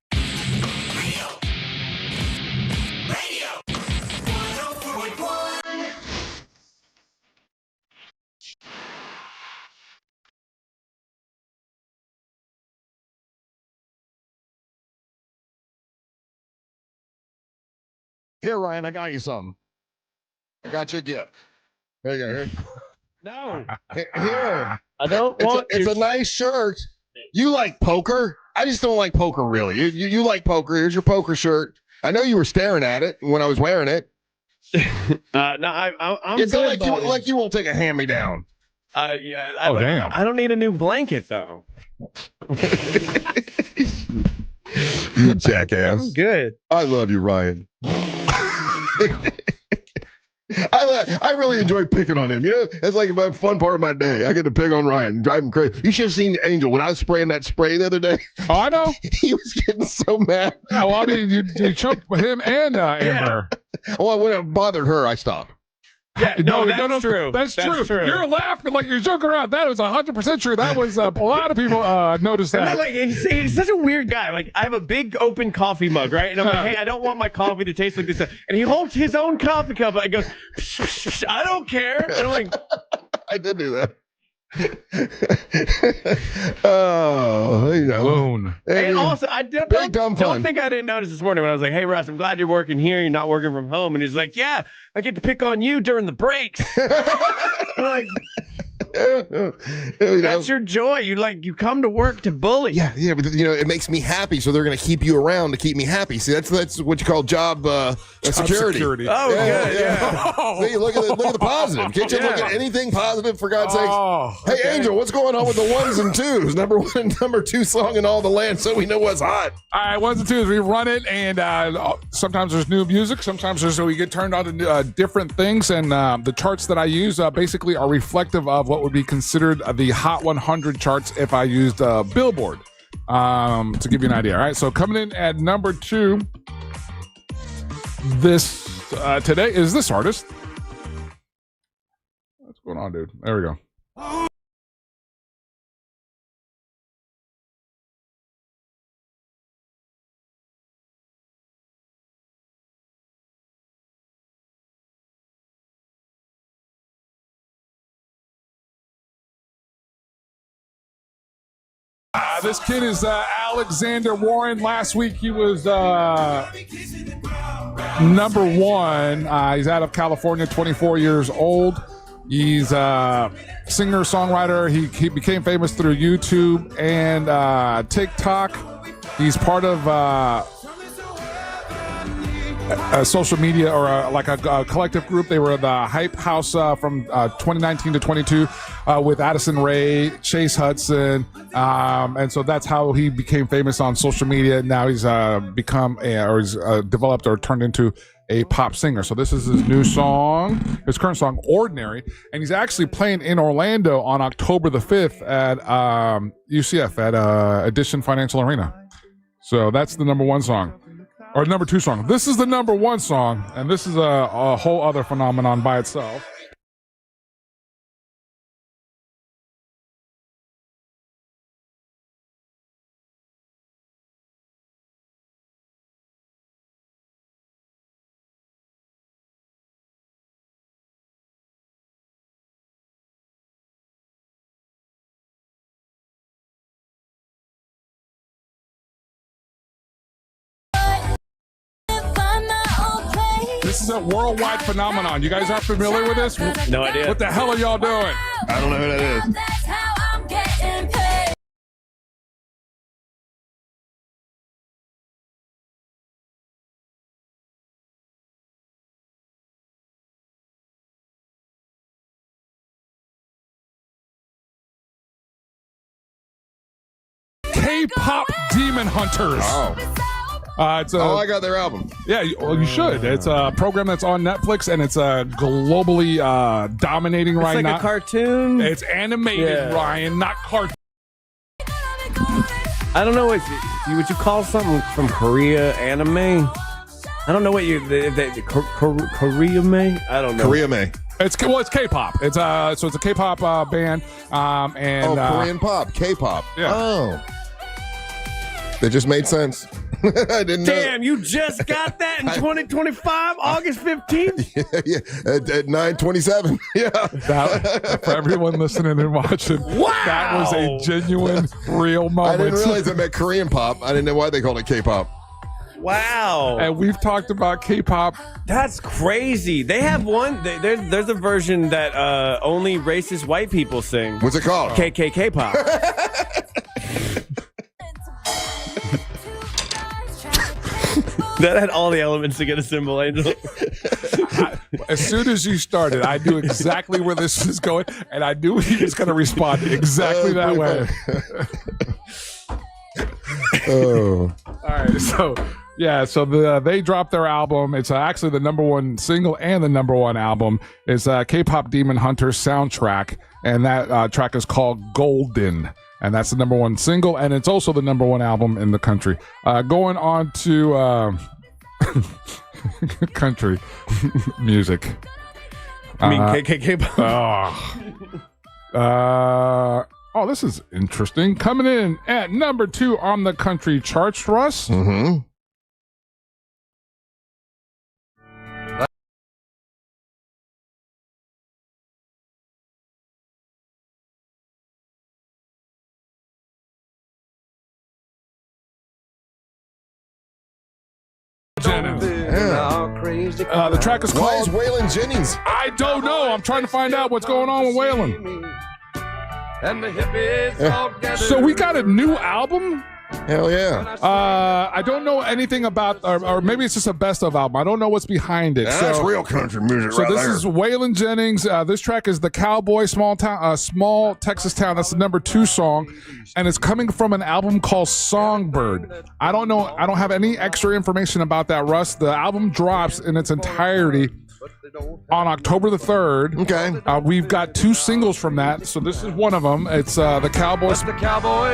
[SPEAKER 26] Here, Ryan, I got you something. I got you a gift. There you go. Here.
[SPEAKER 4] No.
[SPEAKER 26] Here.
[SPEAKER 4] I don't want
[SPEAKER 26] It's a nice shirt. You like poker? I just don't like poker, really. You like poker. Here's your poker shirt. I know you were staring at it when I was wearing it.
[SPEAKER 4] No, I'm
[SPEAKER 26] It's
[SPEAKER 4] good,
[SPEAKER 26] like you won't take a hand-me-down.
[SPEAKER 4] Yeah.
[SPEAKER 26] Damn.
[SPEAKER 4] I don't need a new blanket, though.
[SPEAKER 26] You jackass.
[SPEAKER 4] I'm good.
[SPEAKER 26] I love you, Ryan. I really enjoy picking on him. It's like a fun part of my day. I get to pick on Ryan, drive him crazy. You should have seen Angel when I was spraying that spray the other day.
[SPEAKER 1] Oh, I know.
[SPEAKER 26] He was getting so mad.
[SPEAKER 1] Yeah, well, I mean, you choked him and Amber.
[SPEAKER 26] Well, when it bothered her, I stopped.
[SPEAKER 4] Yeah, no, that's true.
[SPEAKER 1] That's true. You're laughing like you're joking around. That was 100% true. That was a lot of people noticed that.
[SPEAKER 4] And then, he's such a weird guy. Like, I have a big open coffee mug, right? And I'm like, hey, I don't want my coffee to taste like this. And he holds his own coffee cup and goes, I don't care. And I'm like,
[SPEAKER 26] I did do that. Oh,
[SPEAKER 1] Loon.
[SPEAKER 4] And also, I don't think I didn't notice this morning when I was like, hey, Russ, I'm glad you're working here. You're not working from home. And he's like, yeah, I get to pick on you during the breaks. I'm like,
[SPEAKER 3] That's your joy. You come to work to bully.
[SPEAKER 26] Yeah, but it makes me happy, so they're going to keep you around to keep me happy. See, that's what you call job security.
[SPEAKER 4] Oh, yeah.
[SPEAKER 26] See, look at the positive. Can't you look at anything positive, for God's sakes? Hey, Angel, what's going on with the ones and twos? Number 1 and number 2 song in all the land, so we know what's hot.
[SPEAKER 1] All right, ones and twos. We run it, and sometimes there's new music. Sometimes we get turned on to different things, and the charts that I use basically are reflective of what would be considered the Hot 100 charts if I used Billboard, to give you an idea. All right, so coming in at number 2 today is this artist. What's going on, dude? There we go. This kid is Alexander Warren. Last week he was number 1. He's out of California, 24 years old. He's a singer-songwriter. He became famous through YouTube and TikTok. He's part of a social media or a collective group. They were the Hype House from 2019 to 22 with Addison Rae, Chase Hudson, and so that's how he became famous on social media. Now he's developed or turned into a pop singer. So this is his new song, his current song, Ordinary, and he's actually playing in Orlando on October the 5th at UCF at Edition Financial Arena. So that's the number 1 song. Or number 2 song. This is the number 1 song, and this is a whole other phenomenon by itself. This is a worldwide phenomenon. You guys aren't familiar with this?
[SPEAKER 4] No idea.
[SPEAKER 1] What the hell are y'all doing?
[SPEAKER 26] I don't know who that is.
[SPEAKER 1] K-pop Demon Hunters.
[SPEAKER 26] Oh.
[SPEAKER 1] I
[SPEAKER 26] got their album.
[SPEAKER 1] Yeah, you should. It's a program that's on Netflix, and it's globally dominating right now.
[SPEAKER 4] It's like a cartoon?
[SPEAKER 1] It's animated, Ryan, not cartoon.
[SPEAKER 4] I don't know what you call something from Korea anime. I don't know what Korea May. I don't know.
[SPEAKER 26] Korea May.
[SPEAKER 1] It's K-pop. It's a K-pop band. And
[SPEAKER 26] Korean pop, K-pop.
[SPEAKER 1] Yeah.
[SPEAKER 26] Oh, that just made sense. I didn't know.
[SPEAKER 4] Damn, you just got that in 2025, August 15th?
[SPEAKER 26] Yeah, at 9:27. Yeah.
[SPEAKER 1] For everyone listening and watching, that was a genuine, real moment.
[SPEAKER 26] I didn't realize it meant Korean pop. I didn't know why they called it K-pop.
[SPEAKER 4] Wow.
[SPEAKER 1] And we've talked about K-pop.
[SPEAKER 4] That's crazy. They have one. There's a version that only racist white people sing.
[SPEAKER 26] What's it called?
[SPEAKER 4] KKK pop. That had all the elements to get a symbol, Angel.
[SPEAKER 1] As soon as you started, I knew exactly where this was going, and I knew he was going to respond exactly that way.
[SPEAKER 26] Oh.
[SPEAKER 1] All right, so they dropped their album. It's actually the number 1 single and the number 1 album. It's K-pop Demon Hunter soundtrack, and that track is called Golden. And that's the number 1 single, and it's also the number 1 album in the country. Going on to country music.
[SPEAKER 4] I mean, KKK.
[SPEAKER 1] Oh, this is interesting. Coming in at number 2 on the country charts, Russ.
[SPEAKER 26] Mm-hmm.
[SPEAKER 1] The track is called...
[SPEAKER 26] Why is Waylon Jennings?
[SPEAKER 1] I don't know. I'm trying to find out what's going on with Waylon.
[SPEAKER 2] and the hippies all gathered.
[SPEAKER 1] So we got a new album?
[SPEAKER 26] Hell yeah.
[SPEAKER 1] I don't know anything about, or maybe it's just a best of album. I don't know what's behind it.
[SPEAKER 26] That's real country music
[SPEAKER 1] so
[SPEAKER 26] right
[SPEAKER 1] this
[SPEAKER 26] there.
[SPEAKER 1] is Waylon Jennings. This track is The Cowboy, Small Texas Town. That's the number 2 song. And it's coming from an album called Songbird. I don't know. I don't have any extra information about that, Russ. The album drops in its entirety on October the 3rd.
[SPEAKER 26] Okay.
[SPEAKER 1] We've got 2 singles from that. So this is one of them. It's The Cowboy.
[SPEAKER 2] The cowboy.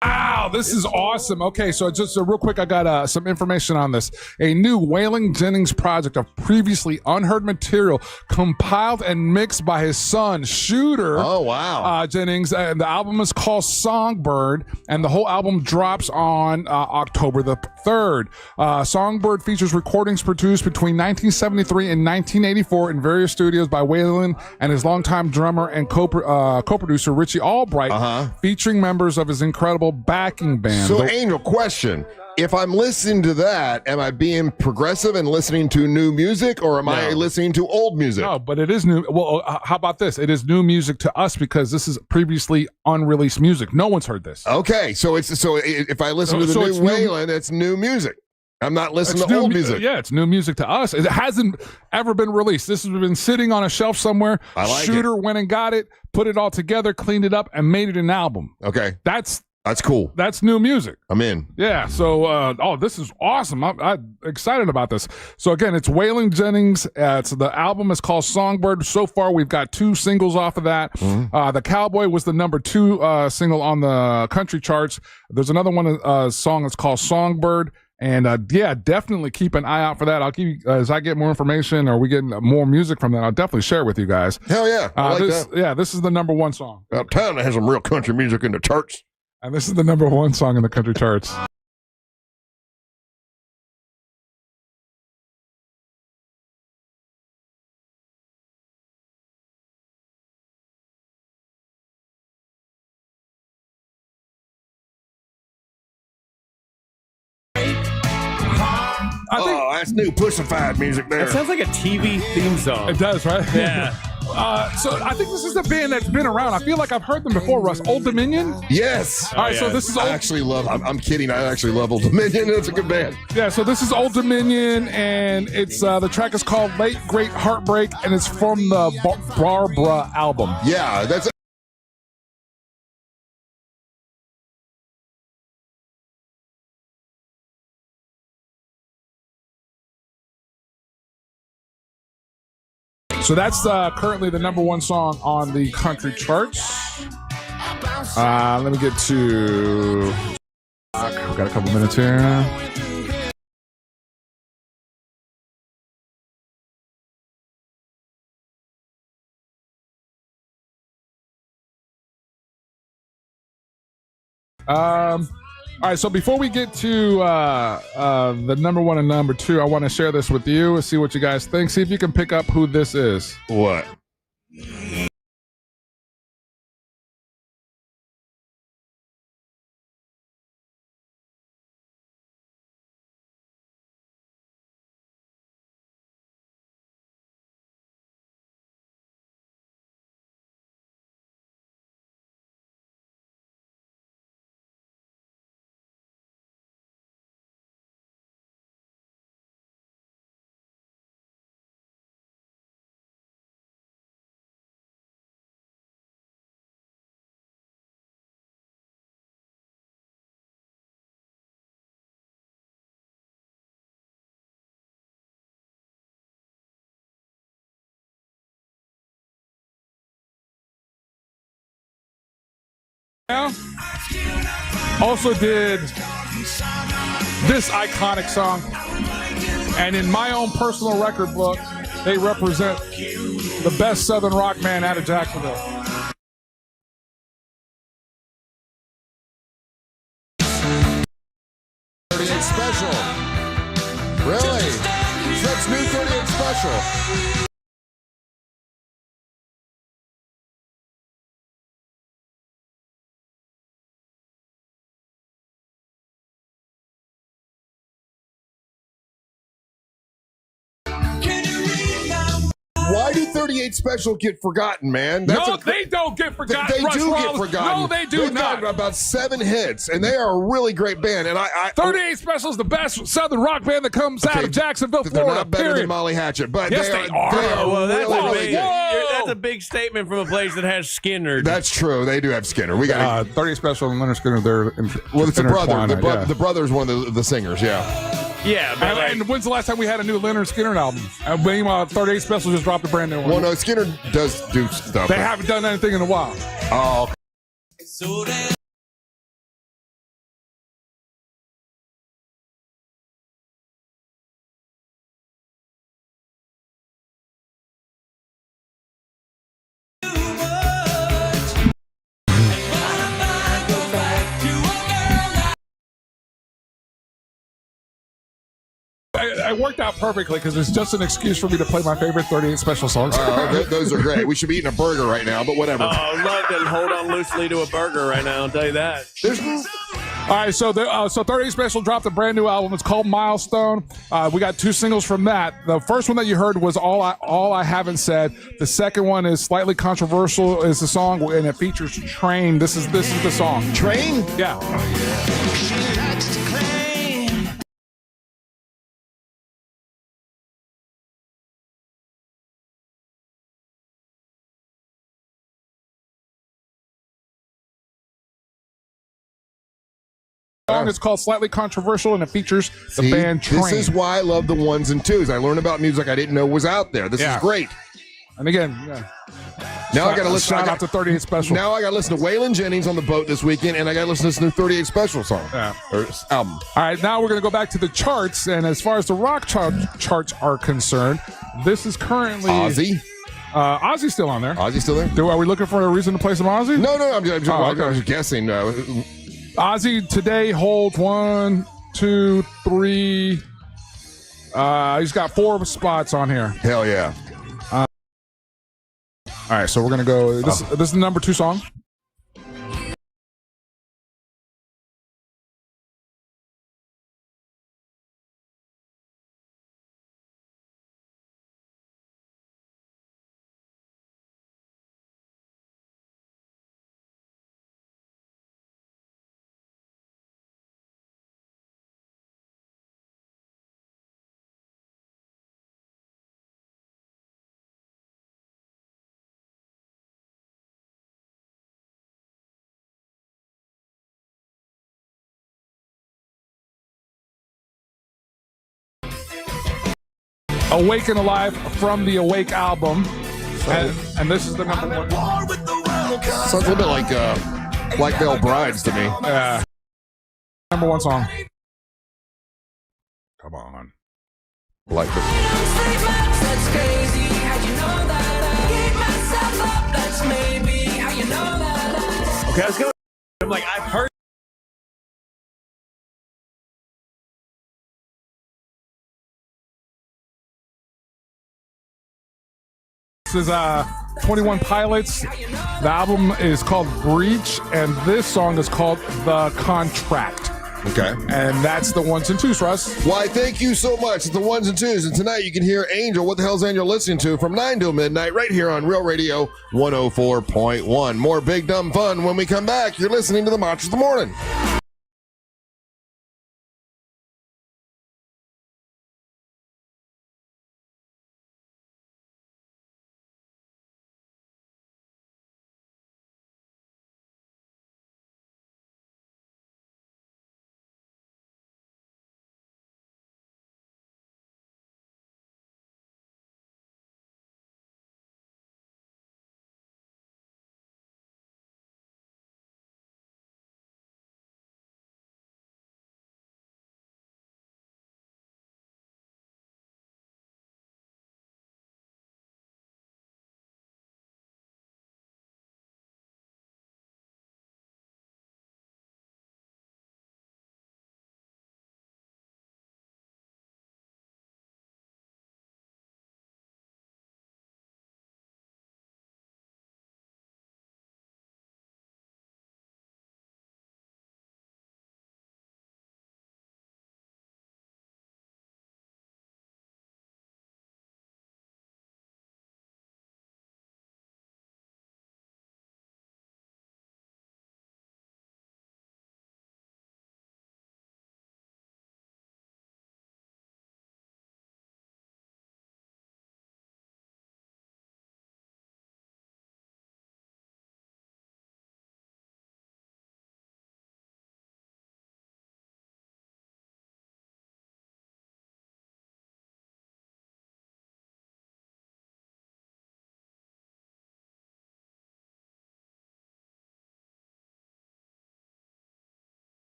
[SPEAKER 1] Wow, this is awesome. Okay, so just real quick, I got some information on this. A new Waylon Jennings project of previously unheard material compiled and mixed by his son, Shooter.
[SPEAKER 26] Oh, wow.
[SPEAKER 1] Jennings. And the album is called Songbird, and the whole album drops on October the 3rd. Songbird features recordings produced between 1973 and 1984 in various studios by Waylon and his longtime drummer and co-producer Richie Albright, featuring members of his incredible backing band.
[SPEAKER 26] So, Angel, question. If I'm listening to that, am I being progressive and listening to new music, or am I listening to old music?
[SPEAKER 1] No, but it is new. Well, how about this? It is new music to us because this is previously unreleased music. No one's heard this.
[SPEAKER 26] Okay, so if I listen to the new Waylon, it's new music. I'm not listening to old music.
[SPEAKER 1] Yeah, it's new music to us. It hasn't ever been released. This has been sitting on a shelf somewhere.
[SPEAKER 26] I like
[SPEAKER 1] Shooter went and got it, put it all together, cleaned it up, and made it an album.
[SPEAKER 26] Okay.
[SPEAKER 1] That's
[SPEAKER 26] cool.
[SPEAKER 1] That's new music.
[SPEAKER 26] I'm in.
[SPEAKER 1] Yeah. So, this is awesome. I'm excited about this. So again, it's Waylon Jennings. The album is called Songbird. So far, we've got 2 singles off of that. The Cowboy was the number 2 single on the country charts. There's another one song that's called Songbird. And definitely keep an eye out for that. I'll keep as I get more information or we get more music from that. I'll definitely share it with you guys.
[SPEAKER 26] Hell yeah, I like that.
[SPEAKER 1] Yeah, this is the number 1 song.
[SPEAKER 26] About time that has some real country music in the charts.
[SPEAKER 1] And this is the number 1 song in the country charts.
[SPEAKER 26] That's new pussified music there.
[SPEAKER 4] It sounds like a TV theme song.
[SPEAKER 1] It does, right?
[SPEAKER 4] Yeah.
[SPEAKER 1] So I think this is the band that's been around. I feel like I've heard them before, Russ. Old Dominion?
[SPEAKER 26] Yes.
[SPEAKER 1] All right, so this is Old...
[SPEAKER 26] I actually love... I'm kidding. I actually love Old Dominion. It's a good band.
[SPEAKER 1] Yeah, so this is Old Dominion, and it's the track is called Late Great Heartbreak, and it's from the Barbara album.
[SPEAKER 26] Yeah, that's...
[SPEAKER 1] So that's currently the number 1 song on the country charts. Let me get to... We've got a couple minutes here. All right, so before we get to the number 1 and number 2, I want to share this with you and see what you guys think. See if you can pick up who this is.
[SPEAKER 26] What?
[SPEAKER 1] Also did this iconic song, and in my own personal record book, They represent the best Southern rock band out of Jacksonville.
[SPEAKER 26] Special. Really? That's new 38 special. Why do 38 Special get forgotten, man?
[SPEAKER 1] They don't get forgotten.
[SPEAKER 26] They do get forgotten.
[SPEAKER 1] No, they do
[SPEAKER 26] They've
[SPEAKER 1] not.
[SPEAKER 26] got about 7 hits, and they are a really great band. And
[SPEAKER 1] 38 Special is the best Southern rock band that comes out of Jacksonville,
[SPEAKER 26] They're
[SPEAKER 1] Florida.
[SPEAKER 26] not better
[SPEAKER 1] period.
[SPEAKER 26] than Molly Hatchet, but
[SPEAKER 1] yes,
[SPEAKER 26] they are.
[SPEAKER 4] Well,
[SPEAKER 26] Really
[SPEAKER 4] that's a big statement from a place that has Skinner.
[SPEAKER 26] That's true. They do have Skinner. We got
[SPEAKER 1] 38 Special and Leonard Skinner. They're
[SPEAKER 26] well, it's the brother.
[SPEAKER 1] intertwined,
[SPEAKER 26] The brother's one of the singers. Yeah.
[SPEAKER 4] Yeah, but
[SPEAKER 1] and when's the last time we had a new Leonard Skinner album? Meanwhile, 38 Special just dropped a brand new one.
[SPEAKER 26] Well, no, Skinner does do stuff.
[SPEAKER 1] They haven't done anything in a while.
[SPEAKER 26] Oh.
[SPEAKER 1] It worked out perfectly because it's just an excuse for me to play my favorite 38 Special songs.
[SPEAKER 26] Those are great. We should be eating a burger right now, but whatever.
[SPEAKER 4] Oh, I'd love to hold on loosely to a burger right now. I'll tell you that.
[SPEAKER 1] All right, so 38 Special dropped a brand new album. It's called Milestone. We got 2 singles from that. The first one that you heard was All I Haven't Said. The second one is Slightly Controversial. Is the song, and it features Train. This is the song.
[SPEAKER 26] Train?
[SPEAKER 1] Yeah. Song is called Slightly Controversial, and it features the band Train.
[SPEAKER 26] This is why I love the ones and twos. I learned about music I didn't know was out there. This is great.
[SPEAKER 1] And again,
[SPEAKER 26] now I got to listen.
[SPEAKER 1] Shout out to 38 Special.
[SPEAKER 26] Now I got to listen to Waylon Jennings on the boat this weekend, and I got to listen to this new 38 Special song or album.
[SPEAKER 1] All right, now we're going to go back to the charts, and as far as the rock charts are concerned, this is currently
[SPEAKER 26] Ozzy.
[SPEAKER 1] Ozzy's still on there.
[SPEAKER 26] Ozzy's still there.
[SPEAKER 1] Are we looking for a reason to play some Ozzy?
[SPEAKER 26] No. I'm
[SPEAKER 1] okay.
[SPEAKER 26] just guessing.
[SPEAKER 1] Ozzy today holds 1, 2, 3. He's got 4 spots on here.
[SPEAKER 26] Hell yeah.
[SPEAKER 1] All right, so we're going to go. This is the number 2 song. Awake and Alive from the Awake album. And this is the number 1.
[SPEAKER 26] Sounds a little bit like Black Veil Brides to me.
[SPEAKER 1] Number 1 song. Come on.
[SPEAKER 26] Like this.
[SPEAKER 4] Okay, let's go. I'm like, I've heard.
[SPEAKER 1] This is 21 Pilots. The album is called Breach, and this song is called The Contract.
[SPEAKER 26] Okay.
[SPEAKER 1] And that's the 1s and 2s, Russ.
[SPEAKER 26] Why, thank you so much. It's the 1s and 2s. And tonight you can hear Angel. What the hell's Angel listening to? From 9 till midnight right here on Real Radio 104.1. More big dumb fun when we come back. You're listening to the Monsters of the Morning.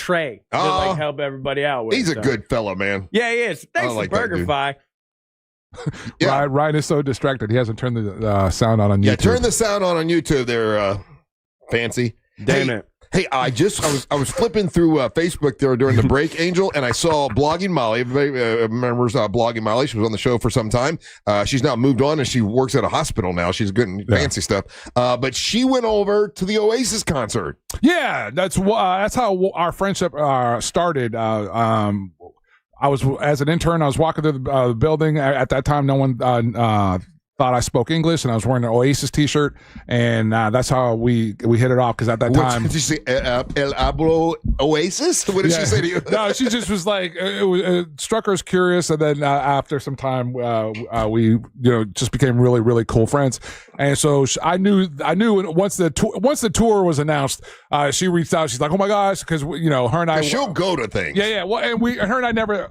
[SPEAKER 4] Trey to like help everybody out with.
[SPEAKER 26] He's a good fellow, man.
[SPEAKER 4] Yeah, he is. Thanks
[SPEAKER 26] like
[SPEAKER 4] to
[SPEAKER 26] that dude.
[SPEAKER 4] BurgerFi.
[SPEAKER 1] Yeah. Ryan is so distracted. He hasn't turned the sound on YouTube.
[SPEAKER 26] Yeah, turn the sound on YouTube there, Fancy.
[SPEAKER 4] Damn it.
[SPEAKER 26] Hey, I was flipping through Facebook there during the break, Angel, and I saw Blogging Molly. Everybody remembers Blogging Molly. She was on the show for some time. She's now moved on, and she works at a hospital now. She's good and fancy stuff. But she went over to the Oasis concert.
[SPEAKER 1] Yeah, that's how our friendship started. I was, as an intern, I was walking through the building. At that time, no one thought I spoke English, and I was wearing an Oasis T-shirt, and that's how we hit it off. Because at that time,
[SPEAKER 26] did you say El Hablo Oasis? What did she say to you?
[SPEAKER 1] No, she just was like, it struck her as curious, and then after some time, we just became really, really cool friends. And so I knew once the tour was announced, she reached out. She's like, "Oh my gosh," because her and I.
[SPEAKER 26] She'll go to things.
[SPEAKER 1] Yeah. Well, and her and I never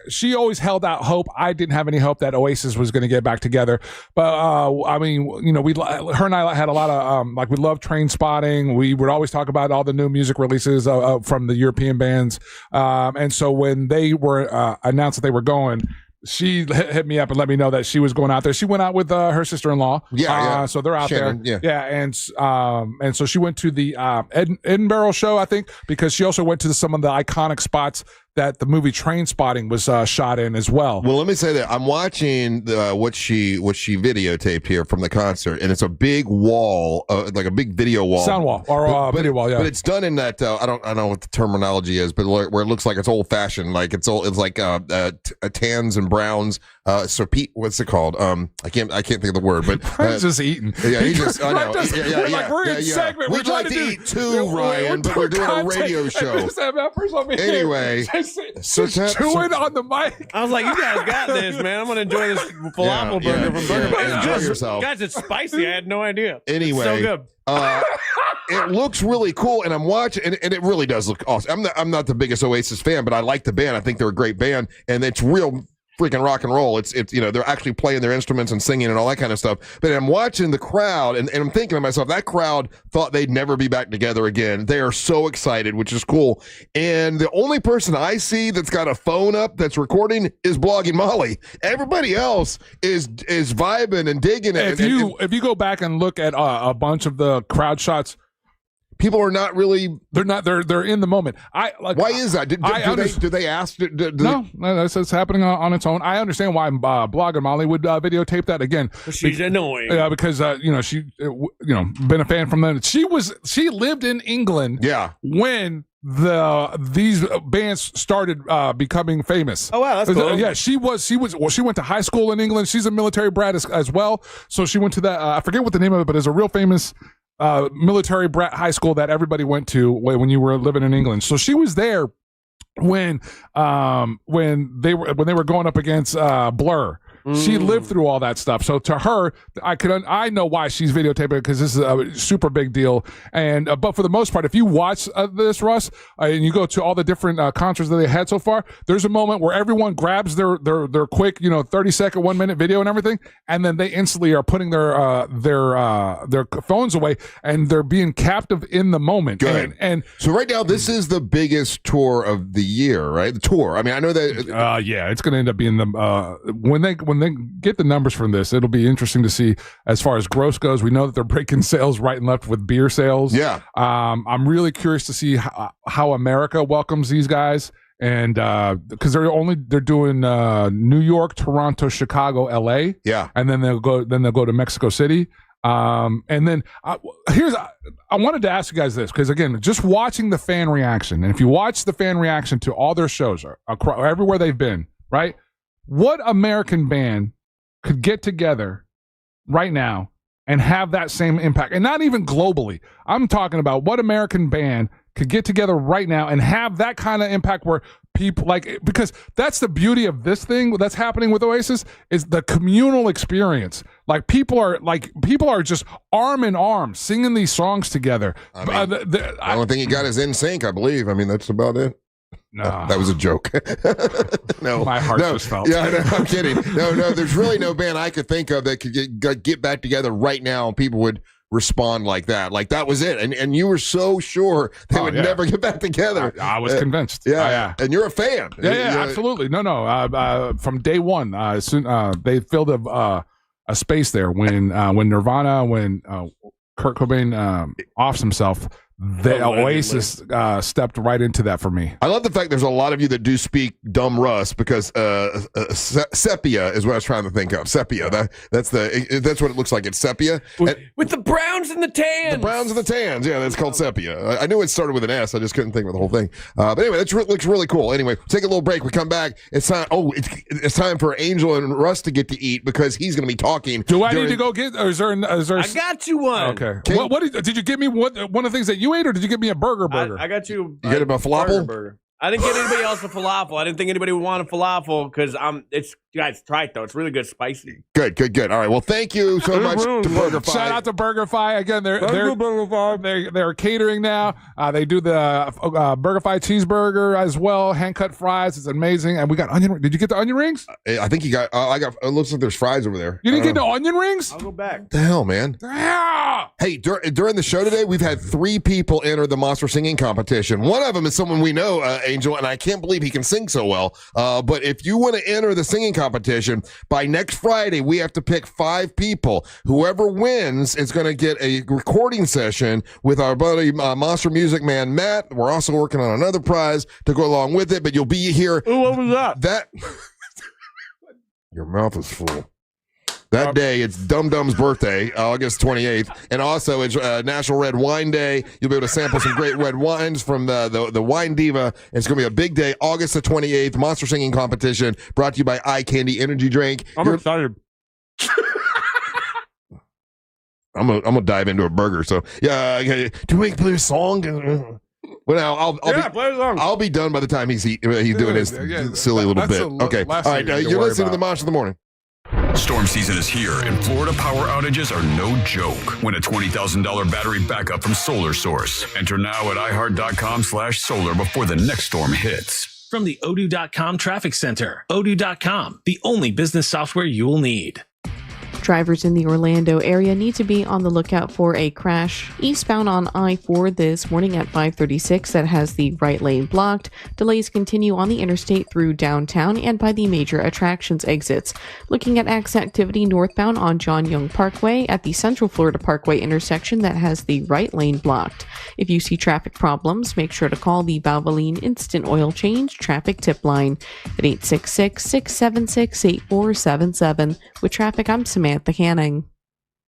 [SPEAKER 1] she always held out hope. I didn't have any hope that Oasis was going to get back together. But I mean, her and I had a lot of we love Train Spotting. We would always talk about all the new music releases from the European bands. And so when they were announced that they were going, she hit me up and let me know that she was going out there. She went out with her sister-in-law.
[SPEAKER 26] Yeah.
[SPEAKER 1] So they're out
[SPEAKER 26] Shannon,
[SPEAKER 1] there. Yeah. And so she went to the Edinburgh show, I think, because she also went to some of the iconic spots that the movie Train Spotting was shot in as well.
[SPEAKER 26] Well, let me say that I'm watching what she videotaped here from the concert, and it's a big wall, like a big video wall,
[SPEAKER 1] sound wall or video wall. Yeah,
[SPEAKER 26] but it's done in that I don't know what the terminology is, but where it looks like it's old fashioned, like it's like tans and browns. So Pete, what's it called? I can't think of the word, but
[SPEAKER 1] Brian's just eating.
[SPEAKER 26] Yeah, he just. I know.
[SPEAKER 1] We're in segment.
[SPEAKER 26] We'd like to eat too, Ryan, but we're doing a radio show. Anyway.
[SPEAKER 1] So chewing on the mic.
[SPEAKER 4] I was like, you guys got this, man. I'm gonna enjoy this falafel burger from Burger King.
[SPEAKER 26] Enjoy yourself.
[SPEAKER 4] Guys, it's spicy. I had no idea.
[SPEAKER 26] Anyway,
[SPEAKER 4] so good.
[SPEAKER 26] It looks really cool, and I'm watching, and it really does look awesome. I'm not the biggest Oasis fan, but I like the band. I think they're a great band, and it's real freaking rock and roll. It's they're actually playing their instruments and singing and all that kind of stuff. But I'm watching the crowd, and I'm thinking to myself, that crowd thought they'd never be back together again. They are so excited, which is cool. And the only person I see that's got a phone up that's recording is Blogging Molly. Everybody else is vibing and digging it.
[SPEAKER 1] If you go back and look at a bunch of the crowd shots,
[SPEAKER 26] people are not really.
[SPEAKER 1] They're in the moment.
[SPEAKER 26] Why is that? Do they ask?
[SPEAKER 1] No, that's happening on its own. I understand why Blogging Molly would videotape that again.
[SPEAKER 4] She's annoying.
[SPEAKER 1] Yeah, because she been a fan from then. She lived in England.
[SPEAKER 26] Yeah.
[SPEAKER 1] When these bands started becoming famous.
[SPEAKER 4] Oh wow, that's cool.
[SPEAKER 1] Yeah, she went to high school in England. She's a military brat as well. So she went to that. I forget what the name of it, but it's a real famous military brat high school that everybody went to when you were living in England. So she was there when they were going up against Blur. She lived through all that stuff. So to her, I know why she's videotaping it, because this is a super big deal. And but for the most part, if you watch this, Russ, and you go to all the different concerts that they had so far, there's a moment where everyone grabs their quick 30-second, 1 minute video and everything, and then they instantly are putting their phones away, and they're being captive in the moment.
[SPEAKER 26] Good.
[SPEAKER 1] And
[SPEAKER 26] so right now, this is the biggest tour of the year, right? The tour. I mean, I know that.
[SPEAKER 1] Yeah, it's going to end up being when they get the numbers from this, it'll be interesting to see as far as gross goes. We know that they're breaking sales right and left with beer sales.
[SPEAKER 26] Yeah.
[SPEAKER 1] I'm really curious to see how America welcomes these guys, and because they're doing New York, Toronto, Chicago, LA.
[SPEAKER 26] Yeah.
[SPEAKER 1] And then they'll go to Mexico City. And then I wanted to ask you guys this, because again, just watching the fan reaction, and if you watch the fan reaction to all their shows everywhere they've been, right? What American band could get together right now and have that same impact? And not even globally. I'm talking about what American band could get together right now and have that kind of impact where people because that's the beauty of this thing that's happening with Oasis, is the communal experience. People are just arm in arm singing these songs together.
[SPEAKER 26] I mean, the only thing you got is NSYNC, I believe. I mean, that's about it.
[SPEAKER 1] No,
[SPEAKER 26] that was a joke. No,
[SPEAKER 1] my heart just felt.
[SPEAKER 26] Yeah, no, I'm kidding. No, there's really no band I could think of that could get back together right now, and people would respond like that. Like that was it. And you were so sure they would never get back together.
[SPEAKER 1] I was convinced.
[SPEAKER 26] Yeah. And you're a fan.
[SPEAKER 1] Yeah, absolutely. No. From day one, soon they filled a space there when Nirvana, when Kurt Cobain offs himself. The Oasis stepped right into that for me.
[SPEAKER 26] I love the fact there's a lot of you that do speak dumb Russ because sepia is what I was trying to think of. Sepia. That's what it looks like. It's sepia.
[SPEAKER 4] With the browns and the tans.
[SPEAKER 26] The browns and the tans. Yeah, that's called sepia. I knew it started with an S. I just couldn't think of the whole thing. But anyway, that looks really cool. Anyway, take a little break. We come back. It's time. It's time for Angel and Russ to get to eat because he's going to be talking.
[SPEAKER 1] Do I need to go get? Or is there?
[SPEAKER 4] I got you one.
[SPEAKER 1] Okay. What did you give me? One of the things that you ate, or did you give me a burger?
[SPEAKER 4] I got you.
[SPEAKER 26] You get him a falafel?
[SPEAKER 4] Burger. I didn't get anybody else a falafel. I didn't think anybody would want a falafel because guys, try it though. It's really good, spicy.
[SPEAKER 26] Good. All right. Well, thank you so much to BurgerFi.
[SPEAKER 1] Shout out to BurgerFi again. They're catering now. They do the BurgerFi cheeseburger as well. Hand cut fries. It's amazing. And we got onion. Did you get the onion rings?
[SPEAKER 26] I think you got. I got. It looks like there's fries over there.
[SPEAKER 1] You didn't get the onion rings?
[SPEAKER 4] I'll go back.
[SPEAKER 26] What the hell, man?
[SPEAKER 1] Yeah.
[SPEAKER 26] Hey, during the show today, we've had 3 people enter the monster singing competition. One of them is someone we know, Angel, and I can't believe he can sing so well. But if you want to enter the singing competition, by next Friday, we have to pick 5 people. Whoever wins is going to get a recording session with our buddy Monster Music Man, Matt. We're also working on another prize to go along with it, but you'll be here.
[SPEAKER 4] Ooh, what was that?
[SPEAKER 26] Your mouth is full. That day, it's Dum Dum's birthday, August 28th, and also it's National Red Wine Day. You'll be able to sample some great red wines from the Wine Diva. It's going to be a big day, August the 28th, Monster Singing Competition, brought to you by Eye Candy Energy Drink.
[SPEAKER 1] I'm excited.
[SPEAKER 26] I'm gonna dive into a burger. So yeah, do we play a song? Well, now
[SPEAKER 4] play a song.
[SPEAKER 26] I'll be done by the time he's doing his silly little bit. Okay, all right. You're listening to the Monster of the Morning.
[SPEAKER 5] Storm season is here, and Florida power outages are no joke. Win a $20,000 battery backup from Solar Source. Enter now at iHeart.com/solar before the next storm hits.
[SPEAKER 11] From the Odoo.com Traffic Center, Odoo.com, the only business software you will need.
[SPEAKER 6] Drivers in the Orlando area need to be on the lookout for a crash eastbound on I-4 this morning at 536 that has the right lane blocked. Delays continue on the interstate through downtown and by the major attractions exits. Looking at activity northbound on John Young Parkway at the Central Florida Parkway intersection that has the right lane blocked. If you see traffic problems, make sure to call the Valvoline Instant Oil Change Traffic Tip Line at 866-676-8477. With traffic, I'm Samantha Canning.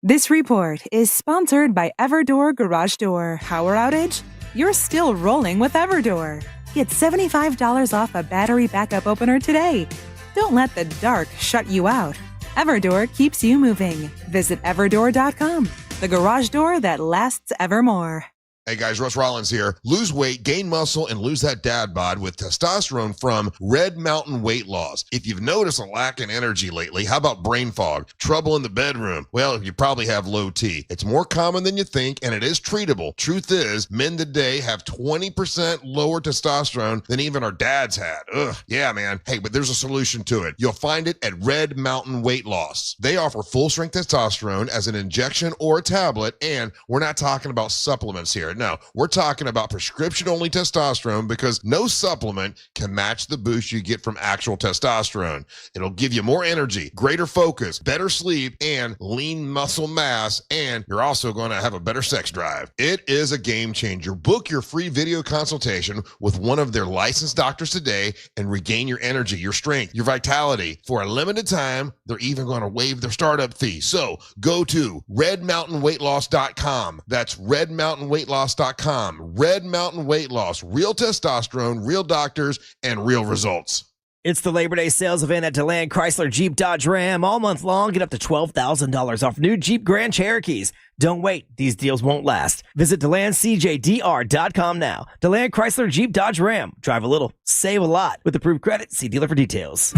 [SPEAKER 13] This report is sponsored by Everdoor Garage Door. Power outage? You're still rolling with Everdoor. Get $75 off a battery backup opener today. Don't let the dark shut you out. Everdoor keeps you moving. Visit everdoor.com, the garage door that lasts evermore.
[SPEAKER 26] Hey guys, Russ Rollins here. Lose weight, gain muscle, and lose that dad bod with testosterone from Red Mountain Weight Loss. If you've noticed a lack in energy lately, how about brain fog, trouble in the bedroom? Well, you probably have low T. It's more common than you think, and it is treatable. Truth is, men today have 20% lower testosterone than even our dads had. Ugh, yeah, man. Hey, but there's a solution to it. You'll find it at Red Mountain Weight Loss. They offer full-strength testosterone as an injection or a tablet, and we're not talking about supplements here. No, we're talking about prescription-only testosterone because no supplement can match the boost you get from actual testosterone. It'll give you more energy, greater focus, better sleep, and lean muscle mass, and you're also going to have a better sex drive. It is a game changer. Book your free video consultation with one of their licensed doctors today and regain your energy, your strength, your vitality. For a limited time, they're even going to waive their startup fee. So go to redmountainweightloss.com. That's redmountainweightloss.com. Red Mountain Weight Loss. Real testosterone, real doctors, and real results.
[SPEAKER 15] It's the Labor Day sales event at DeLand Chrysler Jeep Dodge Ram. All month long, get up to $12,000 off new Jeep Grand Cherokees. Don't wait. These deals won't last. Visit DeLandCJDR.com now. DeLand Chrysler Jeep Dodge Ram. Drive a little, save a lot. With approved credit, see dealer for details.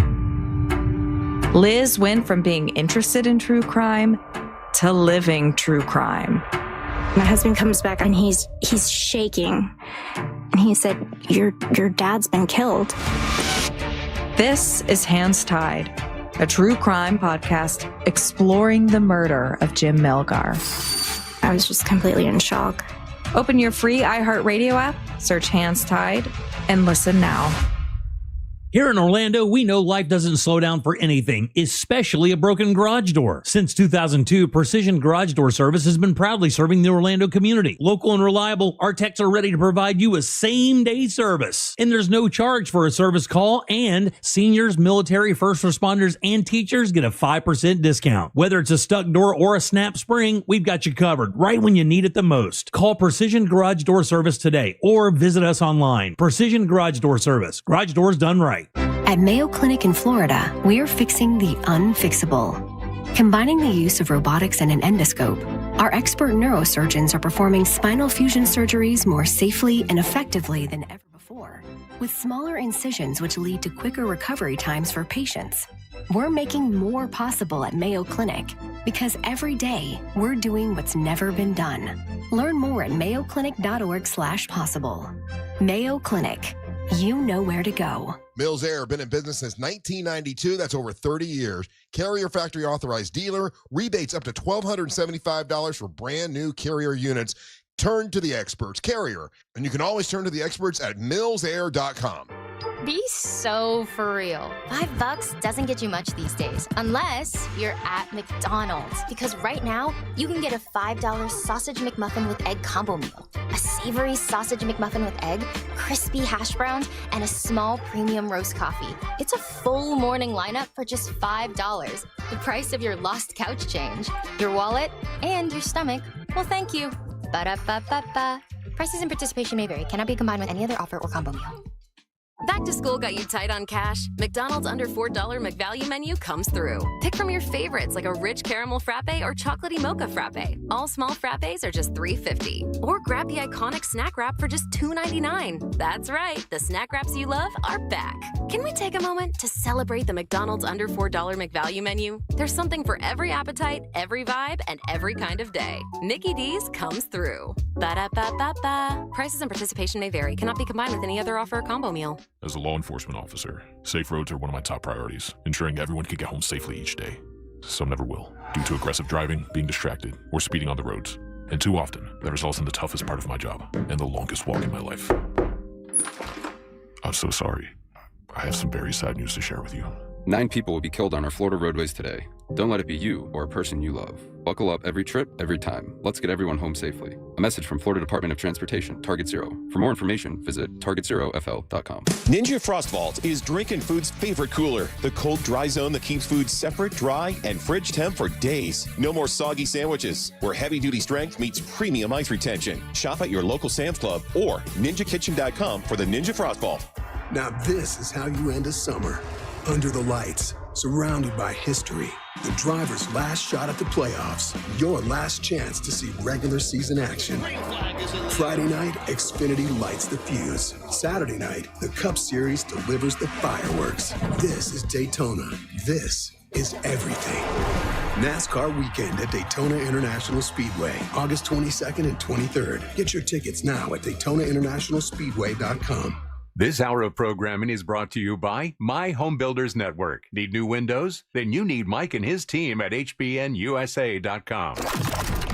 [SPEAKER 23] Liz went from being interested in true crime to living true crime.
[SPEAKER 17] My husband comes back and he's shaking. And he said, your dad's been killed.
[SPEAKER 23] This is Hands Tied, a true crime podcast exploring the murder of Jim Melgar.
[SPEAKER 17] I I was just completely in shock.
[SPEAKER 24] Open your free iHeartRadio app, search Hands Tied, and listen now.
[SPEAKER 7] Here in Orlando, we know life doesn't slow down for anything, especially a broken garage door. Since 2002, Precision Garage Door Service has been proudly serving the Orlando community. Local and reliable, our techs are ready to provide you a same-day service. And there's no charge for a service call, and seniors, military, first responders, and teachers get a 5% discount. Whether it's a stuck door or a snap spring, we've got you covered right when you need it the most. Call Precision Garage Door Service today or visit us online. Precision Garage Door Service. Garage doors done right.
[SPEAKER 12] At Mayo Clinic in Florida, we are fixing the unfixable. Combining the use of robotics and an endoscope, our expert neurosurgeons are performing spinal fusion surgeries more safely and effectively than ever before, with smaller incisions which lead to quicker recovery times for patients. We're making more possible at Mayo Clinic because every day we're doing what's never been done. Learn more at mayoclinic.org/possible. Mayo Clinic. You know where to go.
[SPEAKER 26] Mills Air, been in business since 1992. That's over 30 years. Carrier factory authorized dealer. Rebates up to $1,275 for brand new Carrier units. Turn to the experts. Carrier. And you can always turn to the experts at millsair.com.
[SPEAKER 14] Be so for real. $5 doesn't get you much these days, unless you're at McDonald's. Because right now, you can get a $5 sausage McMuffin with egg combo meal. A savory sausage McMuffin with egg, crispy hash browns, and a small premium roast coffee. It's a full morning lineup for just $5. The price of your lost couch change, your wallet, and your stomach. Well, thank you. Ba-da-ba-ba-ba. Prices and participation may vary. Cannot be combined with any other offer or combo meal.
[SPEAKER 18] Back to school got you tight on cash? McDonald's under $4 McValue menu comes through. Pick from your favorites like a rich caramel frappe or chocolatey mocha frappe. All small frappes are just $3.50. Or grab the iconic snack wrap for just $2.99. That's right, the snack wraps you love are back. Can we take a moment to celebrate the McDonald's under $4 McValue menu? There's something for every appetite, every vibe, and every kind of day. Mickey D's comes through. Ba-da-ba-ba-ba. Prices and participation may vary. Cannot be combined with any other offer or combo meal.
[SPEAKER 19] As a law enforcement officer, safe roads are one of my top priorities, ensuring everyone can get home safely each day. Some never will, due to aggressive driving, being distracted, or speeding on the roads. And too often, that results in the toughest part of my job, and the longest walk in my life. I'm so sorry. I have some very sad news to share with you.
[SPEAKER 20] 9 people will be killed on our Florida roadways today. Don't let it be you or a person you love. Buckle up every trip, every time. Let's get everyone home safely. A message from Florida Department of Transportation, Target Zero. For more information, visit targetzerofl.com.
[SPEAKER 25] Ninja Frost Vault is Drinking Food's favorite cooler. The cold, dry zone that keeps food separate, dry, and fridge temp for days. No more soggy sandwiches, where heavy-duty strength meets premium ice retention. Shop at your local Sam's Club or ninjakitchen.com for the Ninja Frost Vault.
[SPEAKER 27] Now this is how you end a summer. Under the lights, surrounded by history. The driver's last shot at the playoffs. Your last chance to see regular season action. Friday night, Xfinity lights the fuse. Saturday night, the Cup Series delivers the fireworks. This is Daytona. This is everything. NASCAR weekend at Daytona International Speedway, August 22nd and 23rd. Get your tickets now at DaytonaInternationalSpeedway.com.
[SPEAKER 29] This hour of programming is brought to you by My Home Builders Network. Need new windows? Then you need Mike and his team at HBNUSA.com.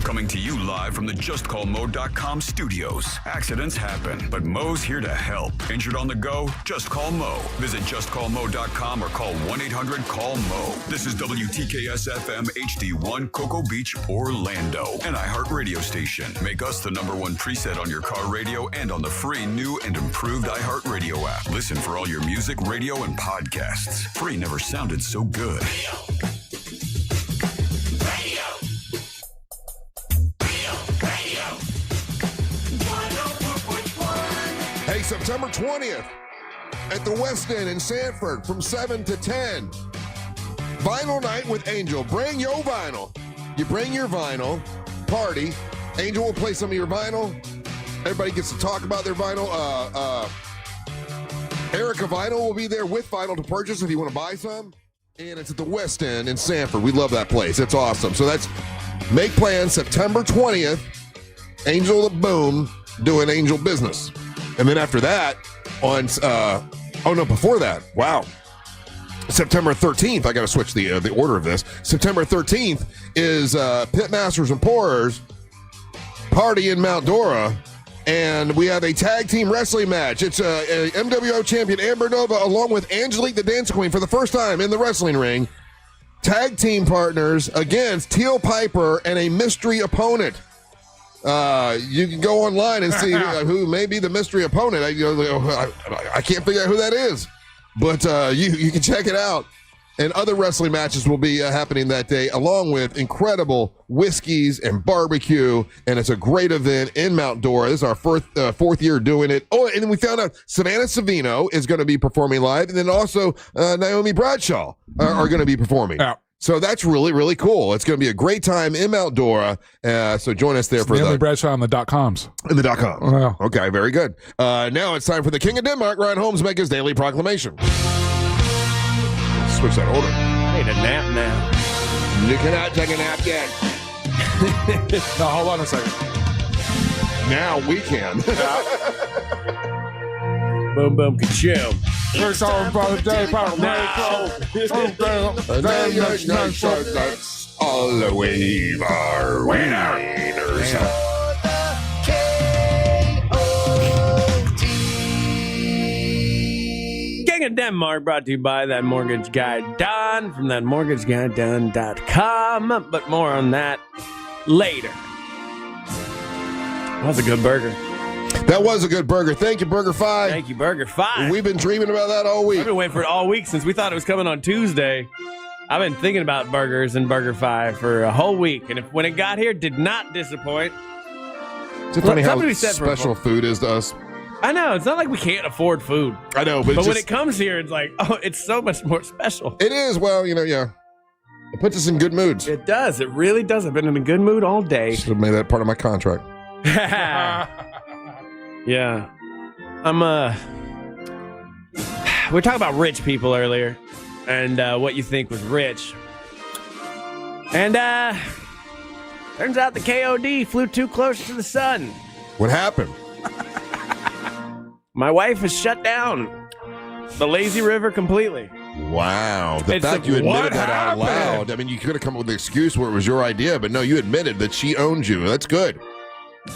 [SPEAKER 5] Coming to you live from the JustCallMo.com studios. Accidents happen, but Mo's here to help. Injured on the go? Just call Mo. Visit JustCallMo.com or call 1-800-CALL-MO. This is WTKS-FM HD1 Cocoa Beach, Orlando. An iHeart radio station. Make us the #1 preset on your car radio and on the free new and improved iHeart radio app. Listen for all your music, radio, and podcasts. Free never sounded so good.
[SPEAKER 26] Hey, September 20th at the West End in Sanford from 7 to 10. Vinyl night with Angel. Bring your vinyl. You bring your vinyl, party. Angel will play some of your vinyl. Everybody gets to talk about their vinyl. Erica Vinyl will be there with vinyl to purchase if you want to buy some. And it's at the West End in Sanford. We love that place. It's awesome. So that's make plans September 20th. Angel the Boom doing Angel business. And then after that, before that, wow. September 13th, I got to switch the order of this. September 13th is Pitmasters and Pourers party in Mount Dora. And we have a tag team wrestling match. It's a MWO champion Amber Nova along with Angelique the Dance Queen for the first time in the wrestling ring. Tag team partners against Teal Piper and a mystery opponent. You can go online and see who may be the mystery opponent. I can't figure out who that is. But you can check it out. And other wrestling matches will be happening that day, along with incredible whiskeys and barbecue. And it's a great event in Mount Dora. This is our fourth year doing it. Oh, and then we found out Savannah Savino is going to be performing live. And then also Naomi Bradshaw are going to be performing. Yeah. So that's really, really cool. It's going to be a great time in Mount Dora. So join us there for
[SPEAKER 1] Naomi Bradshaw on the .coms.
[SPEAKER 26] In the .coms.
[SPEAKER 1] Wow.
[SPEAKER 26] Okay, very good. Now it's time for the King of Denmark, Ryan Holmes, make his daily proclamation. Switch that order.
[SPEAKER 4] I need a nap now.
[SPEAKER 26] You cannot take a nap yet.
[SPEAKER 1] No, hold on a second.
[SPEAKER 26] Now we can.
[SPEAKER 4] Boom, boom, ka-choom.
[SPEAKER 1] First on for the day,
[SPEAKER 26] all the way our winners.
[SPEAKER 4] King of Denmark brought to you by That Mortgage Guy Don from thatmortgageguyDon.com. But more on that later. That was a good burger.
[SPEAKER 26] That was a good burger. Thank you, Burger 5.
[SPEAKER 4] Thank you, Burger 5.
[SPEAKER 26] We've been dreaming about that all week.
[SPEAKER 4] I've been waiting for it all week since we thought it was coming on Tuesday. I've been thinking about burgers and Burger 5 for a whole week. And when it got here, did not disappoint.
[SPEAKER 26] It's funny how special food is to us.
[SPEAKER 4] I know. It's not like we can't afford food.
[SPEAKER 26] I know, but
[SPEAKER 4] when it comes here, it's like, oh, it's so much more special.
[SPEAKER 26] It is. Well, yeah. It puts us in good moods.
[SPEAKER 4] It does. It really does. I've been in a good mood all day.
[SPEAKER 26] Should have made that part of my contract.
[SPEAKER 4] Yeah. We were talking about rich people earlier and what you think was rich. And turns out the KOD flew too close to the sun.
[SPEAKER 26] What happened?
[SPEAKER 4] My wife has shut down the lazy river completely.
[SPEAKER 26] Wow. The fact you admitted that out loud. I mean, you could have come up with an excuse where it was your idea, but no, you admitted that she owned you. That's good.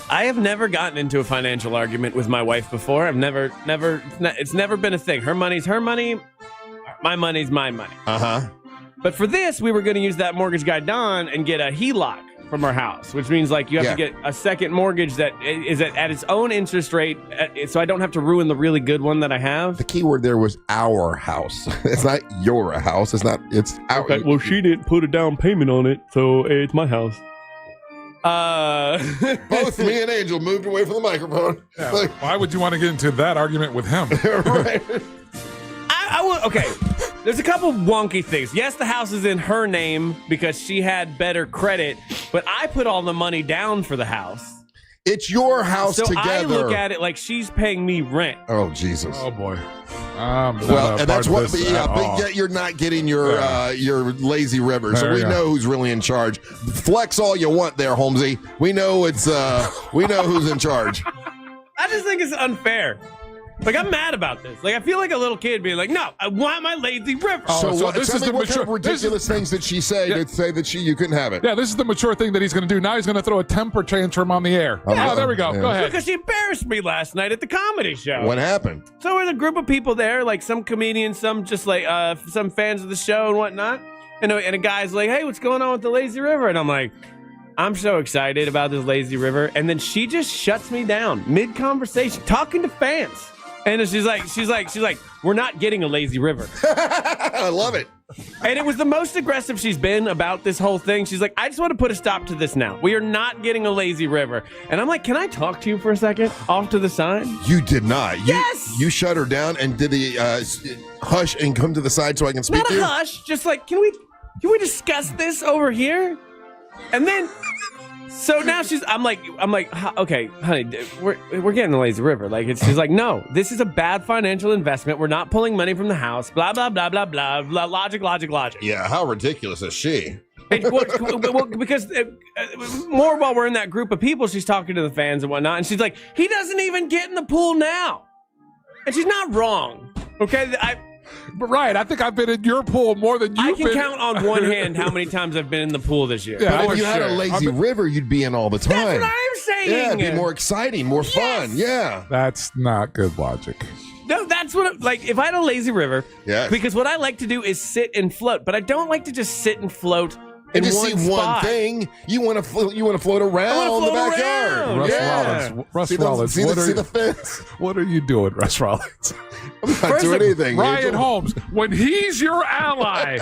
[SPEAKER 4] I have never gotten into a financial argument with my wife before. I've never, it's never been a thing. Her money's her money. My money's my money.
[SPEAKER 26] Uh-huh.
[SPEAKER 4] But for this, we were going to use that mortgage guy, Don, and get a HELOC from our house, which means like you have to get a second mortgage that is at its own interest rate, so I don't have to ruin the really good one that I have.
[SPEAKER 26] The key word there was our house. It's not your house. It's our.
[SPEAKER 4] Okay, well, she didn't put a down payment on it, so it's my house.
[SPEAKER 26] Both me and Angel moved away from the microphone.
[SPEAKER 1] Yeah, why would you want to get into that argument with him?
[SPEAKER 26] Right.
[SPEAKER 4] I would. Okay, there's a couple wonky things. Yes, the house is in her name because she had better credit, but I put all the money down for the house.
[SPEAKER 26] It's your house
[SPEAKER 4] so
[SPEAKER 26] together.
[SPEAKER 4] I look at it like she's paying me rent.
[SPEAKER 26] Oh, Jesus.
[SPEAKER 1] Oh, boy.
[SPEAKER 26] Well, and that's what. But yet you're not getting your lazy river. So we know who's really in charge. Flex all you want there, Holmesy. We know it's. We know who's in charge.
[SPEAKER 4] I just think it's unfair. Like, I'm mad about this. Like, I feel like a little kid being like, no, I want my lazy river.
[SPEAKER 26] So this is the what kind of ridiculous things did she say to say that you couldn't have it?
[SPEAKER 1] Yeah, this is the mature thing that he's going to do. Now he's going to throw a temper tantrum on the air.
[SPEAKER 4] Yeah.
[SPEAKER 1] Oh, there we go. Go ahead.
[SPEAKER 4] Because she embarrassed me last night at the comedy show.
[SPEAKER 26] What happened?
[SPEAKER 4] So there was a group of people there, like some comedians, some just like some fans of the show and whatnot. And a guy's like, hey, what's going on with the lazy river? And I'm like, I'm so excited about this lazy river. And then she just shuts me down mid-conversation, talking to fans. And she's like, we're not getting a lazy river.
[SPEAKER 26] I love it.
[SPEAKER 4] And it was the most aggressive she's been about this whole thing. She's like, I just want to put a stop to this now. We are not getting a lazy river. And I'm like, can I talk to you for a second off to the side?
[SPEAKER 26] You did not.
[SPEAKER 4] Yes.
[SPEAKER 26] You shut her down and did the hush and come to the side so I can speak
[SPEAKER 4] not
[SPEAKER 26] to you?
[SPEAKER 4] Not a hush. Just like, can we discuss this over here? And then... So now I'm like, okay, honey, we're getting the lazy river. Like, she's like, no, this is a bad financial investment. We're not pulling money from the house. Blah, blah, blah, blah, blah, blah. Logic.
[SPEAKER 26] Yeah, how ridiculous is she?
[SPEAKER 4] Because more while we're in that group of people, she's talking to the fans and whatnot. And she's like, he doesn't even get in the pool now. And she's not wrong. Okay,
[SPEAKER 1] But Ryan, I think I've been in your pool more than you've been.
[SPEAKER 4] I can count on one hand how many times I've been in the pool this year.
[SPEAKER 26] Yeah, but if you had a lazy river, you'd be in all the time.
[SPEAKER 4] That's what I'm saying.
[SPEAKER 26] Yeah, it'd be more exciting, more fun. Yeah.
[SPEAKER 1] That's not good logic.
[SPEAKER 4] No, that's what, if I had a lazy river, because what I like to do is sit and float, but I don't like to just sit and float
[SPEAKER 26] and
[SPEAKER 4] in
[SPEAKER 26] just
[SPEAKER 4] one
[SPEAKER 26] see
[SPEAKER 4] spot.
[SPEAKER 26] one thing. You want to float around the backyard.
[SPEAKER 1] Russ Rollins,
[SPEAKER 26] see the fence.
[SPEAKER 1] What are you doing, Russ Rollins?
[SPEAKER 26] I'm not doing anything.
[SPEAKER 1] Ryan
[SPEAKER 26] Angel.
[SPEAKER 1] Holmes, when he's your ally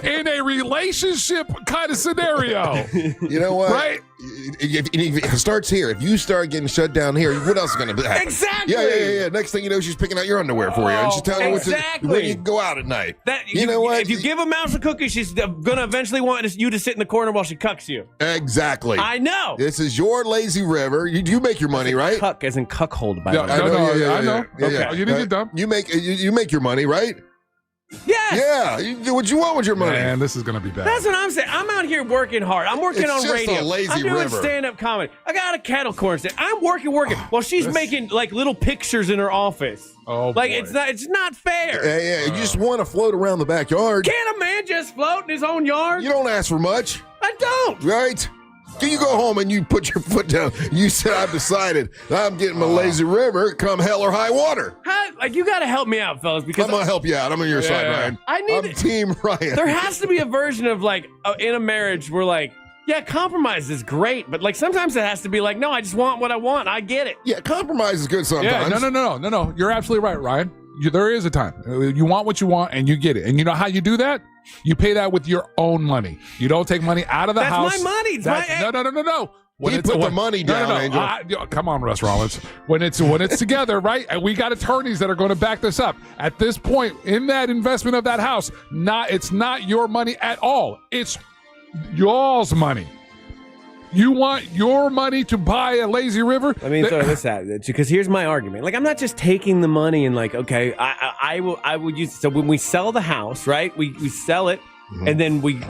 [SPEAKER 1] in a relationship kind of scenario.
[SPEAKER 26] You know what?
[SPEAKER 1] Right?
[SPEAKER 26] If it starts here, if you start getting shut down here, what else is going to happen?
[SPEAKER 4] Exactly.
[SPEAKER 26] Yeah. Next thing you know, she's picking out your underwear for you, and she's telling you when you can go out at night. You know what?
[SPEAKER 4] If you give a mouse a cookie, she's going to eventually want you to sit in the corner while she cucks you.
[SPEAKER 26] Exactly.
[SPEAKER 4] I know.
[SPEAKER 26] This is your lazy river. You make your money, right?
[SPEAKER 4] Cuck as in cuckold, by
[SPEAKER 26] Yeah,
[SPEAKER 4] the way.
[SPEAKER 26] I know.
[SPEAKER 1] Okay. You didn't get done.
[SPEAKER 26] You make your money, right?
[SPEAKER 4] Yes.
[SPEAKER 26] Yeah. You do what you want with your money.
[SPEAKER 1] Man, this is going to be bad.
[SPEAKER 4] That's what I'm saying. I'm out here working hard. I'm working
[SPEAKER 26] It's
[SPEAKER 4] on
[SPEAKER 26] just
[SPEAKER 4] radio.
[SPEAKER 26] a lazy
[SPEAKER 4] I'm doing
[SPEAKER 26] river.
[SPEAKER 4] stand-up comedy. I got a cattle corn stand. I'm working while she's making little pictures in her office.
[SPEAKER 1] Oh,
[SPEAKER 4] boy.
[SPEAKER 26] boy.
[SPEAKER 4] It's not fair.
[SPEAKER 26] Yeah. You just want to float around the backyard.
[SPEAKER 4] Can't a man just float in his own yard?
[SPEAKER 26] You don't ask for much.
[SPEAKER 4] I don't.
[SPEAKER 26] Right? Do you go home and you put your foot down? You said, I've decided I'm getting my lazy river come hell or high water.
[SPEAKER 4] You got to help me out, fellas, because
[SPEAKER 26] I'm going to help you out. I'm on your side, Ryan. I'm Team Ryan.
[SPEAKER 4] There has to be a version of in a marriage where compromise is great, but sometimes it has to be no, I just want what I want. I get it.
[SPEAKER 26] Yeah, compromise is good sometimes.
[SPEAKER 1] Yeah, no. You're absolutely right, Ryan. There is a time. You want what you want, and you get it. And you know how you do that? You pay that with your own money. You don't take money out of the house.
[SPEAKER 4] That's my money. It's
[SPEAKER 1] No.
[SPEAKER 26] He put the money down, Angel.
[SPEAKER 1] Come on, Russ Rollins. When it's together, right? And we got attorneys that are going to back this up. At this point, in that investment of that house, it's not your money at all. It's y'all's money. You want your money to buy a lazy river?
[SPEAKER 4] Let me throw this at you, because here's my argument. I'm not just taking the money and okay, I will use. So when we sell the house, right? We sell it, and then we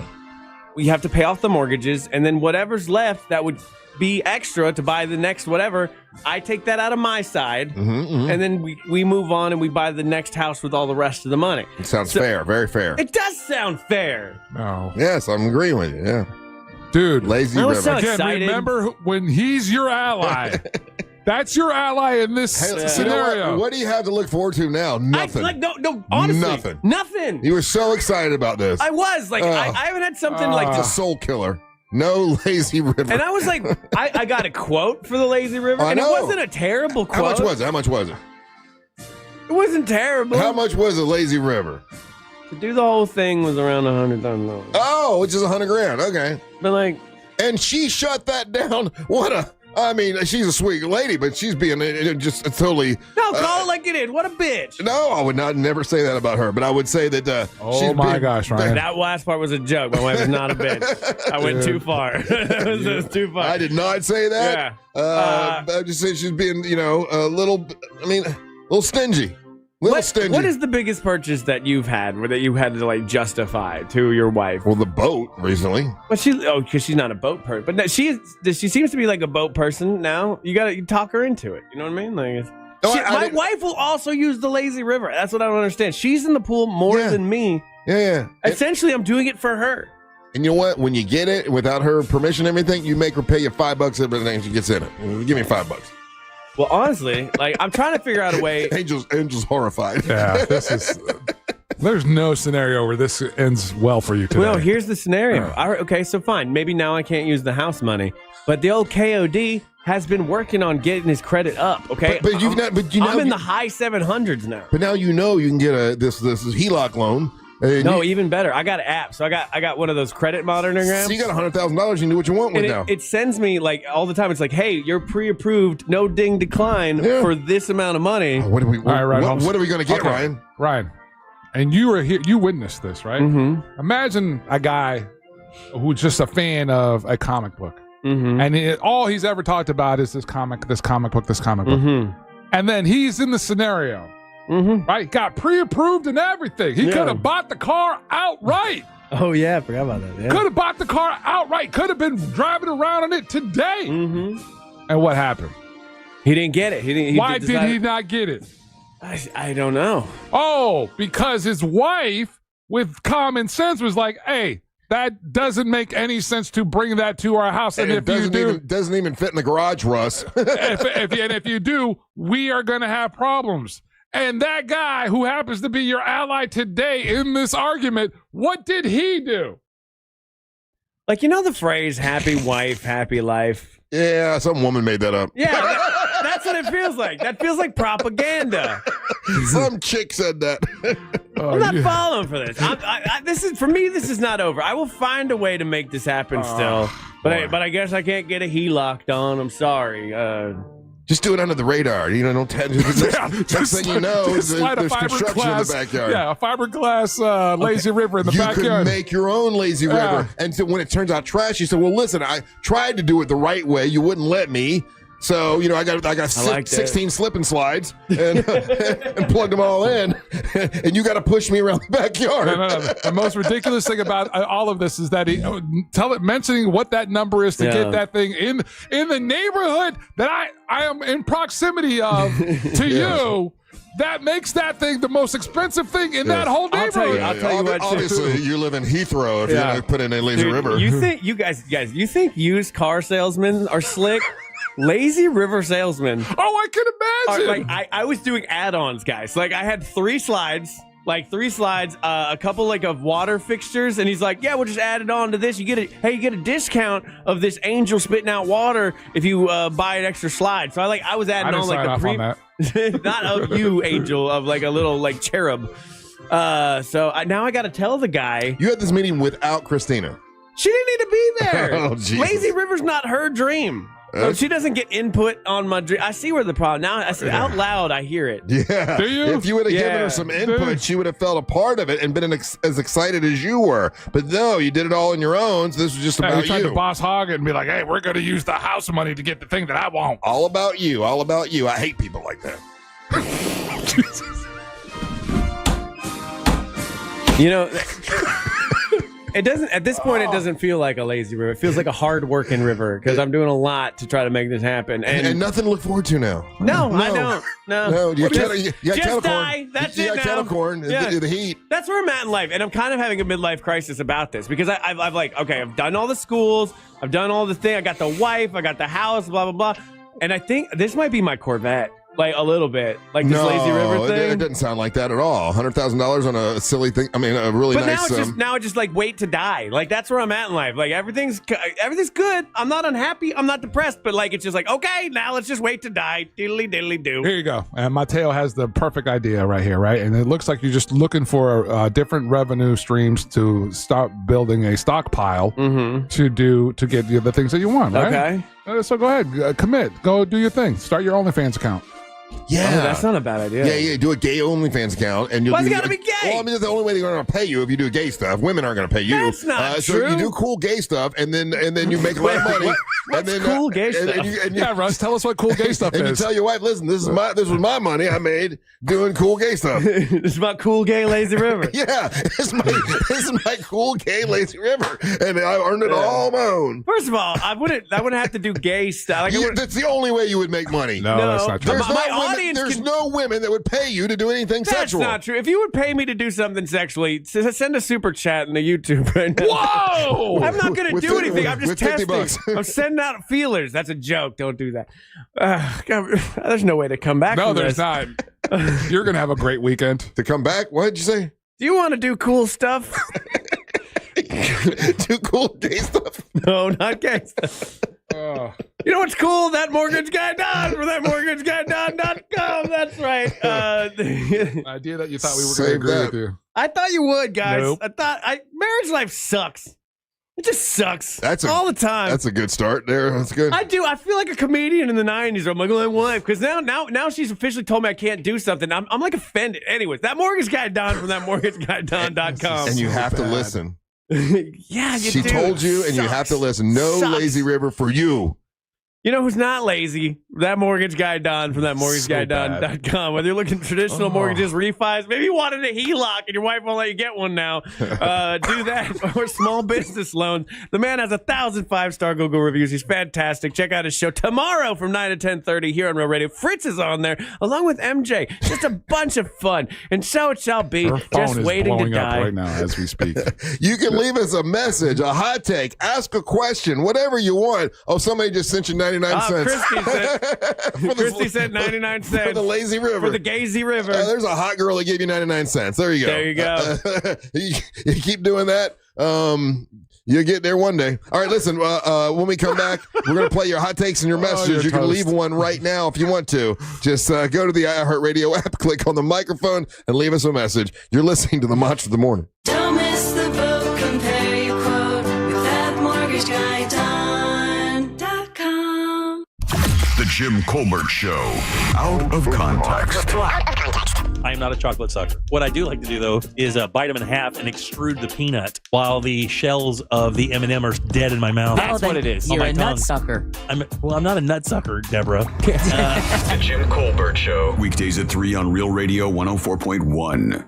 [SPEAKER 4] have to pay off the mortgages, and then whatever's left that would be extra to buy the next whatever, I take that out of my side, and then we move on and we buy the next house with all the rest of the money.
[SPEAKER 26] It sounds fair, very fair.
[SPEAKER 4] It does sound fair.
[SPEAKER 1] No.
[SPEAKER 26] Yes, I'm agreeing with you. Yeah.
[SPEAKER 1] Dude,
[SPEAKER 26] lazy
[SPEAKER 4] I
[SPEAKER 26] river.
[SPEAKER 4] was so
[SPEAKER 1] Again,
[SPEAKER 4] excited.
[SPEAKER 1] remember when he's your ally. That's your ally in this scenario.
[SPEAKER 26] You know what do you have to look forward to now? Nothing.
[SPEAKER 4] No, honestly. Nothing.
[SPEAKER 26] You were so excited about this.
[SPEAKER 4] I was. I haven't had something
[SPEAKER 26] It's a soul killer. No lazy river.
[SPEAKER 4] And I was I got a quote for the lazy river,
[SPEAKER 26] I
[SPEAKER 4] and
[SPEAKER 26] know.
[SPEAKER 4] it wasn't a terrible quote.
[SPEAKER 26] How much was it?
[SPEAKER 4] It wasn't terrible.
[SPEAKER 26] How much was a lazy river?
[SPEAKER 4] To do the whole thing was around $100,000.
[SPEAKER 26] Oh, which is $100,000. Okay.
[SPEAKER 4] But
[SPEAKER 26] and she shut that down. She's a sweet lady, but she's being just totally.
[SPEAKER 4] No, call it like it is. What a bitch.
[SPEAKER 26] No, I would never say that about her, but I would say that she's
[SPEAKER 1] gosh, Ryan.
[SPEAKER 4] That last part was a joke. My wife is not a bitch. I went too far. It was too far.
[SPEAKER 26] I did not say that.
[SPEAKER 4] Yeah.
[SPEAKER 26] I just said she's being, a little stingy.
[SPEAKER 4] What is the biggest purchase that you've had that you had to justify to your wife?
[SPEAKER 26] Well, the boat recently.
[SPEAKER 4] But because she's not a boat person. But no, she seems to be a boat person now. You talk her into it. You know what I mean? My wife will also use the lazy river. That's what I don't understand. She's in the pool more than me.
[SPEAKER 26] Yeah.
[SPEAKER 4] Essentially, I'm doing it for her.
[SPEAKER 26] And you know what? When you get it without her permission and everything, you make her pay you $5 every time she gets in it. Give me $5.
[SPEAKER 4] Well, honestly, I'm trying to figure out a way.
[SPEAKER 26] Angel's horrified.
[SPEAKER 1] Yeah, there's no scenario where this ends well for you today.
[SPEAKER 4] Well, here's the scenario. Okay, so fine. Maybe now I can't use the house money, but the old KOD has been working on getting his credit up. Okay,
[SPEAKER 26] but
[SPEAKER 4] I'm in the high 700s now.
[SPEAKER 26] But now you can get this HELOC loan.
[SPEAKER 4] No, even better. I got an app, so I got one of those credit monitograms.
[SPEAKER 26] So you got $100,000. You can do what you want with now.
[SPEAKER 4] It sends me all the time. It's hey, you're pre-approved, no ding decline for this amount of money.
[SPEAKER 26] What are we going to get, Ryan?
[SPEAKER 1] Ryan, and you were here. You witnessed this, right?
[SPEAKER 4] Mm-hmm.
[SPEAKER 1] Imagine a guy who's just a fan of a comic book, and all he's ever talked about is this comic book. And then he's in the scenario. Right, got pre-approved and everything. He could have bought the car outright.
[SPEAKER 4] Oh yeah, I forgot about that. Yeah.
[SPEAKER 1] Could have bought the car outright. Could have been driving around in it today. And what happened?
[SPEAKER 4] He didn't get it.
[SPEAKER 1] Why did he not get it?
[SPEAKER 4] I don't know.
[SPEAKER 1] Oh, because his wife, with common sense, was like, hey, that doesn't make any sense to bring that to our house. And if you do,
[SPEAKER 26] doesn't even fit in the garage, Russ.
[SPEAKER 1] if you do, we are going to have problems. And that guy who happens to be your ally today in this argument, what did he do?
[SPEAKER 4] Like, you know the phrase, happy wife, happy life?
[SPEAKER 26] Yeah, some woman made that up.
[SPEAKER 4] Yeah, that's what it feels like. That feels like propaganda.
[SPEAKER 26] Some chick said that.
[SPEAKER 4] I'm not falling for this. This is, for me, this is not over. I will find a way to make this happen still. But I guess I can't get a locked on. I'm sorry.
[SPEAKER 26] Just do it under the radar. You know, don't next thing you know, there's construction in the backyard.
[SPEAKER 1] Yeah, a fiberglass lazy river in the backyard.
[SPEAKER 26] You can make your own lazy river. And so when it turns out trash, you say, well, listen, I tried to do it the right way. You wouldn't let me. So, you know, I got 16 slip and slides and plugged them all in. And you got to push me around the backyard.
[SPEAKER 1] No. The most ridiculous thing about all of this is that he mentioning what that number is to get that thing in the neighborhood that I am in proximity of to you. That makes that thing the most expensive thing in that whole neighborhood.
[SPEAKER 4] I'll tell you what.
[SPEAKER 26] Obviously, you live in Heathrow if you're going to put in a lazy river.
[SPEAKER 4] You think you think used car salesmen are slick? Lazy river salesmen.
[SPEAKER 1] Oh, I can imagine.
[SPEAKER 4] I was doing add-ons, guys. Like, I had three slides, a couple of water fixtures, and he's like, "Yeah, we'll just add it on to this. You get a discount of this Angel spitting out water if you buy an extra slide." So I was adding on the not of you, Angel, of a little cherub. So now I got to tell the guy.
[SPEAKER 26] You had this meeting without Christina.
[SPEAKER 4] She didn't need to be there.
[SPEAKER 26] Oh, Jesus.
[SPEAKER 4] Lazy river's not her dream. So she doesn't get input on my dream. I see where the problem. Now I say out loud, I hear it.
[SPEAKER 26] Yeah.
[SPEAKER 1] Do you?
[SPEAKER 26] If you would have given her some input, she would have felt a part of it and been as excited as you were. But no, you did it all on your own. So this was just about you.
[SPEAKER 1] You tried to boss Hogan and be like, "Hey, we're going to use the house money to get the thing that I want."
[SPEAKER 26] All about you. All about you. I hate people like that.
[SPEAKER 1] Jesus.
[SPEAKER 4] You know. It doesn't. At this point, it doesn't feel like a lazy river. It feels like a hard-working river because I'm doing a lot to try to make this happen. And
[SPEAKER 26] nothing to look forward to now.
[SPEAKER 4] No, I don't. No,
[SPEAKER 26] you got
[SPEAKER 4] just
[SPEAKER 26] kettle
[SPEAKER 4] die.
[SPEAKER 26] corn.
[SPEAKER 4] That's
[SPEAKER 26] you
[SPEAKER 4] it
[SPEAKER 26] got
[SPEAKER 4] now.
[SPEAKER 26] kettle corn. The heat.
[SPEAKER 4] That's where I'm at in life, and I'm kind of having a midlife crisis about this because I've done all the schools, I've done all the thing. I got the wife, I got the house, blah blah blah, and I think this might be my Corvette. A little bit. This lazy river thing.
[SPEAKER 26] It doesn't sound like that at all. $100,000 on a silly thing. I mean, a really nice...
[SPEAKER 4] But now it's just wait to die. That's where I'm at in life. Everything's good. I'm not unhappy. I'm not depressed. But it's just okay, now let's just wait to die. Diddly diddly do.
[SPEAKER 1] Here you go. And Mateo has the perfect idea right here, right? And it looks like you're just looking for different revenue streams to start building a stockpile to get the things that you want, right?
[SPEAKER 4] Okay.
[SPEAKER 1] So go ahead. Commit. Go do your thing. Start your OnlyFans account.
[SPEAKER 26] Yeah,
[SPEAKER 4] that's not a bad idea.
[SPEAKER 26] Yeah. Do a gay OnlyFans account, and
[SPEAKER 4] Why's it gotta be gay?
[SPEAKER 26] Well, I mean, that's the only way they're going to pay you if you do gay stuff. Women aren't going to pay you.
[SPEAKER 4] That's not
[SPEAKER 26] so
[SPEAKER 4] true.
[SPEAKER 26] you do cool gay stuff, and then you make a lot of money.
[SPEAKER 4] What's cool gay stuff?
[SPEAKER 1] Yeah, Russ, tell us what cool gay stuff
[SPEAKER 26] and
[SPEAKER 1] is.
[SPEAKER 26] You tell your wife, listen, this was my money I made doing cool gay stuff.
[SPEAKER 4] This is my cool gay lazy river.
[SPEAKER 26] Yeah, this is my cool gay lazy river, and I earned it all on my own.
[SPEAKER 4] First of all, I wouldn't have to do gay stuff.
[SPEAKER 26] That's the only way you would make money.
[SPEAKER 1] No, that's not true.
[SPEAKER 26] There's no women that would pay you to do anything sexual.
[SPEAKER 4] That's not true. If you would pay me to do something sexually, send a super chat in the YouTube right now.
[SPEAKER 1] Whoa!
[SPEAKER 4] I'm not going to do anything. I'm just testing.
[SPEAKER 26] $50.
[SPEAKER 4] I'm sending out feelers. That's a joke. Don't do that. God, there's no way to come back.
[SPEAKER 1] No,
[SPEAKER 4] from
[SPEAKER 1] there's
[SPEAKER 4] this.
[SPEAKER 1] not. You're going to have a great weekend.
[SPEAKER 26] To come back? What did you say?
[SPEAKER 4] Do you want to do cool stuff?
[SPEAKER 26] Do cool gay stuff?
[SPEAKER 4] No, not gay stuff. You know what's cool? That mortgage guy done for thatmortgageguyDone.com. That's right.
[SPEAKER 1] The idea that you thought we were going to agree with you.
[SPEAKER 4] I thought you would, guys.
[SPEAKER 1] Nope.
[SPEAKER 4] Marriage life sucks. It just sucks. All the time.
[SPEAKER 26] That's a good start there. That's good.
[SPEAKER 4] I do. I feel like a comedian in the 90s. I'm like, my wife. Because now she's officially told me I can't do something. I'm offended. Anyways, that mortgage guy Don from thatmortgageguyDone.com.
[SPEAKER 26] And you have to listen.
[SPEAKER 4] Yeah,
[SPEAKER 26] she told you, and you have to listen. No
[SPEAKER 4] Sucks.
[SPEAKER 26] lazy river for you.
[SPEAKER 4] You know who's not lazy? That mortgage guy Don from that mortgageguydon.com. Whether you're looking at traditional mortgages, refis, maybe you wanted a HELOC and your wife won't let you get one now. Do that. Or small business loans. The man has 1,000 5-star Google reviews. He's fantastic. Check out his show tomorrow from 9 to 10:30 here on Real Radio. Fritz is on there along with MJ. Just a bunch of fun. And so it shall be.
[SPEAKER 1] Her phone
[SPEAKER 4] Just
[SPEAKER 1] is
[SPEAKER 4] waiting to
[SPEAKER 1] blowing up
[SPEAKER 4] die.
[SPEAKER 1] right now as we speak.
[SPEAKER 26] You can leave us a message, a hot take, ask a question, whatever you want. Oh, somebody just sent you 99 cents.
[SPEAKER 4] Christy sent 99 cents.
[SPEAKER 26] For the lazy river.
[SPEAKER 4] For the Gazy River.
[SPEAKER 26] There's a hot girl that gave you 99 cents. There you go.
[SPEAKER 4] There you go.
[SPEAKER 26] You keep doing that. You'll get there one day. All right, listen, when we come back, we're going to play your hot takes and your messages. You can leave one right now if you want to. Just go to the iHeartRadio app, click on the microphone, and leave us a message. You're listening to the Mantra of the Morning.
[SPEAKER 2] Don't miss the vote. Compare your quote with that mortgageguydon.com.
[SPEAKER 5] The Jim Colbert Show. Out of context.
[SPEAKER 7] I am not a chocolate sucker. What I do like to do, though, is bite them in half and extrude the peanut while the shells of the M&M are dead in my mouth.
[SPEAKER 3] That's what it is. You're a nut sucker.
[SPEAKER 7] I'm not a nut sucker, Deborah.
[SPEAKER 5] The Jim Colbert Show. Weekdays at 3 on Real Radio 104.1.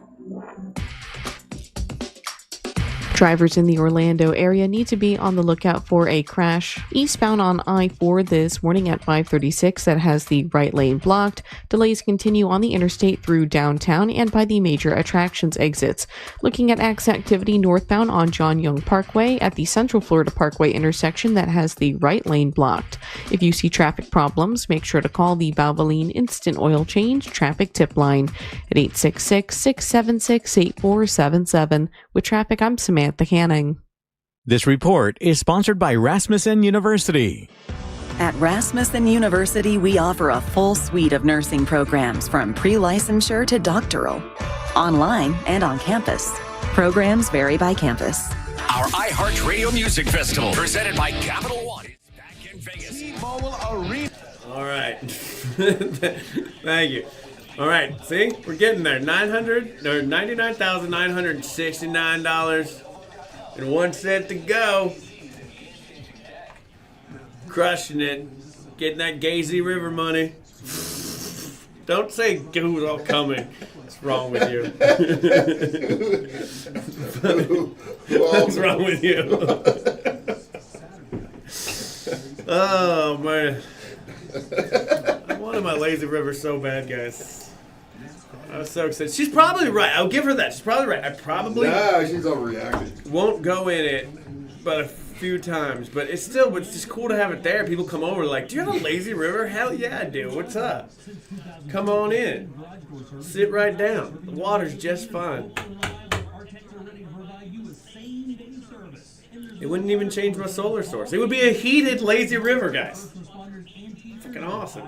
[SPEAKER 6] Drivers in the Orlando area need to be on the lookout for a crash eastbound on I-4 this morning at 536 that has the right lane blocked. Delays continue on the interstate through downtown and by the major attractions exits. Looking at activity northbound on John Young Parkway at the Central Florida Parkway intersection that has the right lane blocked. If you see traffic problems, make sure to call the Valvoline Instant Oil Change Traffic Tip Line at 866-676-8477. With traffic, I'm Samantha Canning.
[SPEAKER 8] This report is sponsored by Rasmussen University.
[SPEAKER 9] At Rasmussen University, we offer a full suite of nursing programs from pre-licensure to doctoral, online and on campus. Programs vary by campus.
[SPEAKER 10] Our iHeartRadio Music Festival, presented by Capital One, is back in Vegas. T-Mobile Arena.
[SPEAKER 4] All right. Thank you. All right. See? We're getting there. $99,969 and 1 cent to go. Crushing it. Getting that Gazy River money. Don't say who's all coming. What's wrong with you? What's wrong with you? Oh, man. I wanted my Lazy River so bad, guys. I was so excited. She's probably right. I'll give her that. She's probably right. I probably
[SPEAKER 26] she's overreacting.
[SPEAKER 4] won't go in it but a few times. But it's just cool to have it there. People come over like, do you have a Lazy River? Hell yeah, I do. What's up? Come on in. Sit right down. The water's just fine. It wouldn't even change my solar source. It would be a heated Lazy River, guys. Fucking awesome.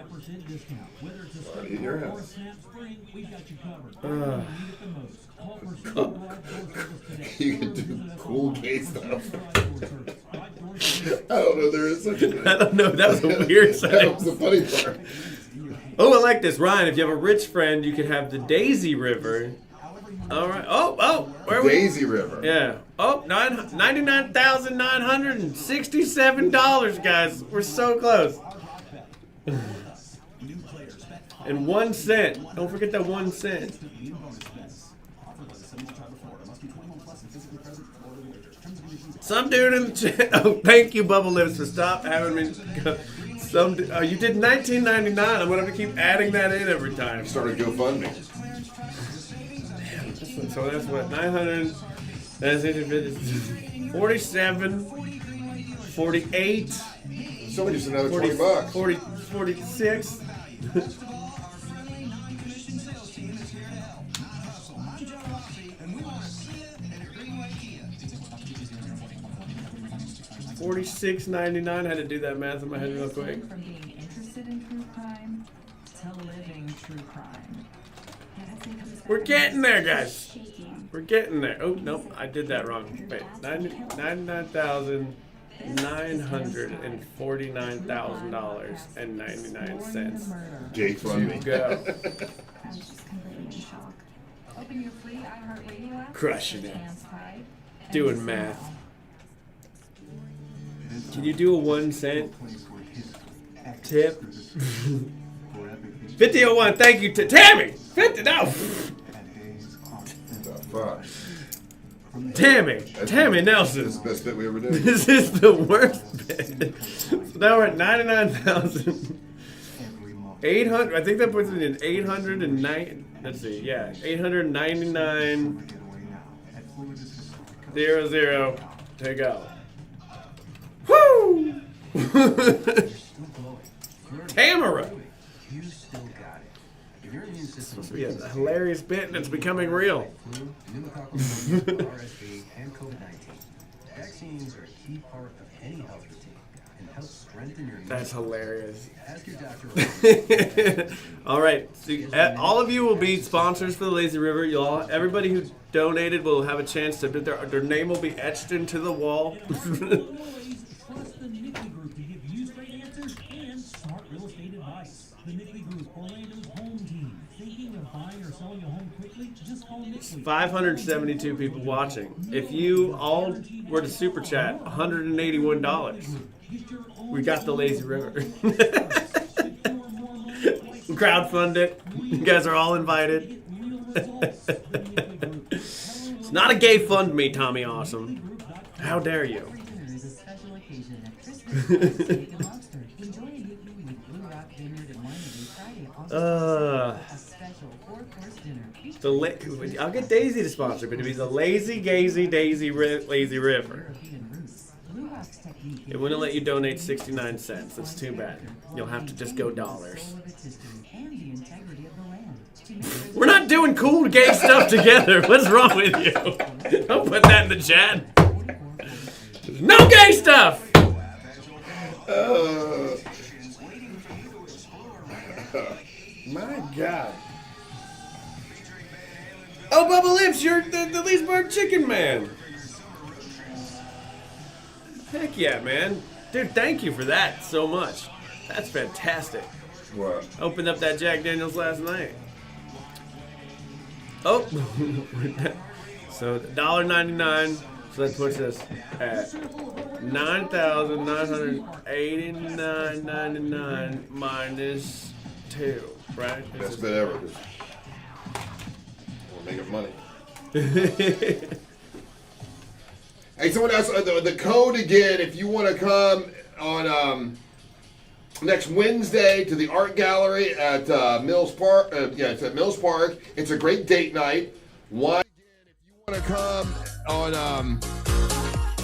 [SPEAKER 26] In your house. You can do cool gay stuff. I don't know. There is such a thing.
[SPEAKER 4] I don't know. That was a weird sentence.
[SPEAKER 26] That was the funny part.
[SPEAKER 4] Oh, I like this. Ryan, if you have a rich friend, you could have the Daisy River. All right. Oh, where are we?
[SPEAKER 26] Daisy River.
[SPEAKER 4] Yeah. Oh, $99,967, guys. We're so close. And 1 cent. Don't forget that 1 cent. Some dude in the chat. Oh, thank you, Bubble Lips, for stop having me. You did $19.99. I'm gonna have to keep adding that in every time.
[SPEAKER 26] Started GoFundMe.
[SPEAKER 4] So that's what 900. That's 47, 48.
[SPEAKER 26] Somebody just another
[SPEAKER 4] 40,
[SPEAKER 26] $20.
[SPEAKER 4] 46. $46.99. I had to do that math in my head real quick.
[SPEAKER 23] From being interested in true crime to living true crime.
[SPEAKER 4] We're getting there, guys. We're getting there. Oh, nope. I did that wrong. Wait. $99,949,000.99.
[SPEAKER 26] Jake from me.
[SPEAKER 4] Go. Crushing it. Doing math. Can you do a 1 cent? Tip. 5001, thank you to Tammy. 50, no. Tammy Nelson.
[SPEAKER 26] This is the best bit we ever did.
[SPEAKER 4] This is the worst bit. So now we're at 99,800. I think that puts it in 809. Let's see. Yeah, 899.00 to go. Woo! Tamara. This is supposed to be a hilarious bit, and it's becoming real. That's hilarious. All right, so all of you will be sponsors for the Lazy River. Everybody who donated will have a chance to their name will be etched into the wall. It's 572 people watching. If you all were to super chat, $181. We got the Lazy River. Crowdfund it. You guys are all invited. It's not a gay fund me, Tommy Awesome. How dare you? I'll get Daisy to sponsor, but it'd be the Lazy Lazy River. It wouldn't let you donate 69 cents. That's too bad. You'll have to just go dollars. We're not doing cool gay stuff together. What's wrong with you? Don't put that in the chat. No gay stuff! My God. Oh, Bubba Lips, you're the Leesburg Chicken Man. Heck yeah, man. Dude, thank you for that so much. That's fantastic.
[SPEAKER 26] What?
[SPEAKER 4] Opened up that Jack Daniels last night. Oh. So $1.99. So that puts us at $9,989.99 minus 2, right?
[SPEAKER 26] Best bit ever. We're making money. Hey, someone asked the code again. If you want to come on next Wednesday to the art gallery at Mills Park. It's at Mills Park. It's a great date night. Why? Again, if you want to come on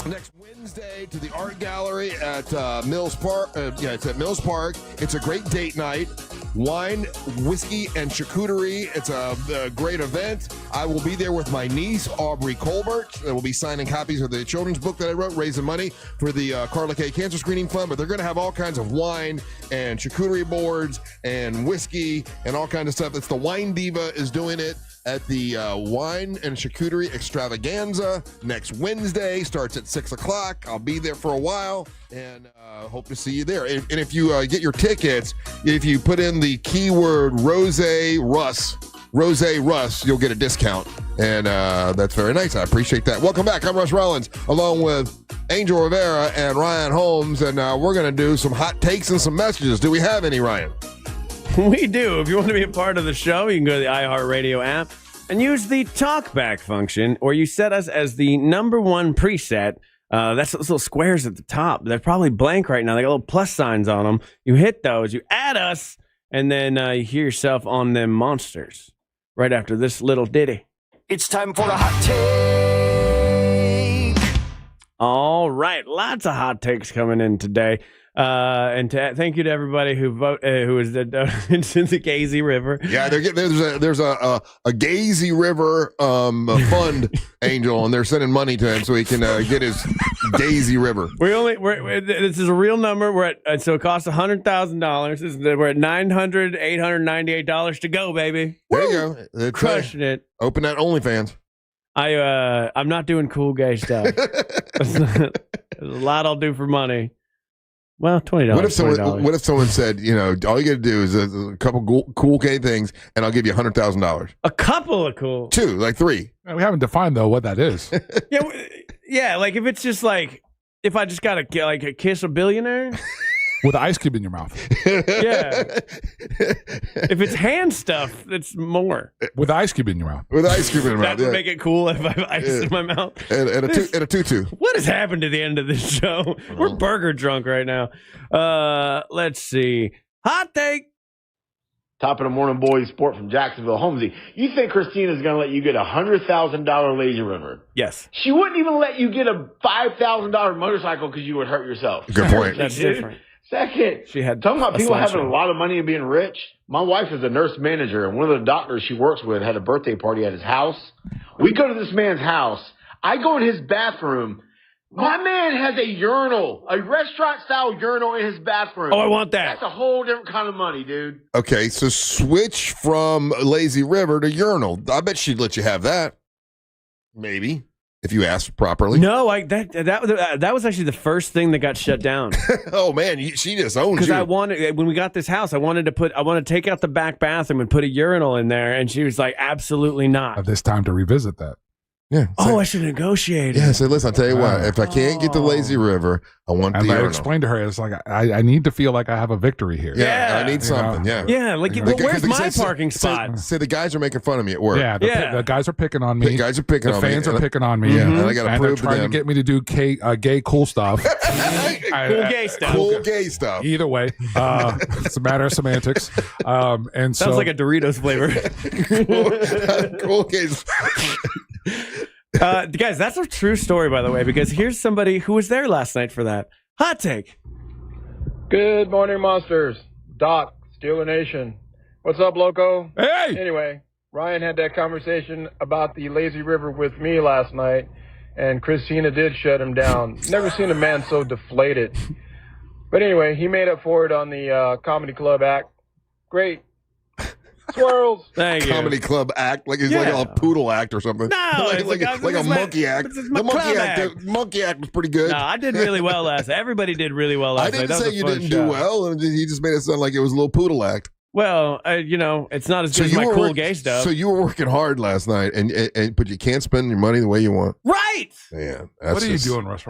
[SPEAKER 26] next Wednesday to the art gallery at Mills Park. It's at Mills Park. It's a great date night. Wine, whiskey, and charcuterie. It's a great event. I will be there with my niece, Aubrey Colbert. We'll be signing copies of the children's book that I wrote, raising money for the Carla K Cancer Screening Fund. But they're going to have all kinds of wine and charcuterie boards and whiskey and all kinds of stuff. It's the Wine Diva is doing it at the Wine and Charcuterie Extravaganza next Wednesday. Starts at 6 o'clock. I'll be there for a while and hope to see you there. And if you get your tickets, if you put in the keyword Rose Russ, you'll get a discount. And that's very nice. I appreciate that. Welcome back. I'm Russ Rollins, along with Angel Rivera and Ryan Holmes. And we're going to do some hot takes and some messages. Do we have any, Ryan?
[SPEAKER 4] We do. If you want to be a part of the show, you can go to the iHeartRadio app and use the talkback function, or you set us as the #1 preset. That's those little squares at the top. They're probably blank right now. They got little plus signs on them. You hit those, you add us, and then you hear yourself on them monsters right after this little ditty.
[SPEAKER 10] It's time for a hot take.
[SPEAKER 4] All right, lots of hot takes coming in today. And thank you to everybody who was donated to the Gazy River.
[SPEAKER 26] Yeah, there's a Gazy River fund, Angel, and they're sending money to him so he can get his Gazy River.
[SPEAKER 4] This is a real number. We're at so it costs $100,000. We're at $898 to go, baby.
[SPEAKER 26] There you go,
[SPEAKER 4] crushing it.
[SPEAKER 26] Open that OnlyFans.
[SPEAKER 4] I'm not doing cool gay stuff. There's a lot I'll do for money. Well, $20.
[SPEAKER 26] What if someone said, all you got to do is a couple cool gay things, and I'll give you $100,000.
[SPEAKER 4] A couple of cool.
[SPEAKER 26] 2, like 3.
[SPEAKER 1] We haven't defined though what that is.
[SPEAKER 4] Yeah. Like if it's just like if I just got to kiss a billionaire.
[SPEAKER 1] With an ice cube in your mouth.
[SPEAKER 4] Yeah. If it's hand stuff, it's more.
[SPEAKER 1] With an ice cube in your mouth.
[SPEAKER 26] With ice cube in your mouth.
[SPEAKER 4] That would make it cool if I have ice in my mouth.
[SPEAKER 26] And a tutu.
[SPEAKER 4] What has happened to the end of this show? We're burger drunk right now. Let's see. Hot take.
[SPEAKER 11] Top of the morning, boys. Sport from Jacksonville. Holmesy, you think Christina's going to let you get a $100,000 lazy river?
[SPEAKER 4] Yes.
[SPEAKER 11] She wouldn't even let you get a $5,000 motorcycle because you would hurt yourself.
[SPEAKER 26] Good point.
[SPEAKER 4] That's different.
[SPEAKER 11] Second,
[SPEAKER 4] She had
[SPEAKER 11] talking about
[SPEAKER 4] a
[SPEAKER 11] people having
[SPEAKER 4] slideshow.
[SPEAKER 11] a lot of money and being rich. My wife is a nurse manager, and one of the doctors she works with had a birthday party at his house. We go to this man's house. I go in his bathroom. My man has a urinal, a restaurant-style urinal in his bathroom.
[SPEAKER 4] Oh, I want that.
[SPEAKER 11] That's a whole different kind of money, dude.
[SPEAKER 26] Okay, so switch from lazy river to urinal. I bet she'd let you have that. Maybe. If you asked properly.
[SPEAKER 4] No, that was actually the first thing that got shut down.
[SPEAKER 26] Oh man, she just owns
[SPEAKER 4] Because
[SPEAKER 26] you.
[SPEAKER 4] when we got this house, I wanted to take out the back bathroom and put a urinal in there, and she was like, absolutely not.
[SPEAKER 1] This time to revisit that.
[SPEAKER 26] Yeah.
[SPEAKER 4] Oh, I should negotiate.
[SPEAKER 26] Yeah, so listen, I'll tell you what. If I can't get the lazy river, I want the
[SPEAKER 1] And I
[SPEAKER 26] urinal.
[SPEAKER 1] explained to her, it's like, I need to feel like I have a victory here.
[SPEAKER 26] Yeah, I need
[SPEAKER 1] You
[SPEAKER 26] something.
[SPEAKER 1] know?
[SPEAKER 26] Yeah.
[SPEAKER 4] Yeah, like,
[SPEAKER 26] Because
[SPEAKER 4] where's
[SPEAKER 26] they
[SPEAKER 4] my
[SPEAKER 26] say-
[SPEAKER 4] parking spot?
[SPEAKER 26] Say the guys are making fun of me at work.
[SPEAKER 1] Yeah, the guys are picking on me.
[SPEAKER 26] The guys are picking
[SPEAKER 1] the
[SPEAKER 26] on me.
[SPEAKER 1] fans are
[SPEAKER 26] and I-
[SPEAKER 1] picking on me.
[SPEAKER 26] Yeah, and I got to
[SPEAKER 1] and
[SPEAKER 26] prove
[SPEAKER 1] they're trying
[SPEAKER 26] to them.
[SPEAKER 1] to get me to do gay cool stuff.
[SPEAKER 4] Cool gay stuff.
[SPEAKER 26] Cool gay stuff.
[SPEAKER 1] Either way, it's a matter of semantics. And so
[SPEAKER 4] Sounds like a Doritos flavor.
[SPEAKER 26] Cool gay
[SPEAKER 4] Guys, that's a true story, by the way, because here's somebody who was there last night for that. Hot take.
[SPEAKER 13] Good morning, monsters. Doc, Steeler Nation. What's up, Loco?
[SPEAKER 1] Hey!
[SPEAKER 13] Anyway, Ryan had that conversation about the lazy river with me last night, and Christina did shut him down. Never seen a man so deflated. But anyway, he made up for it on the comedy club act. Great. Swirls.
[SPEAKER 4] Thank you.
[SPEAKER 26] Comedy club act, like he's like a poodle act or something.
[SPEAKER 4] No,
[SPEAKER 26] like a monkey act.
[SPEAKER 4] It's
[SPEAKER 26] The
[SPEAKER 4] my club
[SPEAKER 26] monkey act was pretty good.
[SPEAKER 4] No, I did really well last night. Everybody did really well last
[SPEAKER 26] I
[SPEAKER 4] night.
[SPEAKER 26] didn't
[SPEAKER 4] That was
[SPEAKER 26] say
[SPEAKER 4] a
[SPEAKER 26] you
[SPEAKER 4] fun
[SPEAKER 26] didn't
[SPEAKER 4] show.
[SPEAKER 26] do well. And he just made it sound like it was a little poodle act.
[SPEAKER 4] Well, it's not as good as my cool gay stuff.
[SPEAKER 26] So you were working hard last night, but you can't spend your money the way you want.
[SPEAKER 4] Right.
[SPEAKER 26] Man,
[SPEAKER 1] what are you doing, Russ?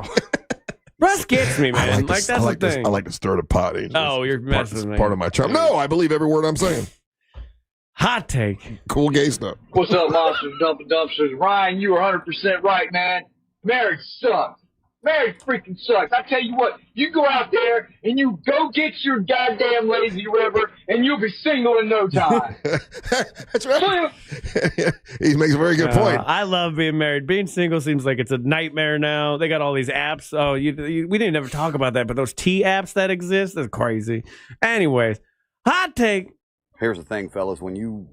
[SPEAKER 4] Russ gets me, man. That's the thing.
[SPEAKER 26] I like to stir the pot.
[SPEAKER 4] Oh, you're messing with me.
[SPEAKER 26] Part of my charm. No, I believe every word I'm saying.
[SPEAKER 4] Hot take.
[SPEAKER 26] Cool gay stuff.
[SPEAKER 15] What's up, monsters, dumping dumpsters? Ryan, you were 100% right, man. Marriage sucks. Marriage freaking sucks. I tell you what, you go out there and you go get your goddamn lazy river, and you'll be single in no time.
[SPEAKER 26] That's right. He makes a very good point.
[SPEAKER 4] I love being married. Being single seems like it's a nightmare now. They got all these apps. Oh, we didn't ever talk about that, but those T apps that exist, that's crazy. Anyways, hot take.
[SPEAKER 16] Here's the thing, fellas. When you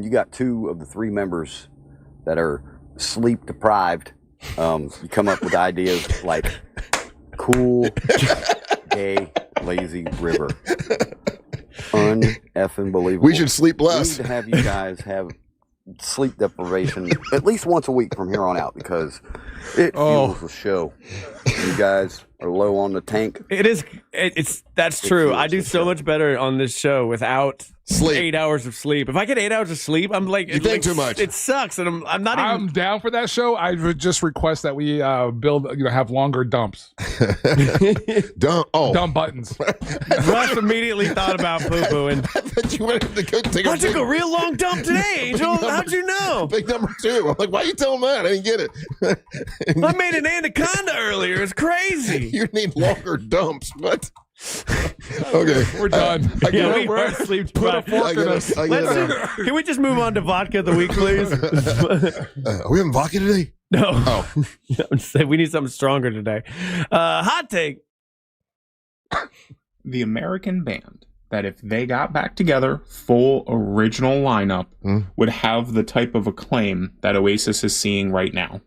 [SPEAKER 16] got two of the three members that are sleep deprived, you come up with ideas like cool, gay, lazy river. Un-effing believable.
[SPEAKER 26] We should sleep less.
[SPEAKER 16] We need to have you guys have sleep deprivation at least once a week from here on out, because it fuels the show. You guys are low on the tank.
[SPEAKER 4] That's true. I do so much better on this show without
[SPEAKER 26] sleep.
[SPEAKER 4] 8 hours of sleep. If I get 8 hours of sleep, I'm like,
[SPEAKER 26] You think too much.
[SPEAKER 4] It sucks, and I'm not even.
[SPEAKER 1] I'm down for that show. I would just request that we have longer dumps. Dump buttons.
[SPEAKER 4] Russ immediately thought about poo poo, and I took a real long dump today, Angel. How'd you know?
[SPEAKER 26] Big number 2. I'm like, why are you telling that? I didn't get it.
[SPEAKER 4] I made an anaconda earlier. It's crazy.
[SPEAKER 26] You need longer dumps. What? Okay,
[SPEAKER 1] we're done.
[SPEAKER 4] Yeah, we are sleep deprived. Can we just move on to vodka of the week, please?
[SPEAKER 26] Are we having vodka today?
[SPEAKER 4] No.
[SPEAKER 26] Oh.
[SPEAKER 4] We need something stronger today. Hot take.
[SPEAKER 17] The American band that if they got back together, full original lineup, would have the type of acclaim that Oasis is seeing right now.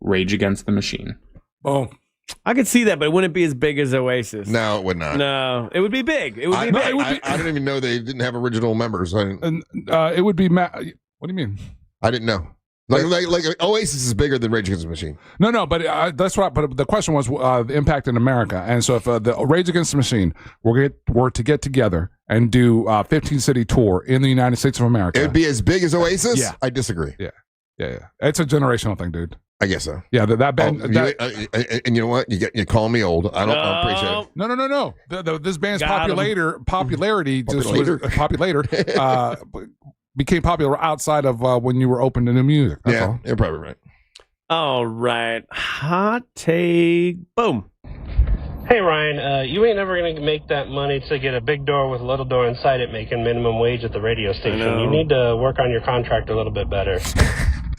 [SPEAKER 17] Rage Against the Machine.
[SPEAKER 1] Oh.
[SPEAKER 4] I could see that, but it wouldn't be as big as Oasis.
[SPEAKER 26] No, it would not.
[SPEAKER 4] No, it would be big. It would be big.
[SPEAKER 26] I didn't even know they didn't have original members.
[SPEAKER 1] It would be. What do you mean?
[SPEAKER 26] I didn't know. Like Oasis is bigger than Rage Against the Machine.
[SPEAKER 1] No, but that's right. But the question was the impact in America, and so if the Rage Against the Machine were to get together and do a 15-city tour in the United States of America,
[SPEAKER 26] It would be as big as Oasis?
[SPEAKER 1] Yeah.
[SPEAKER 26] I disagree.
[SPEAKER 1] Yeah. It's a generational thing, dude.
[SPEAKER 26] I guess so.
[SPEAKER 1] Yeah, that band.
[SPEAKER 26] And you know what? You call me old. I don't appreciate it.
[SPEAKER 1] No. This band's
[SPEAKER 4] Got 'em.
[SPEAKER 1] popularity became popular outside of when you were open to new music. That's all.
[SPEAKER 26] You're probably right.
[SPEAKER 4] All right. Hot take. Boom.
[SPEAKER 12] Hey, Ryan, you ain't never going to make that money to get a big door with a little door inside it making minimum wage at the radio station. You need to work on your contract a little bit better.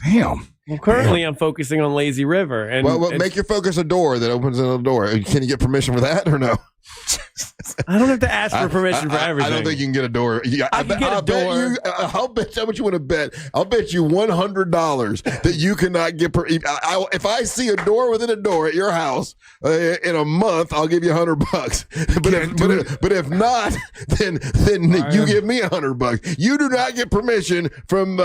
[SPEAKER 1] Damn.
[SPEAKER 4] Well, currently I'm focusing on Lazy River. And
[SPEAKER 26] Well, make your focus a door that opens another door. Can you get permission for that or no?
[SPEAKER 4] I don't have to ask for permission for everything.
[SPEAKER 26] I don't think you can get a door.
[SPEAKER 4] I can get a door.
[SPEAKER 26] I'll bet how much you want to bet. I'll bet you $100 that you cannot get. If I see a door within a door at your house in a month, I'll give you $100. But if not, then you give me $100. You do not get permission from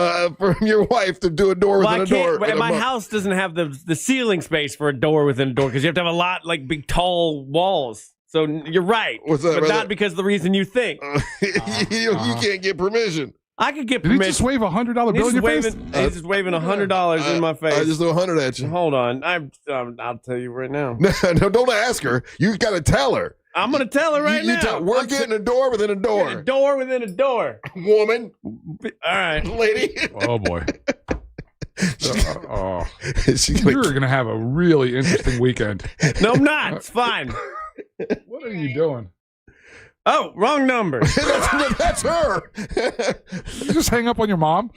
[SPEAKER 26] your wife to do a door within a door.
[SPEAKER 4] And my house doesn't have the ceiling space for a door within a door because you have to have a lot like big tall walls. So you're right,
[SPEAKER 26] What's that,
[SPEAKER 4] but
[SPEAKER 26] brother?
[SPEAKER 4] not because of the reason you think.
[SPEAKER 26] You can't get permission.
[SPEAKER 4] I could get
[SPEAKER 1] Did
[SPEAKER 4] permission.
[SPEAKER 1] he just wave $100 bill in your face?
[SPEAKER 4] He's just waving $100 in my face.
[SPEAKER 26] I just threw 100 at you.
[SPEAKER 4] Hold on, I'll tell you right now.
[SPEAKER 26] No, don't ask her. You got to tell her.
[SPEAKER 4] I'm gonna tell her right now.
[SPEAKER 26] We're getting a door within a door.
[SPEAKER 4] A door within a door.
[SPEAKER 26] Woman.
[SPEAKER 4] All right,
[SPEAKER 26] lady.
[SPEAKER 1] Oh boy. You're going to have a really interesting weekend.
[SPEAKER 4] No, I'm not. It's fine.
[SPEAKER 1] What are you doing?
[SPEAKER 4] Oh, wrong number.
[SPEAKER 26] That's her.
[SPEAKER 1] Did you just hang up on your mom?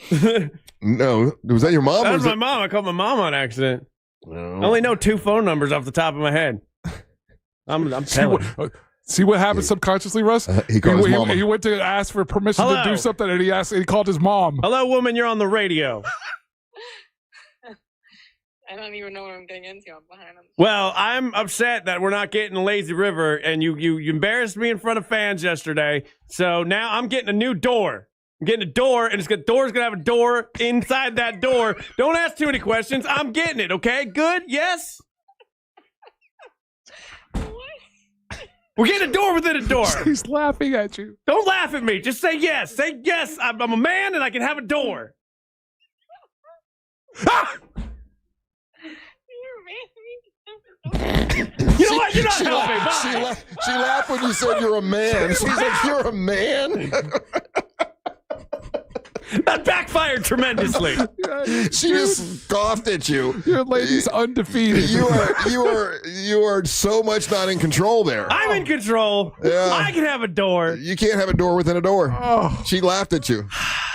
[SPEAKER 26] No. Was that your mom?
[SPEAKER 4] That
[SPEAKER 26] or
[SPEAKER 4] was my mom. I called my mom on accident.
[SPEAKER 26] No.
[SPEAKER 4] I only know 2 phone numbers off the top of my head. I'm telling you.
[SPEAKER 1] See what happened subconsciously, Russ?
[SPEAKER 26] He called his mama.
[SPEAKER 1] He went to ask for permission to do something, and he called his mom.
[SPEAKER 4] Hello, woman. You're on the radio.
[SPEAKER 14] I don't even know what I'm getting into. I'm behind them.
[SPEAKER 4] Well, I'm upset that we're not getting Lazy River, and you embarrassed me in front of fans yesterday. So now I'm getting a new door. I'm getting a door, and door's gonna have a door inside that door. Don't ask too many questions. I'm getting it. Okay, good. Yes. We're getting a door within a door.
[SPEAKER 1] He's laughing at you.
[SPEAKER 4] Don't laugh at me. Just say yes. Say yes. I'm a man, and I can have a door. Ah! You know what? You're not helping. Bye.
[SPEAKER 26] She laughed when you said you're a man. She's like, you're a man?
[SPEAKER 4] That backfired tremendously.
[SPEAKER 26] She just scoffed at you.
[SPEAKER 1] Your lady's undefeated.
[SPEAKER 26] You are so much not in control there.
[SPEAKER 4] I'm in control.
[SPEAKER 26] Yeah.
[SPEAKER 4] I can have a door.
[SPEAKER 26] You can't have a door within a door.
[SPEAKER 1] Oh.
[SPEAKER 26] She laughed at you.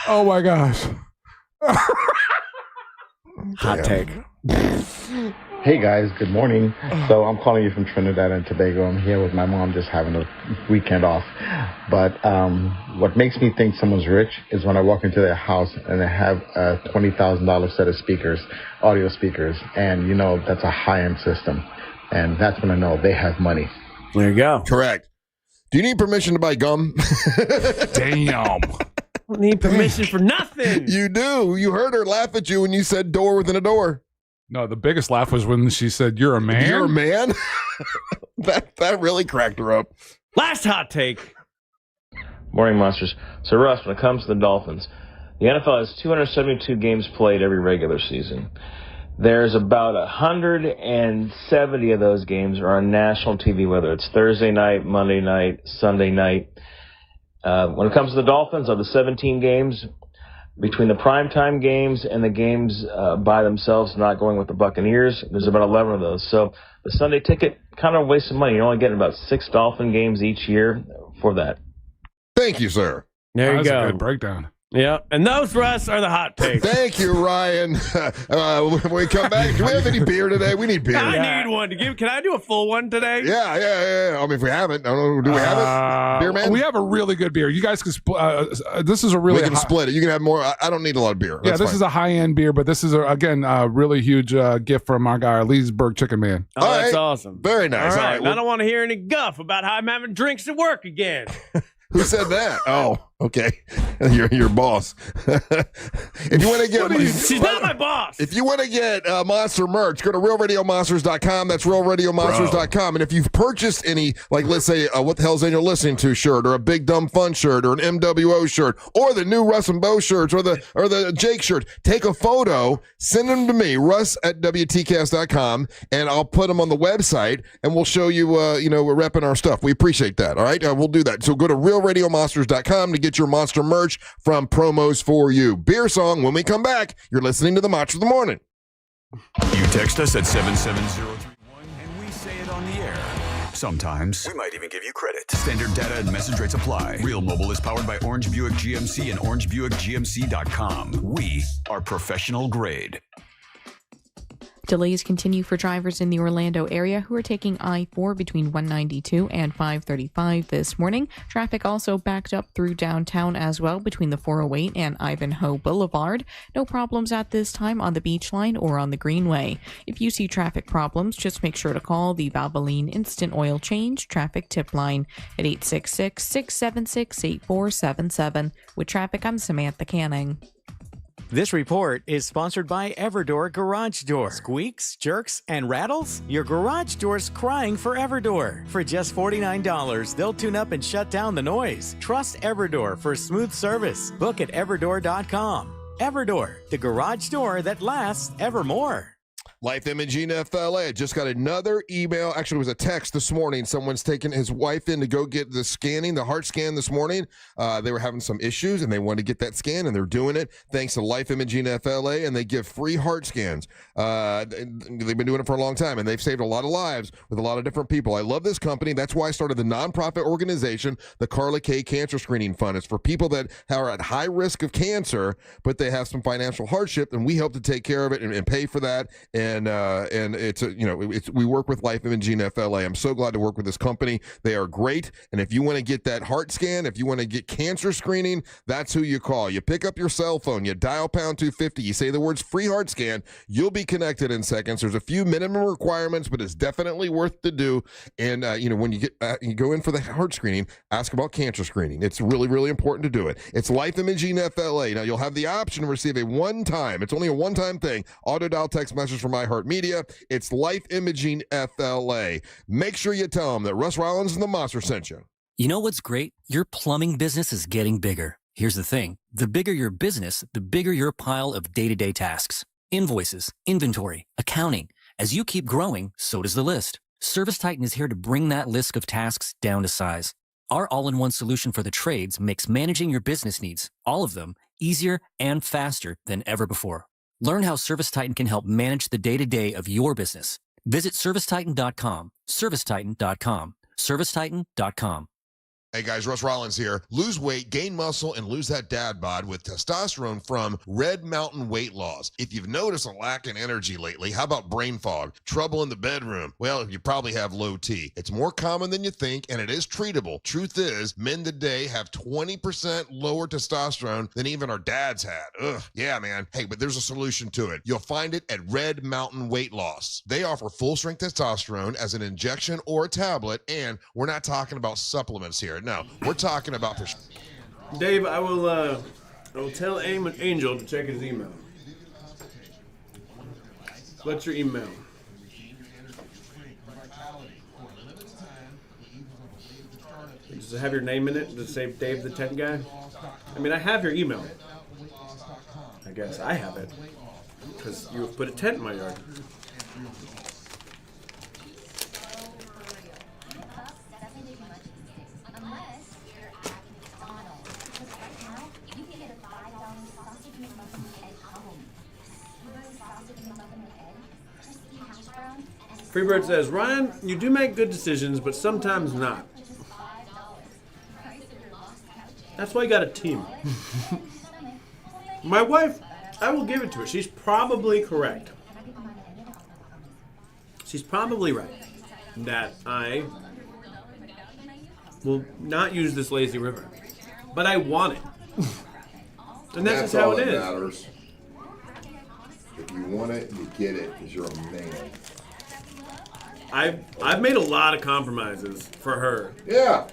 [SPEAKER 1] Oh my gosh.
[SPEAKER 4] Hot take.
[SPEAKER 18] Hey guys, good morning. So I'm calling you from Trinidad and Tobago. I'm here with my mom just having a weekend off. But what makes me think someone's rich is when I walk into their house and they have a $20,000 set of speakers, audio speakers. And you know, that's a high-end system. And that's when I know they have money.
[SPEAKER 4] There you go.
[SPEAKER 26] Correct. Do you need permission to buy gum?
[SPEAKER 1] Damn.
[SPEAKER 4] Don't need permission for nothing.
[SPEAKER 26] You do. You heard her laugh at you when you said door within a door.
[SPEAKER 1] No, the biggest laugh was when she said, "You're a man."
[SPEAKER 26] You're a man? that really cracked her up.
[SPEAKER 4] Last hot take.
[SPEAKER 19] Morning, Monsters. So, Russ, when it comes to the Dolphins, the NFL has 272 games played every regular season. There's about 170 of those games are on national TV, whether it's Thursday night, Monday night, Sunday night. When it comes to the Dolphins, of the 17 games, between the primetime games and the games by themselves, not going with the Buccaneers, there's about 11 of those. So the Sunday ticket, kind of a waste of money. You're only getting about 6 Dolphin games each year for that.
[SPEAKER 26] Thank you, sir.
[SPEAKER 4] There you
[SPEAKER 1] That's
[SPEAKER 4] go.
[SPEAKER 1] a good breakdown.
[SPEAKER 4] Yeah, and those, Russ, are the hot takes.
[SPEAKER 26] Thank you, Ryan. When we come back, do we have any beer today? We need beer.
[SPEAKER 4] I need one to give. Can I do a full one today?
[SPEAKER 26] Yeah. I mean, if we haven't, I don't know. Do we have it? Beer man?
[SPEAKER 1] We have a really good beer. You guys can this is a really
[SPEAKER 26] We can split it. You can have more. I don't need a lot of beer.
[SPEAKER 1] Yeah, this is a high-end beer, but this is, again, a really huge gift from our guy, Leesburg Chicken Man.
[SPEAKER 4] Oh, that's awesome.
[SPEAKER 26] Very nice.
[SPEAKER 4] All right. I don't want to hear any guff about how I'm having drinks at work again.
[SPEAKER 26] Who said that? Oh. Okay, you're your boss. If you want to get,
[SPEAKER 4] she's not my boss.
[SPEAKER 26] If you want to get Monster merch, go to realradiomonsters.com. That's realradiomonsters.com. And if you've purchased any, like let's say, what the hell's in you're listening to shirt, or a Big Dumb Fun shirt, or an MWO shirt, or the new Russ and Bo shirts, or the Jake shirt, take a photo, send them to me, Russ@WTCast.com, and I'll put them on the website, and we'll show you. We're repping our stuff. We appreciate that. All right, we'll do that. So go to realradiomonsters.com to get your Monster merch from Promos for You. Beer song when we come back. You're listening to the Monster of the Morning.
[SPEAKER 5] You text us at 77031 and we say it on the air. Sometimes we might even give you credit. Standard data and message rates apply. Real Mobile is powered by Orange Buick GMC and OrangeBuickGMC.com. We are professional grade.
[SPEAKER 6] Delays continue for drivers in the Orlando area who are taking I-4 between 192 and 535 this morning. Traffic also backed up through downtown as well between the 408 and Ivanhoe Boulevard. No problems at this time on the Beach Line or on the Greenway. If you see traffic problems, just make sure to call the Valvoline Instant Oil Change Traffic Tip Line at 866-676-8477. With traffic, I'm Samantha Canning.
[SPEAKER 8] This report is sponsored by Everdoor Garage Door. Squeaks, jerks, and rattles? Your garage door's crying for Everdoor. For just $49, they'll tune up and shut down the noise. Trust Everdoor for smooth service. Book at everdoor.com. Everdoor, the garage door that lasts evermore.
[SPEAKER 26] Life Imaging FLA. I just got another email. Actually, it was a text this morning. Someone's taking his wife in to go get the heart scan this morning. They were having some issues and they wanted to get that scan, and they're doing it thanks to Life Imaging FLA, and they give free heart scans. They've been doing it for a long time, and they've saved a lot of lives with a lot of different people. I love this company. That's why I started the nonprofit organization, the Carla K Cancer Screening Fund. It's for people that are at high risk of cancer, but they have some financial hardship, and we help to take care of it and pay for that. And it's we work with Life Imaging FLA. I'm so glad to work with this company. They are great. And if you want to get that heart scan, if you want to get cancer screening, that's who you call. You pick up your cell phone, you dial pound 250, you say the words free heart scan, you'll be connected in seconds. There's a few minimum requirements, but it's definitely worth to do. And when you go in for the heart screening, ask about cancer screening. It's really, really important to do it. It's Life Imaging FLA. Now you'll have the option to receive it's only a one-time thing, auto dial text message from iHeartMedia. It's Life Imaging FLA. Make sure you tell them that Russ Rollins and the Monster sent you.
[SPEAKER 3] You know what's great? Your plumbing business is getting bigger. Here's the thing. The bigger your business, the bigger your pile of day-to-day tasks. Invoices, inventory, accounting. As you keep growing, so does the list. ServiceTitan is here to bring that list of tasks down to size. Our all-in-one solution for the trades makes managing your business needs, all of them, easier and faster than ever before. Learn how ServiceTitan can help manage the day-to-day of your business. Visit ServiceTitan.com. ServiceTitan.com. ServiceTitan.com.
[SPEAKER 26] Hey guys, Russ Rollins here. Lose weight, gain muscle, and lose that dad bod with testosterone from Red Mountain Weight Loss. If you've noticed a lack in energy lately, how about brain fog, trouble in the bedroom? Well, you probably have low T. It's more common than you think, and it is treatable. Truth is, men today have 20% lower testosterone than even our dads had. Ugh, yeah, man. Hey, but there's a solution to it. You'll find it at Red Mountain Weight Loss. They offer full-strength testosterone as an injection or a tablet, and we're not talking about supplements here. No, we're talking about
[SPEAKER 4] Dave, I will tell Angel to check his email. What's your email? Does it have your name in it? Does it say Dave the Tent Guy? I mean, I have your email. I guess I have it. Because you have put a tent in my yard. Freebird says, Ryan, you do make good decisions, but sometimes not. That's why you got a team. My wife, I will give it to her. She's probably correct. She's probably right that I will not use this lazy river. But I want it. And that's just how it is.
[SPEAKER 26] Matters. If you want it, you get it because you're a man.
[SPEAKER 4] I've made a lot of compromises for her.
[SPEAKER 26] Yeah.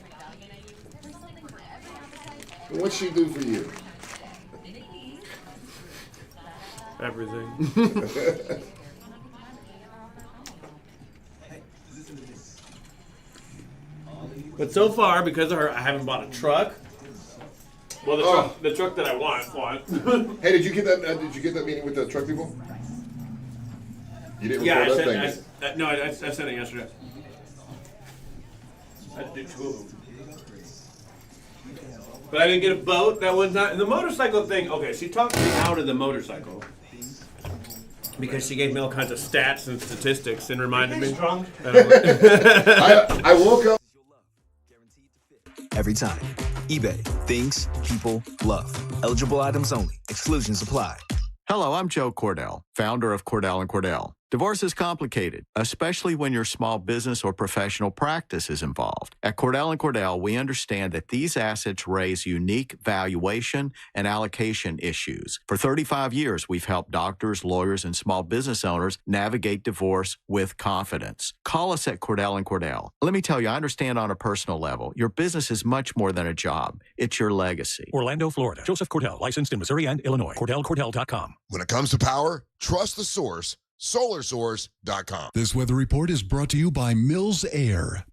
[SPEAKER 2] What'd she do for you?
[SPEAKER 4] Everything. But so far, because of her, I haven't bought a truck. Well, the truck that I want.
[SPEAKER 2] Hey, did you get that? Did you get that meeting with the truck people? You didn't record that thing.
[SPEAKER 4] I sent it yesterday. I had to do 2 of them. But I didn't get a boat that one time. And the motorcycle thing, okay, she talked me out of the motorcycle. Because she gave me all kinds of stats and statistics and reminded me.
[SPEAKER 2] I woke up.
[SPEAKER 20] Every time. eBay. Things people love. Eligible items only. Exclusions apply.
[SPEAKER 21] Hello, I'm Joe Cordell, founder of Cordell & Cordell. Divorce is complicated, especially when your small business or professional practice is involved. At Cordell & Cordell, we understand that these assets raise unique valuation and allocation issues. For 35 years, we've helped doctors, lawyers, and small business owners navigate divorce with confidence. Call us at Cordell & Cordell. Let me tell you, I understand on a personal level, your business is much more than a job. It's your legacy.
[SPEAKER 22] Orlando, Florida. Joseph Cordell, licensed in Missouri and Illinois. CordellCordell.com.
[SPEAKER 2] When it comes to power, trust the source. SolarSource.com.
[SPEAKER 24] This weather report is brought to you by Mills Air.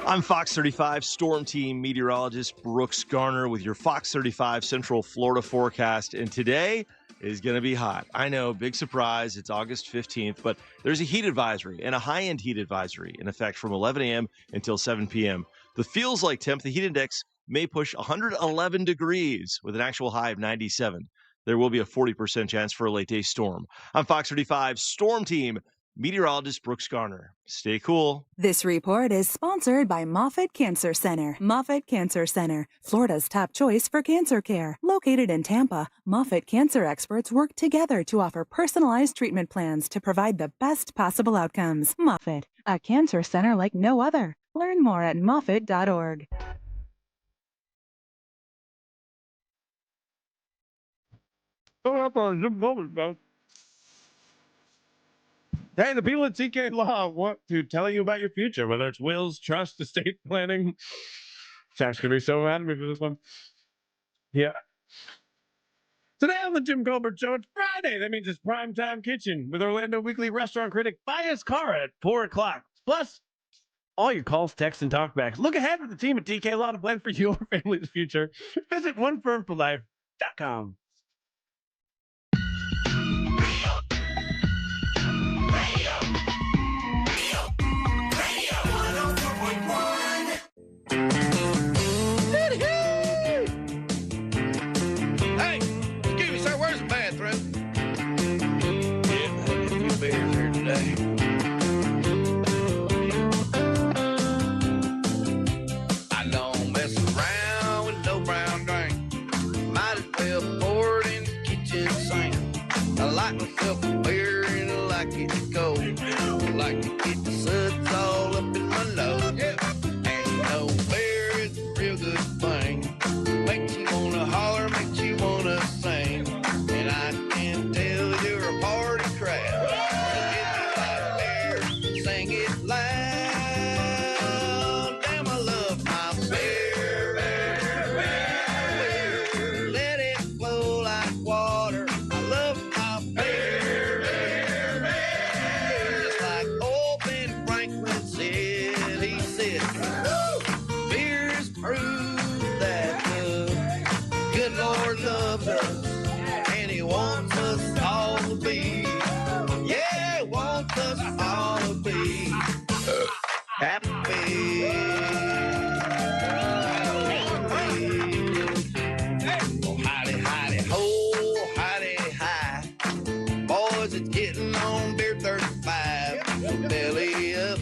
[SPEAKER 25] I'm Fox 35 Storm Team meteorologist Brooks Garner with your Fox 35 Central Florida forecast. And today is going to be hot. I know, big surprise. It's August 15th, but there's a heat advisory and a high-end heat advisory in effect from 11 a.m. until 7 p.m. The feels like temp, the heat index may push 111 degrees with an actual high of 97. There will be a 40% chance for a late-day storm. I'm Fox 35 Storm Team meteorologist Brooks Garner. Stay cool.
[SPEAKER 27] This report is sponsored by Moffitt Cancer Center. Moffitt Cancer Center, Florida's top choice for cancer care. Located in Tampa, Moffitt cancer experts work together to offer personalized treatment plans to provide the best possible outcomes. Moffitt, a cancer center like no other. Learn more at moffitt.org.
[SPEAKER 4] Hey, the people at TK Law want to tell you about your future, whether it's wills, trust, estate planning. Jack's going to be so mad at me for this one. Yeah. Today on the Jim Colbert Show, it's Friday. That means it's Primetime Kitchen with Orlando Weekly restaurant critic Bias Cara at 4 o'clock. Plus, all your calls, texts, and talkbacks. Look ahead with the team at TK Law to plan for your family's future. Visit onefirmforlife.com.
[SPEAKER 28] Hey, excuse me, sir, where's the bathroom? Yeah, I had a few beers here today. I don't mess around with no brown drink. Might as well pour it in the kitchen sink. I like myself a beer and I like it cold. I like to get the suds all up in my nose. And you know, beer is a real good thing. Makes you wanna holler, makes you wanna sing. And I can tell you're a party crowd. So if you like beer, sing it loud. Damn, I love my beer. Let it flow like water. I love my beer. Just like old Ben Franklin said, he said, beer is proof that the good Lord loves us, and he wants us all to be, yeah, he wants us all to be happy. Oh, hidey, hidey, ho, hidey, hi. Boys, it's getting on beer 35. Belly up,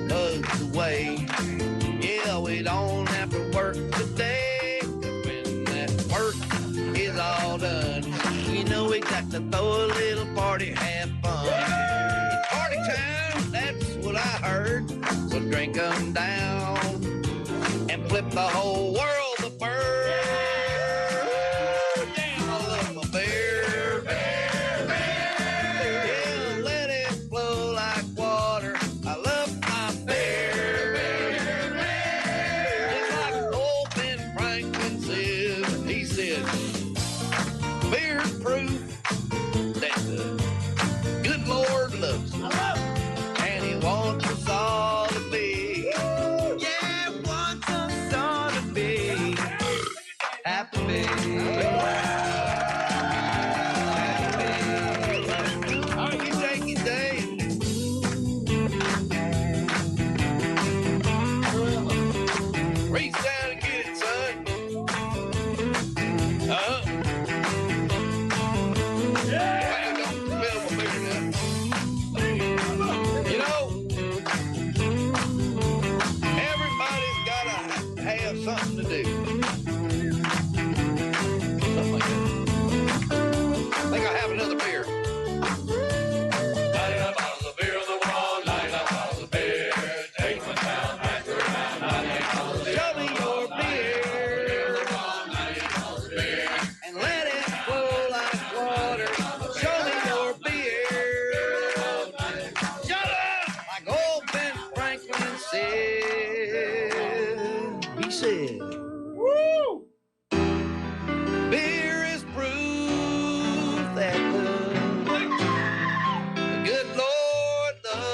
[SPEAKER 28] bugs away. Yeah, we don't have to work today. 'Cause when that work is all done, you know we got to throw a little party, have fun. It's party time, that's what I heard. So drink 'em down and flip the whole world the bird. Damn, I love my beer. Yeah, let it flow like water. I love my beer. Just like old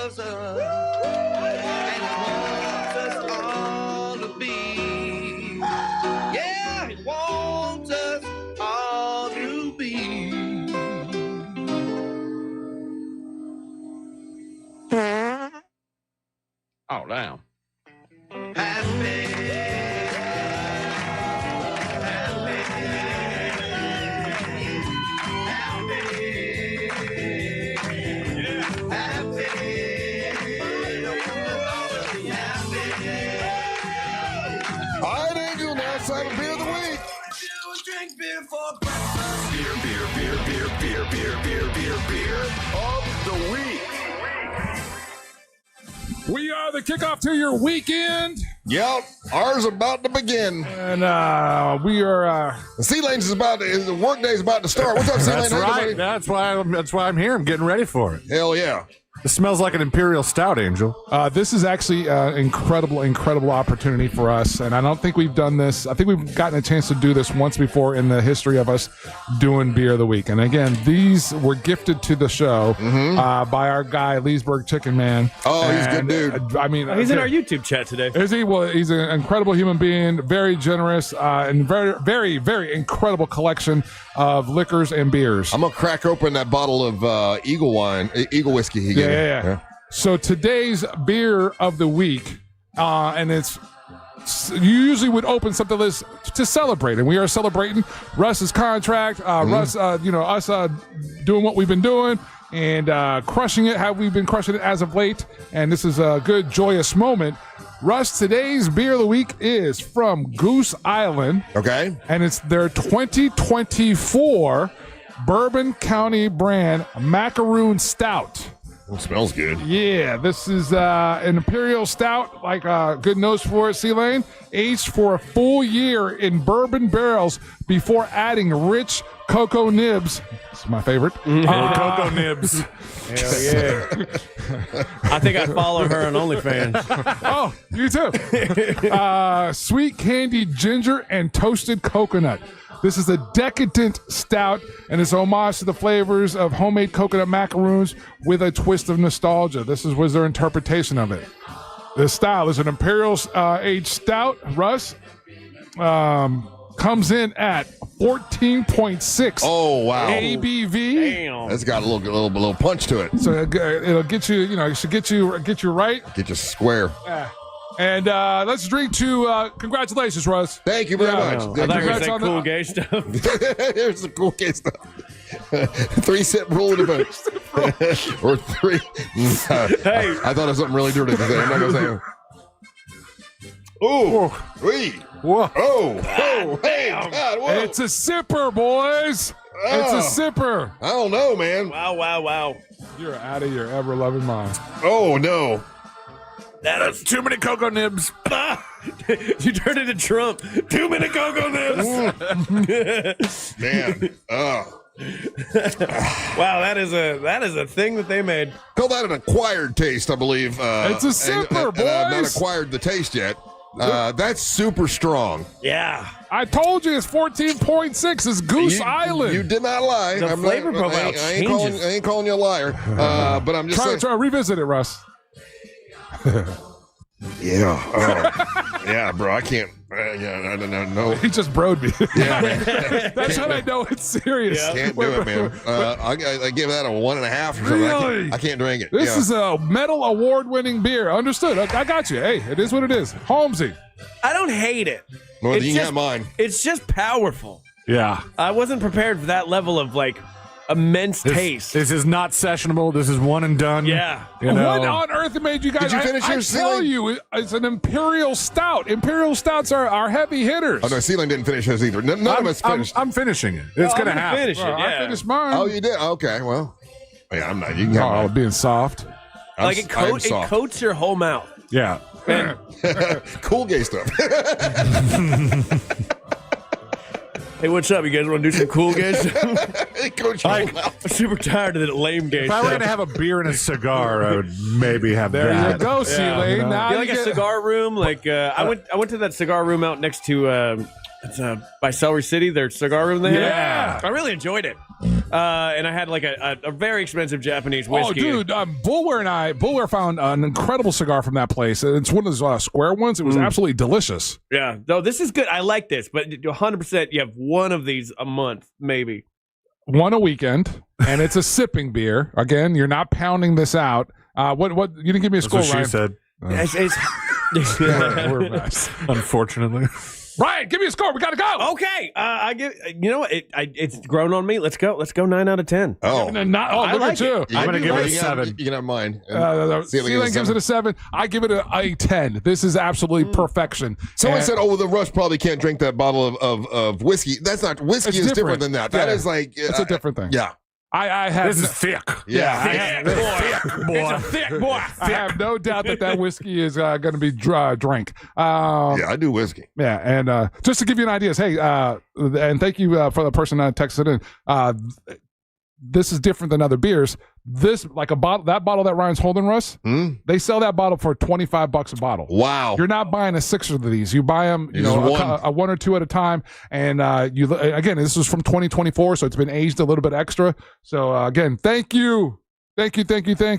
[SPEAKER 28] loves us, and He wants us all to be. Yeah, He wants us all to be.
[SPEAKER 7] Oh, damn.
[SPEAKER 26] All right, Angel, now it's time for beer of the week.
[SPEAKER 28] Drink beer for
[SPEAKER 26] Beer of the week.
[SPEAKER 1] We are the kickoff to your weekend.
[SPEAKER 26] Yep, ours about to begin.
[SPEAKER 1] And we are...
[SPEAKER 26] the Sea Lanes is about to... the work day is about to start. What's up, Sea Lane?
[SPEAKER 9] That's right. That's why I'm here. I'm getting ready for it.
[SPEAKER 26] Hell yeah.
[SPEAKER 9] It smells like an Imperial Stout, Angel.
[SPEAKER 1] This is actually an incredible opportunity for us, and I don't think we've done this. I think we've gotten a chance to do this once before in the history of us doing Beer of the Week. And again, these were gifted to the show by our guy, Leesburg Chicken Man.
[SPEAKER 26] Oh, he's a good dude.
[SPEAKER 1] I mean,
[SPEAKER 4] he's in our YouTube chat today.
[SPEAKER 1] Is he? Well, he's an incredible human being, very generous, and very incredible collection of liquors and beers.
[SPEAKER 26] I'm gonna crack open that bottle of Eagle Whiskey he gave me.
[SPEAKER 1] Yeah. So today's beer of the week, and you usually would open something like this to celebrate, and we are celebrating Russ's contract. Russ, us doing what we've been doing and crushing it. How we've been crushing it as of late, and this is a good, joyous moment. Russ, today's beer of the week is from Goose Island.
[SPEAKER 26] Okay, and
[SPEAKER 1] it's their 2024 Bourbon County brand Macaroon Stout.
[SPEAKER 26] Oh, smells good.
[SPEAKER 1] Yeah, this is an Imperial Stout, like good nose for it, C-Lane, aged for a full year in bourbon barrels before adding rich cocoa nibs. This is my favorite.
[SPEAKER 9] Cocoa nibs.
[SPEAKER 4] Hell yeah. I think I follow her on OnlyFans.
[SPEAKER 1] Oh, you too. Sweet candied ginger and toasted coconut. This is a decadent stout, and it's homage to the flavors of homemade coconut macaroons with a twist of nostalgia. This was their interpretation of it. The style is an Imperial aged stout. Russ comes in at 14.6.
[SPEAKER 26] Oh wow!
[SPEAKER 1] ABV.
[SPEAKER 4] Damn.
[SPEAKER 26] That's got a little punch to it.
[SPEAKER 1] So it'll get you. It should get you right.
[SPEAKER 26] Get you square.
[SPEAKER 1] And let's drink to congratulations, Russ.
[SPEAKER 26] Thank you very much.
[SPEAKER 4] I thought you were saying cool gay stuff.
[SPEAKER 26] Here's the cool gay stuff. 3-step rule of the boat. Or 3.
[SPEAKER 4] Hey.
[SPEAKER 26] I thought of something really dirty to say. I'm not going to say. Ooh. 3.
[SPEAKER 1] Whoa.
[SPEAKER 26] Oh. Hey. God, whoa.
[SPEAKER 1] It's a sipper, boys. It's a sipper.
[SPEAKER 26] I don't know, man.
[SPEAKER 4] Wow.
[SPEAKER 1] You're out of your ever-loving mind.
[SPEAKER 26] Oh, no.
[SPEAKER 9] That's too many cocoa nibs.
[SPEAKER 4] You turned into Trump. Too many cocoa nibs.
[SPEAKER 26] Man.
[SPEAKER 4] Wow, that is a thing that they made.
[SPEAKER 26] Call that an acquired taste, I believe.
[SPEAKER 1] It's a sipper, boys.
[SPEAKER 26] I've not acquired the taste yet. That's super strong.
[SPEAKER 4] Yeah.
[SPEAKER 1] I told you it's 14.6. It's Goose Island.
[SPEAKER 26] You did not lie.
[SPEAKER 4] The flavor profile changes.
[SPEAKER 26] I ain't calling you a liar. But I'm just saying.
[SPEAKER 1] Try to revisit it, Russ.
[SPEAKER 26] Yeah. Yeah, bro. I can't. I don't know.
[SPEAKER 1] He just broed me.
[SPEAKER 26] Yeah, man.
[SPEAKER 1] That's how I know it's serious.
[SPEAKER 26] Yeah. Can't do it, man. I give that a 1.5 or something.
[SPEAKER 1] Really?
[SPEAKER 26] I can't drink it.
[SPEAKER 1] This is a medal award-winning beer. Understood. I got you. Hey, it is what it is. Holmesy.
[SPEAKER 4] I don't hate it.
[SPEAKER 26] Well,
[SPEAKER 4] It's
[SPEAKER 26] you
[SPEAKER 4] just-
[SPEAKER 26] got mine.
[SPEAKER 4] It's just powerful.
[SPEAKER 9] Yeah.
[SPEAKER 4] I wasn't prepared for that level of immense taste.
[SPEAKER 9] This is not sessionable. This is one and done.
[SPEAKER 4] Yeah.
[SPEAKER 9] You know?
[SPEAKER 1] What on earth made you guys?
[SPEAKER 26] Did you finish
[SPEAKER 1] I
[SPEAKER 26] yours,
[SPEAKER 1] tell
[SPEAKER 26] Celine?
[SPEAKER 1] you, it's an Imperial Stout. Imperial Stouts are heavy hitters.
[SPEAKER 26] Oh, no, Celine didn't finish his either. None of us finished.
[SPEAKER 9] I'm finishing it. It's going to happen.
[SPEAKER 4] Finish it,
[SPEAKER 1] I
[SPEAKER 4] yeah.
[SPEAKER 1] finished mine.
[SPEAKER 26] Oh, you did? Okay, well. Yeah, I'm not. You can have mine.
[SPEAKER 1] being soft.
[SPEAKER 4] It coats your whole mouth.
[SPEAKER 9] Yeah.
[SPEAKER 26] Cool gay stuff.
[SPEAKER 4] Hey, what's up? You guys want to do some cool gay stuff?
[SPEAKER 26] Coach,
[SPEAKER 4] I'm super tired of the lame gay
[SPEAKER 9] If I
[SPEAKER 4] stuff.
[SPEAKER 9] were going to have a beer and a cigar, I would maybe have
[SPEAKER 1] There
[SPEAKER 9] that.
[SPEAKER 1] you go, Celine.
[SPEAKER 9] you know.
[SPEAKER 1] Now
[SPEAKER 4] You like a cigar room? I went to that cigar room out next to by Celery City. Their cigar room there.
[SPEAKER 9] Yeah.
[SPEAKER 4] I really enjoyed it. and I had like a very expensive Japanese whiskey.
[SPEAKER 1] Oh, dude, Bullware found an incredible cigar from that place. It's one of those square ones. It was absolutely delicious.
[SPEAKER 4] Yeah, no, this is good. I like this, but 100% you have one of these a month, maybe.
[SPEAKER 1] One a weekend, and it's a sipping beer. Again, you're not pounding this out. What? You didn't give me a score,
[SPEAKER 9] Ryan. She said.
[SPEAKER 1] We're nice.
[SPEAKER 9] Unfortunately.
[SPEAKER 1] Ryan, give me a score. We got to go.
[SPEAKER 4] Okay. I give. You know what? It's grown on me. Let's go. Let's go 9 out of 10.
[SPEAKER 26] Oh,
[SPEAKER 1] look at you.
[SPEAKER 9] I'm going to give it a 7.
[SPEAKER 26] You can have mine.
[SPEAKER 1] Sealand gives it a 7. I give it a 10. This is absolutely perfection.
[SPEAKER 26] Someone said, "Oh, the Russ probably can't drink that bottle of whiskey." That's not whiskey. Is different than that. That is like
[SPEAKER 1] it's a different thing.
[SPEAKER 26] Yeah.
[SPEAKER 1] I have
[SPEAKER 9] this is thick.
[SPEAKER 1] Yeah,
[SPEAKER 9] thick boy.
[SPEAKER 1] It's a thick boy. I have no doubt that whiskey is going to be drink.
[SPEAKER 26] Yeah, I do whiskey.
[SPEAKER 1] Yeah, and just to give you an idea, hey, and thank you for the person that texted in. This is different than other beers. This, like that bottle that Ryan's holding, Russ, they sell that bottle for $25 a bottle.
[SPEAKER 26] Wow.
[SPEAKER 1] You're not buying a 6 of these. You buy them, a 1 or 2 at a time. And again, this is from 2024, so it's been aged a little bit extra. So again, thank you. Thank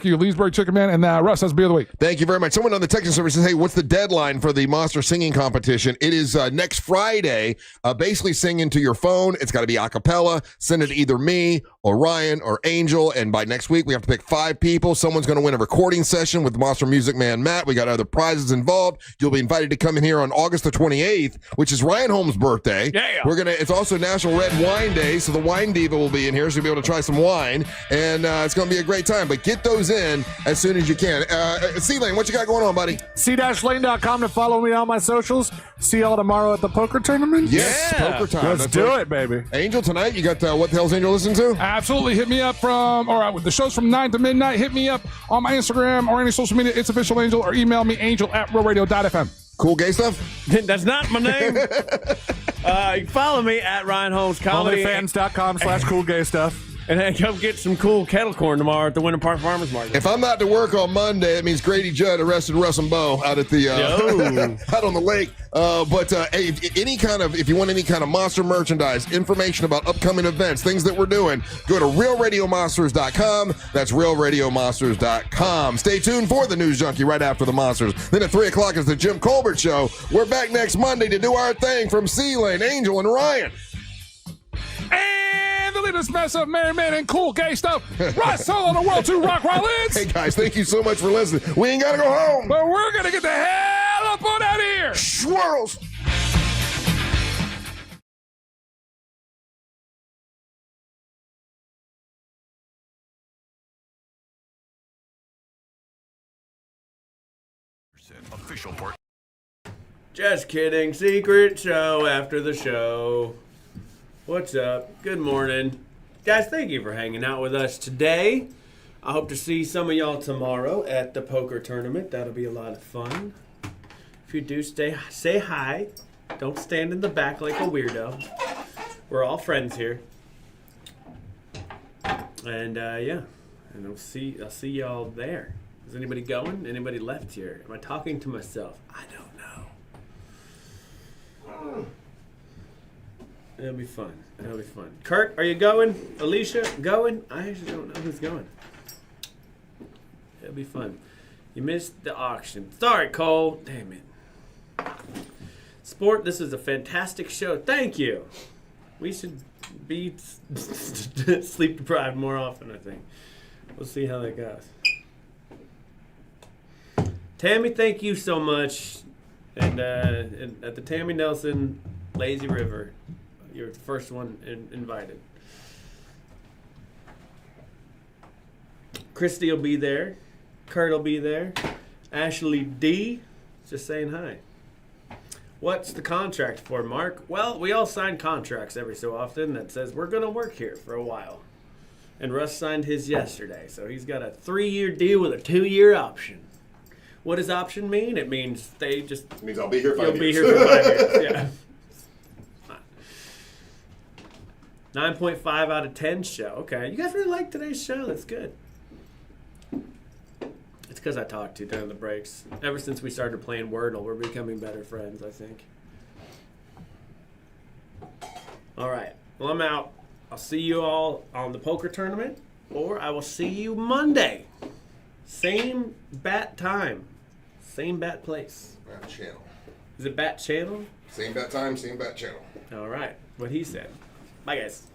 [SPEAKER 1] you, Leesburg Chicken Man. And Russ, that's Beer of the Week.
[SPEAKER 26] Thank you very much. Someone on the texting service says, hey, what's the deadline for the Monster Singing Competition? It is next Friday. Basically sing into your phone. It's got to be a cappella. Send it to either me or Ryan or Angel. And by next week, we have to pick 5 people. Someone's going to win a recording session with Monster Music Man Matt. We got other prizes involved. You'll be invited to come in here on August the 28th, which is Ryan Holmes' birthday.
[SPEAKER 4] Yeah.
[SPEAKER 26] It's also National Red Wine Day, so the Wine Diva will be in here, so you'll be able to try some wine. And it's going to be a great time. But get those in as soon as you can. C-Lane, what you got going on, buddy?
[SPEAKER 9] C-Lane.com to follow me on my socials. See y'all tomorrow at the poker tournament.
[SPEAKER 26] Yes, poker time.
[SPEAKER 9] Let's do it, baby.
[SPEAKER 26] Angel, tonight, you got What the Hell's Angel listening to?
[SPEAKER 1] Absolutely. Hit me up the show's from 9 to midnight. Hit me up on my Instagram or any social media. It's Official Angel, or email me, angel@realradio.fm.
[SPEAKER 26] Cool gay stuff?
[SPEAKER 4] That's not my name. You can follow me at Ryan Holmes Comedy.
[SPEAKER 9] Onlyfans.com/coolgaystuff.
[SPEAKER 4] And then come get some cool kettle corn tomorrow at the Winter Park Farmers Market.
[SPEAKER 26] If I'm not to work on Monday, it means Grady Judd arrested Russ and Bo out at the out on the lake. Hey, if you want any kind of monster merchandise, information about upcoming events, things that we're doing, go to realradiomonsters.com. That's realradiomonsters.com. Stay tuned for the News Junkie right after the Monsters. Then at 3 o'clock is the Jim Colbert Show. We're back next Monday to do our thing from C-Lane, Angel, and Ryan.
[SPEAKER 1] And the latest mess of Merry Men and cool gay stuff. Russ on the World 2 Rock Rollins.
[SPEAKER 26] Hey, guys, thank you so much for listening. We ain't got to go home.
[SPEAKER 1] But we're going to get the hell up on out of here.
[SPEAKER 26] Swirls.
[SPEAKER 5] Official part.
[SPEAKER 4] Just kidding. Secret show after the show. What's up? Good morning. Guys, thank you for hanging out with us today. I hope to see some of y'all tomorrow at the poker tournament. That'll be a lot of fun. If you do, say hi. Don't stand in the back like a weirdo. We're all friends here. And and I'll see y'all there. Is anybody going? Anybody left here? Am I talking to myself? I don't know. It'll be fun. Kurt, are you going? Alicia, going? I actually don't know who's going. It'll be fun. You missed the auction. Sorry, Cole. Damn it. Sport, this is a fantastic show. Thank you. We should be sleep deprived more often, I think. We'll see how that goes. Tammy, thank you so much. And at the Tammy Nelson Lazy River, you're the first one invited. Christy will be there. Kurt will be there. Ashley D. Just saying hi. What's the contract for, Mark? Well, we all sign contracts every so often that says we're going to work here for a while. And Russ signed his yesterday, so he's got a 3-year deal with a 2-year option. What does option mean? It means it
[SPEAKER 2] means I'll be here 5 years.
[SPEAKER 4] You'll be here for 5 years, yeah. 9.5 out of 10 show. Okay. You guys really like today's show? That's good. It's because I talked to you during the breaks. Ever since we started playing Wordle, we're becoming better friends, I think. All right. Well, I'm out. I'll see you all on the poker tournament, or I will see you Monday. Same bat time, same bat place.
[SPEAKER 2] Bat channel.
[SPEAKER 4] Is it bat channel?
[SPEAKER 2] Same bat time, same bat channel.
[SPEAKER 4] All right, what he said. Bye, guys.